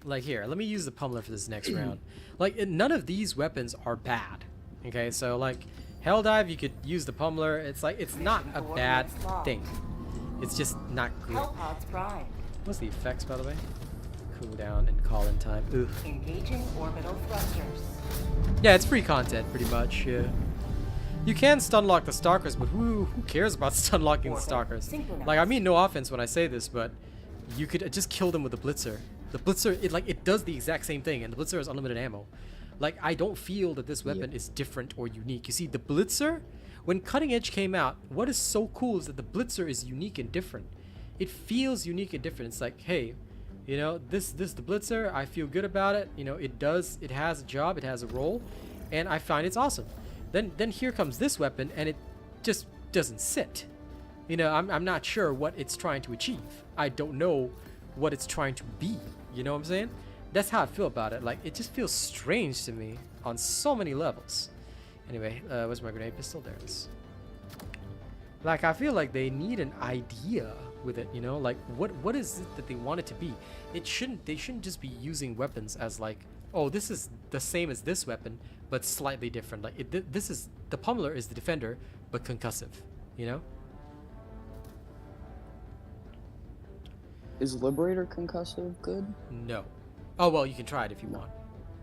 Speaker 1: Like here, let me use the Pummeller for this next round. Like, none of these weapons are bad. Okay, so like Helldive, you could use the Pummeller. It's like, it's not a bad thing. It's just not good. What's the effects, by the way? Cooldown and call-in time. Ooh.
Speaker 5: Engaging orbital thrusters.
Speaker 1: Yeah, it's free content, pretty much. Yeah. You can stun lock the Stalkers, but who cares about stun locking the Stalkers? Like, I mean no offense when I say this, but you could just kill them with the Blitzer. The Blitzer, it does the exact same thing, and the Blitzer has unlimited ammo. Like, I don't feel that this weapon is different or unique. You see, the Blitzer, when Cutting Edge came out, what is so cool is that the Blitzer is unique and different. It feels unique and different. It's like, hey, you know, this the Blitzer, I feel good about it. You know, it has a job, it has a role, and I find it's awesome. Then here comes this weapon, and it just doesn't sit. You know, I'm not sure what it's trying to achieve. I don't know what it's trying to be. You know what I'm saying? That's how I feel about it. Like, it just feels strange to me on so many levels. Anyway, where's my grenade pistol? There it is. Like, I feel like they need an idea with it, you know? Like, what is it that they want it to be? They shouldn't just be using weapons as like, oh, this is the same as this weapon, but slightly different. Like, the Pummeller is the defender, but concussive, you know?
Speaker 4: Is Liberator concussive good?
Speaker 1: No. Oh, well, you can try it if you want.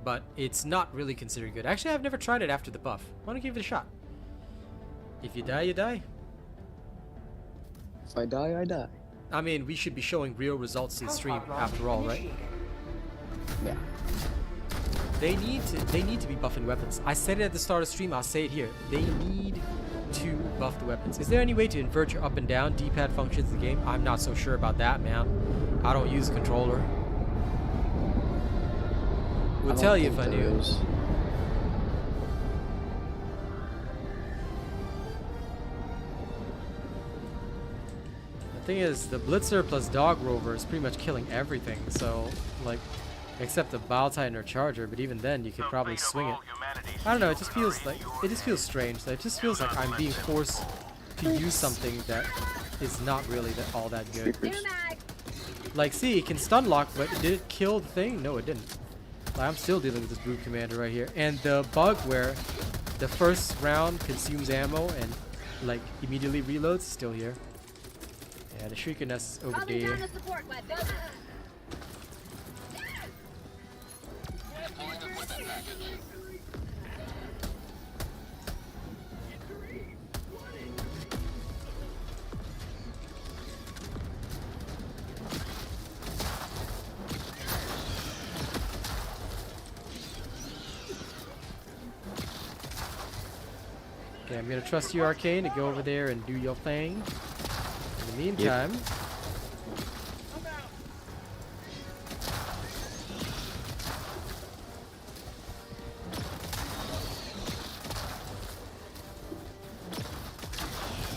Speaker 1: But it's not really considered good. Actually, I've never tried it after the buff. Why don't you give it a shot? If you die, you die.
Speaker 4: If I die, I die.
Speaker 1: I mean, we should be showing real results to the stream after all, right?
Speaker 4: Yeah.
Speaker 1: They need to be buffing weapons. I said it at the start of the stream, I'll say it here. They need to buff the weapons. Is there any way to invert your up and down D-pad functions in the game? I'm not so sure about that, man. I don't use a controller. Would tell you if I knew. thing is, the Blitzer plus Dog Rover is pretty much killing everything. So, like, except the Bile Titan or Charger. But even then, you could probably swing it. I don't know. It just feels strange. It just feels like I'm being forced to use something that is not really all that good. Like, see, it can stun lock, but did it kill the thing? No, it didn't. Like, I'm still dealing with this Brute Commander right here. And the bug where the first round consumes ammo and, like, immediately reloads is still here. Yeah, the Shrieker Nest is over there. Okay, I'm gonna trust you, Arcane, to go over there and do your thing. In the meantime,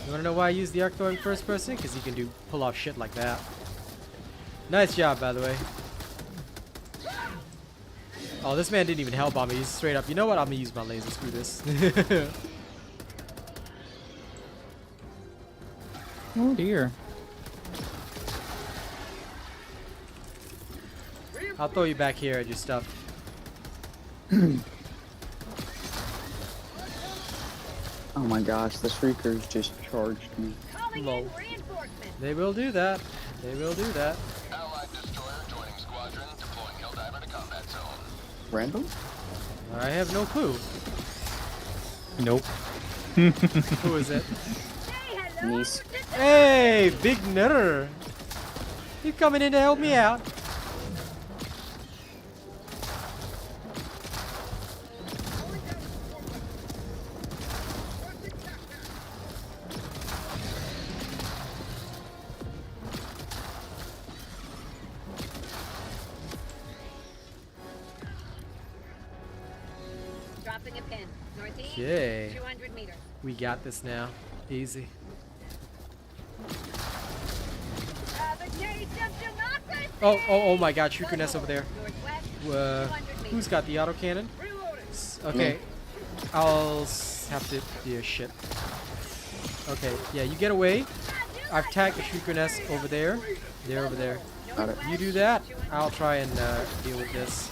Speaker 1: you wanna know why I use the Arc Thor in first person? Because you can pull off shit like that. Nice job, by the way. Oh, this man didn't even help on me. He's straight up. You know what? I'm gonna use my laser. Screw this.
Speaker 13: Oh dear.
Speaker 1: I'll throw you back here at your stuff.
Speaker 4: Oh my gosh, the Shriekers just charged me.
Speaker 1: Lol. They will do that. They will do that.
Speaker 11: Allied destroyer joining squadron, deploying Helldiver to combat zone.
Speaker 4: Random?
Speaker 1: I have no clue.
Speaker 13: Nope.
Speaker 1: Who is it?
Speaker 4: Nice.
Speaker 1: Hey, big nutter. You coming in to help me out?
Speaker 10: Dropping a pin. Northeast,
Speaker 1: Okay.
Speaker 10: 200 meters.
Speaker 1: We got this now. Easy. Oh my god, Shrieker Nest over there. Who's got the autocannon? Okay. I'll have to do shit. Okay, yeah, you get away. I've tagged the Shrieker Nest over there. They're over there. You do that. I'll try and deal with this.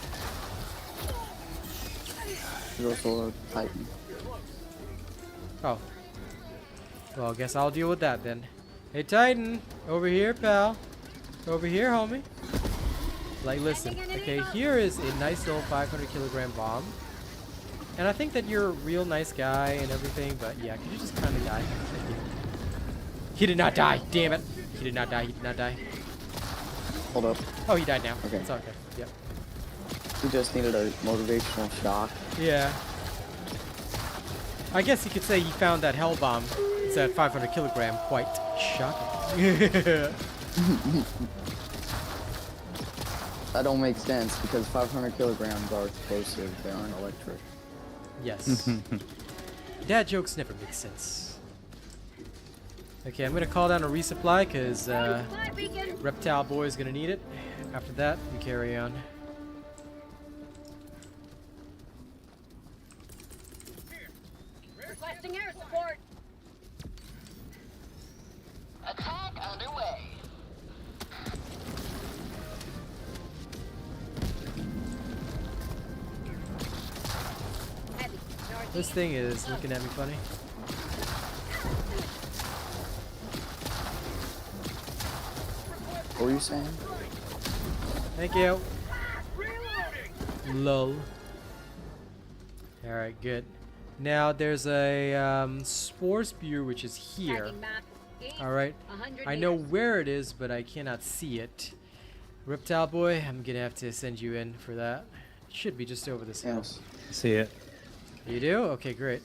Speaker 4: There's also a Titan.
Speaker 1: Oh. Well, I guess I'll deal with that then. Hey, Titan. Over here, pal. Over here, homie. Like, listen. Okay, here is a nice little 500 kilogram bomb. And I think that you're a real nice guy and everything, but yeah, could you just kind of die? Thank you. He did not die. Damn it. He did not die. He did not die.
Speaker 4: Hold up.
Speaker 1: Oh, he died now.
Speaker 4: Okay.
Speaker 1: It's okay. Yep.
Speaker 4: He just needed a motivational shock.
Speaker 1: Yeah. I guess you could say he found that hell bomb. It's at 500 kilogram. Quite shocking.
Speaker 4: That don't make sense because 500 kilograms are explosive. They aren't electric.
Speaker 1: Yes. Dad jokes never make sense. Okay, I'm gonna call down a resupply because Reptile Boy is gonna need it. After that, we carry on.
Speaker 10: Requesting air support.
Speaker 11: Attack underway.
Speaker 10: Heavy.
Speaker 1: This thing is looking at me funny.
Speaker 4: What were you saying?
Speaker 1: Thank you. Lol. Alright, good. Now there's a Spore Spear which is here. Alright. I know where it is, but I cannot see it. Reptile Boy, I'm gonna have to send you in for that. It should be just over this hill.
Speaker 4: Yes.
Speaker 13: See it.
Speaker 1: You do? Okay, great.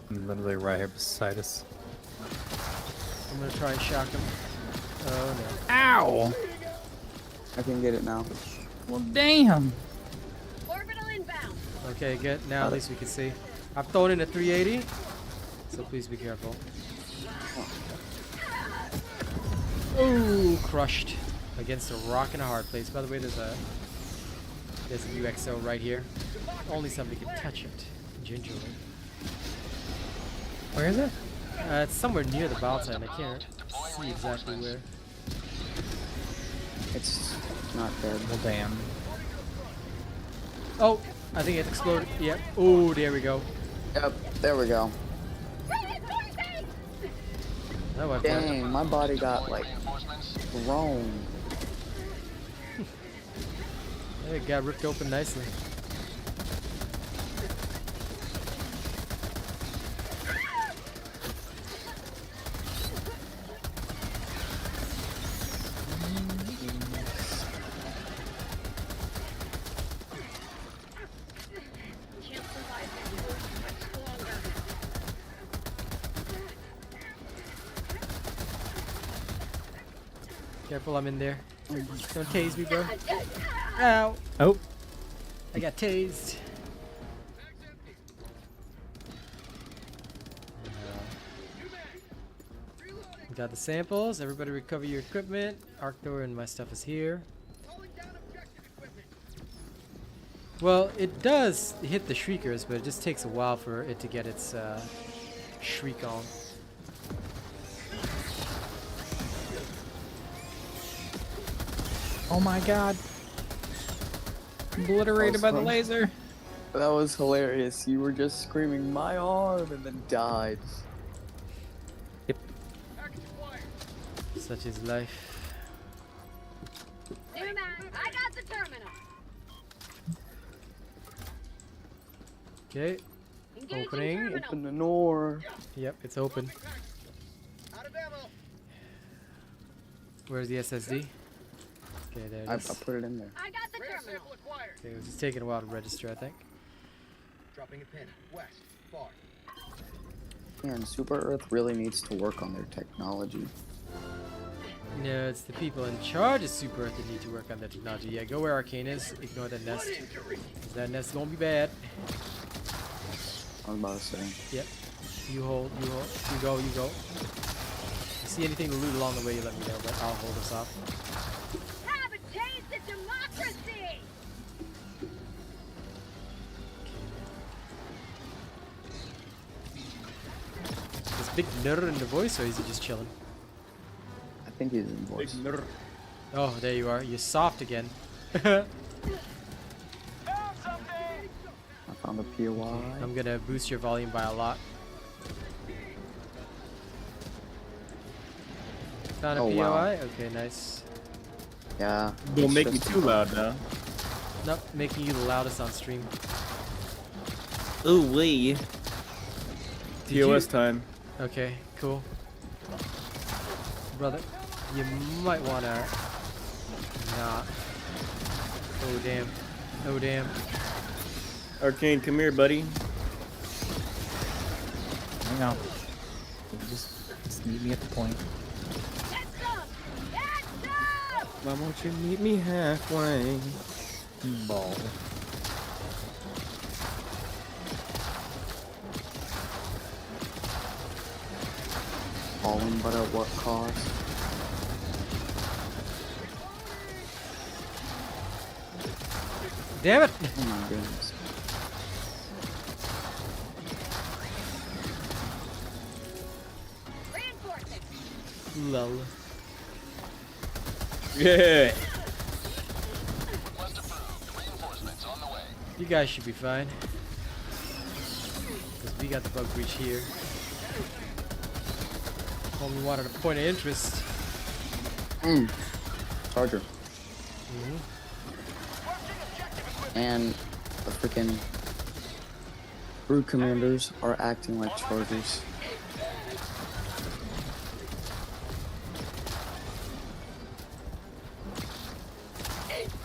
Speaker 13: I'm literally right here beside us.
Speaker 1: I'm gonna try and shock him. Oh no.
Speaker 13: Ow!
Speaker 4: I can get it now.
Speaker 13: Well, damn.
Speaker 10: Orbital inbound.
Speaker 1: Okay, good. Now at least we can see. I've thrown in a 380, so please be careful. Oh, crushed against a rock and a hard place. By the way, there's a UXO right here. Only somebody can touch it gingerly.
Speaker 13: Where is it?
Speaker 1: It's somewhere near the battle site. I can't see exactly where.
Speaker 4: It's not dead.
Speaker 13: Well, damn.
Speaker 1: Oh, I think it exploded. Yep. Oh, there we go.
Speaker 4: Yep, there we go.
Speaker 1: Oh, I've
Speaker 4: Dang, my body got like thrown.
Speaker 1: It got ripped open nicely. Careful, I'm in there. Don't tase me, bro. Ow!
Speaker 13: Oh.
Speaker 1: I got tased. Got the samples. Everybody recover your equipment. Arctor and my stuff is here. Well, it does hit the shriekers, but it just takes a while for it to get its shriek on.
Speaker 13: Oh my god. Obliterated by the laser.
Speaker 4: That was hilarious. You were just screaming, my arm, and then died.
Speaker 13: Yep.
Speaker 1: Such is life.
Speaker 10: I got the terminal.
Speaker 1: Okay. Opening.
Speaker 4: Open the door.
Speaker 1: Yep, it's open. Where's the SSD? Okay, there it
Speaker 4: I
Speaker 1: is.
Speaker 4: put it in there.
Speaker 10: I got the terminal.
Speaker 1: Okay, it was just taking a while to register, I think.
Speaker 12: Dropping a pin. West. Far.
Speaker 4: Man, Super Earth really needs to work on their technology.
Speaker 1: No, it's the people in charge of Super Earth that need to work on their technology. Yeah, go where Arcane is. Ignore that nest. 'Cause that nest is gonna be bad.
Speaker 4: I was about to say.
Speaker 1: Yep. You hold, you hold. You go, you go. If you see anything to loot along the way, you let me know, but I'll hold us off.
Speaker 10: Have a taste of democracy.
Speaker 1: Is Big Nerd in the voice, or is he just chilling?
Speaker 4: I think he's in voice.
Speaker 1: Oh, there you are. You're soft again.
Speaker 4: I found a POI.
Speaker 1: I'm gonna boost your volume by a lot. Found a
Speaker 4: Oh,
Speaker 1: POI?
Speaker 4: wow.
Speaker 1: Okay, nice.
Speaker 4: Yeah.
Speaker 13: Don't make me
Speaker 4: just-
Speaker 13: too loud now.
Speaker 1: Nope, making you the loudest on stream.
Speaker 13: Ooh wee.
Speaker 1: Did
Speaker 13: POS
Speaker 1: you-
Speaker 13: time.
Speaker 1: Okay, cool. Brother, you might wanna not. Oh damn. Oh damn.
Speaker 13: Arcane, come here, buddy. Hang on. Just meet me at the point. Why won't you meet me halfway? Ball.
Speaker 4: Falling, but at what cost?
Speaker 1: Damn it!
Speaker 4: Oh my goodness.
Speaker 1: Lol.
Speaker 13: Yeah.
Speaker 1: You guys should be fine. Because we got the bug breach here. Only wanted a point of interest.
Speaker 4: Charger. And the freaking brood commanders are acting like chargers.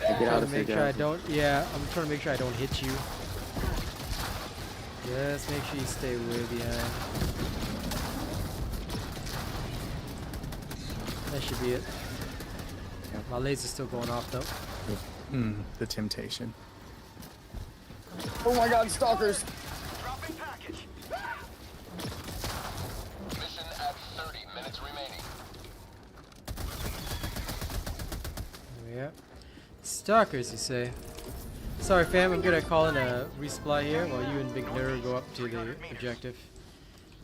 Speaker 4: Get out of here,
Speaker 1: make sure I don't. Yeah, I'm trying to make sure I don't hit you. Just make sure you stay way behind. That should be it. My laser's still going off though.
Speaker 13: The temptation.
Speaker 4: Oh my god, stalkers!
Speaker 11: Dropping package. Mission at 30 minutes remaining.
Speaker 1: Yeah. Stalkers, you say? Sorry, fam. I'm gonna call in a resupply here while you and Big Nerd go up to the objective.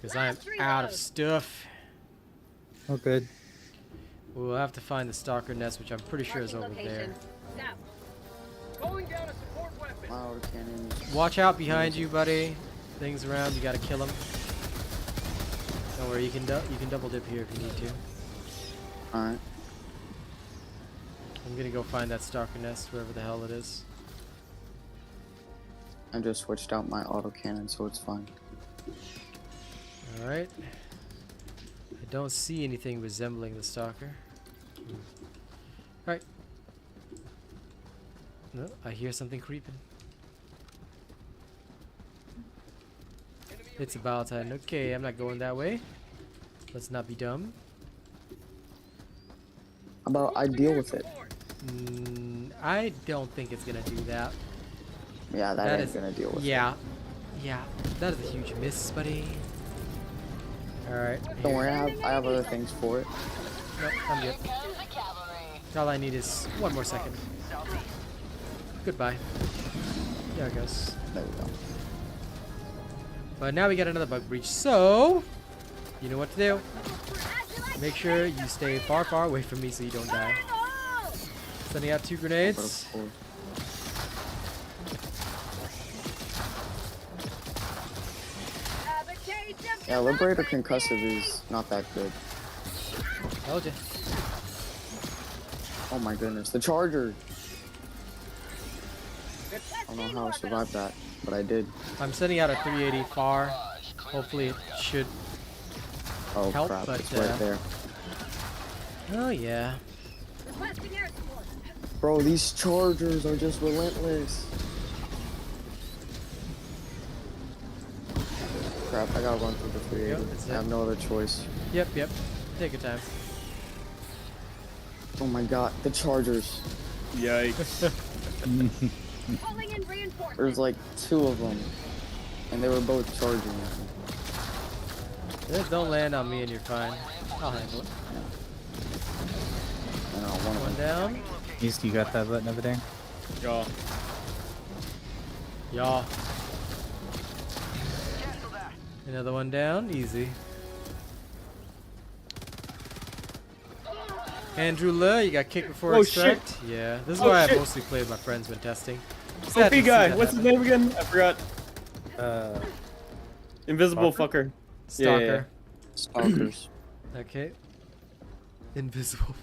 Speaker 1: Because I am out of stuff.
Speaker 13: Oh, good.
Speaker 1: We'll have to find the stalker nest, which I'm pretty sure is over there.
Speaker 12: Calling down a support weapon.
Speaker 4: My autocannon.
Speaker 1: Watch out behind you, buddy. Things around. You gotta kill them. Don't worry. You can double dip here if you need to.
Speaker 4: All right.
Speaker 1: I'm gonna go find that stalker nest, wherever the hell it is.
Speaker 4: I just switched out my autocannon, so it's fine.
Speaker 1: All right. I don't see anything resembling the stalker. Alright. No, I hear something creeping. It's about time. Okay, I'm not going that way. Let's not be dumb.
Speaker 4: How about I deal with it?
Speaker 1: I don't think it's gonna do that.
Speaker 4: Yeah, that ain't gonna deal with it.
Speaker 1: Yeah. Yeah, that is a huge miss, buddy. Alright.
Speaker 4: Don't worry, I have other things for it.
Speaker 1: Nope, I'm good. All I need is one more second. Goodbye. There it goes.
Speaker 4: There we go.
Speaker 1: But now we got another bug breach, so you know what to do. Make sure you stay far, far away from me so you don't die. Sending out 2 grenades.
Speaker 4: Yeah, Liberator Concussive is not that good.
Speaker 1: Told you.
Speaker 4: Oh my goodness, the Charger! I don't know how I survived that, but I did.
Speaker 1: I'm sending out a 380 far. Hopefully it should help,
Speaker 4: crap,
Speaker 1: but
Speaker 4: it's right there.
Speaker 1: Oh yeah.
Speaker 4: Bro, these Chargers are just relentless. Crap, I gotta run through the 380. I have no other choice.
Speaker 1: Yep. Take your time.
Speaker 4: Oh my god, the Chargers.
Speaker 13: Yikes.
Speaker 4: There's like 2 of them, and they were both charging.
Speaker 1: Just don't land on me and you're fine. I'll handle it.
Speaker 4: I know,
Speaker 1: one down.
Speaker 13: East, you got that button over there?
Speaker 1: Yeah. Yeah. Another one down. Easy. Andrew Le, you got kicked before extract?
Speaker 14: Shit.
Speaker 1: Yeah, this is why I mostly play with my friends when testing.
Speaker 14: OP guy, what's his name again? I forgot. Invisible
Speaker 1: Stalker?
Speaker 14: fucker.
Speaker 1: Stalker.
Speaker 14: Yeah.
Speaker 4: Stalkers.
Speaker 1: Okay. Invisible.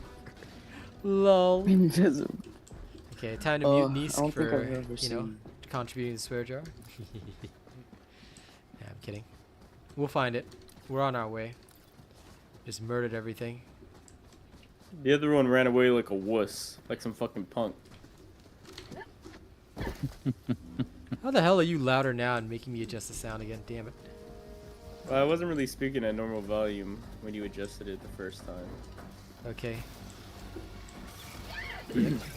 Speaker 1: Lol.
Speaker 4: Invisible.
Speaker 1: Okay, time to mute Nice
Speaker 4: I don't think
Speaker 1: for,
Speaker 4: I've ever seen.
Speaker 1: contributing to the swear jar. Yeah, I'm kidding. We'll find it. We're on our way. Just murdered everything.
Speaker 14: The other one ran away like a wuss, like some fucking punk.
Speaker 1: How the hell are you louder now and making me adjust the sound again? Damn it.
Speaker 14: Well, I wasn't really speaking at normal volume when you adjusted it the first time.
Speaker 1: Okay.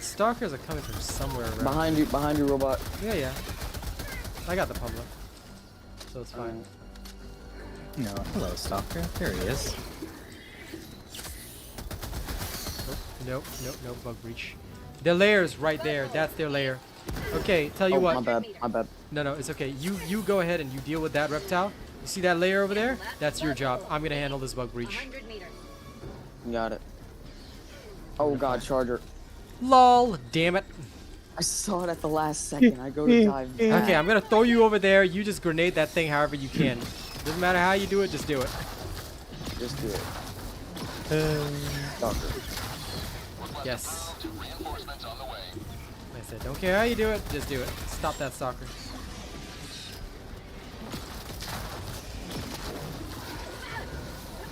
Speaker 1: Stalkers are coming from somewhere around.
Speaker 4: Behind you, robot.
Speaker 1: Yeah. I got the pummeler. So it's fine.
Speaker 13: No, hello, Stalker. There he is.
Speaker 1: Nope, bug breach. Their lair is right there. That's their lair. Okay, tell you what.
Speaker 4: My bad.
Speaker 1: No, it's okay. You go ahead and you deal with that reptile. You see that layer over there? That's your job. I'm gonna handle this bug breach.
Speaker 4: Got it. Oh god, Charger.
Speaker 1: LOL, damn it.
Speaker 4: I saw it at the last second. I go to dive back.
Speaker 1: Okay, I'm gonna throw you over there. You just grenade that thing however you can. Doesn't matter how you do it, just do it.
Speaker 4: Just do it. Stalker.
Speaker 1: Yes. I said, don't care how you do it, just do it. Stop that stalker.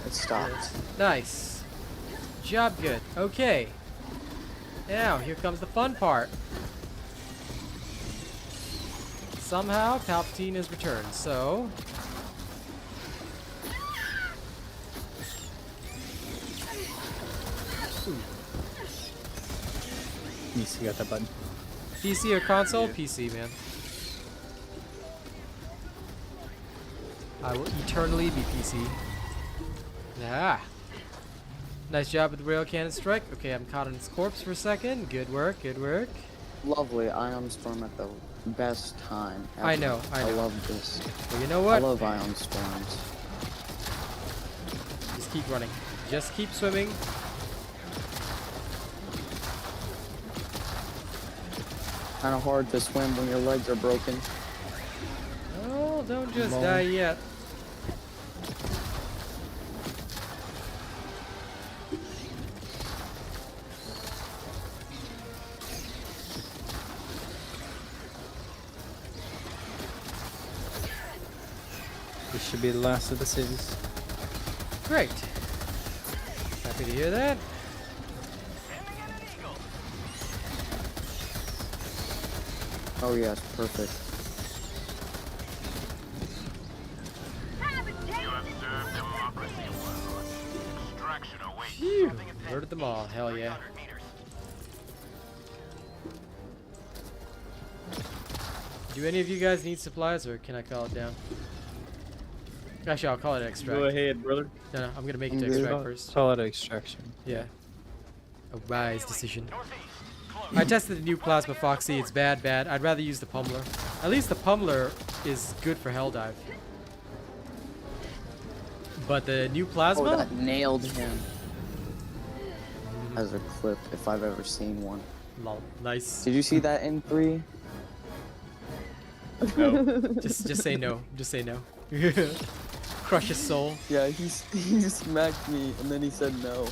Speaker 4: It stopped.
Speaker 1: Nice. Job good. Okay. Now, here comes the fun part. Somehow, Palpatine has returned, so...
Speaker 13: You got that button.
Speaker 1: PC or console? PC, man. I will eternally be PC. Ah. Nice job with the rail cannon strike. Okay, I'm caught on its corpse for a second. Good work, good work.
Speaker 4: Lovely Ion Storm at the best time.
Speaker 1: I know.
Speaker 4: I love this.
Speaker 1: Well, you know what?
Speaker 4: I love Ion Storms.
Speaker 1: Just keep running. Just keep swimming.
Speaker 4: Kind of hard to swim when your legs are broken.
Speaker 1: Oh, don't just die yet.
Speaker 13: This should be the last of the cities.
Speaker 1: Great. Happy to hear that.
Speaker 4: Oh yes, perfect.
Speaker 1: Phew. Murdered them all. Hell yeah. Do any of you guys need supplies, or can I call it down? Actually, I'll call it extract.
Speaker 14: Go ahead, brother.
Speaker 1: No, I'm gonna make it to extract first.
Speaker 13: Call it extraction.
Speaker 1: Yeah. A wise decision. I tested the new Plasma Foxy. It's bad. I'd rather use the Pummeller. At least the Pummeller is good for Helldive. But the new Plasma?
Speaker 4: Oh, that nailed him. As a clip, if I've ever seen one.
Speaker 1: Lol. Nice.
Speaker 4: Did you see that in 3?
Speaker 14: No.
Speaker 1: Just say no. Just say no. Crush his soul.
Speaker 4: Yeah, he smacked me and then he said no.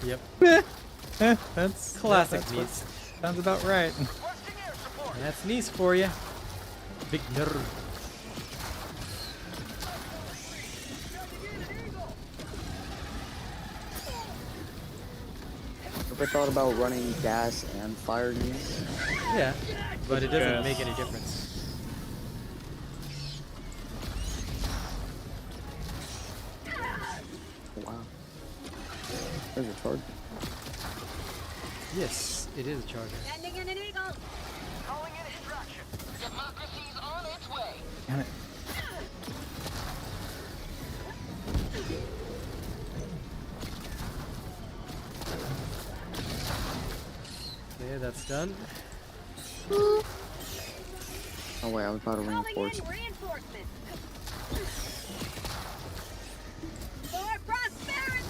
Speaker 1: Yep.
Speaker 13: That's
Speaker 1: classic
Speaker 13: that's
Speaker 1: Nice.
Speaker 13: Sounds about right.
Speaker 1: That's Nice for you. Big nerd.
Speaker 4: Ever thought about running gas and fire Nice?
Speaker 1: Yeah, but it doesn't make any difference.
Speaker 4: Wow. There's a charge.
Speaker 1: Yes, it is a charger.
Speaker 10: Sending in an eagle.
Speaker 11: Calling in extraction. Democracy's on its way.
Speaker 13: Damn it.
Speaker 1: Okay, that's done.
Speaker 4: Oh wait, I was about to reinforce.
Speaker 10: Reinforcements. For prosperity.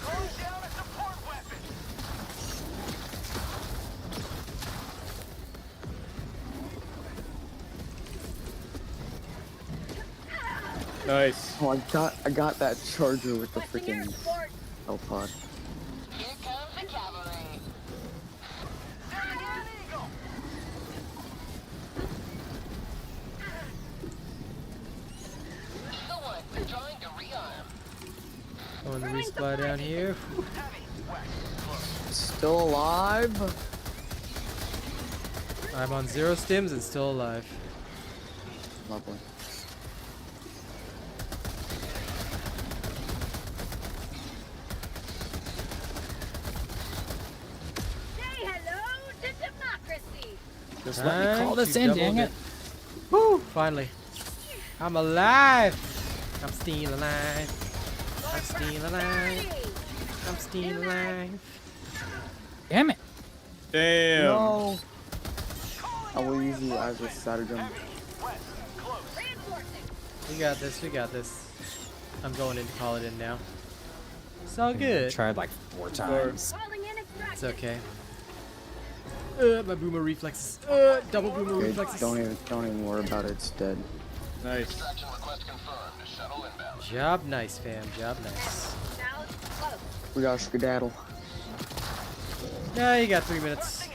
Speaker 11: Going down a support weapon.
Speaker 14: Nice.
Speaker 4: Oh, I got that charger with the freaking hell pod.
Speaker 11: Here comes the cavalry. Sending in an eagle. Someone trying to rearm.
Speaker 1: Going to resupply down here.
Speaker 4: Still alive?
Speaker 1: I'm on 0 stims and still alive.
Speaker 4: Lovely.
Speaker 10: Say hello to democracy.
Speaker 13: Just let me call this in, dang it.
Speaker 1: Woo! Finally. I'm alive! I'm still alive. I'm still alive. I'm still alive.
Speaker 13: Damn it.
Speaker 14: Damn.
Speaker 4: No. I will use you as a stratagem.
Speaker 1: We got this, we got this. I'm going in to call it in now. It's all good.
Speaker 13: Tried like 4 times.
Speaker 1: It's okay. My boomer reflexes. Double boomer
Speaker 4: Okay,
Speaker 1: reflexes.
Speaker 4: don't even worry about it. It's dead.
Speaker 14: Nice.
Speaker 11: Extraction request confirmed. Shuttle inbound.
Speaker 1: Job nice, fam. Job nice.
Speaker 4: We got skedaddle.
Speaker 1: Yeah, you got 3 minutes.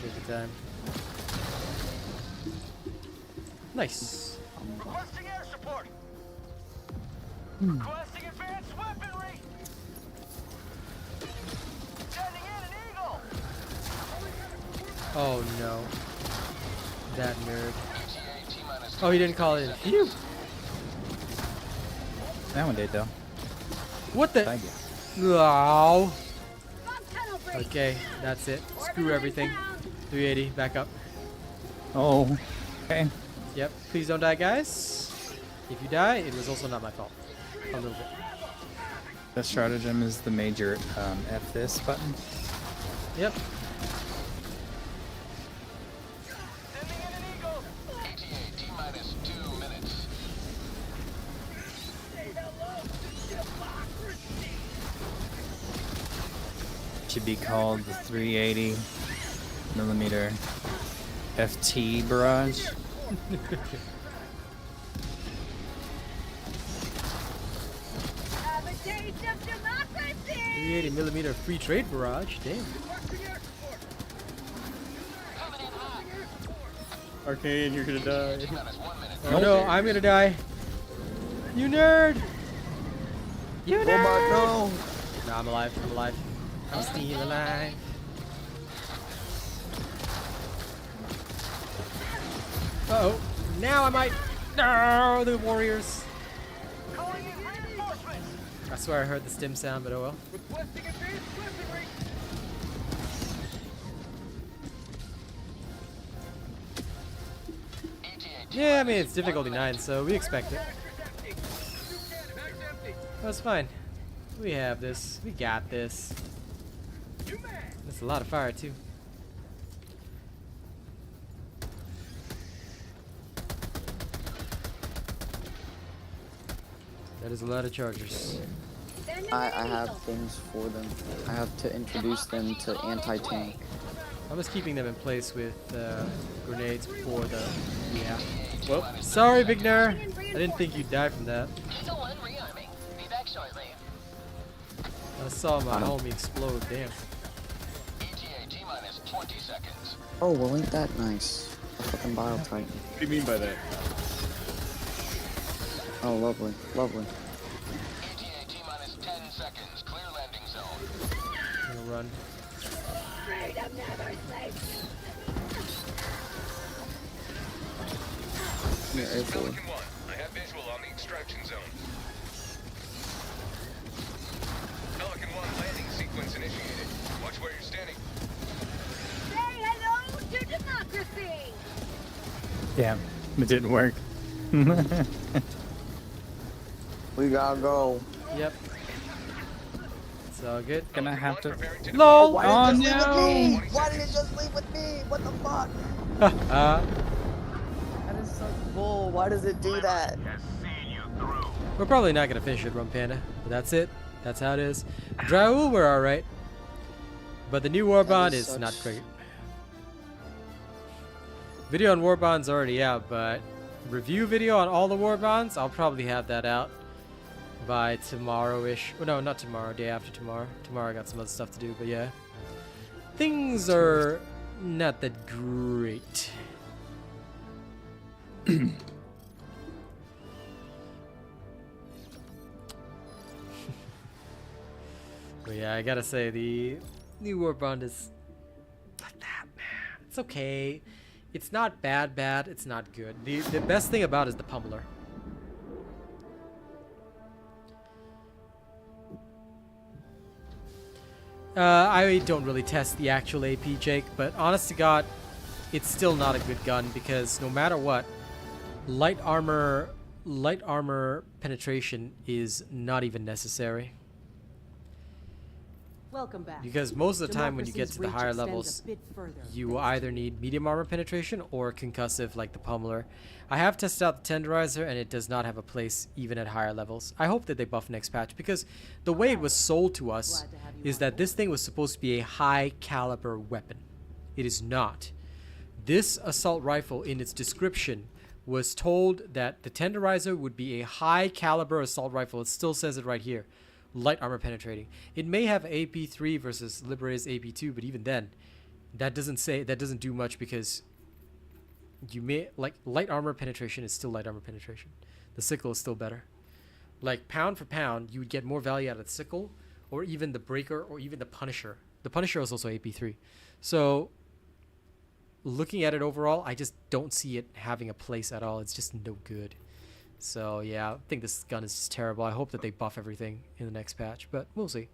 Speaker 1: Take your time. Nice.
Speaker 11: Requesting air support. Requesting advanced weaponry. Sending in an eagle.
Speaker 1: Oh no. That nerd. Oh, he didn't call it in. Phew.
Speaker 13: That one did though.
Speaker 1: What the?
Speaker 13: Thank you.
Speaker 1: No. Okay, that's it. Screw everything. 380, back up.
Speaker 13: Oh. Okay.
Speaker 1: Yep. Please don't die, guys. If you die, it was also not my fault. A little bit.
Speaker 13: The stratagem is the major F this button.
Speaker 1: Yep.
Speaker 13: Should be called the 380 millimeter FT barrage.
Speaker 1: 380 millimeter free trade barrage. Damn.
Speaker 14: Arcane, you're gonna die.
Speaker 1: Oh no, I'm gonna die. You nerd! You nerd!
Speaker 4: Robot, no!
Speaker 1: No, I'm alive. I'm alive. I'm still alive. Uh-oh. Now I might... No, the warriors. I swear I heard the stim sound, but oh well. Yeah, I mean, it's difficulty 9, so we expect it. That's fine. We have this. We got this. That's a lot of fire, too. That is a lot of chargers.
Speaker 4: I have things for them. I have to introduce them to anti-tank.
Speaker 1: I was keeping them in place with grenades before the... Yeah.
Speaker 14: Well,
Speaker 1: sorry, Big Ner. I didn't think you'd die from that. I saw my homie explode. Damn.
Speaker 4: Oh, well, ain't that nice? A fucking Bile Titan.
Speaker 14: what do you mean by that?
Speaker 4: Oh, lovely, lovely.
Speaker 1: I'm gonna run.
Speaker 4: Yeah, airfield.
Speaker 9: I have visual on the extraction zone. Pelican 1 landing sequence initiated. Watch where you're standing.
Speaker 10: Say hello to democracy!
Speaker 13: Damn, it didn't work.
Speaker 4: We gotta go.
Speaker 1: Yep. It's all good.
Speaker 13: Gonna have to.
Speaker 1: LOL!
Speaker 4: Why did it just leave with me? Why did it just leave with me? What the fuck? That is such bull. Why does it do that?
Speaker 1: We're probably not gonna finish it, Rum Panda. But that's it. That's how it is. Draul, we're alright. But the new Warbond is not great. Video on Warbond's already out, but review video on all the Warbonds, I'll probably have that out by tomorrow-ish. Oh, no, not tomorrow. Day after tomorrow. Tomorrow I got some other stuff to do, but yeah. Things are not that great. But yeah, I gotta say, the new Warbond is like that, man. It's okay. It's not bad, it's not good. The best thing about it is the Pummeller. I don't really test the actual AP, Jake, but honest to God, it's still not a good gun because no matter what, light armor penetration is not even necessary.
Speaker 8: Welcome back.
Speaker 1: Because most of the time when you get to the higher levels, you either need medium armor penetration or concussive like the Pummeller. I have tested out the Tenderizer and it does not have a place even at higher levels. I hope that they buff next patch because the way it was sold to us is that this thing was supposed to be a high caliber weapon. It is not. This assault rifle in its description was told that the Tenderizer would be a high caliber assault rifle. It still says it right here. Light armor penetrating. It may have AP3 versus Libera's AP2, but even then, that doesn't do much because you may like light armor penetration is still light armor penetration. The sickle is still better. Like pound for pound, you would get more value out of the sickle, or even the breaker, or even the Punisher. The Punisher is also AP3. So looking at it overall, I just don't see it having a place at all. It's just no good. So yeah, I think this gun is just terrible. I hope that they buff everything in the next patch, but we'll see.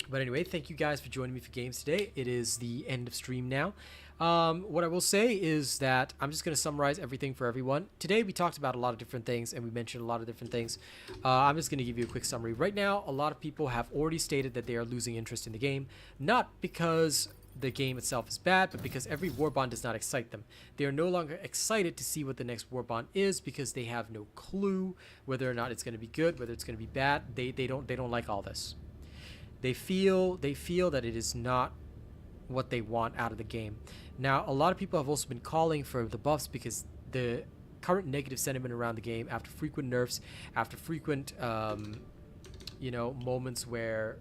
Speaker 1: But anyway, thank you guys for joining me for games today. It is the end of stream now. What I will say is that I'm just going to summarize everything for everyone. Today we talked about a lot of different things and we mentioned a lot of different things. I'm just going to give you a quick summary. Right now, a lot of people have already stated that they are losing interest in the game, not because the game itself is bad, but because every Warbond does not excite them. They are no longer excited to see what the next Warbond is because they have no clue whether or not it's going to be good, whether it's going to be bad. They don't like all this. They feel that it is not what they want out of the game. Now, a lot of people have also been calling for the buffs because the current negative sentiment around the game, after frequent nerfs, after frequent moments where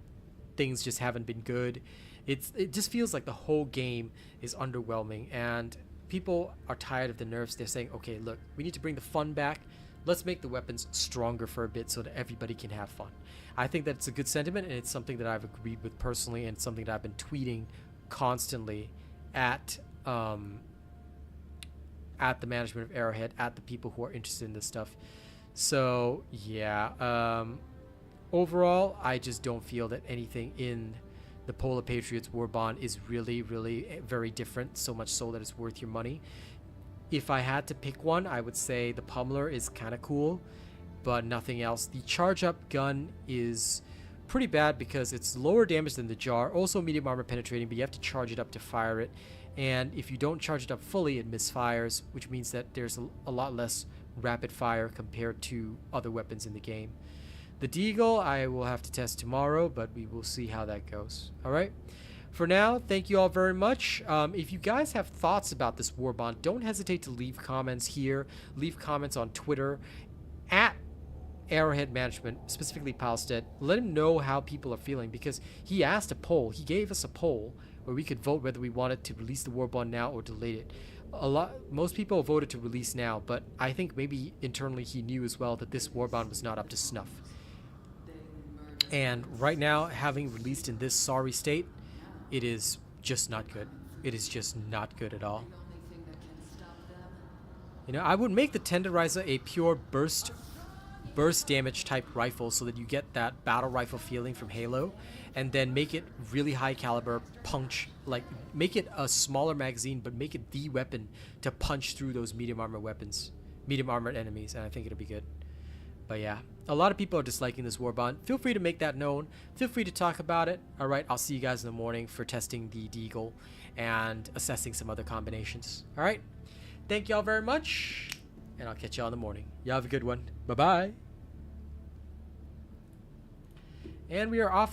Speaker 1: things just haven't been good, it just feels like the whole game is underwhelming, and people are tired of the nerfs. They're saying, okay, look, we need to bring the fun back. Let's make the weapons stronger for a bit so that everybody can have fun. I think that's a good sentiment, and it's something that I've agreed with personally, and something that I've been tweeting constantly at the management of Arrowhead, at the people who are interested in this stuff. So yeah, overall, I just don't feel that anything in the Polar Patriots Warbond is really very different, so much so that it's worth your money. If I had to pick one, I would say the Pummeller is kind of cool, but nothing else. The charge up gun is pretty bad because it's lower damage than the jar, also medium armor penetrating, but you have to charge it up to fire it, and if you don't charge it up fully, it misfires, which means that there's a lot less rapid fire compared to other weapons in the game. The Deagle I will have to test tomorrow, but we will see how that goes. Alright, for now, thank you all very much. If you guys have thoughts about this Warbond, don't hesitate to leave comments here, leave comments on Twitter at Arrowhead Management, specifically Palstead. Let him know how people are feeling, because he asked a poll. He gave us a poll where we could vote whether we wanted to release the Warbond now or delay it. Most people voted to release now, but I think maybe internally he knew as well that this Warbond was not up to snuff. And right now, having released in this sorry state, it is just not good. It is just not good at all. You know, I would make the Tenderizer a pure burst damage type rifle so that you get that battle rifle feeling from Halo, and then make it really high caliber punch, like make it a smaller magazine, but make it the weapon to punch through those medium armored enemies, and I think it'll be good. But yeah, a lot of people are disliking this Warbond. Feel free to make that known. Feel free to talk about it. Alright, I'll see you guys in the morning for testing the Deagle and assessing some other combinations. Alright, thank y'all very much, and I'll catch y'all in the morning. Y'all have a good one. Bye-bye. And we are off.